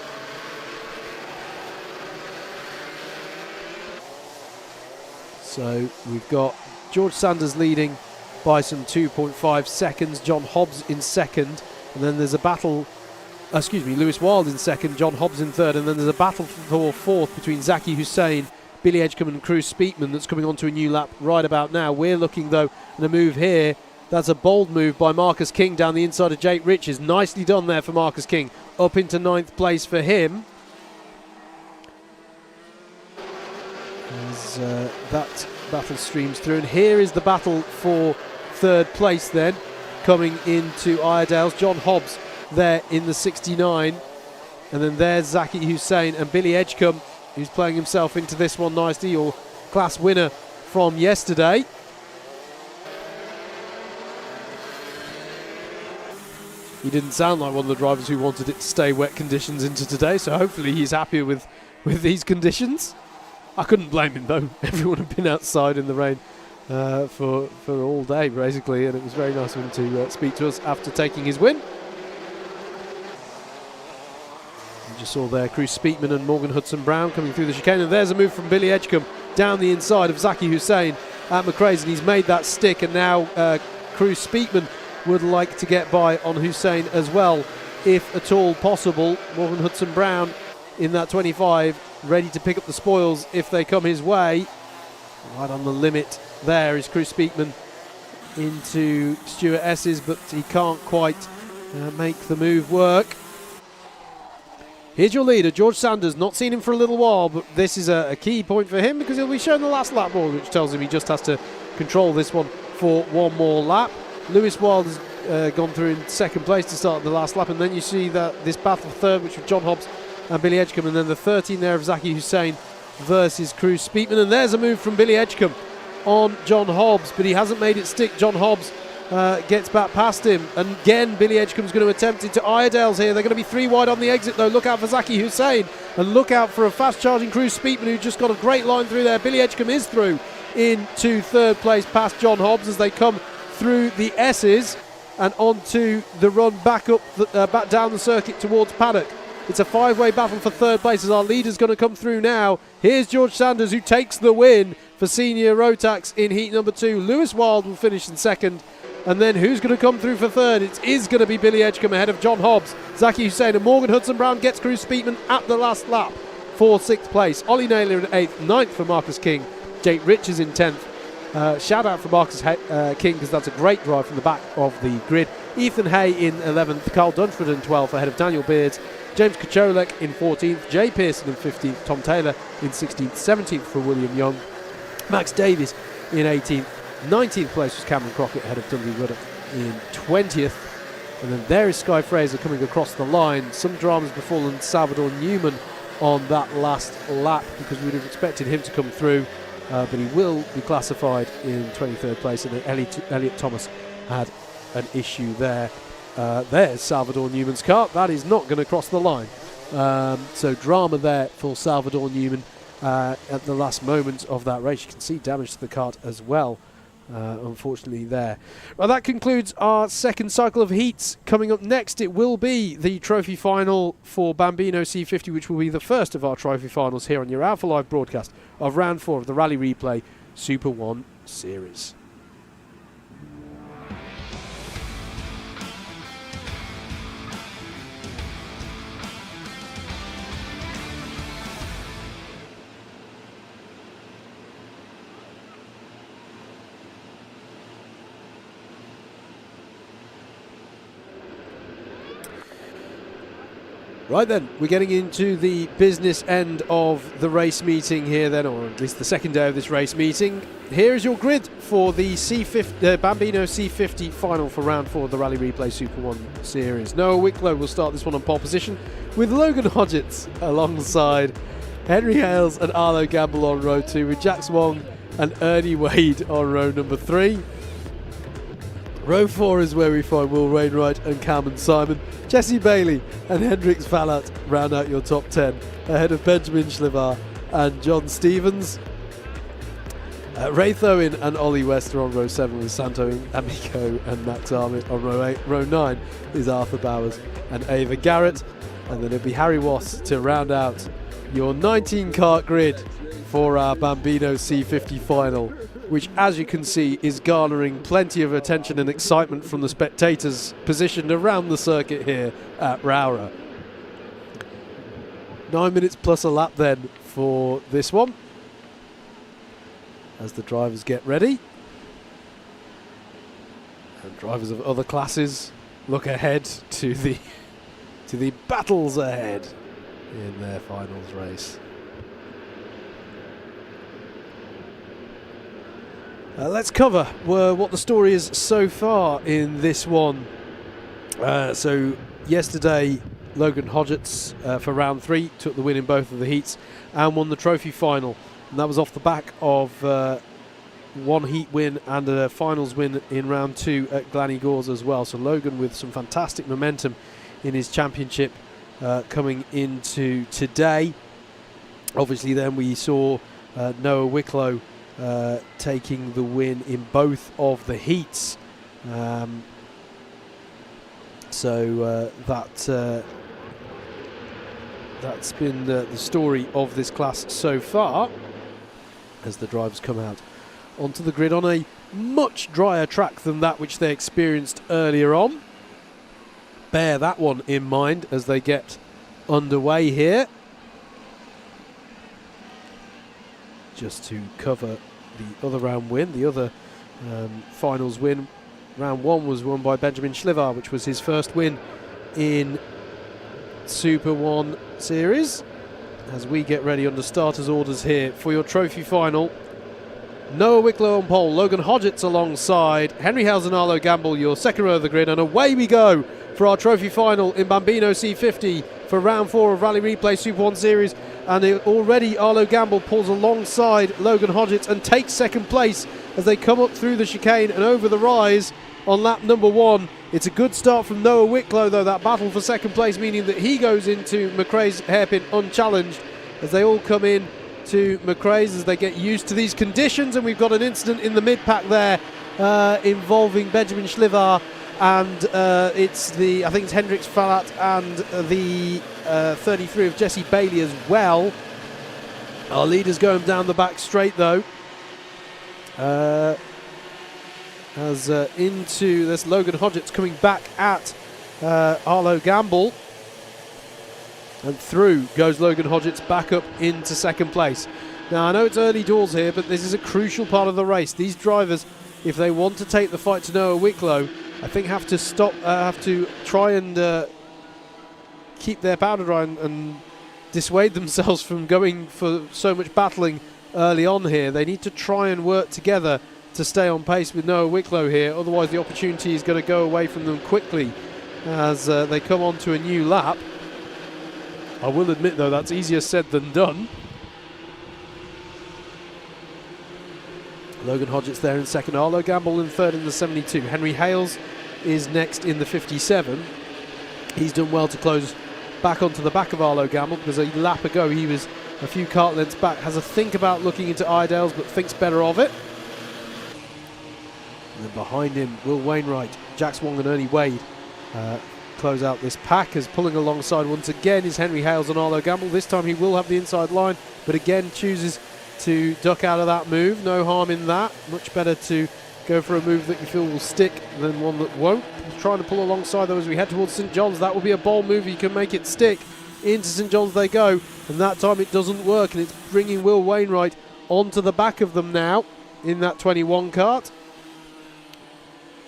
So we've got George Sanders leading by some 2.5 seconds, John Hobbs in second, and then there's a battle, Lewis Wild in second, John Hobbs in third, and then there's a battle for fourth between Zaki Hussein, Billy Edgecombe and Cruz Speakman that's coming onto a new lap right about now. We're looking though at a move here. That's a bold move by Marcus King down the inside of Jake Riches. Nicely done there for Marcus King. Up into 9th place for him. As that battle streams through. And here is the battle for 3rd place then. Coming into Iredale's. John Hobbs there in the 69. And then there's Zaki Hussein and Billy Edgecombe, who's playing himself into this one nicely. Your class winner from yesterday. He didn't sound like one of the drivers who wanted it to stay wet conditions into today, so hopefully he's happier with these conditions. I couldn't blame him though. Everyone had been outside in the rain for all day basically, and it was very nice of him to speak to us after taking his win. You just saw there Cruz Speakman and Morgan Hudson-Brown coming through the chicane, and there's a move from Billy Edgecombe down the inside of Zaki Hussein at McRae's, and he's made that stick, and now Cruz Speakman would like to get by on Hussein as well, if at all possible. Morgan Hudson-Brown in that 25, ready to pick up the spoils if they come his way. Right on the limit there is Cruz Speakman into Stuart S's, but he can't quite make the move work. Here's your leader, George Sanders. Not seen him for a little while, but this is a key point for him because he'll be shown the last lap board, which tells him he just has to control this one for one more lap. Lewis Wild has gone through in 2nd place to start the last lap, and then you see that this battle for 3rd, which was John Hobbs and Billy Edgecombe, and then the 13 there of Zaki Hussein versus Cruz Speakman. And there's a move from Billy Edgecombe on John Hobbs, but he hasn't made it stick. John Hobbs gets back past him, and again Billy Edgecombe's going to attempt it to Iredale's here. They're going to be 3 wide on the exit though. Look out for Zaki Hussein, and look out for a fast charging Cruz Speakman who just got a great line through there. Billy Edgecombe is through into 3rd place past John Hobbs as they come through the S's. and onto the run back up, back down the circuit towards paddock. It's a 5-way battle for third place as our leader's going to come through now. Here's George Sanders, who takes the win for senior Rotax in heat number 2. Lewis Wild will finish in second. And then who's going to come through for third? It is going to be Billy Edgecombe ahead of John Hobbs, Zaki Hussein and Morgan Hudson-Brown gets Cruz Speedman at the last lap for 6th place. Ollie Naylor in 8th, 9th for Marcus King. Jake Richards in 10th. Shout out for Marcus King, because that's a great drive from the back of the grid. Ethan Hay in 11th, Carl Dunford in 12th ahead of Daniel Beards. James Kacholek in 14th, Jay Pearson in 15th, Tom Taylor in 16th, 17th for William Young. Max Davies in 18th, 19th place was Cameron Crockett ahead of Dudley Ruddock in 20th. And then there is Sky Fraser coming across the line. Some dramas befallen Salvador Newman on that last lap, because we would have expected him to come through, but he will be classified in 23rd place. And then Elliot Thomas had an issue there. There's Salvador Newman's car. That is not going to cross the line. So drama there for Salvador Newman at the last moment of that race. You can see damage to the kart as well, unfortunately there. Well, that concludes our second cycle of heats. Coming up next, it will be the trophy final for Bambino C50, which will be the first of our trophy finals here on your Alpha Live broadcast of round 4 of the Rally Replay SuperOne Series. Right then, we're getting into the business end of the race meeting here then, or at least the second day of this race meeting. Here is your grid for the Bambino C50 Final for round 4 of the Rally Replay SuperOne Series. Noah Wicklow will start this one on pole position, with Logan Hodgetts alongside Henry Hales and Arlo Gamble on row 2, with Jax Wong and Ernie Wade on row number 3. Row 4 is where we find Will Wainwright and Cameron Simon. Jesse Bailey and Hendrix Vallat round out your top 10, ahead of Benjamin Schlivar and John Stevens. Wraith Owen and Ollie West are on row 7, with Santo Amico and Max Armit on row 8. Row 9 is Arthur Bowers and Ava Garrett. And then it'll be Harry Wass to round out your 19 kart grid for our Bambino C50 Final, which, as you can see, is garnering plenty of attention and excitement from the spectators positioned around the circuit here at Rowrah. 9 minutes plus a lap then for this one, as the drivers get ready. And drivers of other classes look ahead to the battles ahead in their finals race. Let's cover what the story is so far in this one. So yesterday, Logan Hodgetts for round 3 took the win in both of the heats and won the trophy final. And that was off the back of one heat win and a finals win in round 2 at Glannygores as well. So Logan with some fantastic momentum in his championship coming into today. Obviously then we saw Noah Wicklow taking the win in both of the heats. That's been the story of this class so far, as the drivers come out onto the grid on a much drier track than that which they experienced earlier on. Bear that one in mind as they get underway here. Just to cover the other round win, the other finals win. Round 1 was won by Benjamin Schlivar, which was his first win in SuperOne Series. As we get ready under starters orders here for your trophy final, Noah Wicklow on pole, Logan Hodgetts alongside Henry Hales and Arlo Gamble, your second row of the grid, and away we go for our trophy final in Bambino C50 for round 4 of Rally Replay SuperOne Series. And already Arlo Gamble pulls alongside Logan Hodgetts and takes second place as they come up through the chicane and over the rise on lap number 1. It's a good start from Noah Wicklow, though, that battle for second place, meaning that he goes into McRae's hairpin unchallenged as they all come in to McRae's as they get used to these conditions. And we've got an incident in the mid-pack there involving Benjamin Schlivar and it's I think it's Hendrix Falat and the 33 of Jesse Bailey as well. Our leader's going down the back straight though. As into this, Logan Hodgetts coming back at Arlo Gamble, and through goes Logan Hodgetts back up into second place. Now I know it's early doors here, but this is a crucial part of the race. These drivers, if they want to take the fight to Noah Wicklow, I think have to try and keep their powder dry and dissuade themselves from going for so much battling early on here. They need to try and work together to stay on pace with Noah Wicklow here, otherwise the opportunity is going to go away from them quickly as they come on to a new lap. I will admit though that's easier said than done. Logan Hodgetts there in second, Arlo Gamble in third in the 72. Henry Hales is next in the 57. He's done well to close back onto the back of Arlo Gamble, because a lap ago he was a few kart lengths back. Has a think about looking into Idales, but thinks better of it. And then behind him, Will Wainwright, Jax Wong and Ernie Wade close out this pack, as pulling alongside once again is Henry Hales and Arlo Gamble. This time he will have the inside line, but again chooses to duck out of that move. No harm in that. Much better to go for a move that you feel will stick than one that won't. He's trying to pull alongside though as we head towards St John's. That will be a bold move. You can make it stick. Into St John's they go, and that time it doesn't work, and it's bringing Will Wainwright onto the back of them now in that 21 kart.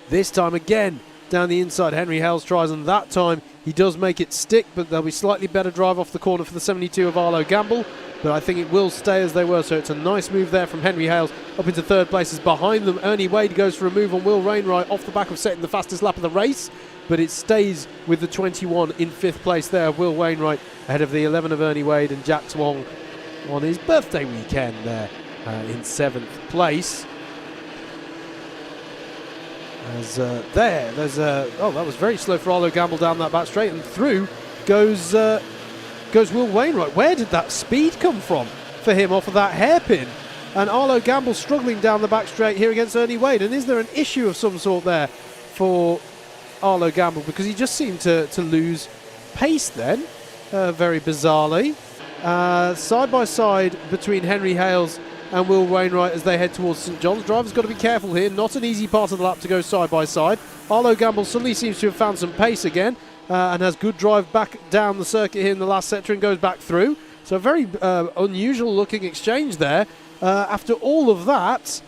This time again down the inside Henry Hales tries, and that time he does make it stick, but there'll be slightly better drive off the corner for the 72 of Arlo Gamble, but I think it will stay as they were. So it's a nice move there from Henry Hales up into third place. As behind them Ernie Wade goes for a move on Will Wainwright off the back of setting the fastest lap of the race, but it stays with the 21 in fifth place there, Will Wainwright ahead of the 11 of Ernie Wade, and Jax Wong on his birthday weekend there in seventh place. As that was very slow for Arlo Gamble down that back straight, and through goes Will Wainwright. Where did that speed come from for him off of that hairpin? And Arlo Gamble struggling down the back straight here against Ernie Wade. And is there an issue of some sort there for Arlo Gamble? Because he just seemed to lose pace then, very bizarrely. Side by side between Henry Hales and Will Wainwright as they head towards St John's. Drivers got to be careful here. Not an easy part of the lap to go side by side. Arlo Gamble suddenly seems to have found some pace again, and has good drive back down the circuit here in the last sector and goes back through. So a very unusual looking exchange there. After all of that,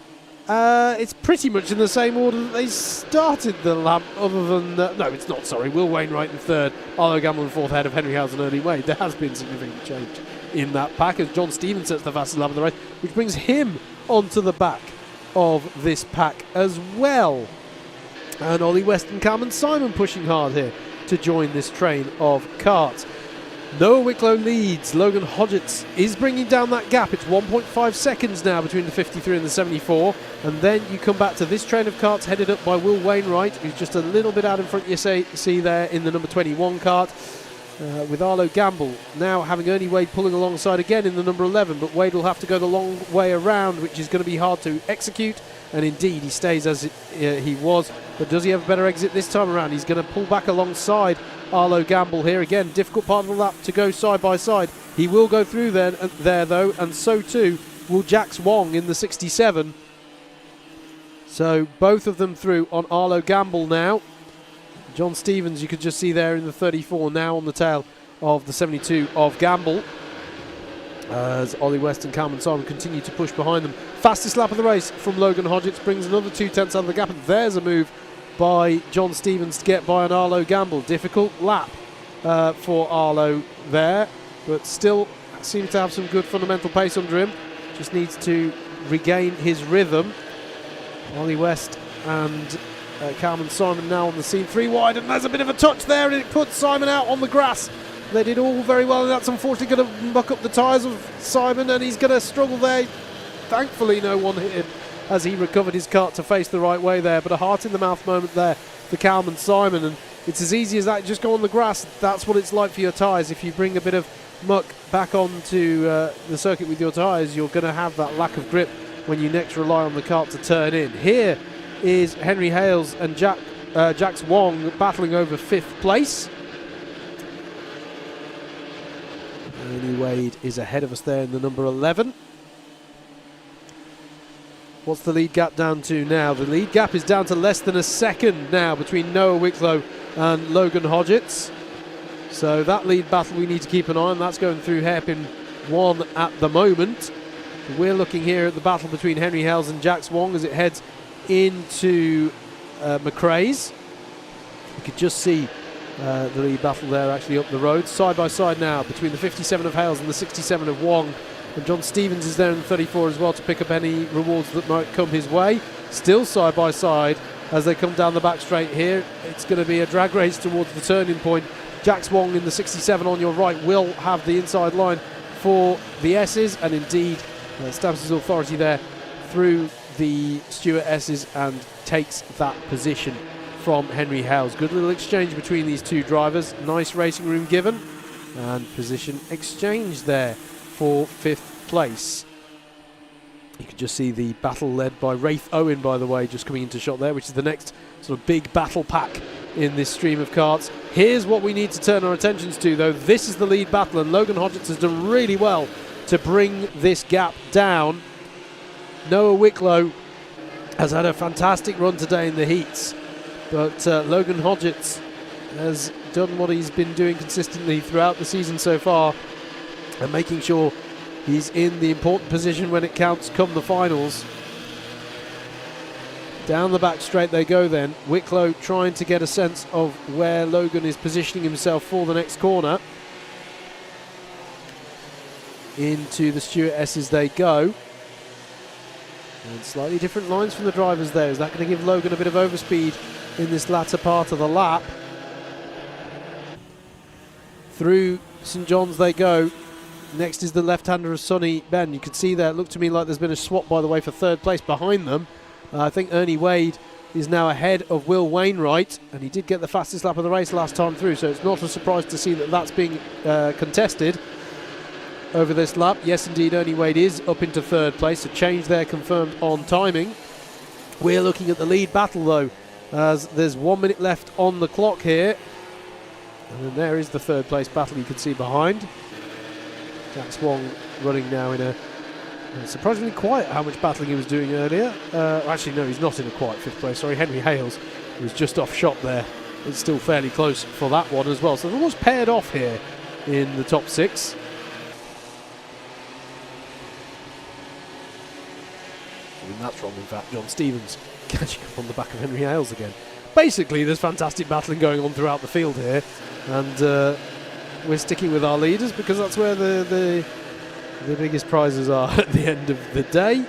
it's pretty much in the same order that they started the lap, other than no, it's not, sorry. Will Wainwright in third, Arlo Gamble in fourth ahead of Henry Hales and Ernie Wade. There has been significant change in that pack as John Stevens sets the fastest lap of the race, which brings him onto the back of this pack as well. And Ollie West and Cameron Simon pushing hard here to join this train of karts. Noah Wicklow leads. Logan Hodgetts is bringing down that gap. It's 1.5 seconds now between the 53 and the 74. And then you come back to this train of karts headed up by Will Wainwright, who's just a little bit out in front, you see there in the number 21 kart. With Arlo Gamble now having Ernie Wade pulling alongside again in the number 11, but Wade will have to go the long way around, which is going to be hard to execute, and indeed he stays as he was. But does he have a better exit this time around? He's going to pull back alongside Arlo Gamble here again. Difficult part of the lap to go side by side. He will go through there though, and so too will Jax Wong in the 67. So both of them through on Arlo Gamble now. John Stevens, you could just see there in the 34, now on the tail of the 72 of Gamble. As Ollie West and Cameron Simon continue to push behind them. Fastest lap of the race from Logan Hodgetts brings another 2/10 out of the gap. And there's a move by John Stevens to get by an Arlo Gamble. Difficult lap for Arlo there, but still seems to have some good fundamental pace under him. Just needs to regain his rhythm. Ollie West and Cameron Simon now on the scene, 3 wide, and there's a bit of a touch there, and it puts Simon out on the grass. They did all very well, and that's unfortunately going to muck up the tyres of Simon, and he's going to struggle there. Thankfully no one hit him as he recovered his kart to face the right way there, but a heart in the mouth moment there for Cameron Simon, and it's as easy as that. Just go on the grass. That's what it's like for your tyres. If you bring a bit of muck back onto the circuit with your tyres, you're going to have that lack of grip when you next rely on the kart to turn in. Here is Henry Hales and Jack Jax Wong battling over 5th place. Ernie Wade is ahead of us there in the number 11. What's the lead gap down to now? The lead gap is down to less than a second now between Noah Wicklow and Logan Hodgetts. So that lead battle we need to keep an eye on. That's going through hairpin 1 at the moment. We're looking here at the battle between Henry Hales and Jax Wong as it heads into McRae's. You could just see the lead battle there actually up the road. Side by side now between the 57 of Hales and the 67 of Wong. And John Stevens is there in the 34 as well to pick up any rewards that might come his way. Still side by side as they come down the back straight here. It's going to be a drag race towards the turning point. Jax Wong in the 67 on your right will have the inside line for the S's, and indeed stamps his authority there through the Stuart S's and takes that position from Henry Hales. Good little exchange between these two drivers. Nice racing room given and position exchange there for 5th place. You can just see the battle led by Rafe Owen, by the way, just coming into shot there, which is the next sort of big battle pack in this stream of karts. Here's what we need to turn our attentions to, though. This is the lead battle, and Logan Hodgetts has done really well to bring this gap down. Noah Wicklow has had a fantastic run today in the heats, but Logan Hodgetts has done what he's been doing consistently throughout the season so far, and making sure he's in the important position when it counts come the finals. Down the back straight they go then. Wicklow trying to get a sense of where Logan is positioning himself for the next corner. Into the Stuart S's they go. And slightly different lines from the drivers there. Is that going to give Logan a bit of overspeed in this latter part of the lap? Through St John's they go. Next is the left-hander of Sonny Ben. You can see there, it looked to me like there's been a swap, by the way, for 3rd place behind them. I think Ernie Wade is now ahead of Will Wainwright, and he did get the fastest lap of the race last time through, so it's not a surprise to see that that's being contested over this lap. Yes, indeed, Ernie Wade is up into 3rd place. A change there confirmed on timing. We're looking at the lead battle, though, as there's 1 minute left on the clock here. And then there is the 3rd place battle you can see behind. Jax Wong running now in a surprisingly quiet how much battling he was doing earlier. Actually, no, he's not in a quiet 5th place. Sorry, Henry Hales was just off shot there. It's still fairly close for that one as well. So they're almost paired off here in the top 6. I mean, that's wrong, in fact. John Stevens catching up on the back of Henry Hales again. Basically, there's fantastic battling going on throughout the field here. And we're sticking with our leaders because that's where the biggest prizes are at the end of the day.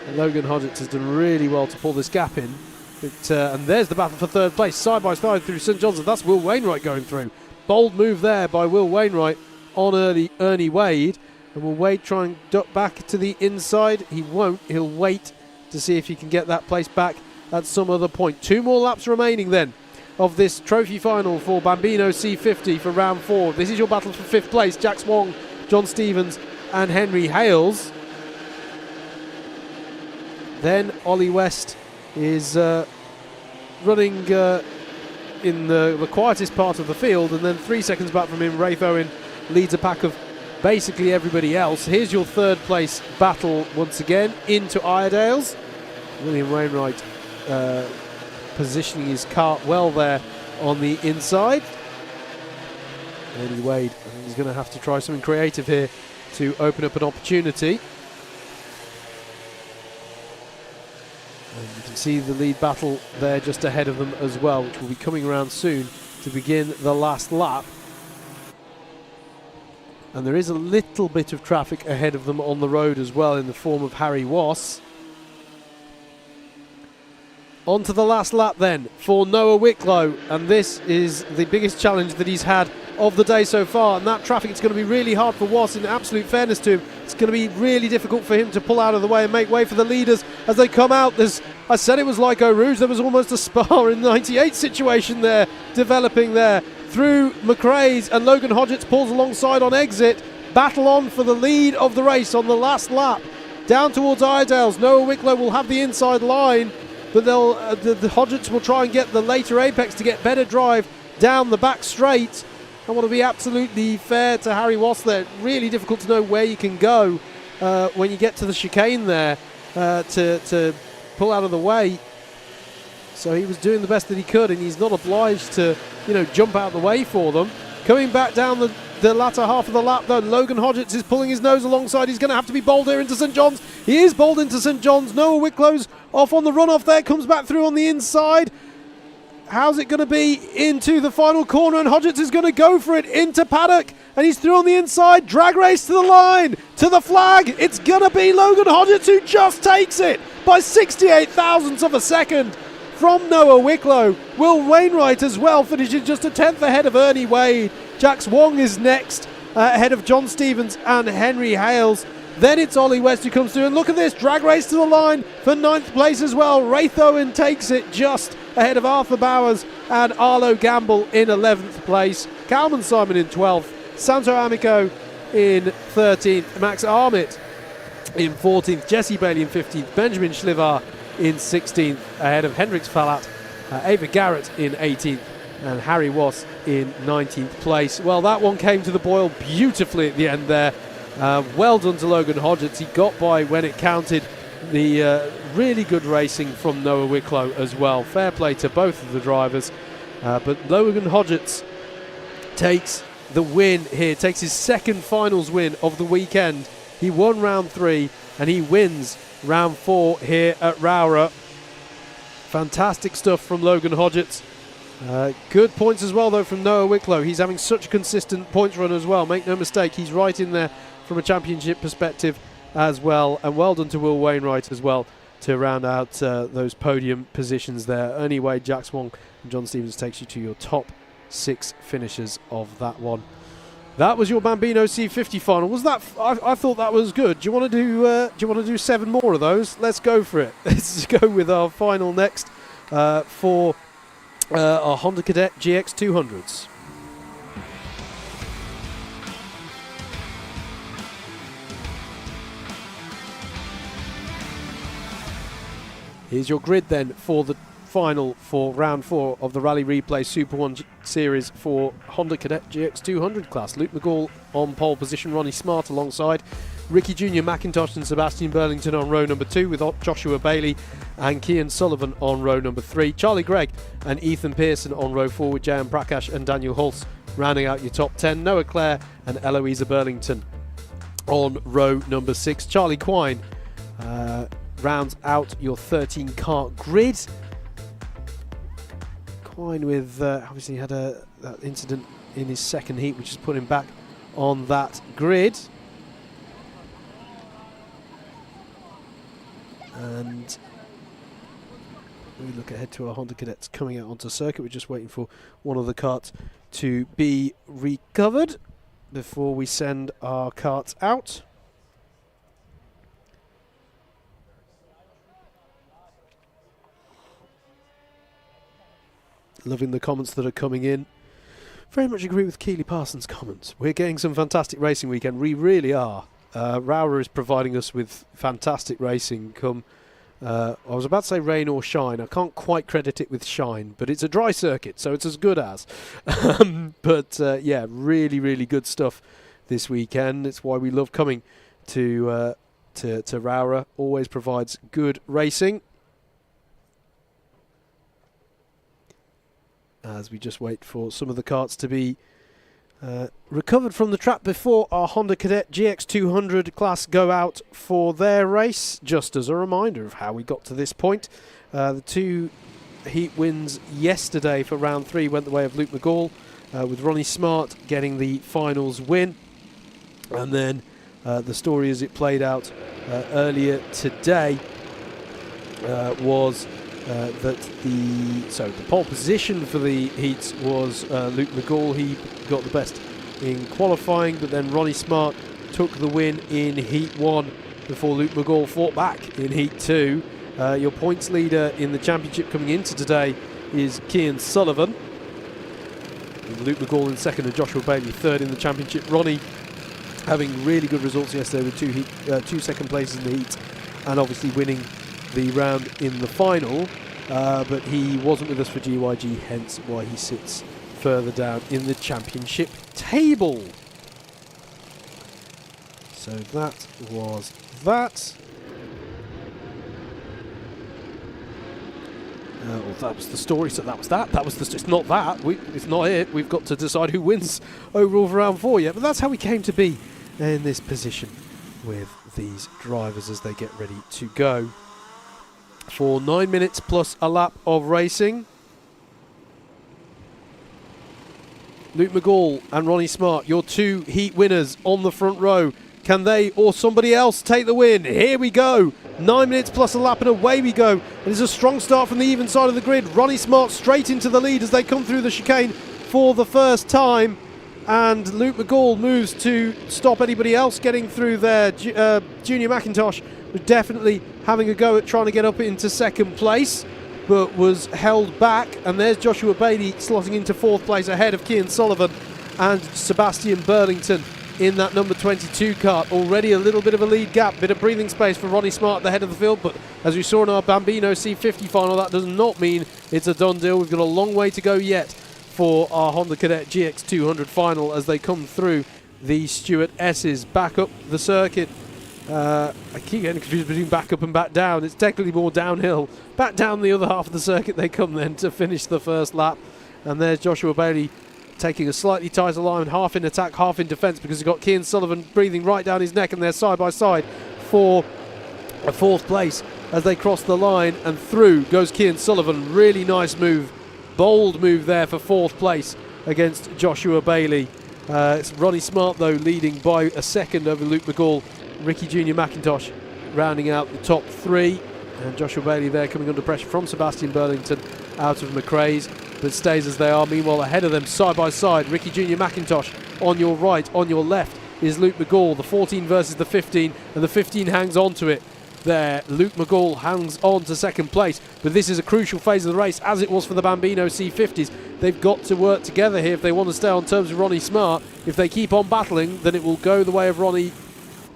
And Logan Hodgetts has done really well to pull this gap in. And there's the battle for 3rd place, side by side through St John's. That's Will Wainwright going through. Bold move there by Will Wainwright on Ernie Wade. And will Wade try and duck back to the inside? He won't. He'll wait to see if he can get that place back at some other point. 2 more laps remaining then of this trophy final for Bambino C50 for round 4. This is your battle for 5th place. Jax Wong, John Stevens and Henry Hales. Then Ollie West is running in the quietest part of the field, and then 3 seconds back from him, Rafe Owen leads a pack of basically everybody else. Here's your 3rd place battle once again into Iredale's. William Wainwright positioning his kart well there on the inside. Ernie Wade, I think he's going to have to try something creative here to open up an opportunity. And you can see the lead battle there just ahead of them as well, which will be coming around soon to begin the last lap. And there is a little bit of traffic ahead of them on the road as well in the form of Harry Wass. On to the last lap then for Noah Wicklow, and this is the biggest challenge that he's had of the day so far, and that traffic is going to be really hard for Wass. In absolute fairness to him, it's going to be really difficult for him to pull out of the way and make way for the leaders as they come out. I said it was like Eau Rouge, there was almost a Spa in 98 situation there developing there through McRae's, and Logan Hodgetts pulls alongside on exit. Battle on for the lead of the race on the last lap down towards Iredale's. Noah Wicklow will have the inside line. but the Hodgetts will try and get the later apex to get better drive down the back straight. I want to be absolutely fair to Harry Wass there. Really difficult to know where you can go when you get to the chicane there to pull out of the way. So he was doing the best that he could, and he's not obliged to, jump out of the way for them. Coming back down the latter half of the lap, though, Logan Hodgetts is pulling his nose alongside. He's going to have to be bowled here into St John's. He is bowled into St John's. Noah Wicklow's off on the runoff there, comes back through on the inside. How's it going to be into the final corner, and Hodgetts is going to go for it into paddock, and he's through on the inside. Drag race to the line, to the flag. It's going to be Logan Hodgetts who just takes it by 68 thousandths of a second from Noah Wicklow. Will Wainwright as well finishes just a tenth ahead of Ernie Wade. Jax Wong is next, ahead of John Stevens and Henry Hales. Then it's Ollie West who comes through, and look at this, drag race to the line for 9th place as well. Wraith Owen takes it just ahead of Arthur Bowers and Arlo Gamble in 11th place. Calman Simon in 12th, Santo Amico in 13th, Max Armitt in 14th, Jesse Bailey in 15th, Benjamin Schlivar in 16th, ahead of Hendrix Fallat, Ava Garrett in 18th, and Harry Wass in 19th place. Well, that one came to the boil beautifully at the end there. Well done to Logan Hodgetts. He got by when it counted. The really good racing from Noah Wicklow as well. Fair play to both of the drivers. But Logan Hodgetts takes the win here, takes his second finals win of the weekend. He won round 3 and he wins round 4 here at Rowrah. Fantastic stuff from Logan Hodgetts. Good points as well though from Noah Wicklow. He's having such a consistent points run as well. Make no mistake, he's right in there from a championship perspective as well. And well done to Will Wainwright as well to round out those podium positions there. Ernie Wade, Jax Wong and John Stevens takes you to your top 6 finishers of that one. That was your Bambino C50 final. Was that? I thought that was good. Do you want to do 7 more of those? Let's go for it. Let's go with our final next for our Honda Cadet GX200s. Here's your grid then for the final for round 4 of the Rally Replay SuperOne Series for Honda Cadet GX200 class. Luke McGall on pole position, Ronnie Smart alongside Ricky Jr., McIntosh and Sebastian Burlington on row number 2 with Joshua Bailey and Kian Sullivan on row number 3. Charlie Gregg and Ethan Pearson on row 4 with J.M. Prakash and Daniel Hulse rounding out your top 10. Noah Clare and Eloisa Burlington on row number 6. Charlie Quine rounds out your 13 car grid. Quine with obviously had that incident in his second heat which has put him back on that grid. And we look ahead to our Honda Cadets coming out onto circuit. We're just waiting for one of the carts to be recovered before we send our carts out. Loving the comments that are coming in. Very much agree with Keely Parsons' comments. We're getting some fantastic racing weekend. We really are. Rowrah is providing us with fantastic racing come, I was about to say rain or shine. I can't quite credit it with shine, but it's a dry circuit, so it's as good as. But yeah, really, really good stuff this weekend. It's why we love coming to Rowrah. Always provides good racing. As we just wait for some of the carts to be recovered from the track before our Honda Cadet GX200 class go out for their race. Just as a reminder of how we got to this point, the 2 heat wins yesterday for round 3 went the way of Luke McGall, with Ronnie Smart getting the finals win. And then the story as it played out earlier today was that the pole position for the heats was Luke McGall. He got the best in qualifying, but then Ronnie Smart took the win in Heat 1 before Luke McGall fought back in Heat 2. Your points leader in the championship coming into today is Kian Sullivan. And Luke McGall in second and Joshua Bailey third in the championship. Ronnie having really good results yesterday with 2 second places in the heat, and obviously winning the round in the final, but he wasn't with us for GYG, hence why he sits further down in the championship table. So that was that. Well, that was the story, so that was that. That was the. It's not that. It's not it. We've got to decide who wins overall for round 4 yet. But that's how we came to be in this position with these drivers as they get ready to go for 9 minutes plus a lap of racing. Luke McGall and Ronnie Smart, your 2 heat winners on the front row. Can they or somebody else take the win? Here we go. 9 minutes plus a lap and away we go. It is a strong start from the even side of the grid. Ronnie Smart straight into the lead as they come through the chicane for the first time. And Luke McGall moves to stop anybody else getting through there. Junior McIntosh was definitely having a go at trying to get up into second place, but was held back. And there's Joshua Bailey slotting into 4th place ahead of Cian Sullivan and Sebastian Burlington in that number 22 kart. Already a little bit of a lead gap, bit of breathing space for Ronnie Smart at the head of the field, but as we saw in our Bambino C50 final, that does not mean it's a done deal. We've got a long way to go yet for our Honda Cadet GX200 final as they come through the Stewart S's back up the circuit. I keep getting confused between back up and back down. It's technically more downhill. Back down the other half of the circuit they come then to finish the first lap. And there's Joshua Bailey taking a slightly tighter line, half in attack, half in defence, because he's got Cian Sullivan breathing right down his neck, and they're side by side for a 4th place as they cross the line, and through goes Cian Sullivan. Really nice move, bold move there for 4th place against Joshua Bailey. It's Ronnie Smart though leading by a second over Luke McGall. Ricky Junior McIntosh rounding out the top 3, and Joshua Bailey there coming under pressure from Sebastian Burlington out of McRae's, but stays as they are. Meanwhile, ahead of them, side by side, Ricky Junior McIntosh on your right, on your left is Luke McGall. The 14 versus the 15, and the 15 hangs on to it there. Luke McGall hangs on to second place, but this is a crucial phase of the race, as it was for the Bambino C50s. They've got to work together here if they want to stay on terms with Ronnie Smart. If they keep on battling, then it will go the way of Ronnie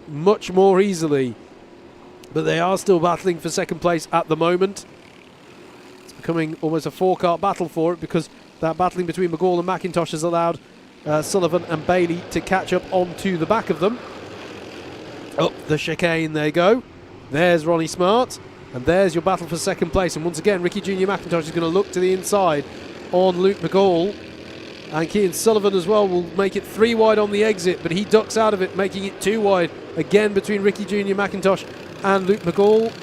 much more easily. But they are still battling for second place at the moment. Becoming almost a 4-kart battle for it, because that battling between McGall and McIntosh has allowed Sullivan and Bailey to catch up onto the back of them. Up the chicane they go. There's Ronnie Smart, and there's your battle for second place. And once again, Ricky Junior McIntosh is going to look to the inside on Luke McGall, and Cian Sullivan as well will make it 3 wide on the exit, but he ducks out of it, making it 2 wide again between Ricky Junior McIntosh and Luke McGall.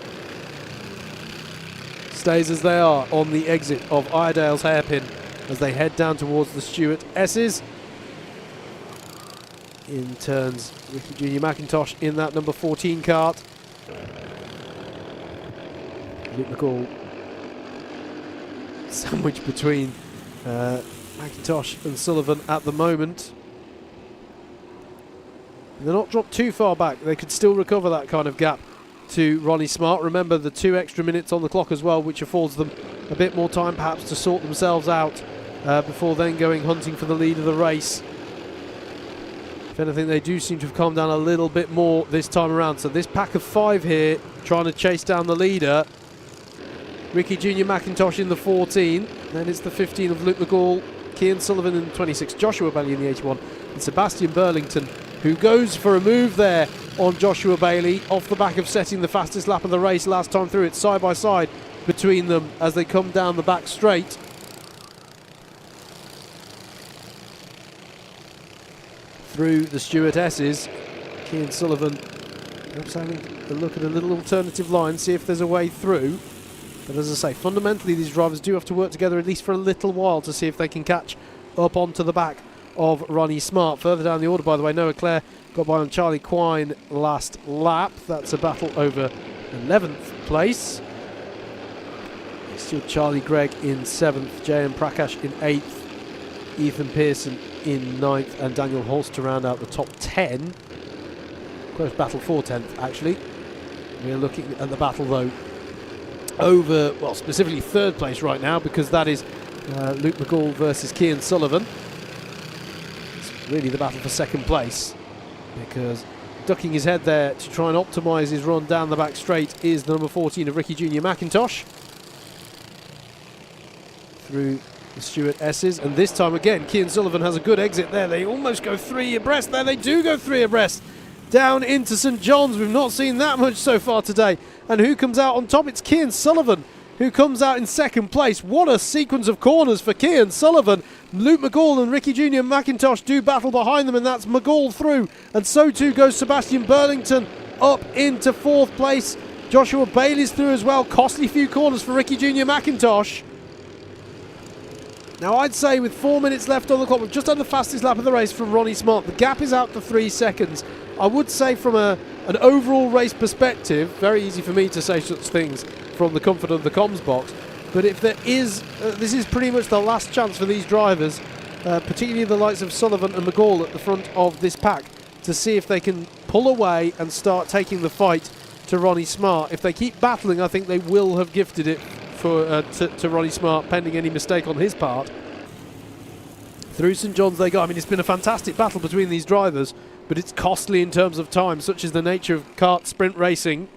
Stays as they are on the exit of Iredale's hairpin as they head down towards the Stewart S's. In turns Ricky Junior McIntosh in that number 14 kart. Luke McGall sandwiched between McIntosh and Sullivan at the moment. They're not dropped too far back. They could still recover that kind of gap to Ronnie Smart. Remember the 2 extra minutes on the clock as well, which affords them a bit more time perhaps to sort themselves out before then going hunting for the lead of the race. If anything, they do seem to have calmed down a little bit more this time around. So this pack of 5 here trying to chase down the leader. Ricky Junior McIntosh in the 14, then it's the 15 of Luke McGall, Cian Sullivan in the 26, Joshua Bailey in the 81, and Sebastian Burlington, who goes for a move there on Joshua Bailey off the back of setting the fastest lap of the race last time through. It's side by side between them as they come down the back straight. Through the Stewart S's, Cian Sullivan perhaps having a look at a little alternative line, see if there's a way through. But as I say, fundamentally these drivers do have to work together at least for a little while to see if they can catch up onto the back of Ronnie Smart. Further down the order, by the way, Noah Clare got by on Charlie Quine last lap. That's a battle over 11th place. It's still Charlie Gregg in 7th, J.M. Prakash in 8th, Ethan Pearson in 9th, and Daniel Holst to round out the top 10. Close battle for 10th, actually. We're looking at the battle, though, over, well, specifically 3rd place right now, because that is Luke McGall versus Cian Sullivan. It's really the battle for 2nd place, because ducking his head there to try and optimise his run down the back straight is the number 14 of Ricky Junior McIntosh. Through the Stuart S's, and this time again, Cian Sullivan has a good exit there. They almost go 3 abreast there. They do go 3 abreast. Down into St John's. We've not seen that much so far today. And who comes out on top? It's Cian Sullivan, who comes out in second place. What a sequence of corners for Cian Sullivan. Luke McGall and Ricky Junior McIntosh do battle behind them, and that's McGall through. And so too goes Sebastian Burlington up into 4th place. Joshua Bailey's through as well. Costly few corners for Ricky Junior McIntosh. Now I'd say with 4 minutes left on the clock, we've just done the fastest lap of the race from Ronnie Smart. The gap is out to 3 seconds. I would say from an overall race perspective, very easy for me to say such things from the comfort of the comms box, but if there is, this is pretty much the last chance for these drivers, particularly the likes of Sullivan and McGall at the front of this pack, to see if they can pull away and start taking the fight to Ronnie Smart. If they keep battling, I think they will have gifted it for to Ronnie Smart, pending any mistake on his part. Through St John's they go. I mean, it's been a fantastic battle between these drivers, but it's costly in terms of time, such is the nature of kart sprint racing.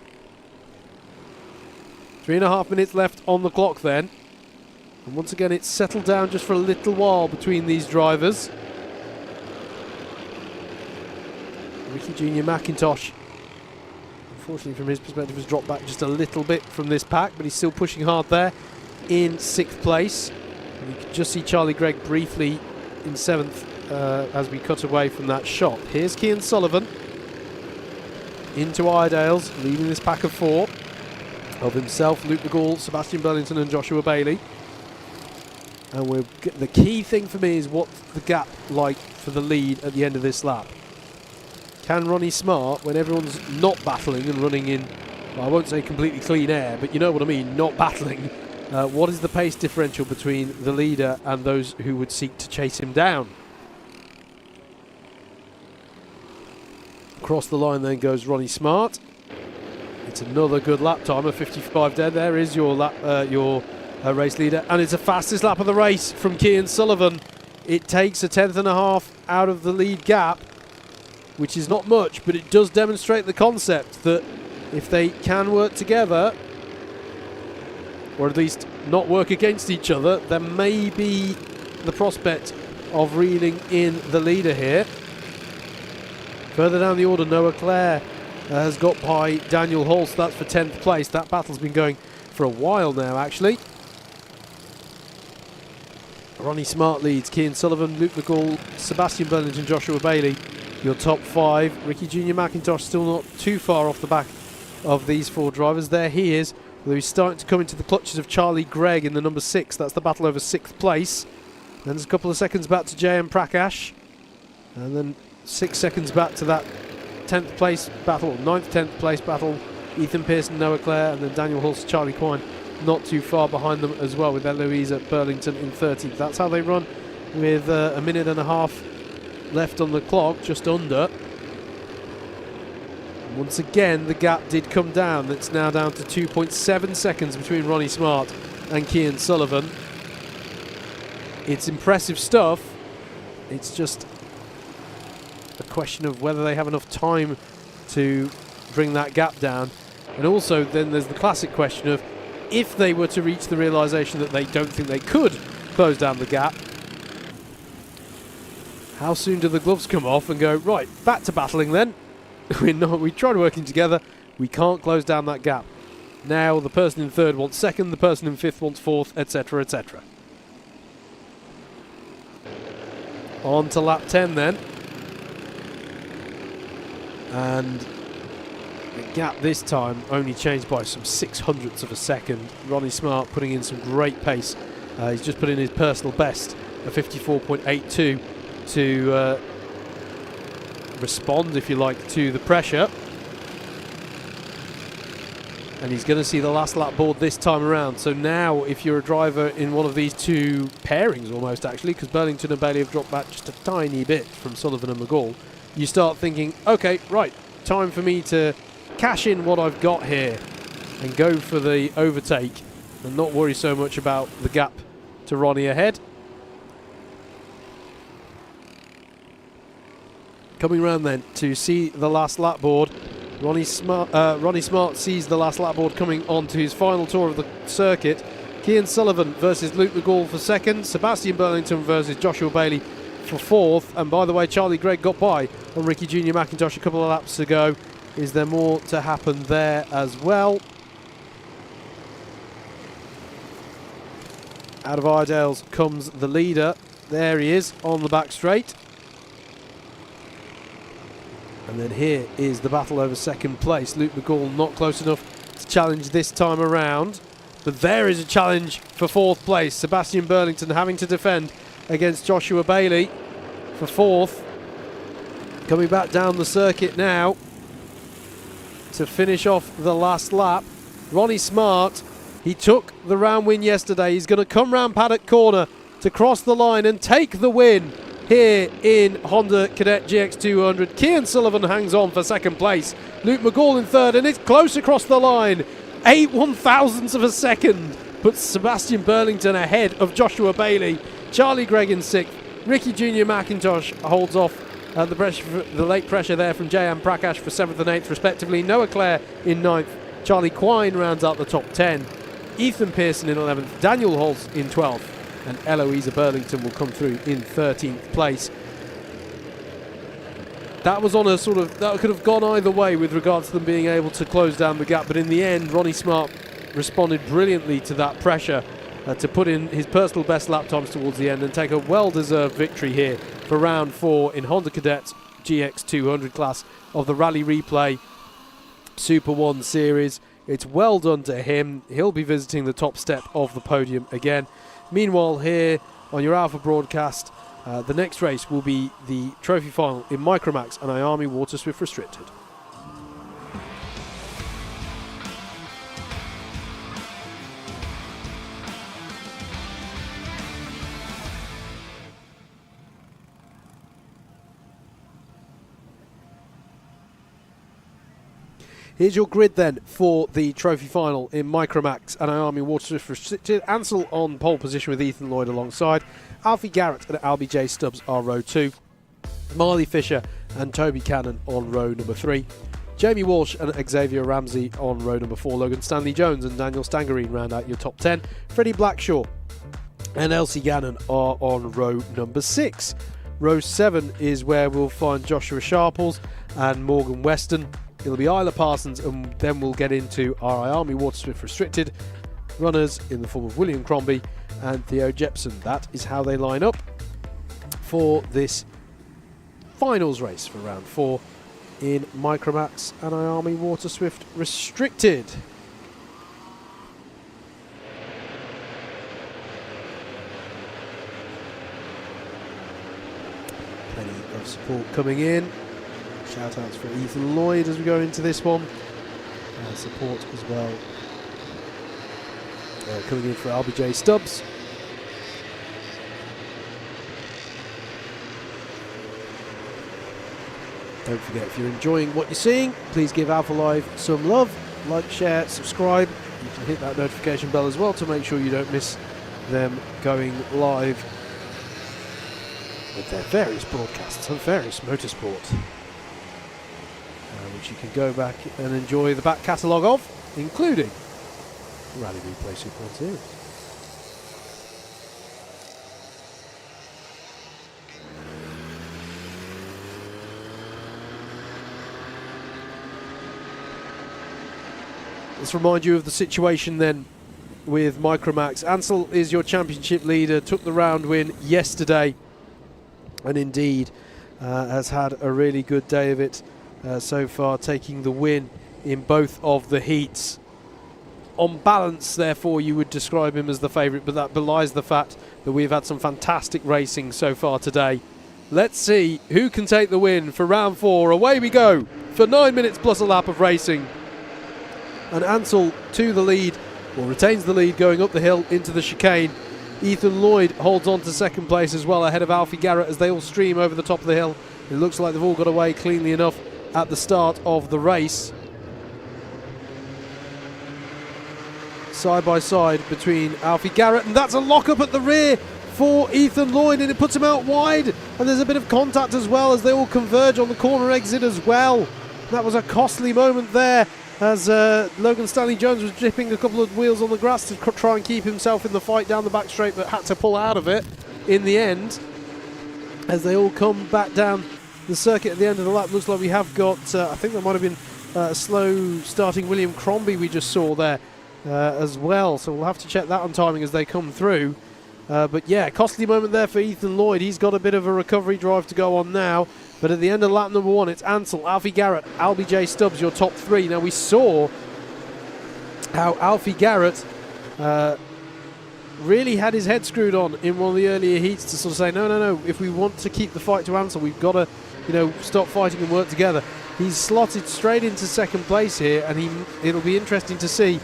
3.5 minutes left on the clock then. And once again, it's settled down just for a little while between these drivers. Ricky Junior McIntosh, unfortunately from his perspective, has dropped back just a little bit from this pack, but he's still pushing hard there in 6th place. And you can just see Charlie Gregg briefly in 7th as we cut away from that shot. Here's Cian Sullivan into Iredale's, leading this pack of 4 of himself, Luke McGall, Sebastian Burlington and Joshua Bailey. And the key thing for me is what's the gap like for the lead at the end of this lap. Can Ronnie Smart, when everyone's not battling and running in, well, I won't say completely clean air, but you know what I mean, not battling, what is the pace differential between the leader and those who would seek to chase him down? Across the line then goes Ronnie Smart. It's another good lap time, a 55 dead. There is your lap, race leader, and it's the fastest lap of the race from Cian Sullivan. It takes a 1/10.5 out of the lead gap, which is not much, but it does demonstrate the concept that if they can work together, or at least not work against each other, there may be the prospect of reeling in the leader here. Further down the order, Noah Clare has got by Daniel Holst. That's for 10th place. That battle's been going for a while now, actually. Ronnie Smart leads. Cian Sullivan, Luke McGall, Sebastian Burlington, Joshua Bailey. Your top 5. Ricky Junior McIntosh still not too far off the back of these 4 drivers. There he is. Although he's starting to come into the clutches of Charlie Gregg in the number 6. That's the battle over 6th place. Then there's a couple of seconds back to J.M. Prakash. And then 6 seconds back to that 10th place battle, 9th, 10th place battle. Ethan Pearson, Noah Clare, and then Daniel Hulse, Charlie Quine not too far behind them as well, with Eloisa Burlington in 13th. That's how they run, with a 1.5 minutes left on the clock, just under. Once again, the gap did come down. It's now down to 2.7 seconds between Ronnie Smart and Cian Sullivan. It's impressive stuff. It's just a question of whether they have enough time to bring that gap down. And also then there's the classic question of, if they were to reach the realization that they don't think they could close down the gap, how soon do the gloves come off and go, right, back to battling then? We tried working together, we can't close down that gap. Now the person in 3rd wants 2nd, the person in 5th wants 4th, etc, etc. On to lap 10 then. And the gap this time only changed by some 0.06 of a second. Ronnie Smart putting in some great pace. He's just put in his personal best, a 54.82, to respond, if you like, to the pressure. And he's going to see the last lap board this time around. So now, if you're a driver in one of these 2 pairings almost, actually, because Burlington and Bailey have dropped back just a tiny bit from Sullivan and McGall, you start thinking, okay, right, time for me to cash in what I've got here and go for the overtake and not worry so much about the gap to Ronnie ahead. Coming round then to see the last lap board. Ronnie Smart sees the last lap board coming on to his final tour of the circuit. Cian Sullivan versus Luke McGall for second. Sebastian Burlington versus Joshua Bailey for fourth. And by the way, Charlie Gregg got by on Ricky Junior McIntosh a couple of laps ago. Is there more to happen there as well? Out of Iredales comes the leader. There he is on the back straight. And then here is the battle over second place. Luke McGall not close enough to challenge this time around. But there is a challenge for fourth place. Sebastian Burlington having to defend against Joshua Bailey for fourth. Coming back down the circuit now to finish off the last lap. Ronnie Smart, he took the round win yesterday. He's going to come round Paddock Corner to cross the line and take the win here in Honda Cadet GX200. Cian Sullivan hangs on for second place. Luke McGall in third, and it's close across the line. 8/1000ths of a second puts Sebastian Burlington ahead of Joshua Bailey. Charlie Gregg in sixth. Ricky Junior McIntosh holds off the late pressure there from J.M. Prakash for 7th and 8th respectively. Noah Clare in 9th. Charlie Quine rounds out the top 10. Ethan Pearson in 11th. Daniel Holtz in 12th. And Eloisa Burlington will come through in 13th place. That was on a sort of, that could have gone either way with regards to them being able to close down the gap, but in the end Ronnie Smart responded brilliantly to that pressure to put in his personal best lap times towards the end and take a well-deserved victory here for round 4 in Honda Cadet's GX200 class of the Rally Replay SuperOne Series. It's well done to him. He'll be visiting the top step of the podium again. Meanwhile, here on your Alpha broadcast, the next race will be the trophy final in Micromax and IAME Water Swift Restricted. Here's your grid then for the trophy final in Micromax and IAME Water Swift Restricted. Ansel on pole position with Ethan Lloyd alongside. Alfie Garrett and Albie J. Stubbs are row 2. Marley Fisher and Toby Cannon on row number 3. Jamie Walsh and Xavier Ramsey on row number 4. Logan Stanley Jones and Daniel Stangerine round out your top 10. Freddie Blackshaw and Elsie Gannon are on row number 6. Row 7 is where we'll find Joshua Sharples and Morgan Weston. It'll be Isla Parsons, and then we'll get into our IAME Water Swift Restricted runners in the form of William Crombie and Theo Jepson. That is how they line up for this finals race for round 4 in Micromax and IAME Water Swift Restricted. Plenty of support coming in. Shout outs for Ethan Lloyd as we go into this one. Support as well. Coming in for Albie J. Stubbs. Don't forget, if you're enjoying what you're seeing, please give Alpha Live some love. Like, share, subscribe. You can hit that notification bell as well to make sure you don't miss them going live with their various broadcasts on various motorsport. Which you can go back and enjoy the back catalogue of, including Rally Replay SuperOne Series. Let's remind you of the situation then with Micromax. Ansel is your championship leader, took the round win yesterday, and indeed has had a really good day of it. So far, taking the win in both of the heats. On balance, therefore, you would describe him as the favourite, but that belies the fact that we've had some fantastic racing so far today. Let's see who can take the win for round 4. Away we go for 9 minutes plus a lap of racing. And Ansel to the lead, or retains the lead going up the hill into the chicane. Ethan Lloyd holds on to second place as well, ahead of Alfie Garrett as they all stream over the top of the hill. It looks like they've all got away cleanly enough at the start of the race. Side by side between Alfie Garrett, and that's a lock-up at the rear for Ethan Lloyd, and it puts him out wide, and there's a bit of contact as well as they all converge on the corner exit as well. That was a costly moment there as Logan Stanley-Jones was dipping a couple of wheels on the grass to try and keep himself in the fight down the back straight, but had to pull out of it in the end as they all come back down the circuit at the end of the lap. Looks like we have got, I think there might have been a slow starting William Crombie we just saw there as well, so we'll have to check that on timing as they come through. But yeah, costly moment there for Ethan Lloyd. He's got a bit of a recovery drive to go on now, but at the end of lap number 1, it's Ansel, Alfie Garrett, Albie J Stubbs, your top 3. Now we saw how Alfie Garrett really had his head screwed on in one of the earlier heats to sort of say, no, if we want to keep the fight to Ansel, we've got to, stop fighting and work together. He's slotted straight into second place here, and it'll be interesting to see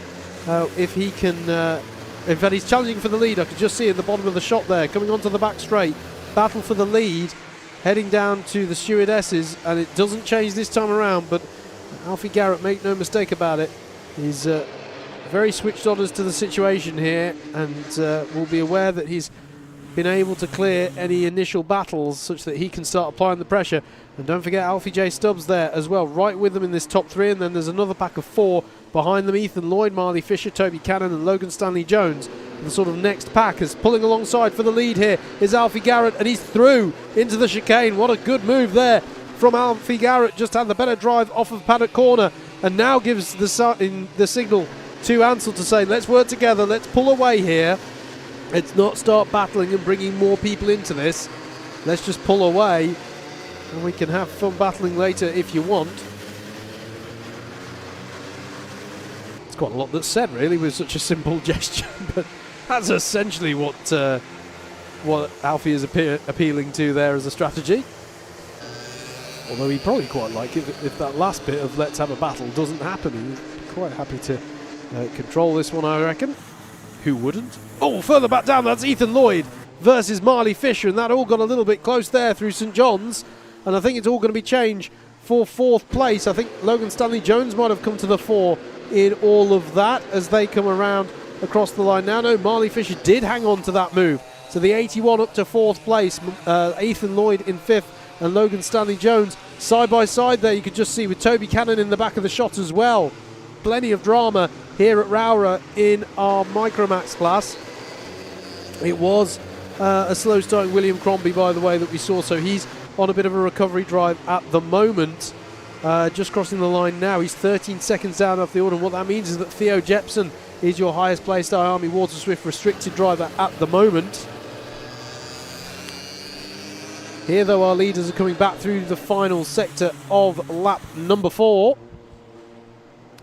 if he can. In fact, he's challenging for the lead. I could just see at the bottom of the shot there, coming onto the back straight, battle for the lead, heading down to the stewardesses, and it doesn't change this time around. But Alfie Garrett, make no mistake about it, he's very switched on as to the situation here, and will be aware that he's been able to clear any initial battles such that he can start applying the pressure. And don't forget Alfie J Stubbs there as well, right with them in this top 3, and then there's another pack of 4 behind them. Ethan Lloyd, Marley Fisher, Toby Cannon and Logan Stanley-Jones. The sort of next pack is pulling alongside for the lead here is Alfie Garrett, and he's through into the chicane. What a good move there from Alfie Garrett. Just had the better drive off of Paddock Corner, and now gives the signal to Ansel to say, let's work together, let's pull away here. Let's not start battling and bringing more people into this. Let's just pull away, and we can have fun battling later if you want. It's quite a lot that's said, really, with such a simple gesture, but that's essentially what Alfie is appealing to there as a strategy. Although he'd probably quite like it if that last bit of let's have a battle doesn't happen. He's quite happy to control this one, I reckon. Who wouldn't? Oh, further back down, that's Ethan Lloyd versus Marley Fisher, and that all got a little bit close there through St John's, and I think it's all going to be change for 4th place. I think Logan Stanley-Jones might have come to the fore in all of that as they come around across the line now. No, Marley Fisher did hang on to that move. So the 81 up to 4th place, Ethan Lloyd in 5th, and Logan Stanley-Jones side by side there. You could just see with Toby Cannon in the back of the shot as well. Plenty of drama here at Rowrah in our Micromax class. It was a slow starting William Crombie, by the way, that we saw, so he's on a bit of a recovery drive at the moment. Just crossing the line now, he's 13 seconds down off the order, and what that means is that Theo Jepson is your highest placed IAME Water Swift restricted driver at the moment. Here though, our leaders are coming back through the final sector of lap number 4.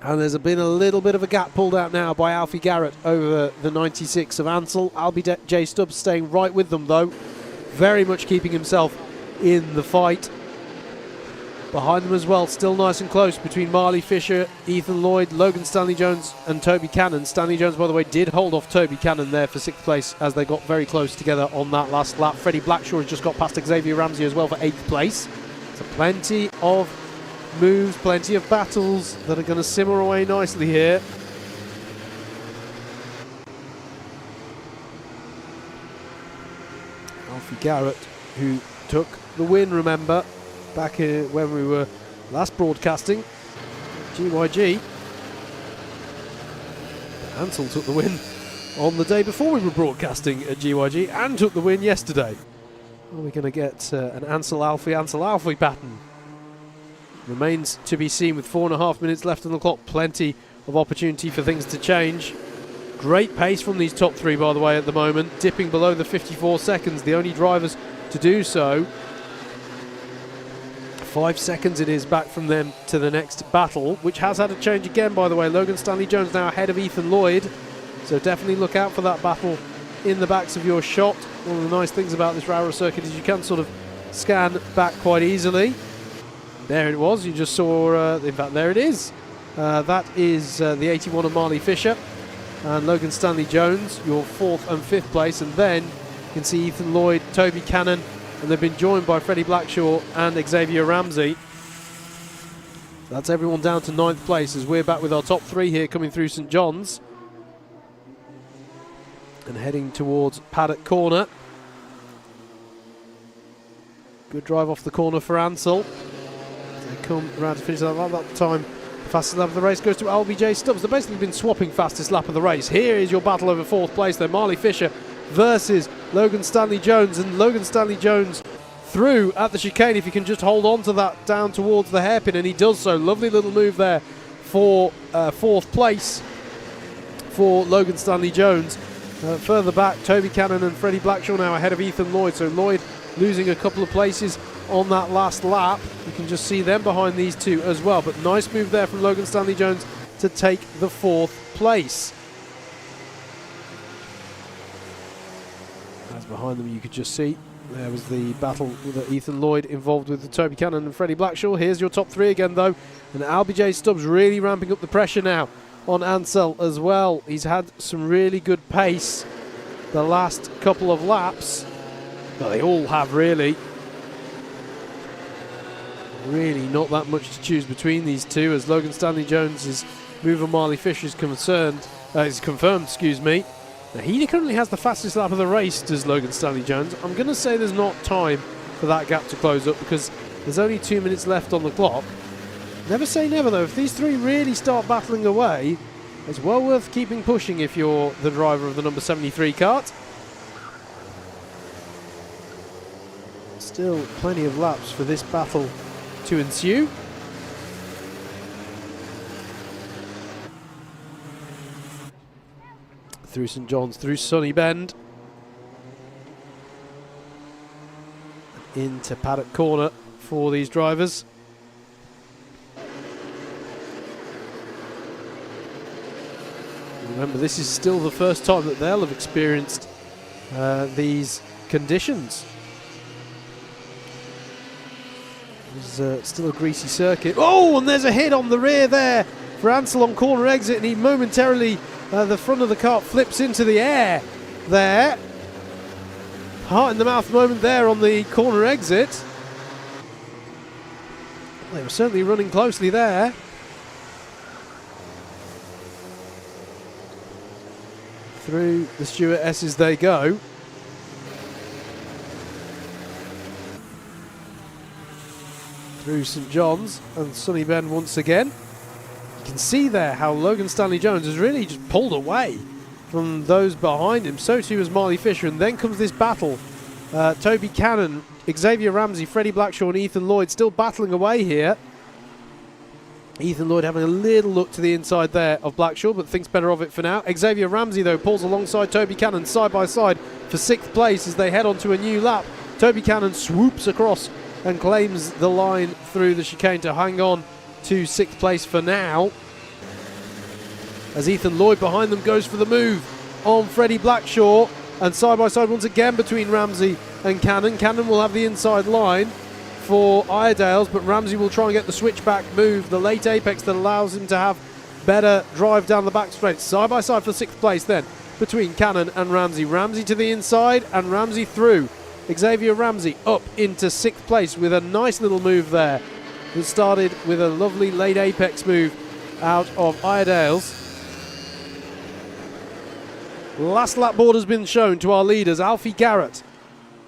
And there's been a little bit of a gap pulled out now by Alfie Garrett over the 96 of Ansel. Albie J Stubbs staying right with them though, very much keeping himself in the fight. Behind them as well, still nice and close between Marley Fisher, Ethan Lloyd, Logan Stanley-Jones and Toby Cannon. Stanley-Jones, by the way, did hold off Toby Cannon there for 6th place as they got very close together on that last lap. Freddie Blackshaw has just got past Xavier Ramsey as well for 8th place. So plenty of moves, plenty of battles that are going to simmer away nicely here. Alfie Garrett, who took the win, remember, back when we were last broadcasting, GYG. Ansel took the win on the day before we were broadcasting at GYG and took the win yesterday. Are we going to get an Ansel Alfie pattern? Remains to be seen with 4.5 minutes left on the clock. Plenty of opportunity for things to change. Great pace from these top 3, by the way, at the moment. Dipping below the 54 seconds. The only drivers to do so. 5 seconds it is back from them to the next battle, which has had a change again, by the way. Logan Stanley-Jones now ahead of Ethan Lloyd. So definitely look out for that battle in the backs of your shot. One of the nice things about this Rowrah circuit is you can sort of scan back quite easily. There it was, you just saw, in fact there it is. That is the 81 of Marley Fisher and Logan Stanley-Jones, your 4th and 5th place, and then you can see Ethan Lloyd, Toby Cannon, and they've been joined by Freddie Blackshaw and Xavier Ramsey. That's everyone down to 9th place as we're back with our top 3 here coming through St John's. And heading towards Paddock Corner. Good drive off the corner for Ansel. They come around to finish that lap. That time, the fastest lap of the race goes to LBJ Stubbs. They've basically been swapping fastest lap of the race. Here is your battle over 4th place, though. Marley Fisher versus Logan Stanley Jones, and Logan Stanley Jones through at the chicane if he can just hold on to that down towards the hairpin, and he does so. Lovely little move there for 4th place for Logan Stanley Jones. Further back, Toby Cannon and Freddie Blackshaw now ahead of Ethan Lloyd, so Lloyd losing a couple of places on that last lap. You can just see them behind these two as well, but nice move there from Logan Stanley Jones to take the 4th place. As behind them you could just see there was the battle with Ethan Lloyd involved with Toby Cannon and Freddie Blackshaw. Here's your top 3 again though, and LBJ Stubbs really ramping up the pressure now on Ansel as well. He's had some really good pace the last couple of laps. Well, they all have really. Really not that much to choose between these two, as Logan Stanley Jones's move on Marley Fisher is confirmed, excuse me. Now, he currently has the fastest lap of the race, does Logan Stanley Jones. I'm going to say there's not time for that gap to close up because there's only 2 minutes left on the clock. Never say never though, if these three really start battling away, it's well worth keeping pushing if you're the driver of the number 73 kart. Still plenty of laps for this battle to ensue. Through St John's, through Sunny Bend, into paddock corner for these drivers. Remember, this is still the first time that they'll have experienced these conditions. There's still a greasy circuit. Oh, and there's a hit on the rear there for Ansel on corner exit, and he momentarily, the front of the kart flips into the air there. Heart in the mouth moment there on the corner exit. They were certainly running closely there. Through the Stewart S's they go. Through St John's and Sunny Bend once again. You can see there how Logan Stanley Jones has really just pulled away from those behind him. So too is Marley Fisher, and then comes this battle. Toby Cannon, Xavier Ramsey, Freddie Blackshaw and Ethan Lloyd still battling away here. Ethan Lloyd having a little look to the inside there of Blackshaw, but thinks better of it for now. Xavier Ramsey, though, pulls alongside Toby Cannon side by side for 6th place as they head on to a new lap. Toby Cannon swoops across and claims the line through the chicane to hang on to 6th place for now. As Ethan Lloyd behind them goes for the move on Freddie Blackshaw, and side by side once again between Ramsey and Cannon. Cannon will have the inside line for Iredale's, but Ramsey will try and get the switchback move, the late apex that allows him to have better drive down the back straight. Side by side for 6th place then between Cannon and Ramsey. Ramsey to the inside and Ramsey through. Xavier Ramsey up into 6th place with a nice little move there. It started with a lovely late apex move out of Iredale's. Last lap board has been shown to our leaders. Alfie Garrett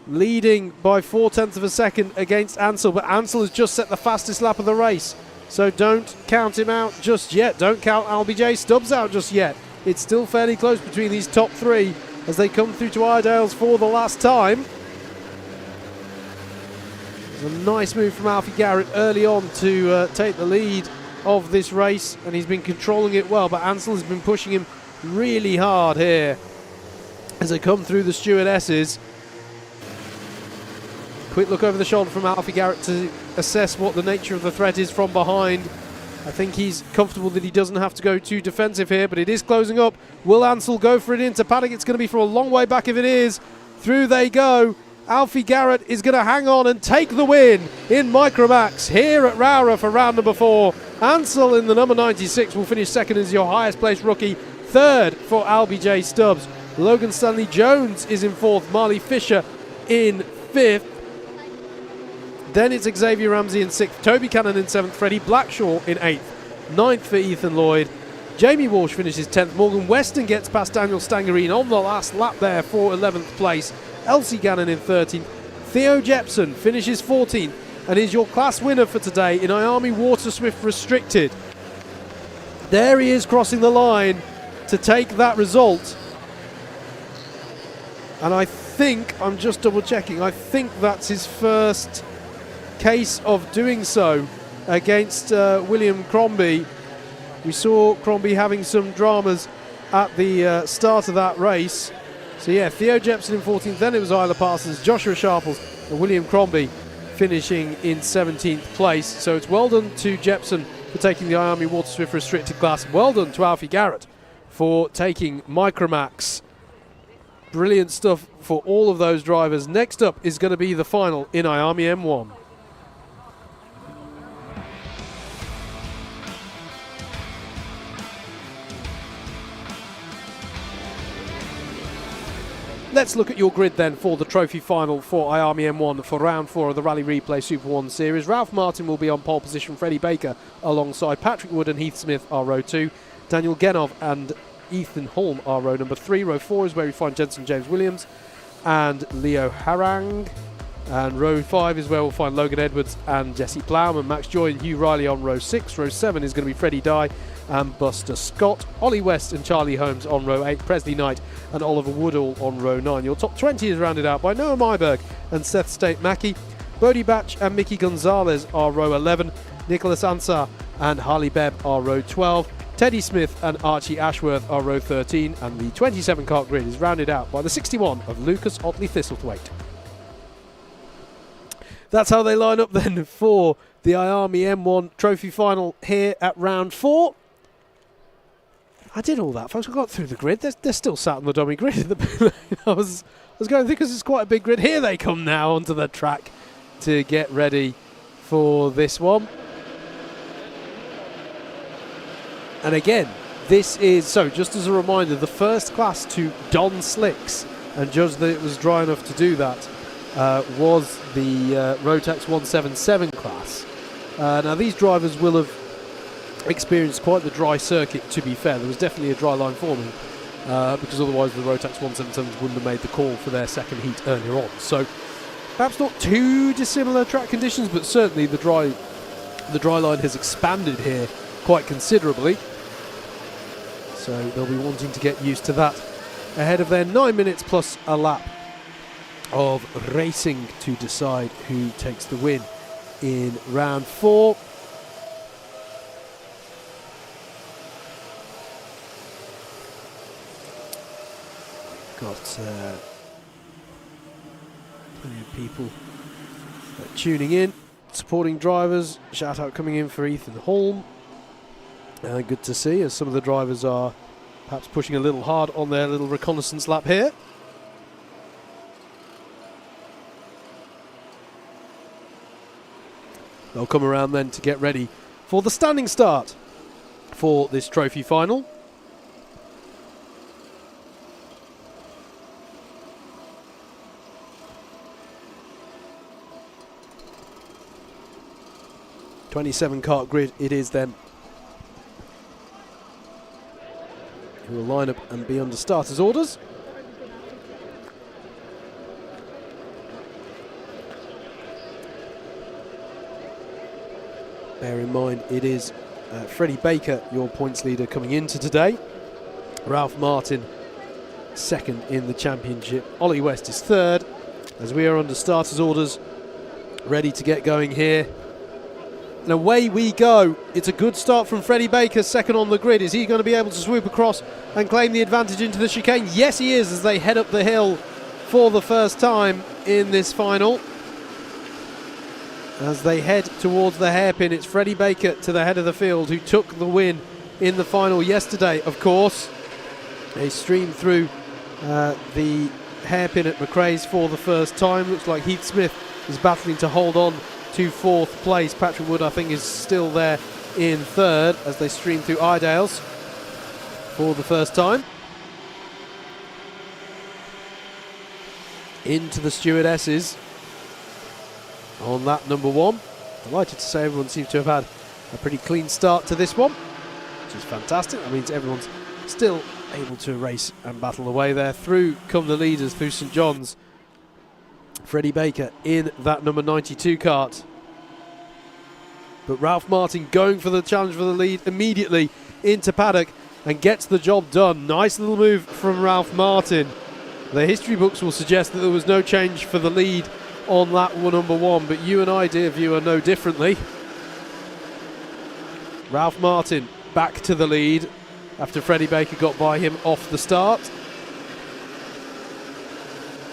leading by 0.4 of a second against Ansel, but Ansel has just set the fastest lap of the race, so don't count him out just yet. Don't count LBJ Stubbs out just yet. It's still fairly close between these top 3 as they come through to Iredale's for the last time. There's a nice move from Alfie Garrett early on to take the lead of this race, and he's been controlling it well, but Ansel has been pushing him really hard here as they come through the Stewart S's. Quick look over the shoulder from Alfie Garrett to assess what the nature of the threat is from behind. I think he's comfortable that he doesn't have to go too defensive here, but it is closing up. Will Ansel go for it into paddock? It's going to be for a long way back if it is. Through they go. Alfie Garrett is going to hang on and take the win in Micromax here at Rowrah for round number 4. Ansel in the number 96 will finish 2nd as your highest placed rookie. 3rd for LBJ Stubbs. Logan Stanley Jones is in 4th. Marley Fisher in 5th. Then it's Xavier Ramsey in 6th. Toby Cannon in 7th. Freddie Blackshaw in 8th. 9th for Ethan Lloyd. Jamie Walsh finishes 10th. Morgan Weston gets past Daniel Stangerine on the last lap there for 11th place. Elsie Gannon in 13th. Theo Jepson finishes 14th and is your class winner for today in IAME Water Swift Restricted. There he is crossing the line to take that result. And I think, I'm just double checking, I think that's his first case of doing so against William Crombie. We saw Crombie having some dramas at the start of that race. So yeah, Theo Jepson in 14th, then it was Isla Parsons, Joshua Sharples and William Crombie finishing in 17th place. So it's well done to Jepson for taking the IAME Water Swift Restricted class. Well done to Alfie Garrett for taking Micromax. Brilliant stuff for all of those drivers. Next up is going to be the final in IAME M1. Let's look at your grid then for the trophy final for IAME M1 for round 4 of the Rally Replay SuperOne Series. Ralph Martin will be on pole position. Freddie Baker alongside Patrick Wood and Heath Smith are row 2. Daniel Genov and Ethan Holm are row number 3. Row 4 is where we find Jensen James Williams and Leo Harang. And row 5 is where we'll find Logan Edwards and Jesse Plowman. Max Joy and Hugh Riley on row 6. Row 7 is going to be Freddie Dye and Buster Scott. Ollie West and Charlie Holmes on row 8. Presley Knight and Oliver Woodall on row 9. Your top 20 is rounded out by Noah Myberg and Seth State-Mackey. Bodie Batch and Mickey Gonzalez are row 11. Nicholas Ansar and Harley Bebb are row 12. Teddy Smith and Archie Ashworth are row 13. And the 27 kart grid is rounded out by the 61 of Lucas Otley Thistlethwaite. That's how they line up then for the IAME M1 trophy final here at round 4. I did all that, folks. I got through the grid. They're still sat on the dummy grid. I was going to think, because it's quite a big grid. Here they come now onto the track to get ready for this one. And again, this is, so just as a reminder, the first class to don slicks and judge that it was dry enough to do that was the Rotax 177 class. Now these drivers will have experienced quite the dry circuit, to be fair. There was definitely a dry line forming because otherwise the Rotax 177s wouldn't have made the call for their second heat earlier on. So perhaps not too dissimilar track conditions, but certainly the dry line has expanded here quite considerably. So they'll be wanting to get used to that ahead of their 9 minutes plus a lap of racing to decide who takes the win in round 4. Got plenty of people tuning in, supporting drivers. Shout out coming in for Ethan Holm. Good to see, as some of the drivers are perhaps pushing a little hard on their little reconnaissance lap here. They'll come around then to get ready for the standing start for this trophy final. '27 kart grid it is then. Who will line up and be under starters' orders. Bear in mind, it is Freddie Baker, your points leader, coming into today. Ralph Martin, second in the championship. Ollie West is third, as we are under starters' orders, ready to get going here. And away we go. It's a good start from Freddie Baker, second on the grid. Is he going to be able to swoop across and claim the advantage into the chicane? Yes, he is, as they head up the hill for the first time in this final. As they head towards the hairpin, it's Freddie Baker to the head of the field, who took the win in the final yesterday, of course. They streamed through the hairpin at McRae's for the first time. Looks like Heath Smith is battling to hold on to fourth place. Patrick Wood, I think, is still there in third as they stream through Idales for the first time. Into the stewardesses on lap number 1. Delighted to say everyone seems to have had a pretty clean start to this one, which is fantastic. That means everyone's still able to race and battle away there. Through come the leaders through St John's. Freddie Baker in that number 92 kart. But Ralph Martin going for the challenge for the lead immediately into paddock and gets the job done. Nice little move from Ralph Martin. The history books will suggest that there was no change for the lead on lap number 1, but you and I, dear viewer, know differently. Ralph Martin back to the lead after Freddie Baker got by him off the start.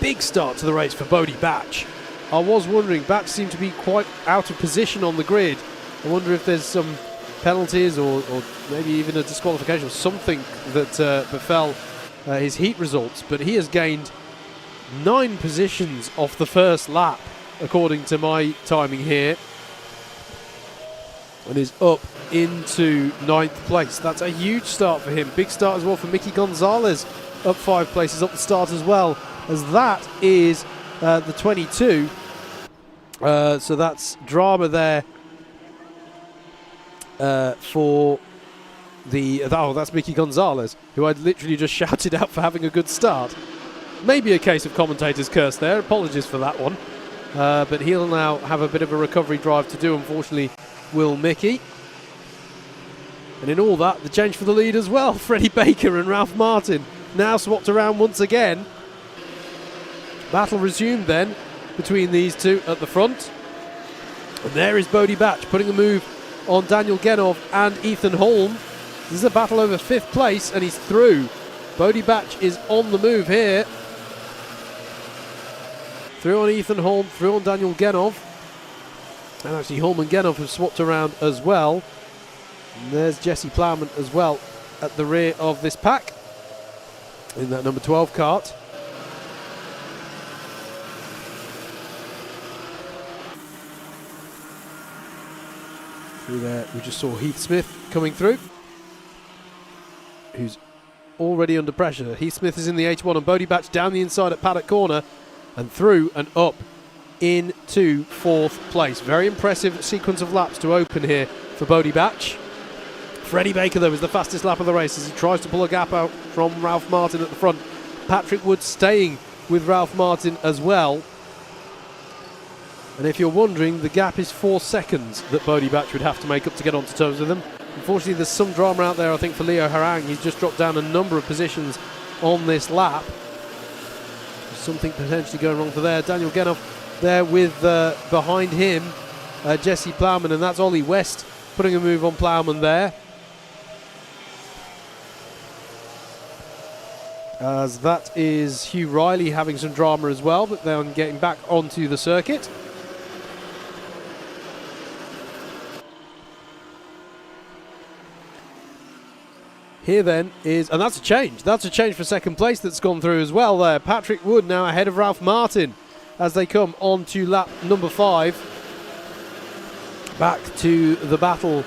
Big start to the race for Bodie Batch. I was wondering, Batch seemed to be quite out of position on the grid. I wonder if there's some penalties or maybe even a disqualification or something that befell his heat results, but he has gained 9 positions off the first lap, according to my timing here, and is up into 9th place. That's a huge start for him. Big start as well for Mickey Gonzalez, up 5 places up the start as well, as that is the 22. So that's drama there for the... that's Mickey Gonzalez, who I'd literally just shouted out for having a good start. Maybe a case of commentator's curse there. Apologies for that one. But he'll now have a bit of a recovery drive to do, unfortunately, will Mickey. And in all that, the change for the lead as well. Freddie Baker and Ralph Martin now swapped around once again. Battle resumed then between these two at the front. And there is Bodie Batch putting a move on Daniel Genov and Ethan Holm. This is a battle over 5th place, and he's through. Bodie Batch is on the move here. Through on Ethan Holm, through on Daniel Genov. And actually Holm and Genov have swapped around as well. And there's Jesse Plowman as well at the rear of this pack in that number 12 kart. Through there, we just saw Heath Smith coming through, who's already under pressure. Heath Smith is in the H1 and Bodie Batch down the inside at paddock corner and through and up into 4th place. Very impressive sequence of laps to open here for Bodie Batch. Freddie Baker, though, is the fastest lap of the race as he tries to pull a gap out from Ralph Martin at the front. Patrick Wood staying with Ralph Martin as well. And if you're wondering, the gap is 4 seconds that Bodie Batch would have to make up to get onto terms with him. Unfortunately, there's some drama out there, I think, for Leo Harang. He's just dropped down a number of positions on this lap. There's something potentially going wrong for there. Daniel Genov there with, behind him, Jesse Plowman, and that's Ollie West putting a move on Plowman there. As that is Hugh Riley having some drama as well, but then getting back onto the circuit. Here then is, and that's a change. That's a change for 2nd place that's gone through as well there. Patrick Wood now ahead of Ralph Martin as they come on to lap number 5. Back to the battle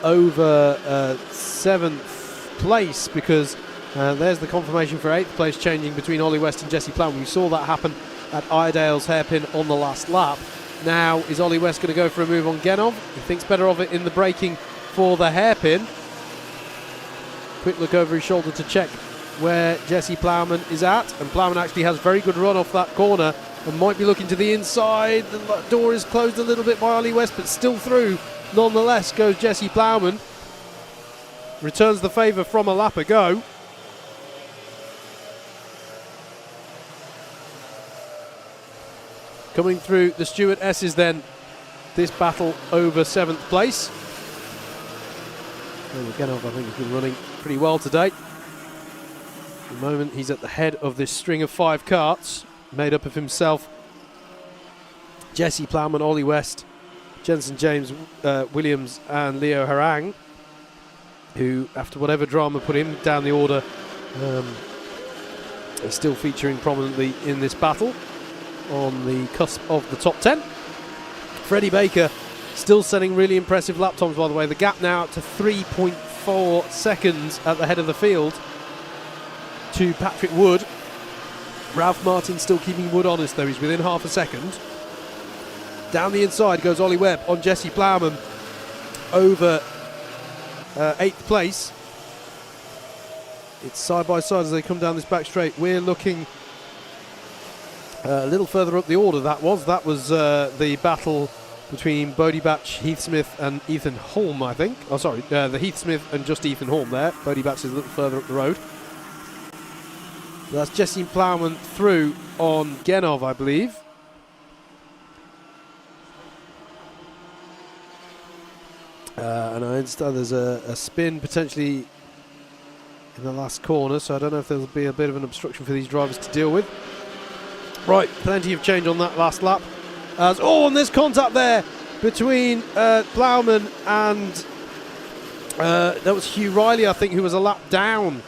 over 7th place, because there's the confirmation for 8th place changing between Ollie West and Jesse Plowman. We saw that happen at Iredale's hairpin on the last lap. Now is Ollie West going to go for a move on Genov? He thinks better of it in the braking for the hairpin. Quick look over his shoulder to check where Jesse Plowman is at, and Plowman actually has very good run off that corner and might be looking to the inside. The door is closed a little bit by Ollie West, but still through nonetheless goes Jesse Plowman. Returns the favour from a lap ago. Coming through the Stuart S's then, this battle over 7th place. Genov, I think, has been running pretty well today. At the moment, he's at the head of this string of 5 karts, made up of himself, Jesse Plowman, Ollie West, Jensen James Williams, and Leo Harang, who, after whatever drama put him down the order, is still featuring prominently in this battle on the cusp of the top 10. Freddie Baker still setting really impressive lap times, by the way. The gap now up to 3.4 seconds at the head of the field to Patrick Wood. Ralph Martin still keeping Wood honest, though. He's within half a second. Down the inside goes Ollie Webb on Jesse Plowman over 8th place. It's side by side as they come down this back straight. We're looking A little further up the order that was the battle between Bodie Batch, Heath Smith and Ethan Holm, I think. Oh, sorry, the Heath Smith and just Ethan Holm there. Bodie Batch is a little further up the road. That's Jesse Plowman through on Genov, I believe. And I understand there's a spin potentially in the last corner, so I don't know if there'll be a bit of an obstruction for these drivers to deal with. Right, plenty of change on that last lap. And there's contact there between Plowman and that was Hugh Riley, I think, who was a lap down.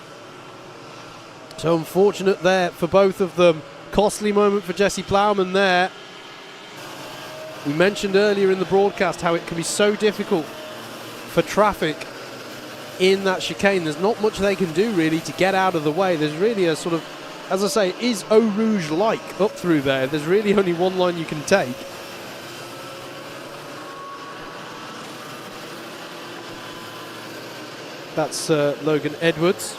So unfortunate there for both of them. Costly moment for Jesse Plowman there. We mentioned earlier in the broadcast how it can be so difficult for traffic in that chicane. There's not much they can do really to get out of the way. There's really a sort of, as I say, it is Eau Rouge-like up through there. There's really only one line you can take. That's Logan Edwards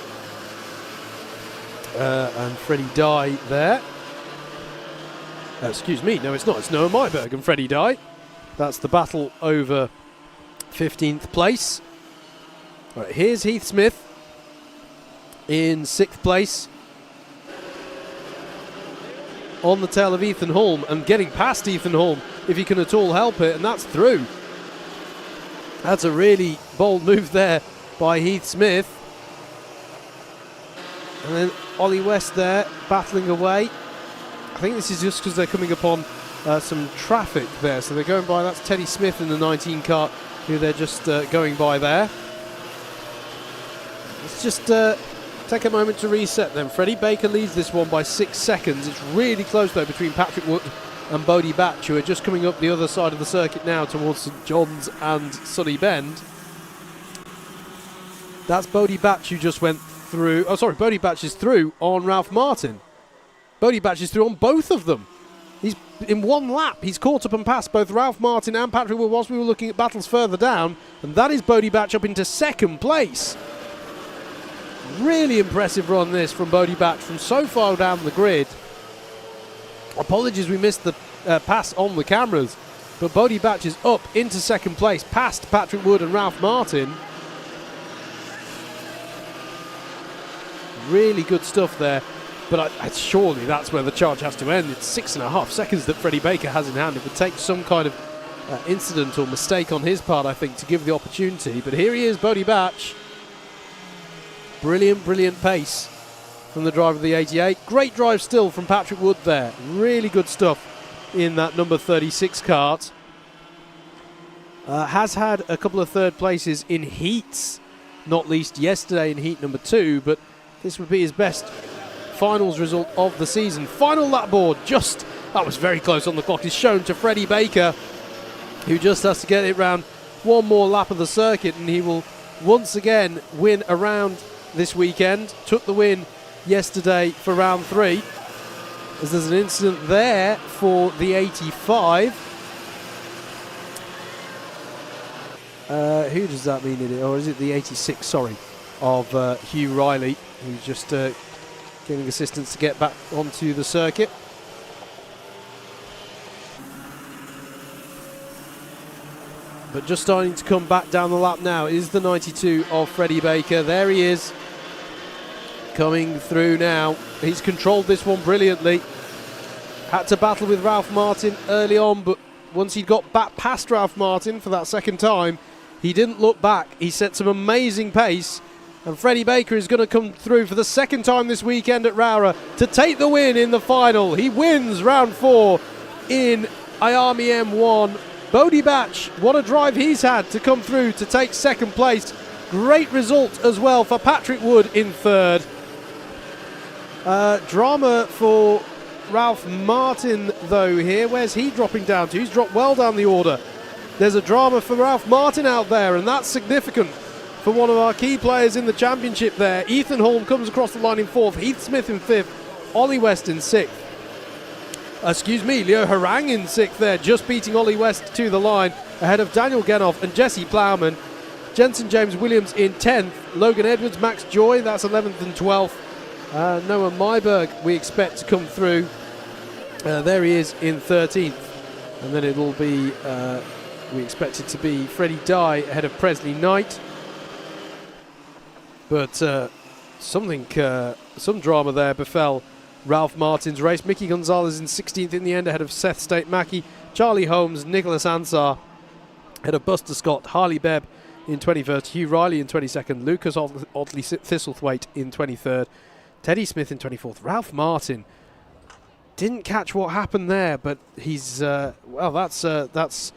and Freddie Dye there. Excuse me, no it's not. It's Noah Myberg and Freddie Dye. That's the battle over 15th place. Right, here's Heath Smith in 6th place, on the tail of Ethan Holm and getting past Ethan Holm if he can at all help it, and that's through. That's a really bold move there by Heath Smith. And then Ollie West there battling away. I think this is just because they're coming upon some traffic there, so they're going by. That's Teddy Smith in the 19 car who they're just going by there. Let's just take a moment to reset then. Freddie Baker leads this one by 6 seconds. It's really close though between Patrick Wood and Bodie Batch, who are just coming up the other side of the circuit now towards St John's and Sunny Bend. That's Bodie Batch who just went through. Oh, sorry, Bodie Batch is through on Ralph Martin. Bodie Batch is through on both of them. He's in one lap. He's caught up and passed both Ralph Martin and Patrick Wood whilst we were looking at battles further down. And that is Bodie Batch up into 2nd place. Really impressive run this from Bodie Batch from so far down the grid. Apologies we missed the pass on the cameras. But Bodie Batch is up into 2nd place past Patrick Wood and Ralph Martin. Really good stuff there, but surely that's where the charge has to end. It's 6.5 seconds that Freddie Baker has in hand. It would take some kind of incident or mistake on his part, I think, to give the opportunity. But here he is, Bodie Batch. Brilliant, brilliant pace from the driver of the 88. Great drive still from Patrick Wood there. Really good stuff in that number 36 kart. Has had a couple of 3rd places in heats, not least yesterday in heat number 2, but this would be his best finals result of the season. Final lap board, that was very close on the clock, is shown to Freddie Baker, who just has to get it round one more lap of the circuit, and he will once again win a round this weekend. Took the win yesterday for round 3, as there's an incident there for the 85. Who does that mean in it? Or is it the 86, sorry, of Hugh Riley, who's just giving assistance to get back onto the circuit. But just starting to come back down the lap now is the 92 of Freddie Baker. There he is, coming through now. He's controlled this one brilliantly. Had to battle with Ralph Martin early on, but once he got back past Ralph Martin for that 2nd time, he didn't look back. He set some amazing pace. And Freddie Baker is going to come through for the 2nd time this weekend at Rowrah to take the win in the final. He wins round 4 in IAME M1. Bodie Batch, what a drive he's had to come through to take 2nd place. Great result as well for Patrick Wood in 3rd. Drama for Ralph Martin though here. Where's he dropping down to? He's dropped well down the order. There's a drama for Ralph Martin out there, and that's significant for one of our key players in the championship there. Ethan Holm comes across the line in 4th, Heath Smith in 5th, Ollie West in 6th. Leo Harang in 6th there, just beating Ollie West to the line, ahead of Daniel Genoff and Jesse Plowman. Jensen James Williams in 10th, Logan Edwards, Max Joy, that's 11th and 12th. Noah Myberg we expect to come through There he is in 13th. And then it'll be, we expect it to be Freddie Dye ahead of Presley Knight. But some drama there befell Ralph Martin's race. Mickey Gonzalez in 16th in the end ahead of Seth State Mackey. Charlie Holmes, Nicholas Ansar ahead of Buster Scott, Harley Bebb in 21st, Hugh Riley in 22nd, Lucas Oddly Thistlethwaite in 23rd, Teddy Smith in 24th. Ralph Martin didn't catch what happened there, but he's, well, that's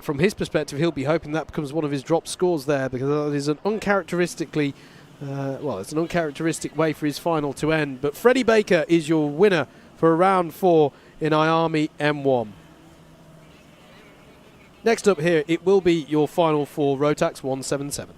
from his perspective, he'll be hoping that becomes one of his drop scores there, because that is an uncharacteristically, well, it's an uncharacteristic way for his final to end. But Freddie Baker is your winner for round 4 in IAME M1. Next up here, it will be your final for Rotax 177.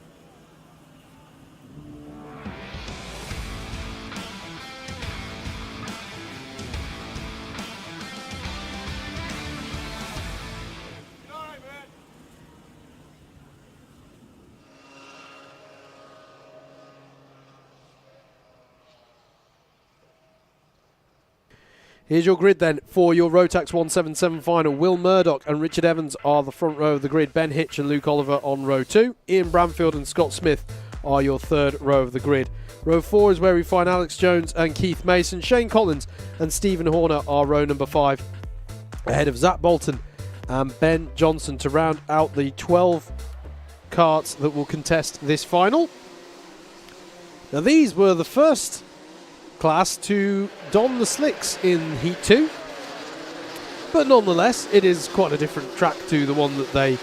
Here's your grid then for your Rotax 177 final. Will Murdoch and Richard Evans are the front row of the grid. Ben Hitch and Luke Oliver on row 2. Ian Bramfield and Scott Smith are your third row of the grid. Row 4 is where we find Alex Jones and Keith Mason. Shane Collins and Stephen Horner are row number 5, ahead of Zach Bolton and Ben Johnson to round out the 12 karts that will contest this final. Now these were the first class to don the slicks in Heat 2, but nonetheless it is quite a different track to the one that they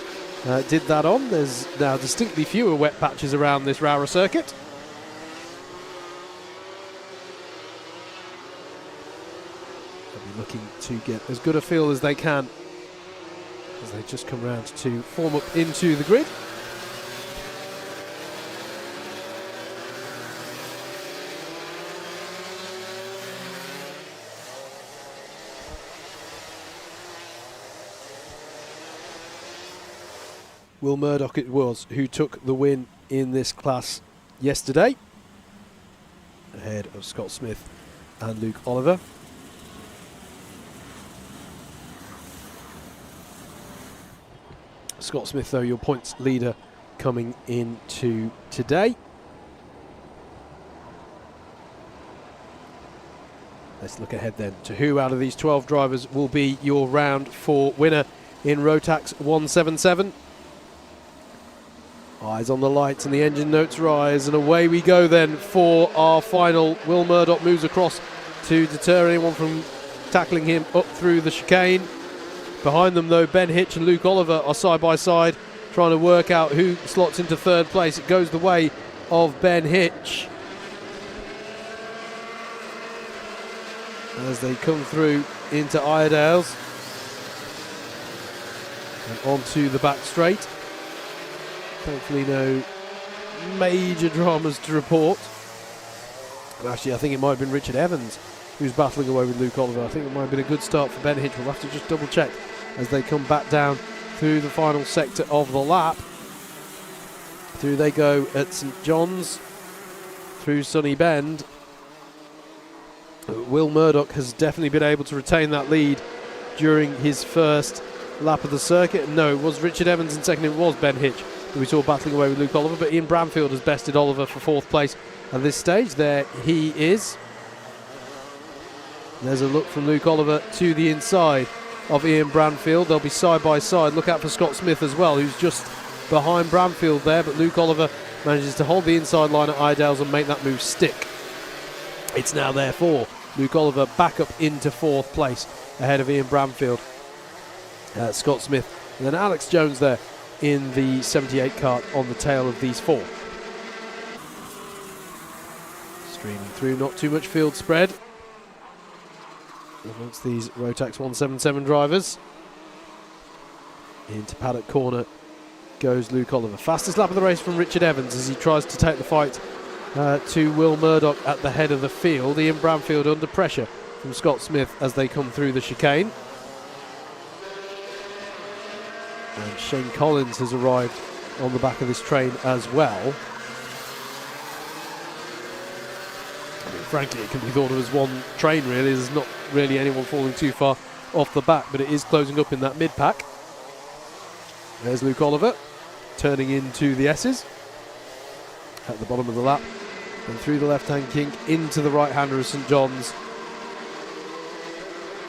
did that on. There's now distinctly fewer wet patches around this Rowrah circuit. They'll be looking to get as good a feel as they can as they just come round to form up into the grid. Will Murdoch it was who took the win in this class yesterday, ahead of Scott Smith and Luke Oliver. Scott Smith, though, your points leader coming into today. Let's look ahead then to who out of these 12 drivers will be your round 4 winner in Rotax 177. Eyes on the lights and the engine notes rise, and away we go then for our final. Will Murdoch moves across to deter anyone from tackling him up through the chicane. Behind them, though, Ben Hitch and Luke Oliver are side by side trying to work out who slots into third place. It goes the way of Ben Hitch as they come through into Iredale's and onto the back straight. Thankfully, no major dramas to report. And actually, I think it might have been Richard Evans who's battling away with Luke Oliver. I think it might have been a good start for Ben Hitch. We'll have to just double check as they come back down through the final sector of the lap. Through they go at St John's, through Sunny Bend. Will Murdoch has definitely been able to retain that lead during his first lap of the circuit. No, it was Richard Evans in second. It was Ben Hitch that we saw battling away with Luke Oliver, but Ian Bramfield has bested Oliver for 4th place at this stage. There he is. There's a look from Luke Oliver to the inside of Ian Bramfield. They'll be side by side. Look out for Scott Smith as well, who's just behind Bramfield there, but Luke Oliver manages to hold the inside line at Iredale's and make that move stick. It's now therefore Luke Oliver back up into 4th place ahead of Ian Bramfield, Scott Smith, and then Alex Jones there in the 78 kart on the tail of these 4. Streaming through, not too much field spread amongst these Rotax 177 drivers. Into paddock corner goes Luke Oliver. Fastest lap of the race from Richard Evans as he tries to take the fight to Will Murdoch at the head of the field. Ian Bramfield under pressure from Scott Smith as they come through the chicane. And Shane Collins has arrived on the back of this train as well. frankly, it can be thought of as one train, really. There's not really anyone falling too far off the back, but it is closing up in that mid-pack. There's Luke Oliver turning into the S's at the bottom of the lap, and through the left-hand kink into the right-hander of St John's.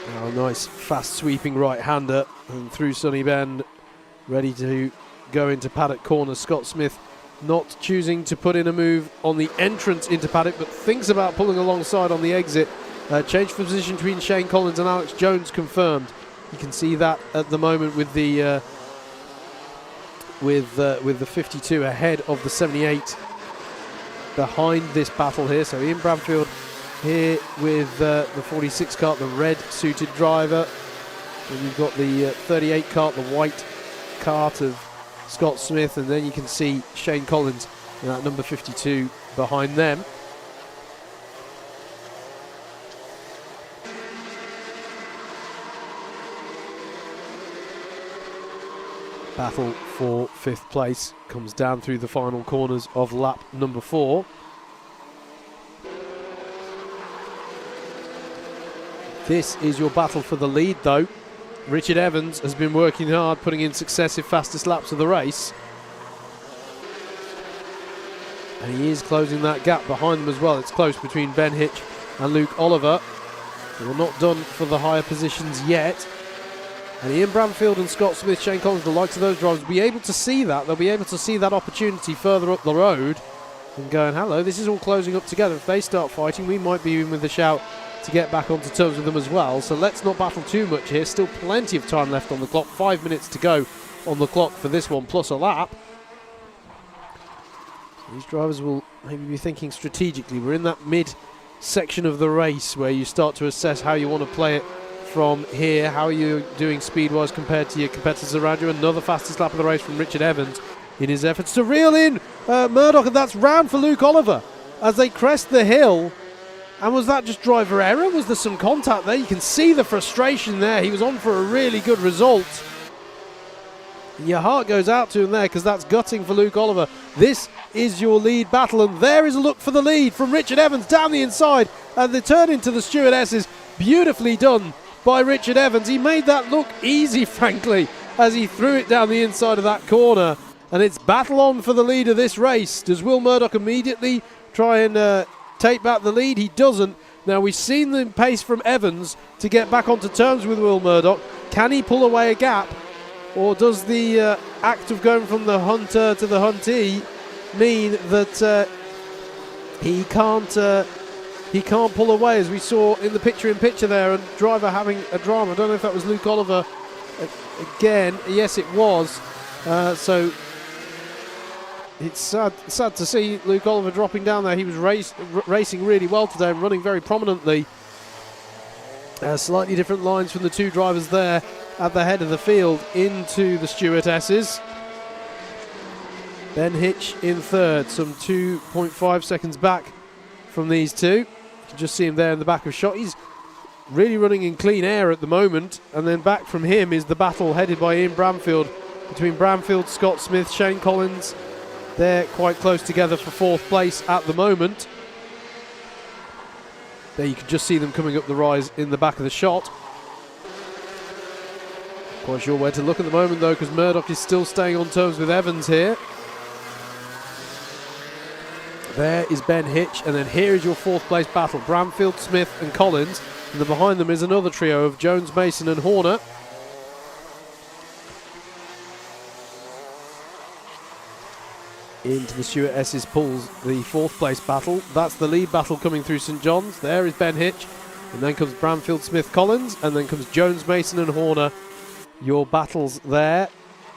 Now a nice fast sweeping right-hander, and through Sunny Bend, ready to go into paddock corner. Scott Smith not choosing to put in a move on the entrance into paddock, but thinks about pulling alongside on the exit. Change for position between Shane Collins and Alex Jones confirmed. You can see that at the moment with the 52 ahead of the 78 behind this battle here. So Ian Bradfield here with the 46 kart, the red suited driver. And you've got the 38 kart, the white kart of Scott Smith, and then you can see Shane Collins in that number 52 behind them. Battle for 5th place comes down through the final corners of lap number 4. This is your battle for the lead, though. Richard Evans has been working hard, putting in successive fastest laps of the race. And he is closing that gap behind them as well. It's close between Ben Hitch and Luke Oliver. They were not done for the higher positions yet. And Ian Bramfield and Scott Smith, Shane Collins, the likes of those drivers, will be able to see that. They'll be able to see that opportunity further up the road and going, hello, this is all closing up together. If they start fighting, we might be in with a shout to get back onto terms with them as well. So let's not battle too much here. Still plenty of time left on the clock. 5 minutes to go on the clock for this one, plus a lap. These drivers will maybe be thinking strategically. We're in that mid section of the race where you start to assess how you want to play it from here. How are you doing speed-wise compared to your competitors around you? Another fastest lap of the race from Richard Evans in his efforts to reel in Murdoch, and that's round for Luke Oliver as they crest the hill. And was that just driver error? Was there some contact there? You can see the frustration there. He was on for a really good result. And your heart goes out to him there because that's gutting for Luke Oliver. This is your lead battle, and there is a look for the lead from Richard Evans down the inside, and the turn into the stewardesses. Beautifully done by Richard Evans. He made that look easy, frankly, as he threw it down the inside of that corner. And it's battle on for the lead of this race. Does Will Murdoch immediately try and take back the lead? He doesn't. Now, we've seen the pace from Evans to get back onto terms with Will Murdoch. Can he pull away a gap? Or does the act of going from the hunter to the huntee mean that he can't pull away, as we saw in the picture-in-picture there, and driver having a drama? I don't know if that was Luke Oliver again. Yes, it was. So it's sad to see Luke Oliver dropping down there. He was racing really well today and running very prominently. Slightly different lines from the two drivers there at the head of the field into the stewardesses. Ben Hitch in third, some 2.5 seconds back from these two. You can just see him there in the back of shot. He's really running in clean air at the moment. And then back from him is the battle headed by Ian Bramfield between Bramfield, Scott Smith, Shane Collins. They're quite close together for 4th place at the moment. There you can just see them coming up the rise in the back of the shot. Quite sure where to look at the moment though, because Murdoch is still staying on terms with Evans here. There is Ben Hitch, and then here is your 4th place battle. Bramfield, Smith and Collins. And then behind them is another trio of Jones, Mason and Horner. Into the stewardesses pulls the 4th place battle. That's the lead battle coming through St John's. There is Ben Hitch, and then comes Bramfield, Smith, Collins, and then comes Jones, Mason and Horner. Your battles there.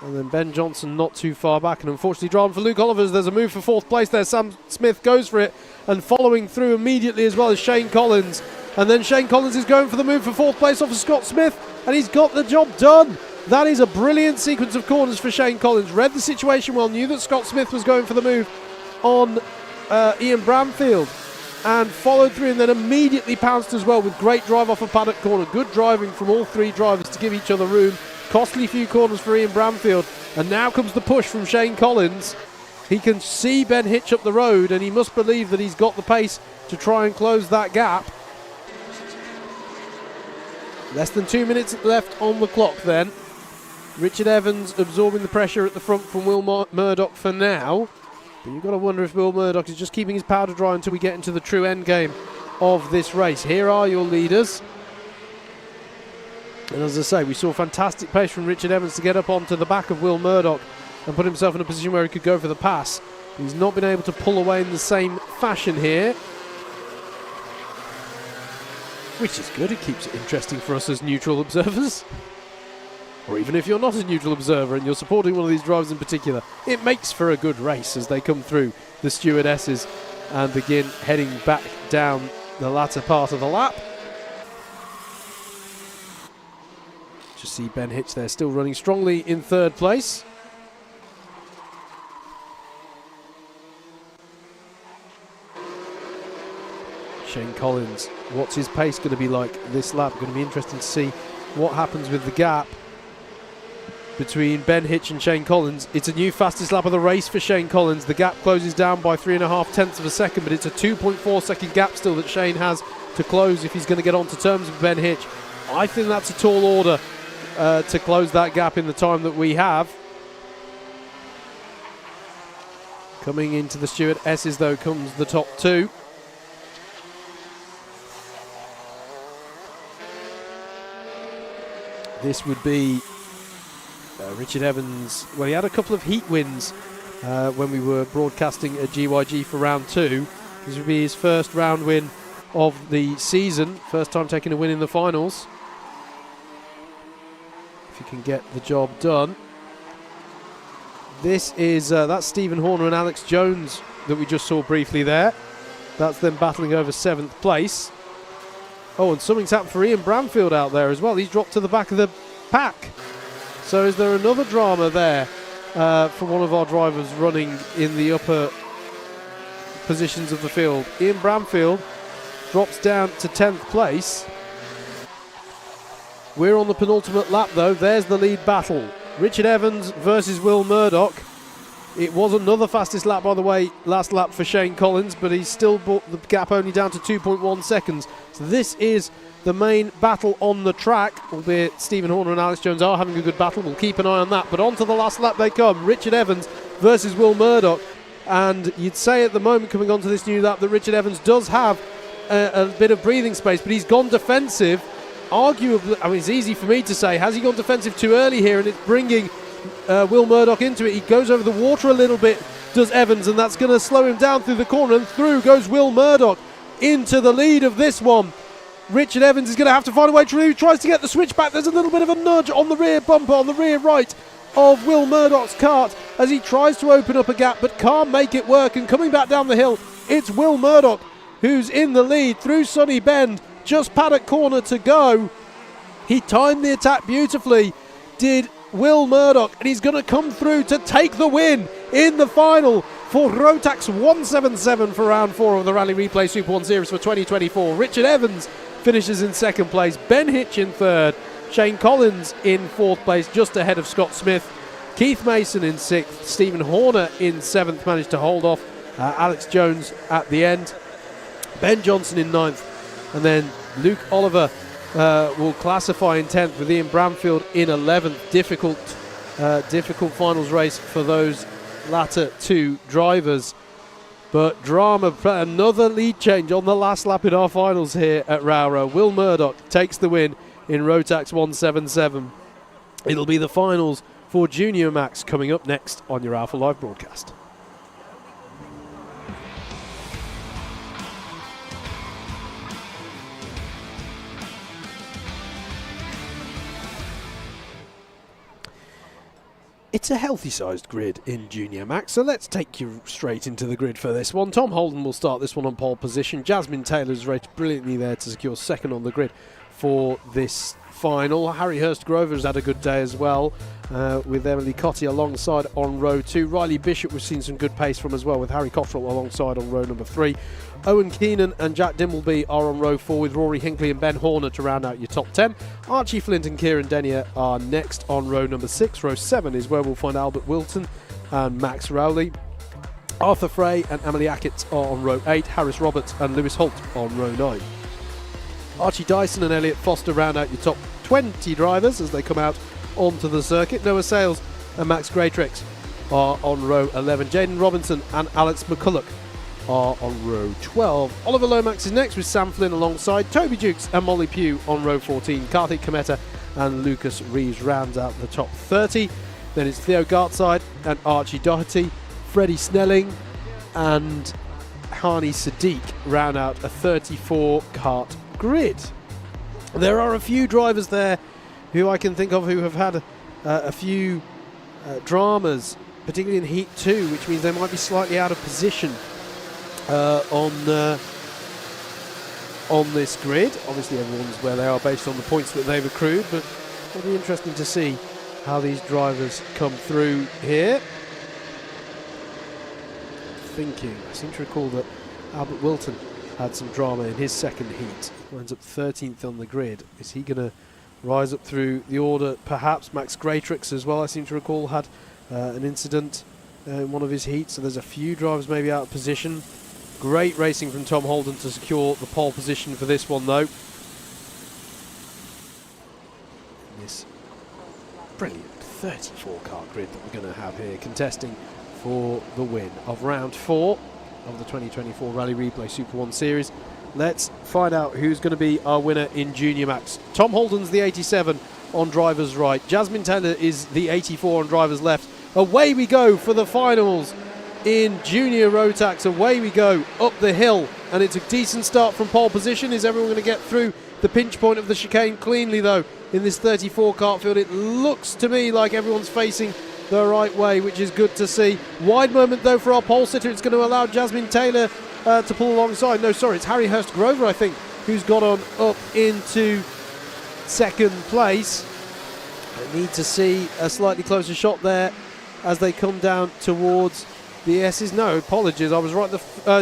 And then Ben Johnson not too far back, and unfortunately drama for Luke Oliver. There's a move for 4th place there. Sam Smith goes for it, and following through immediately as well as Shane Collins. And then Shane Collins is going for the move for 4th place off of Scott Smith, and he's got the job done. That is a brilliant sequence of corners for Shane Collins. Read the situation well, knew that Scott Smith was going for the move on Ian Bramfield, and followed through, and then immediately pounced as well with great drive off a paddock corner. Good driving from all 3 drivers to give each other room. Costly few corners for Ian Bramfield, and now comes the push from Shane Collins. He can see Ben Hitch up the road, and he must believe that he's got the pace to try and close that gap. Less than 2 minutes left on the clock then. Richard Evans absorbing the pressure at the front from Will Murdoch for now. But you've got to wonder if Will Murdoch is just keeping his powder dry until we get into the true end game of this race. Here are your leaders. And as I say, we saw fantastic pace from Richard Evans to get up onto the back of Will Murdoch and put himself in a position where he could go for the pass. He's not been able to pull away in the same fashion here, which is good. It keeps it interesting for us as neutral observers. Or even if you're not a neutral observer and you're supporting one of these drivers in particular, it makes for a good race as they come through the stewardesses and begin heading back down the latter part of the lap. Just see Ben Hitch there still running strongly in third place. Shane Collins, what's his pace going to be like this lap? Going to be interesting to see what happens with the gap between Ben Hitch and Shane Collins. It's a new fastest lap of the race for Shane Collins. The gap closes down by 3.5 tenths of a second, but it's a 2.4 second gap still that Shane has to close if he's going to get onto terms with Ben Hitch. I think that's a tall order to close that gap in the time that we have. Coming into the stewardesses though comes the top two. This would be Richard Evans. Well, he had a couple of heat wins when we were broadcasting at GYG for round 2. This would be his first round win of the season. First time taking a win in the finals. If he can get the job done. This is, that's Stephen Horner and Alex Jones that we just saw briefly there. That's them battling over 7th place. Oh, and something's happened for Ian Bramfield out there as well. He's dropped to the back of the pack. So is there another drama there for one of our drivers running in the upper positions of the field? Ian Bramfield drops down to 10th place. We're on the penultimate lap though. There's the lead battle. Richard Evans versus Will Murdoch. It was another fastest lap, by the way, last lap for Shane Collins, but he's still brought the gap only down to 2.1 seconds. So this is the main battle on the track, albeit Stephen Horner and Alex Jones are having a good battle. We'll keep an eye on that. But on to the last lap they come. Richard Evans versus Will Murdoch. And you'd say at the moment, coming onto this new lap, that Richard Evans does have a bit of breathing space, but he's gone defensive. Arguably, I mean, it's easy for me to say, has he gone defensive too early here? And it's bringing Will Murdoch into it. He goes over the water a little bit, does Evans, and that's going to slow him down through the corner, and through goes Will Murdoch into the lead of this one. Richard Evans is going to have to find a way through. He tries to get the switch back. There's a little bit of a nudge on the rear bumper, on the rear right of Will Murdoch's kart as he tries to open up a gap but can't make it work. And coming back down the hill, it's Will Murdoch who's in the lead through Sunny Bend. Just paddock corner to go. He timed the attack beautifully, did Will Murdoch, and he's going to come through to take the win in the final for Rotax 177 for round 4 of the Rally Replay SuperOne Series for 2024. Richard Evans finishes in 2nd place, Ben Hitch in 3rd, Shane Collins in 4th place, just ahead of Scott Smith, Keith Mason in 6th, Stephen Horner in 7th, managed to hold off Alex Jones at the end, Ben Johnson in 9th, and then Luke Oliver will classify in 10th with Ian Bramfield in 11th. Difficult finals race for those latter two drivers. But drama, another lead change on the last lap in our finals here at Rowrah. Will Murdoch takes the win in Rotax 177. It'll be the finals for Junior Max coming up next on your Alpha Live broadcast. It's a healthy-sized grid in Junior Max, so let's take you straight into the grid for this one. Tom Holden will start this one on pole position. Jasmine Taylor's rated brilliantly there to secure 2nd on the grid for this final. Harry Hurst-Grover has had a good day as well, with Emily Cotty alongside on row 2. Riley Bishop, we've seen some good pace from as well, with Harry Cottrell alongside on row number 3. Owen Keenan and Jack Dimbleby are on row 4 with Rory Hinckley and Ben Horner to round out your top 10. Archie Flint and Kieran Denyer are next on row number 6. Row 7 is where we'll find Albert Wilton and Max Rowley. Arthur Frey and Emily Ackett are on row 8. Harris Roberts and Lewis Holt on row 9. Archie Dyson and Elliot Foster round out your top 20 drivers as they come out onto the circuit. Noah Sales and Max Greatrix are on row 11. Jaden Robinson and Alex McCulloch are on row 12. Oliver Lomax is next with Sam Flynn alongside Toby Dukes and Molly Pugh on row 14. Karthik Kameta and Lucas Reeves rounds out the top 30. Then it's Theo Gartside and Archie Doherty, Freddie Snelling and Hani Sadiq round out a 34 kart grid. There are a few drivers there who I can think of who have had a few dramas, particularly in Heat 2, which means they might be slightly out of position on this grid. Obviously everyone's where they are based on the points that they've accrued, but it'll be interesting to see how these drivers come through here. I seem to recall that Albert Wilton had some drama in his second heat. Winds up 13th on the grid. Is he going to rise up through the order? Perhaps. Max Greatrix as well, I seem to recall, had an incident in one of his heats. So there's a few drivers maybe out of position. Great racing from Tom Holden to secure the pole position for this one, though. This brilliant 34 car grid that we're going to have here, contesting for the win of round 4 of the 2024 Rally Replay SuperOne Series. Let's find out who's going to be our winner in Junior Max. Tom Holden's the 87 on driver's right. Jasmine Taylor is the 84 on driver's left. Away we go for the finals in Junior Rotax. Away we go up the hill, and it's a decent start from pole position. Is everyone going to get through the pinch point of the chicane cleanly, though, in this 34 kart field? It looks to me like everyone's facing the right way, which is good to see. Wide moment, though, for our pole sitter. It's going to allow Jasmine Taylor to pull alongside. No, sorry, it's Harry Hurst Grover, I think, who's got on up into second place. I need to see a slightly closer shot there as they come down towards the S's. No, apologies, I was right.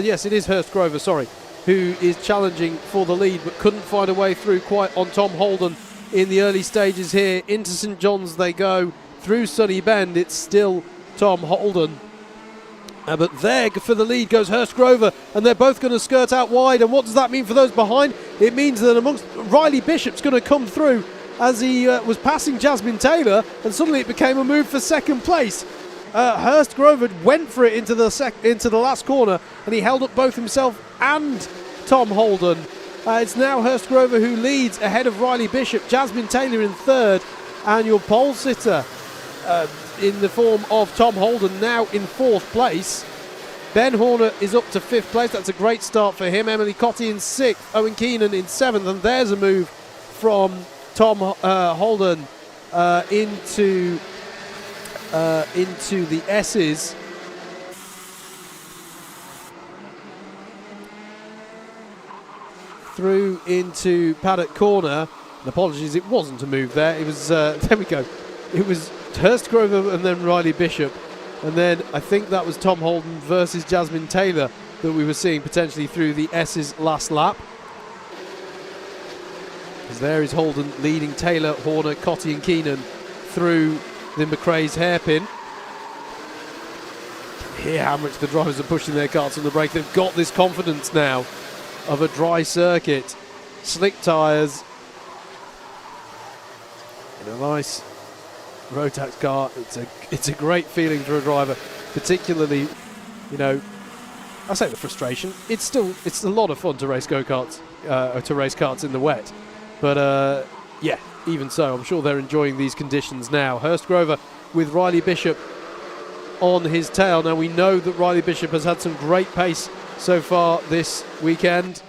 Yes, it is Hurst Grover, sorry, who is challenging for the lead but couldn't find a way through quite on Tom Holden in the early stages here. Into St John's they go. Through Sunny Bend, it's still Tom Holden. But there for the lead goes Hurst Grover, and they're both going to skirt out wide. And what does that mean for those behind? It means that amongst Riley Bishop's going to come through as he was passing Jasmine Taylor, and suddenly it became a move for second place. Hurst Grover went for it into the last corner, and he held up both himself and Tom Holden. It's now Hurst Grover who leads ahead of Riley Bishop. Jasmine Taylor in third, and your pole sitter in the form of Tom Holden now in fourth place. Ben Horner is up to fifth place. That's a great start for him. Emily Cotty in sixth. Owen Keenan in seventh. And there's a move from Tom Holden into the S's. Through into Paddock Corner. And apologies, it wasn't a move there. It was, there we go. It was Hurst Grover and then Riley Bishop. And then I think that was Tom Holden versus Jasmine Taylor that we were seeing potentially through the S's last lap. Because there is Holden leading Taylor, Horner, Cotty and Keenan through the McRae's hairpin. Hear how much the drivers are pushing their karts on the brake. They've got this confidence now of a dry circuit. Slick tyres. In a nice Rotax car, it's a great feeling for a driver, particularly, you know, I say the frustration. It's a lot of fun to race go-karts, to race karts in the wet, but yeah, even so, I'm sure they're enjoying these conditions now. Hurst Grover with Riley Bishop on his tail. Now we know that Riley Bishop has had some great pace so far this weekend.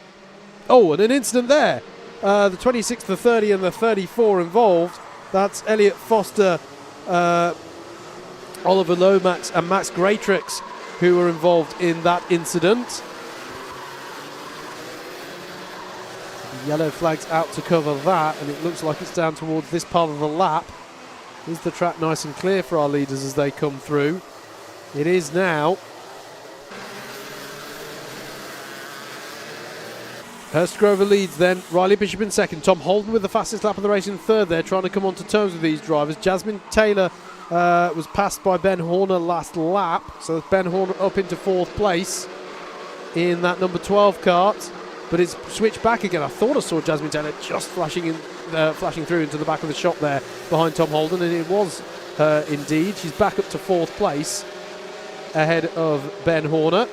Oh, and an incident there. The 26, the 30 and the 34 involved. That's Elliot Foster, Oliver Lomax and Max Greatrix who were involved in that incident. The yellow flag's out to cover that, and it looks like it's down towards this part of the lap. Is the track nice and clear for our leaders as they come through? It is now. Hurst Grover leads then, Riley Bishop in second, Tom Holden with the fastest lap of the race in third there, trying to come on to terms with these drivers. Jasmine Taylor was passed by Ben Horner last lap. So Ben Horner up into 4th place in that number 12 kart. But it's switched back again. I thought I saw Jasmine Taylor just flashing through into the back of the shop there behind Tom Holden, and it was her indeed. She's back up to 4th place ahead of Ben Horner.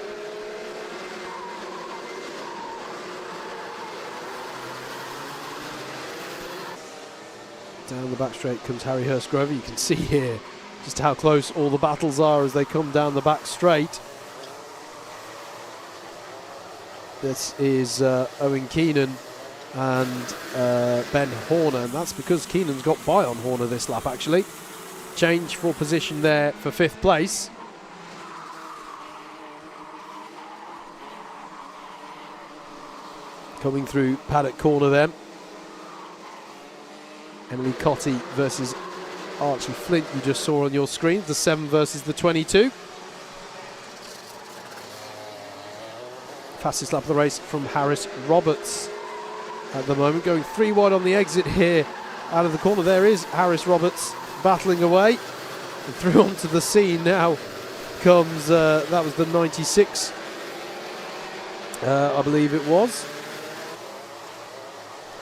Down the back straight comes Harry Hurstgrover. You can see here just how close all the battles are as they come down the back straight. This is Owen Keenan and Ben Horner, and that's because Keenan's got by on Horner this lap actually. Change for position there for 5th place. Coming through paddock corner then. Emily Cotty versus Archie Flint, you just saw on your screen, the 7 versus the 22. Fastest lap of the race from Harris Roberts at the moment, going 3 wide on the exit here out of the corner. There is Harris Roberts battling away, and through onto the scene now comes, that was the 96, I believe it was.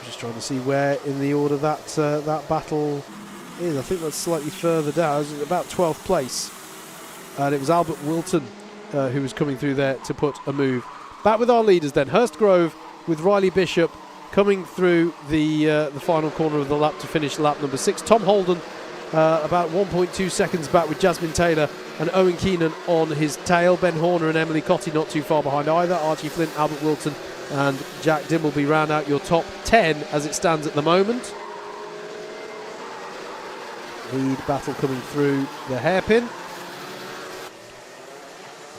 Just trying to see where in the order that that battle is. I think that's slightly further down. It was about 12th place, and it was Albert Wilton who was coming through there to put a move. Back with our leaders then. Hurstgrove with Riley Bishop coming through the final corner of the lap to finish lap number 6. Tom Holden about 1.2 seconds back with Jasmine Taylor and Owen Keenan on his tail. Ben Horner and Emily Cotty not too far behind either. Archie Flint, Albert Wilton and Jack Dimbleby round out your top 10 as it stands at the moment. Lead battle coming through the hairpin.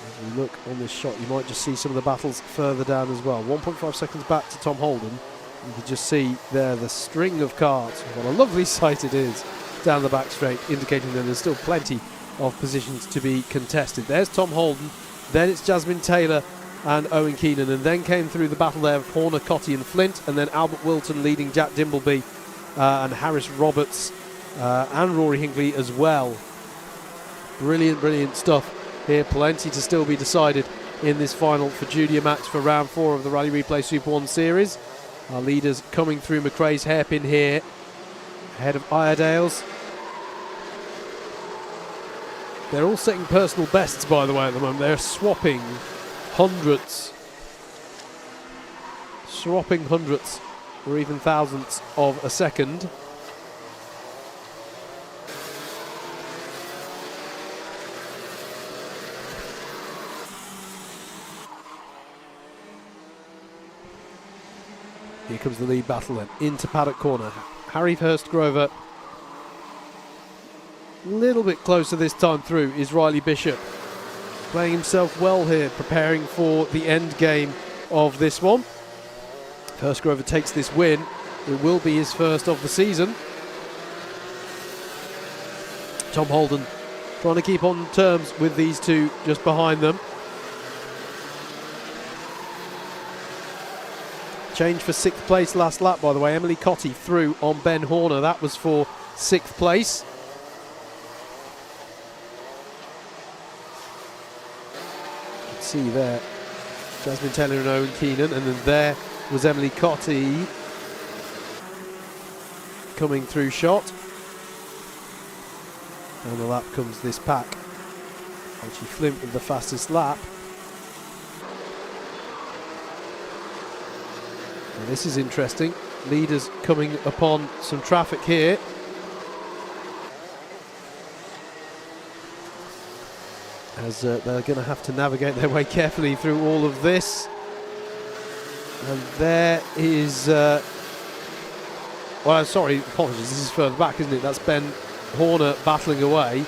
As we look on this shot, you might just see some of the battles further down as well. 1.5 seconds back to Tom Holden. You can just see there the string of carts. What a lovely sight it is down the back straight, indicating that there's still plenty of positions to be contested. There's Tom Holden, then it's Jasmine Taylor and Owen Keenan, and then came through the battle there of Horner, Cotty and Flint, and then Albert Wilton leading Jack Dimbleby and Harris Roberts and Rory Hinkley as well. Brilliant stuff here. Plenty to still be decided in this final for Junior Max for round 4 of the Rally Replay SuperOne Series. Our leaders coming through McRae's hairpin here, ahead of Iredale's. They're all setting personal bests, by the way, at the moment. They're swapping hundredths or even thousandths of a second. Here comes the lead battle then, into paddock corner. Harry Hurstgrover, a little bit closer this time through is Riley Bishop. Playing himself well here, preparing for the end game of this one. Hurstgrover takes this win. It will be his first of the season. Tom Holden trying to keep on terms with these two just behind them. Change for 6th place last lap, by the way. Emily Cotty through on Ben Horner. That was for 6th place. You can see there Jasmine Taylor and Owen Keenan, and then there was Emily Cotty coming through shot. And the lap comes this pack. Archie Flint with the fastest lap. And this is interesting. Leaders coming upon some traffic here. As they're going to have to navigate their way carefully through all of this. And there is... well, sorry, apologies, this is further back, isn't it? That's Ben Horner battling away.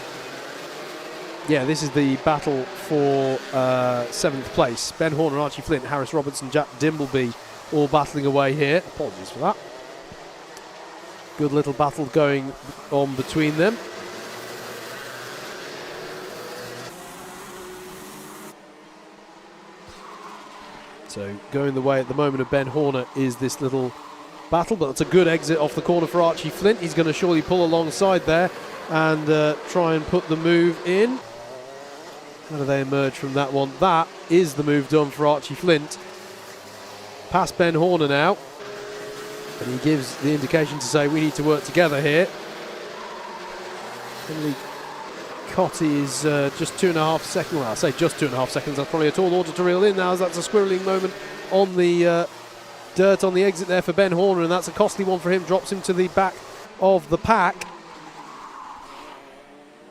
Yeah, this is the battle for 7th place. Ben Horner, Archie Flint, Harris Roberts and Jack Dimbleby all battling away here. Apologies for that. Good little battle going on between them. So going the way at the moment of Ben Horner is this little battle, but it's a good exit off the corner for Archie Flint. He's going to surely pull alongside there. and try and put the move in. How do they emerge from that one? That is the move done for Archie Flint. Past Ben Horner now. And he gives the indication to say we need to work together here. Emily Cotty is just 2.5 seconds. Well, I say just 2.5 seconds. That's probably a tall order to reel in now, as that's a squirreling moment on the dirt on the exit there for Ben Horner, and that's a costly one for him. Drops him to the back of the pack.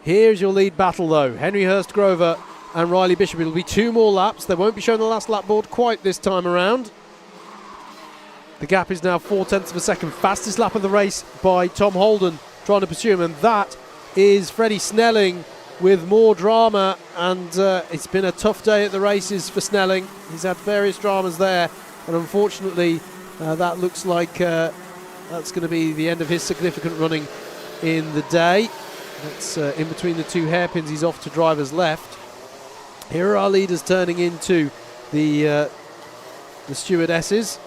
Here's your lead battle, though. Henry Hurst Grover and Riley Bishop. It'll be 2 more laps. They won't be showing the last lap board quite this time around. The gap is now 0.4 of a second. Fastest lap of the race by Tom Holden trying to pursue him, and that is Freddie Snelling with more drama, and it's been a tough day at the races for Snelling. He's had various dramas there, and unfortunately that looks like that's going to be the end of his significant running in the day. That's in between the 2 hairpins. He's off to driver's left. Here are our leaders turning into the stewardesses.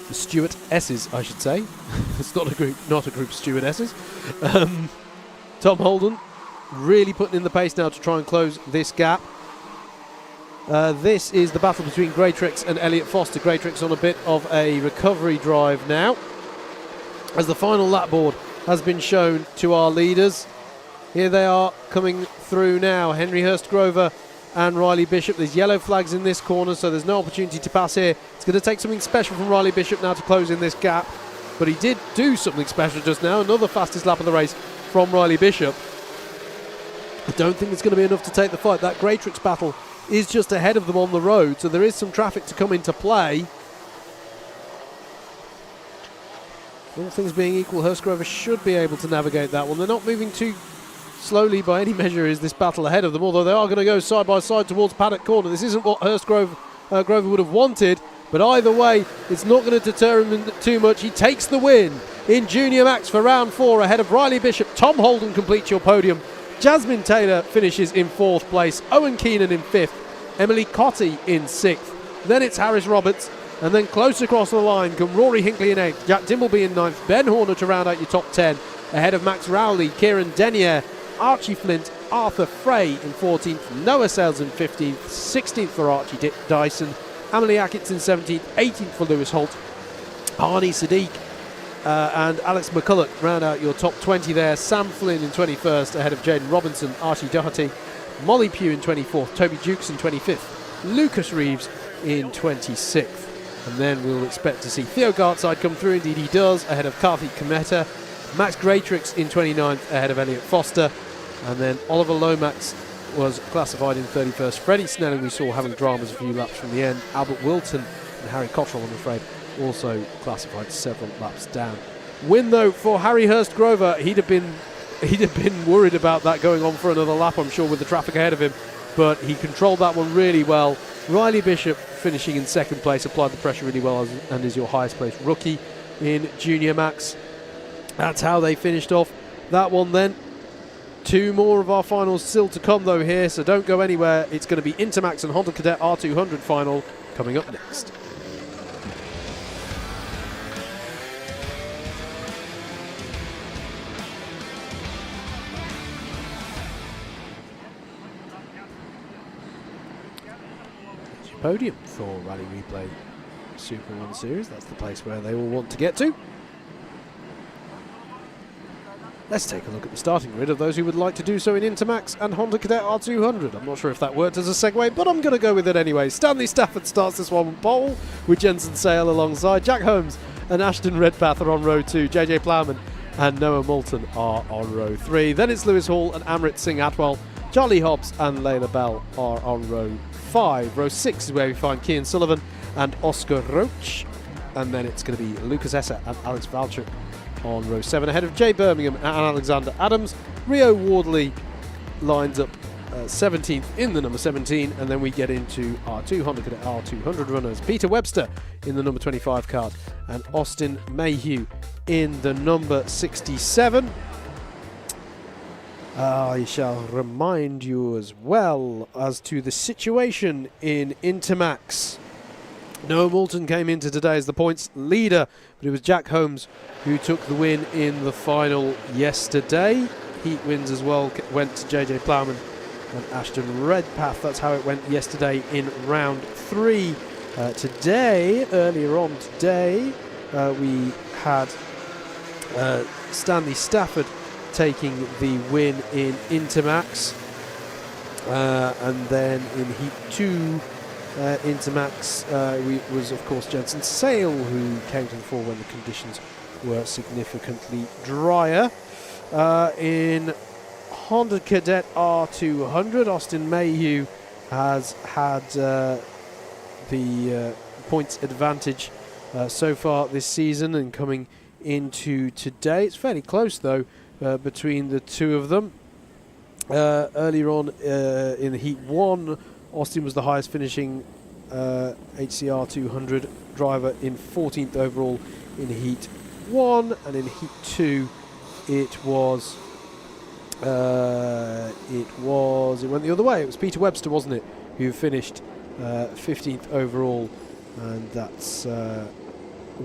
The stewardesses, I should say. It's not a group stewardesses. Tom Holden really putting in the pace now to try and close this gap. This is the battle between Greatrix and Elliot Foster. Greatrix on a bit of a recovery drive now, as the final lap board has been shown to our leaders. Here they are coming through now. Henry Hurst Grover and Riley Bishop. There's yellow flags in this corner, so there's no opportunity to pass here. It's going to take something special from Riley Bishop now to close in this gap, but he did do something special just now. Another fastest lap of the race from Riley Bishop. I don't think it's going to be enough to take the fight. That Greatrix battle is just ahead of them on the road, so there is some traffic to come into play. All things being equal, Hurst Grover should be able to navigate that one. They're not moving too slowly by any measure, is this battle ahead of them, although they are going to go side by side towards Paddock Corner. This isn't what Hurst Grover would have wanted, but either way, it's not going to deter him too much. He takes the win in Junior Max for round 4 ahead of Riley Bishop. Tom Holden completes your podium. Jasmine Taylor finishes in 4th place. Owen Keenan in 5th. Emily Cotty in 6th. Then it's Harris Roberts. And then close across the line come Rory Hinkley in 8th. Jack Dimbleby in 9th. Ben Horner to round out your top 10. Ahead of Max Rowley, Kieran Denier, Archie Flint, Arthur Frey in 14th. Noah Sells in 15th. 16th for Archie Dyson. Emily Atkins in 17th. 18th for Lewis Holt. Arnie Sadiq and Alex McCulloch round out your top 20 there. Sam Flynn in 21st ahead of Jaden Robinson, Archie Doherty, Molly Pugh in 24th, Toby Jukes in 25th, Lucas Reeves in 26th. And then we'll expect to see Theo Gartside come through. Indeed he does, ahead of Karthik Kameta. Max Greatrix in 29th ahead of Elliot Foster. And then Oliver Lomax was classified in 31st. Freddie Snelling we saw having dramas a few laps from the end. Albert Wilton and Harry Cottrell, I'm afraid, also classified several laps down. Win though for Harry Hurst Grover. He'd have been worried about that going on for another lap, I'm sure, with the traffic ahead of him, but he controlled that one really well. Riley Bishop finishing in 2nd place, applied the pressure really well, and is your highest placed rookie in Junior Max. That's how they finished off that one then. 2 more of our finals still to come though here, so don't go anywhere. It's going to be Intermax and Honda Cadet R200 final coming up next. Podium for Rally Replay SuperOne Series. That's the place where they all want to get to. Let's take a look at the starting grid of those who would like to do so in Intermax and Honda Cadet R200. I'm not sure if that worked as a segue, but I'm going to go with it anyway. Stanley Stafford starts this one on pole, with Jensen Sale alongside. Jack Holmes and Ashton Redpath are on row 2. JJ Plowman and Noah Moulton are on row 3. Then it's Lewis Hall and Amrit Singh Atwell. Charlie Hobbs and Layla Bell are on row 5. Row 6 is where we find Cian Sullivan and Oscar Roach. And then it's going to be Lucas Esser and Alex Valchuk on row 7, ahead of Jay Birmingham and Alexander Adams. Rio Wardley lines up 17th in the number 17, and then we get into our 200 Cadet R200 runners. Peter Webster in the number 25 card and Austin Mayhew in the number 67. I shall remind you as well as to the situation in Intermax. Noah Moulton came into today as the points leader, but it was Jack Holmes who took the win in the final yesterday. Heat wins as well went to JJ Plowman and Ashton Redpath. That's how it went yesterday in round 3. Earlier on today, we had Stanley Stafford taking the win in Intermax, and then in Heat 2 Intermax was of course Jensen Sale, who came to the fore when the conditions were significantly drier. In Honda Cadet R200, Austin Mayhew has had the points advantage so far this season, and coming into today, it's fairly close though between the two of them. Earlier on in Heat 1, Austin was the highest finishing HCR 200 driver in 14th overall in Heat 1, and in Heat 2 it went the other way. It was Peter Webster, wasn't it, who finished 15th overall, and that's all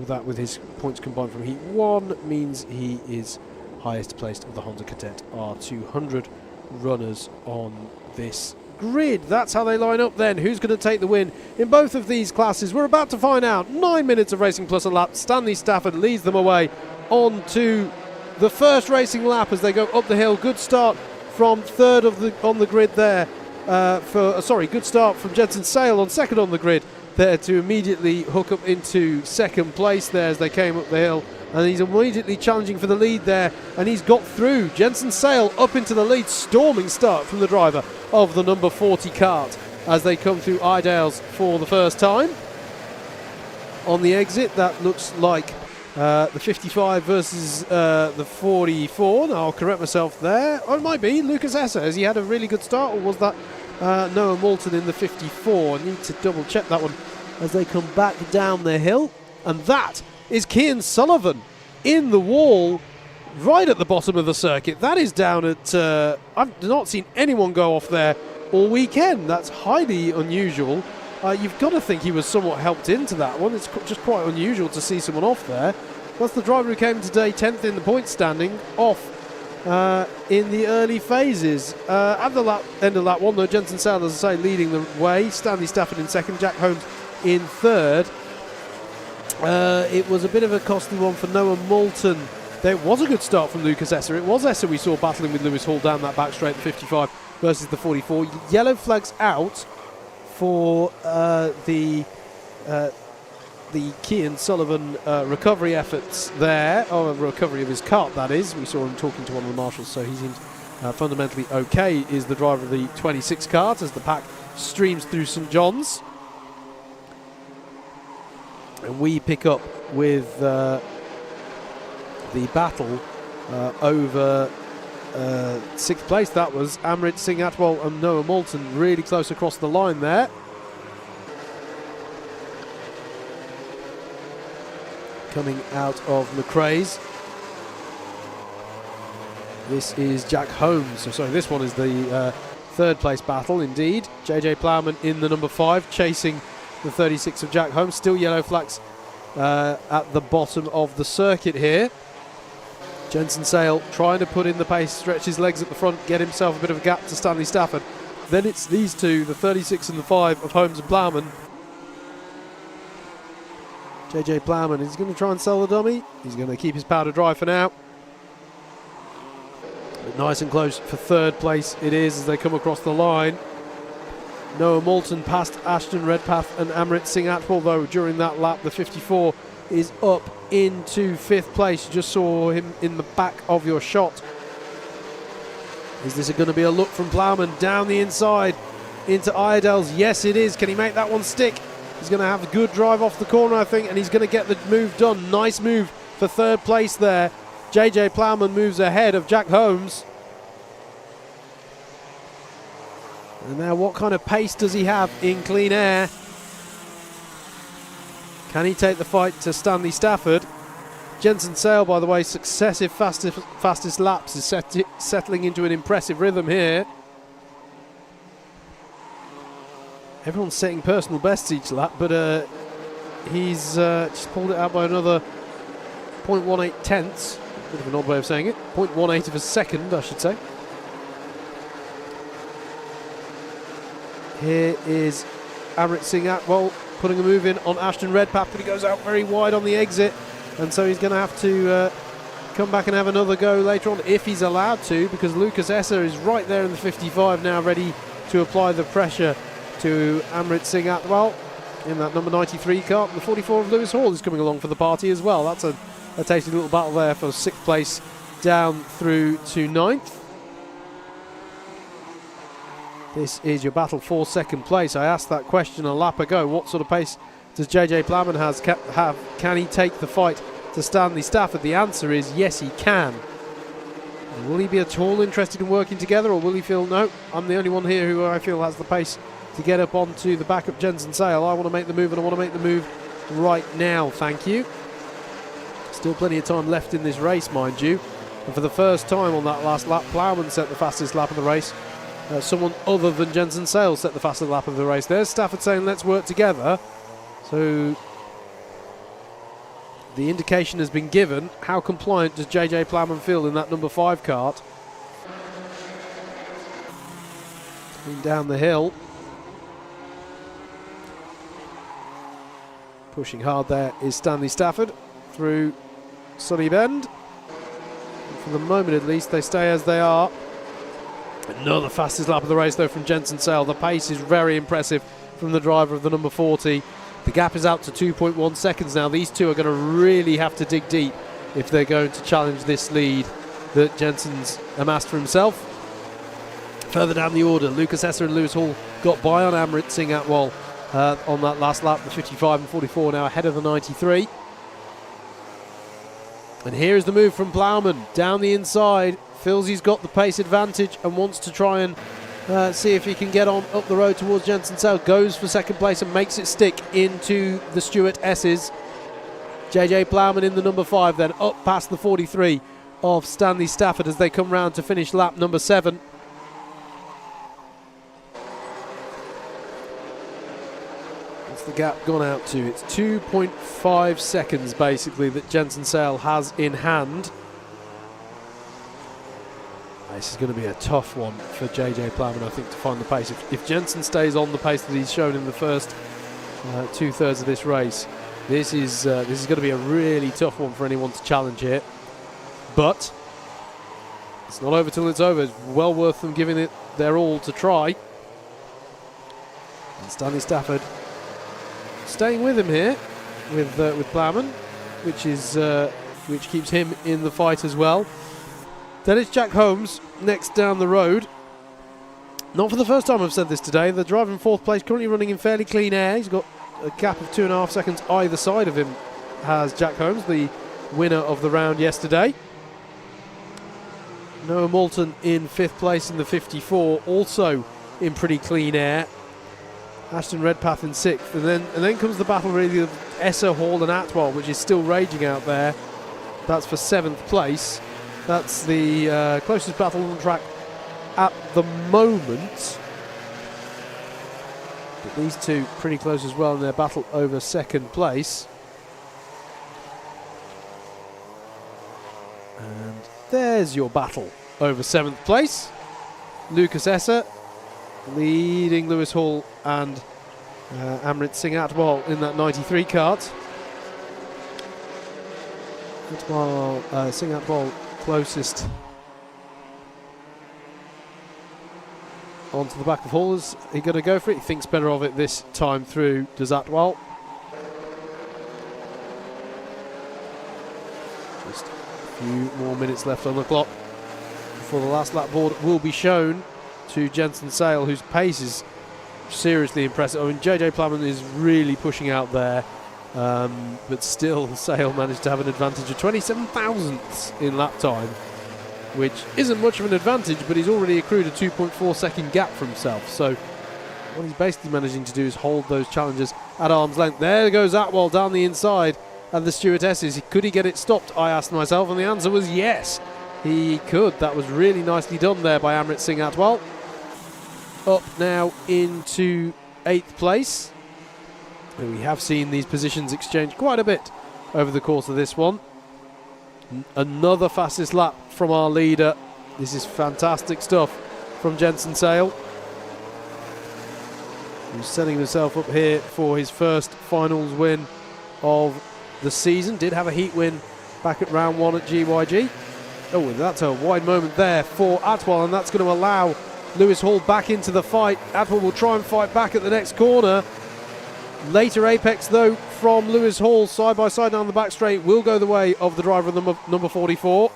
that with his points combined from Heat 1 means he is highest placed of the Honda Cadet R200 runners on this grid. That's how they line up then. Who's going to take the win in both of these classes? We're about to find out. 9 minutes of racing plus a lap. Stanley Stafford leads them away on to the first racing lap as they go up the hill. Good start from third on the grid there. Good start from Jensen Sale on second on the grid there to immediately hook up into second place there as they came up the hill. And he's immediately challenging for the lead there, and he's got through. Jensen Sale up into the lead. Storming start from the driver of the number 40 kart as they come through Idales for the first time. On the exit, that looks like the 55 versus the 44. Now, I'll correct myself there. Oh, it might be Lucas Esser. Has he had a really good start, or was that Noah Moulton in the 54? I need to double check that one as they come back down the hill. And that is Cian Sullivan in the wall right at the bottom of the circuit. That is down at... I've not seen anyone go off there all weekend. That's highly unusual. You've got to think he was somewhat helped into that one. It's just quite unusual to see someone off there. That's the driver who came today 10th in the point standing, off in the early phases. At the end of lap 1, though, Jensen Sale, as I say, leading the way. Stanley Stafford in second, Jack Holmes in third. It was a bit of a costly one for Noah Moulton. There was a good start from Lucas Esser. It was Esser we saw battling with Lewis Hall down that back straight, the 55 versus the 44. Yellow flags out for the Cian Sullivan recovery efforts there, or recovery of his kart, that is. We saw him talking to one of the marshals, so he seems fundamentally okay, is the driver of the 26 kart as the pack streams through St John's. And we pick up with the battle over 6th place. That was Amrit Singh Atwal and Noah Moulton, really close across the line there. Coming out of McRae's. This is Jack Holmes. So sorry, this one is the 3rd place battle indeed. JJ Plowman in the number 5, chasing the 36 of Jack Holmes. Still yellow flags at the bottom of the circuit here. Jensen Sale trying to put in the pace, stretch his legs at the front, get himself a bit of a gap to Stanley Stafford. Then it's these two, the 36 and the 5 of Holmes and Plowman. JJ Plowman is going to try and sell the dummy. He's going to keep his powder dry for now. But nice and close for 3rd place it is as they come across the line. Noah Moulton past Ashton Redpath and Amrit Singh Atwal, though, during that lap. The 54 is up into 5th place. You just saw him in the back of your shot. Is this going to be a look from Plowman down the inside into Iredale's? Yes, it is. Can he make that one stick? He's going to have a good drive off the corner, I think, and he's going to get the move done. Nice move for 3rd place there. JJ Plowman moves ahead of Jack Holmes. And now what kind of pace does he have in clean air? Can he take the fight to Stanley Stafford? Jensen Sale, by the way, successive fastest laps is settling into an impressive rhythm here. Everyone's setting personal bests each lap, but he's just pulled it out by another 0.18 tenths. Bit of an odd way of saying it. 0.18 of a second, I should say. Here is Amrit Singh Atwal putting a move in on Ashton Redpath, but he goes out very wide on the exit, and so he's going to have to come back and have another go later on if he's allowed to, because Lucas Esser is right there in the 55 now, ready to apply the pressure to Amrit Singh Atwal in that number 93 car. The 44 of Lewis Hall is coming along for the party as well. That's a tasty little battle there for 6th place down through to 9th. This is your battle for 2nd place. I asked that question a lap ago. What sort of pace does JJ Plowman have? Can he take the fight to Stanley Stafford? The answer is yes, he can. And will he be at all interested in working together, or will he feel, no, I'm the only one here who I feel has the pace to get up onto the back of Jensen Sale. I want to make the move, and I want to make the move right now, thank you. Still plenty of time left in this race, mind you. And for the first time on that last lap, Plowman set the fastest lap of the race. Someone other than Jensen Sale set the fastest lap of the race. There's Stafford saying, let's work together. So the indication has been given. How compliant does JJ Plowman feel in that number 5 kart? Coming down the hill. Pushing hard there is Stanley Stafford through Sunny Bend. And for the moment at least, they stay as they are. Another fastest lap of the race though from Jensen Sale. The pace is very impressive from the driver of the number 40. The gap is out to 2.1 seconds now. These two are going to really have to dig deep if they're going to challenge this lead that Jensen's amassed for himself. Further down the order, Lucas Esser and Lewis Hall got by on Amrit Singh Atwal on that last lap. The 55 and 44 now ahead of the 93. And here is the move from Plowman down the inside. Feels he's got the pace advantage and wants to try and see if he can get on up the road towards Jensen Sale. Goes for 2nd place and makes it stick into the Stuart S's. JJ Plowman in the number 5, then up past the 43 of Stanley Stafford as they come round to finish lap number 7. What's the gap gone out to? It's 2.5 seconds basically that Jensen Sale has in hand. This is going to be a tough one for JJ Plowman, I think, to find the pace. If Jensen stays on the pace that he's shown in the first 2/3 of this race, this is going to be a really tough one for anyone to challenge here. But it's not over till it's over. It's well worth them giving it their all to try. And Stanley Stafford staying with him here with Plowman, which keeps him in the fight as well. Then it's Jack Holmes next down the road. Not for the first time I've said this today. The driver in 4th place, currently running in fairly clean air. He's got a gap of 2.5 seconds either side of him, has Jack Holmes, the winner of the round yesterday. Noah Moulton in 5th place in the 54, also in pretty clean air. Ashton Redpath in 6th. And then comes the battle really of Esser, Hall and Atwal, which is still raging out there. That's for 7th place. That's the closest battle on the track at the moment. But these two pretty close as well in their battle over 2nd place. And there's your battle over 7th place. Lucas Esser leading Lewis Hall and Amrit Singh Atwal in that 93 kart. Singh Atwal closest onto the back of Hall. Is he going to go for it? He thinks better of it this time through, does Atwal. Just a few more minutes left on the clock before the last lap board will be shown to Jensen Sale, whose pace is seriously impressive. I mean, JJ Plowman is really pushing out there. But still, Sale managed to have an advantage of 27 thousandths in lap time, which isn't much of an advantage, but he's already accrued a 2.4 second gap for himself. So what he's basically managing to do is hold those challengers at arm's length. There goes Atwal down the inside and the Stuart S's. Could he get it stopped, I asked myself, and the answer was yes, he could. That was really nicely done there by Amrit Singh Atwal. Up now into 8th place. And we have seen these positions exchange quite a bit over the course of this one. Another fastest lap from our leader. This is fantastic stuff from Jensen Sale, who's setting himself up here for his first finals win of the season. Did have a heat win back at round 1 at GYG. Oh, that's a wide moment there for Atwell, and that's going to allow Lewis Hall back into the fight. Atwell will try and fight back at the next corner. Later apex, though, from Lewis Hall, side by side down the back straight, will go the way of the driver number 44.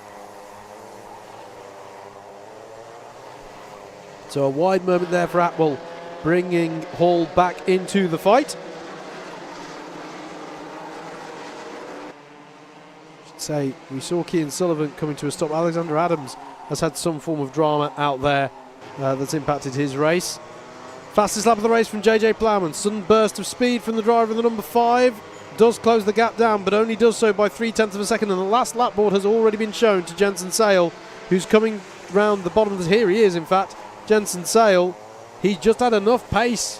So a wide moment there for Atwell, bringing Hall back into the fight. I should say, we saw Cian Sullivan coming to a stop. Alexander Adams has had some form of drama out there that's impacted his race. Fastest lap of the race from JJ Plowman. Sudden burst of speed from the driver in the number 5. Does close the gap down, but only does so by 0.3 of a second. And the last lap board has already been shown to Jensen Sale, who's coming round the bottom of the... Here he is, in fact. Jensen Sale. He's just had enough pace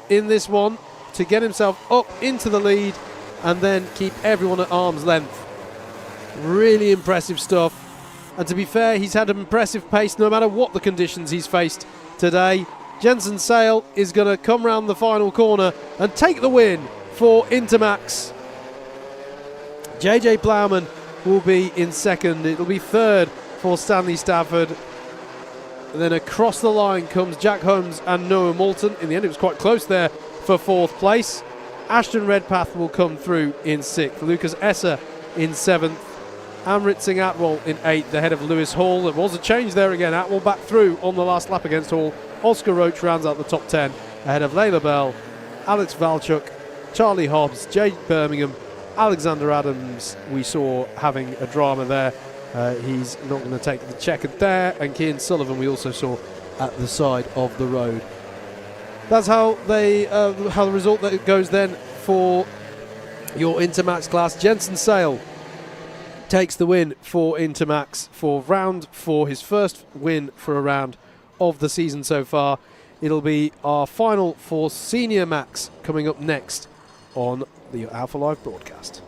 in this one to get himself up into the lead and then keep everyone at arm's length. Really impressive stuff. And to be fair, he's had an impressive pace no matter what the conditions he's faced today. Jensen Sale is going to come round the final corner and take the win for Intermax. JJ Plowman will be in second. It'll be third for Stanley Stafford. And then across the line comes Jack Holmes and Noah Moulton. In the end, it was quite close there for 4th place. Ashton Redpath will come through in 6th. Lucas Esser in 7th. Amrit Singh Atwell in 8th, ahead of Lewis Hall. There was a change there again. Atwell back through on the last lap against Hall. Oscar Roach rounds out the top 10, ahead of Layla Bell, Alex Valchuk, Charlie Hobbs, Jade Birmingham, Alexander Adams. We saw having a drama there. He's not going to take the checker there. And Cian Sullivan we also saw at the side of the road. That's how the result that goes then for your Intermax class. Jensen Sale takes the win for Intermax for round 4, his first win for a round of the season so far. It'll be our final for Senior Max coming up next on the Alpha Live broadcast.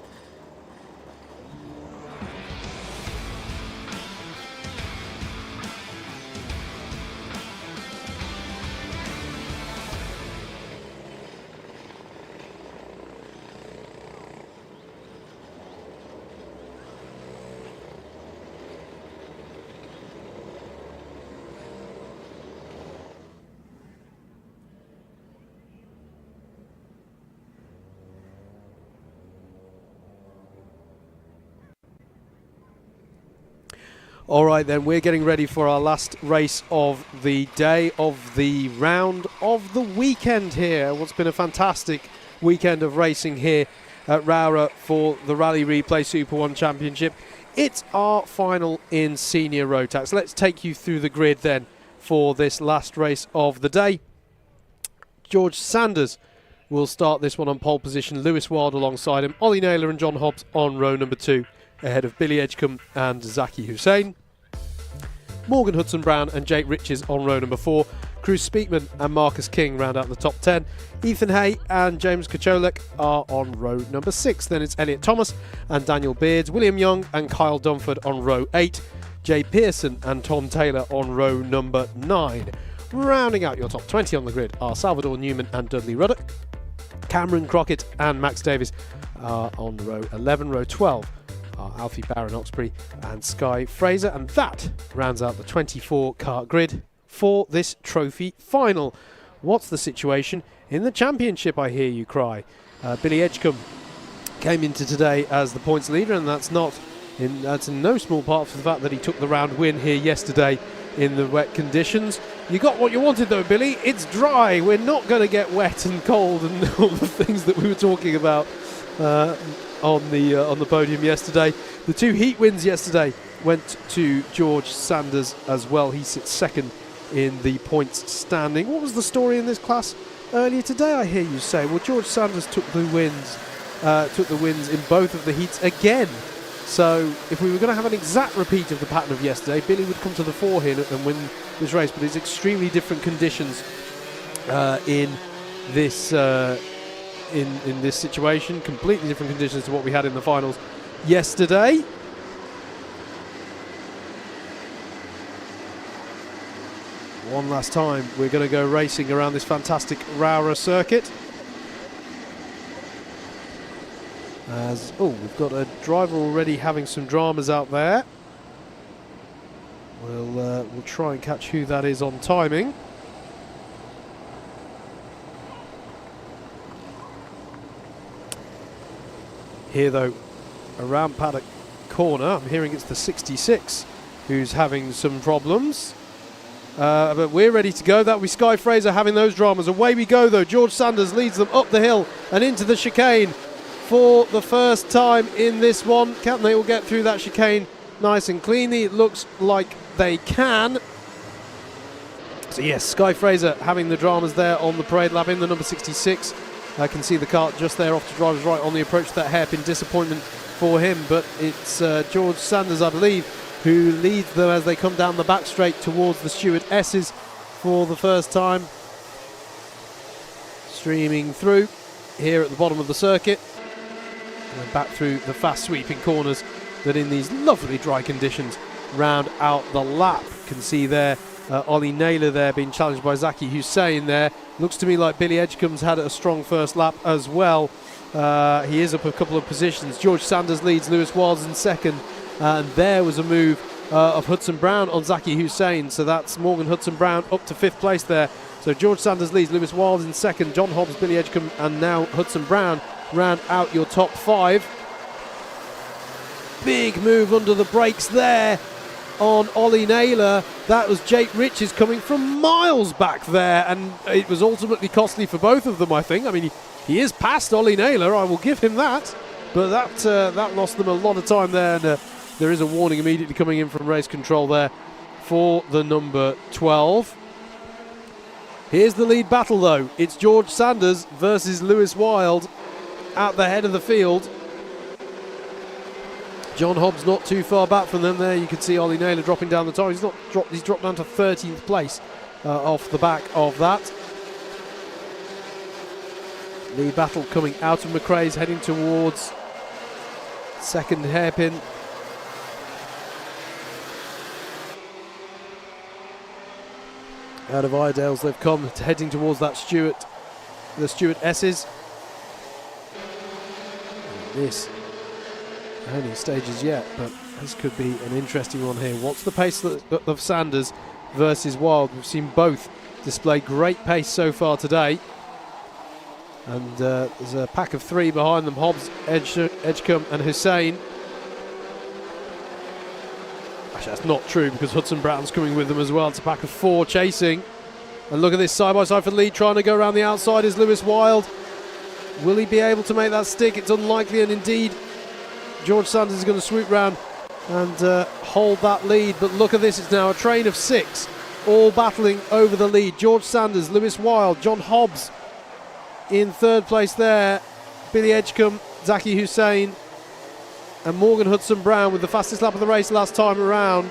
All right, then, we're getting ready for our last race of the day, of the round, of the weekend here. What's been a fantastic weekend of racing here at Rowrah for the Rally Replay SuperOne Championship. It's our final in Senior Rotax. Let's take you through the grid then for this last race of the day. George Sanders will start this one on pole position. Lewis Wild alongside him. Ollie Naylor and John Hobbs on row number 2. Ahead of Billy Edgecombe and Zaki Hussein. Morgan Hudson-Brown and Jake Riches on row number 4. Cruz Speakman and Marcus King round out the top 10. Ethan Hay and James Kocholek are on row number 6. Then it's Elliot Thomas and Daniel Beards, William Young and Kyle Dunford on row 8. Jay Pearson and Tom Taylor on row number 9. Rounding out your top 20 on the grid are Salvador Newman and Dudley Ruddock. Cameron Crockett and Max Davis are on row 11. Row 12 are Alfie Barron Oxbury and Sky Fraser, and that rounds out the 24 kart grid for this trophy final. What's the situation in the championship, I hear you cry? Billy Edgecombe came into today as the points leader, and that's in no small part for the fact that he took the round win here yesterday in the wet conditions. You got what you wanted though, Billy. It's dry. We're not going to get wet and cold and all the things that we were talking about on the podium yesterday. The 2 heat wins yesterday went to George Sanders as well. He sits second in the points standing. What was the story in this class earlier today, I hear you say? Well, George Sanders took the wins in both of the heats again. So if we were going to have an exact repeat of the pattern of yesterday, Billy would come to the fore here and win this race, but it's extremely different conditions in this in this situation. Completely different conditions to what we had in the finals yesterday. One last time, we're going to go racing around this fantastic Rowrah circuit. We've got a driver already having some dramas out there. We'll try and catch who that is on timing. Here though, around paddock corner, I'm hearing it's the 66 who's having some problems. But we're ready to go. That was Sky Fraser having those dramas. Away we go though. George Sanders leads them up the hill and into the chicane for the first time in this one. Can they all get through that chicane nice and cleanly? It looks like they can. So yes, Sky Fraser having the dramas there on the parade lap in the number 66. I can see the kart just there off to driver's right on the approach to that hairpin. Disappointment for him, but it's George Sanders, I believe, who leads them as they come down the back straight towards the Stewart S's for the first time. Streaming through here at the bottom of the circuit. And back through the fast sweeping corners that in these lovely dry conditions round out the lap. You can see there Ollie Naylor there being challenged by Zaki Hussein there. Looks to me like Billy Edgecombe's had a strong first lap as well. He is up a couple of positions. George Sanders leads, Lewis Wilds in second. And there was a move of Hudson Brown on Zaki Hussein. So that's Morgan Hudson Brown up to 5th place there. So George Sanders leads, Lewis Wilds in second, John Hobbs, Billy Edgecombe, and now Hudson Brown round out your top 5. Big move under the brakes there on Ollie Naylor. That was Jake Riches coming from miles back there, and it was ultimately costly for both of them, I think. I mean, he is past Ollie Naylor, I will give him that, but that lost them a lot of time there, and there is a warning immediately coming in from race control there for the number 12. Here's the lead battle though. It's George Sanders versus Lewis Wild at the head of the field. John Hobbs not too far back from them there. You can see Ollie Naylor dropping down the time. He's dropped down to 13th place off the back of that. Lead battle coming out of McRae's, heading towards second hairpin. Out of Iredale's they've come, heading towards that the Stewart S's. This only stages yet, but this could be an interesting one here. What's the pace of Sanders versus Wild? We've seen both display great pace so far today. And there's a pack of 3 behind them, Hobbs, Edgecombe and Hussein. Actually, that's not true because Hudson Brown's coming with them as well. It's a pack of 4 chasing. And look at this side-by-side for the lead, trying to go around the outside is Lewis Wild. Will he be able to make that stick? It's unlikely, and indeed George Sanders is going to swoop round and hold that lead. But look at this, it's now a train of 6 all battling over the lead. George Sanders, Lewis Wild, John Hobbs in 3rd place there, Billy Edgecombe, Zaki Hussein and Morgan Hudson Brown with the fastest lap of the race last time around.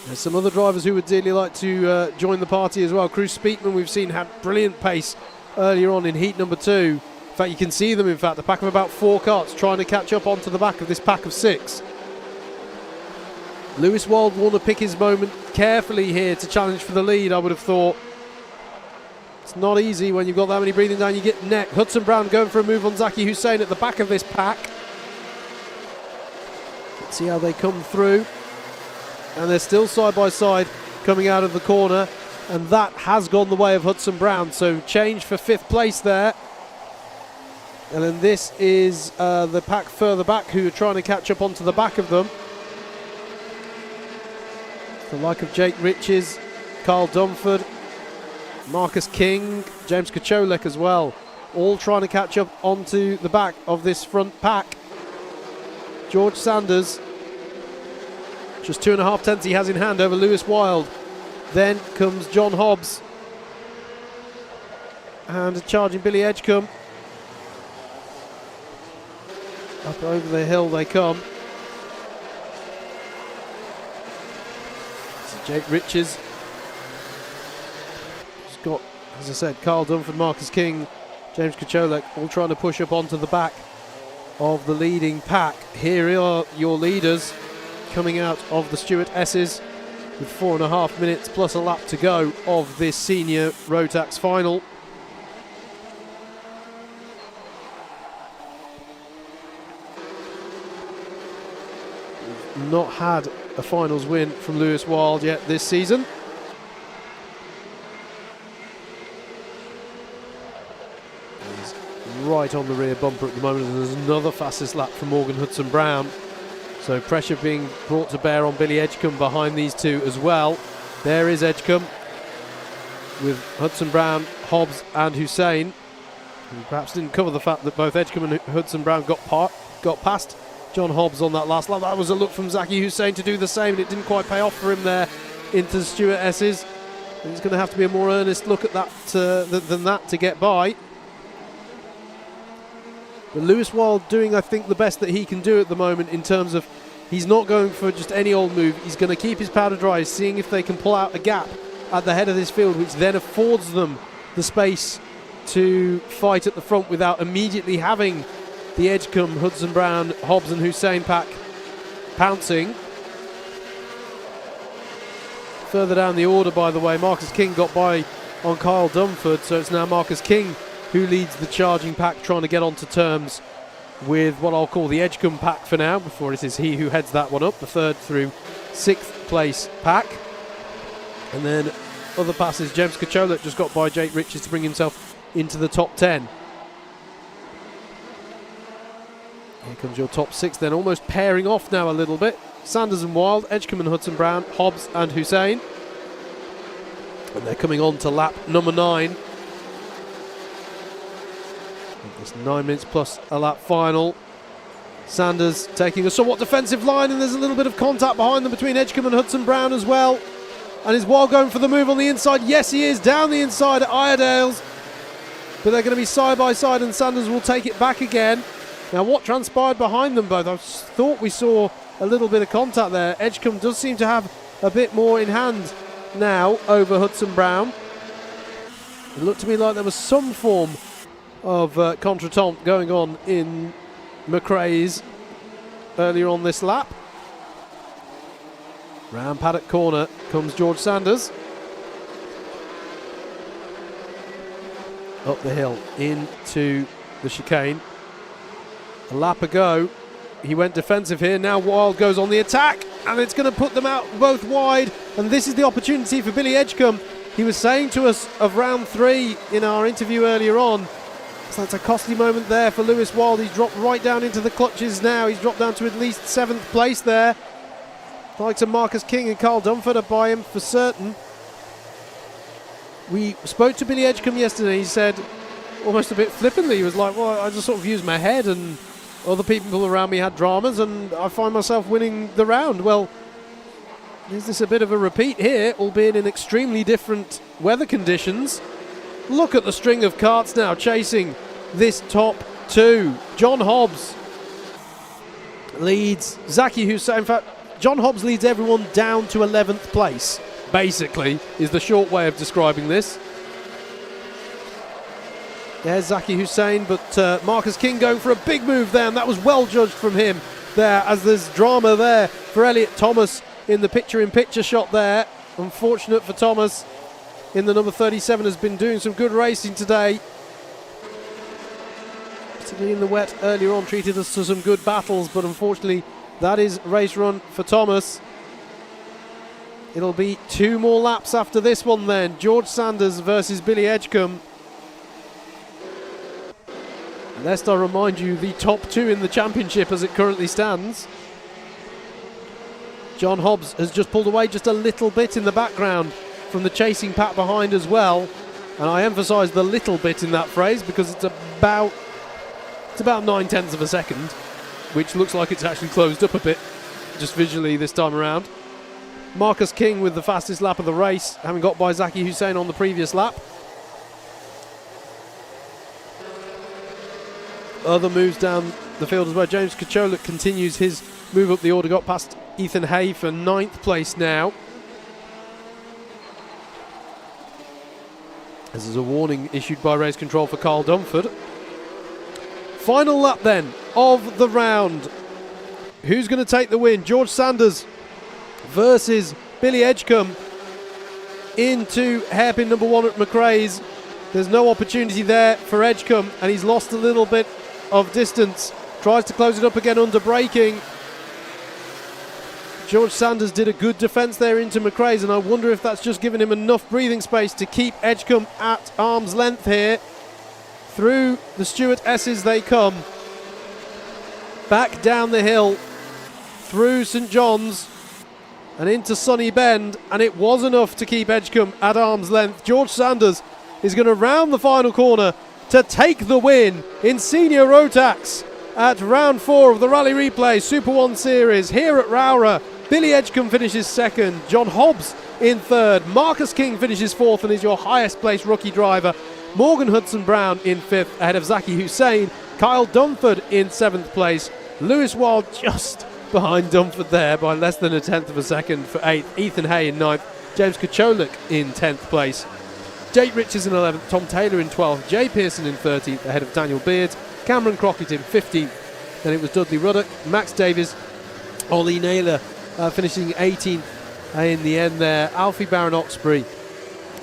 There's some other drivers who would dearly like to join the party as well. Cruz Speakman, we've seen, had brilliant pace earlier on in heat number 2. In fact, you can see them, in fact, a pack of about 4 karts trying to catch up onto the back of this pack of 6. Lewis Wild want to pick his moment carefully here to challenge for the lead, I would have thought. It's not easy when you've got that many breathing down. You get neck. Hudson Brown going for a move on Zaki Hussein at the back of this pack. Let's see how they come through. And they're still side by side coming out of the corner. And that has gone the way of Hudson Brown. So change for 5th place there. And then this is the pack further back who are trying to catch up onto the back of them. The like of Jake Riches, Carl Dumford, Marcus King, James Kacholek as well, all trying to catch up onto the back of this front pack. George Sanders, just 2.5 tenths he has in hand over Lewis Wild. Then comes John Hobbs and charging Billy Edgecombe. Up over the hill they come. So Jake Riches got As I said, Carl Dunford, Marcus King, James Kocholek all trying to push up onto the back of the leading pack. Here are your leaders coming out of the Stuart S's with 4.5 minutes plus a lap to go of this senior Rotax final. We've not had a finals win from Lewis Wild yet this season. He's right on the rear bumper at the moment, and there's another fastest lap from Morgan Hudson-Brown. So pressure being brought to bear on Billy Edgecombe behind these two as well. There is Edgecombe with Hudson-Brown, Hobbs and Hussein. And perhaps didn't cover the fact that both Edgecombe and Hudson-Brown got past John Hobbs on that last lap. That was a look from Zaki Hussein to do the same, and it didn't quite pay off for him there into the Stuart S's. And it's going to have to be a more earnest look at that than that to get by. But Lewis Wild doing, I think, the best that he can do at the moment in terms of he's not going for just any old move. He's going to keep his powder dry, seeing if they can pull out a gap at the head of this field, which then affords them the space to fight at the front without immediately having the Edgecombe, Hudson-Brown, Hobbs and Hussein pack pouncing. Further down the order, by the way, Marcus King got by on Kyle Dunford, so it's now Marcus King who leads the charging pack, trying to get onto terms with what I'll call the Edgecombe pack for now, before it is he who heads that one up, the 3rd through 6th place pack. And then other passes, James Kocholek just got by Jake Richards to bring himself into the top 10. Here comes your top 6 then, almost pairing off now a little bit. Sanders and Wild, Edgecombe and Hudson-Brown, Hobbs and Hussein. And they're coming on to lap number 9. It's 9 minutes plus a lap final. Sanders taking a somewhat defensive line, and there's a little bit of contact behind them between Edgecombe and Hudson-Brown as well. And is Wild going for the move on the inside? Yes, he is, down the inside at Iredale's. But they're going to be side by side, and Sanders will take it back again. Now, what transpired behind them both? I thought we saw a little bit of contact there. Edgecombe does seem to have a bit more in hand now over Hudson-Brown. It looked to me like there was some form of contretemps going on in McRae's earlier on this lap. Round paddock corner comes George Sanders. Up the hill into the chicane. A lap ago, he went defensive here. Now Wild goes on the attack, and it's going to put them out both wide. And this is the opportunity for Billy Edgecombe. He was saying to us of round 3 in our interview earlier on, so that's a costly moment there for Lewis Wild. He's dropped right down into the clutches now. He's dropped down to at least 7th place there. The likes of Marcus King and Carl Dunford are by him for certain. We spoke to Billy Edgecombe yesterday. He said, almost a bit flippantly, he was like, well, I just sort of used my head, and other people around me had dramas, and I find myself winning the round. Well, is this a bit of a repeat here, albeit in extremely different weather conditions? Look at the string of karts now chasing this top 2. John Hobbs leads Zaki Hussein. In fact, John Hobbs leads everyone down to 11th place, basically, is the short way of describing this. There's Zaki Hussein, but Marcus King going for a big move there, and that was well judged from him there, as there's drama there for Elliot Thomas in the picture-in-picture shot there. Unfortunate for Thomas in the number 37, has been doing some good racing today, particularly in the wet earlier on, treated us to some good battles, but unfortunately that is race run for Thomas. It'll be 2 more laps after this one then. George Sanders versus Billy Edgecombe. Lest I remind you, the top 2 in the championship as it currently stands. John Hobbs has just pulled away just a little bit in the background from the chasing pack behind as well. And I emphasise the little bit in that phrase because it's about 9/10 of a second, which looks like it's actually closed up a bit just visually this time around. Marcus King with the fastest lap of the race, having got by Zaki Hussein on the previous lap. Other moves down the field as well. James Kocholek continues his move up the order, got past Ethan Hay for 9th place now. This is a warning issued by race control for Carl Dunford. Final lap then of the round. Who's going to take the win? George Sanders versus Billy Edgecombe into hairpin number 1 at McRae's. There's no opportunity there for Edgecombe, and he's lost a little bit of distance. Tries to close it up again under braking. George Sanders did a good defence there into McRae's, and I wonder if that's just given him enough breathing space to keep Edgecombe at arm's length here. Through the Stuart S's they come. Back down the hill, through St John's, and into Sunny Bend, and it was enough to keep Edgecombe at arm's length. George Sanders is going to round the final corner to take the win in Senior Rotax at round 4 of the Rally Replay SuperOne Series here at Rowrah. Billy Edgecombe finishes 2nd, John Hobbs in 3rd, Marcus King finishes 4th and is your highest placed rookie driver. Morgan Hudson-Brown in 5th ahead of Zaki Hussein, Kyle Dunford in 7th place, Lewis Wild just behind Dunford there by less than a tenth of a second for 8th, Ethan Hay in 9th, James Kacholik in 10th place, Jake Richards in 11th, Tom Taylor in 12th, Jay Pearson in 13th ahead of Daniel Beards, Cameron Crockett in 15th, then it was Dudley Ruddock, Max Davies, Ollie Naylor finishing 18th in the end there, Alfie Barron-Oxbury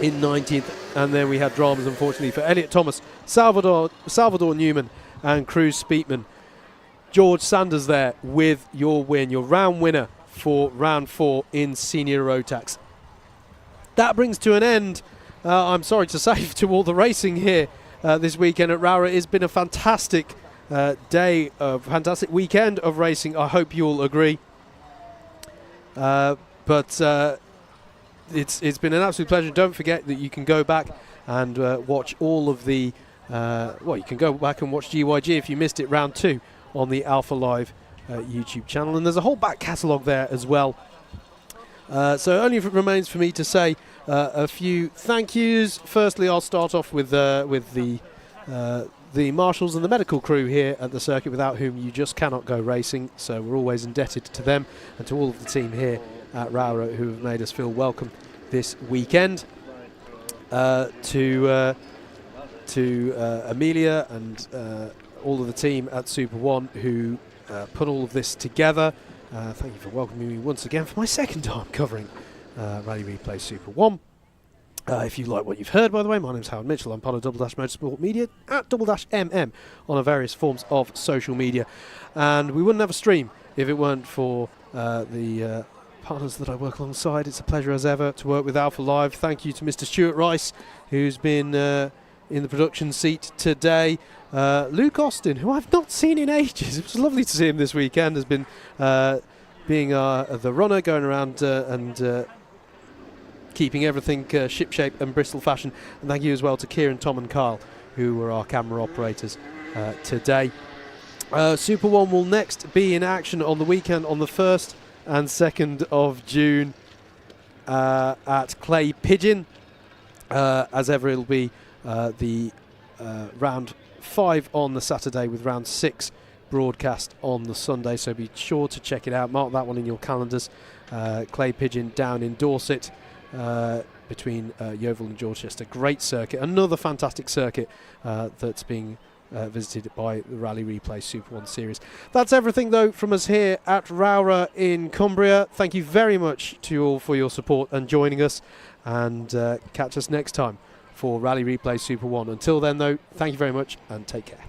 in 19th, and then we had dramas unfortunately for Elliot Thomas, Salvador Newman and Cruz Speetman. George Sanders there with your win, your round winner for round 4 in Senior Rotax. That brings to an end, I'm sorry to say, to all the racing here this weekend at Rowrah. It's been a fantastic day, a fantastic weekend of racing. I hope you'll agree. But it's been an absolute pleasure. Don't forget that you can go back and watch all of the you can go back and watch GYG if you missed it, round 2 on the Alpha Live YouTube channel, and there's a whole back catalogue there as well. So only remains for me to say a few thank yous. Firstly, I'll start off with the marshals and the medical crew here at the circuit, without whom you just cannot go racing, so we're always indebted to them, and to all of the team here at Rowrah who have made us feel welcome this weekend. To Amelia and all of the team at SuperOne who put all of this together. Thank you for welcoming me once again for my 2nd time covering Rally Replay SuperOne. If you like what you've heard, by the way, my name's Howard Mitchell. I'm part of Double Dash Motorsport Media at Double Dash MM on various forms of social media. And we wouldn't have a stream if it weren't for the partners that I work alongside. It's a pleasure as ever to work with Alpha Live. Thank you to Mr. Stuart Rice, who's been in the production seat today. Luke Austin, who I've not seen in ages. It was lovely to see him this weekend. Has been being the runner, going around and keeping everything shipshape and Bristol fashion. And thank you as well to Kieran, Tom and Carl, who were our camera operators today. SuperOne will next be in action on the weekend on the 1st and 2nd of June at Clay Pigeon. As ever, it'll be the round 5 on the Saturday with round 6 broadcast on the Sunday, so be sure to check it out. Mark that one in your calendars. Clay Pigeon down in Dorset between Yeovil and Dorchester. Great circuit, another fantastic circuit that's being visited by the Rally Replay SuperOne Series. That's everything though from us here at Rowrah in Cumbria. Thank you very much to you all for your support and joining us, and catch us next time for Rally Replay SuperOne. Until then though, thank you very much and take care.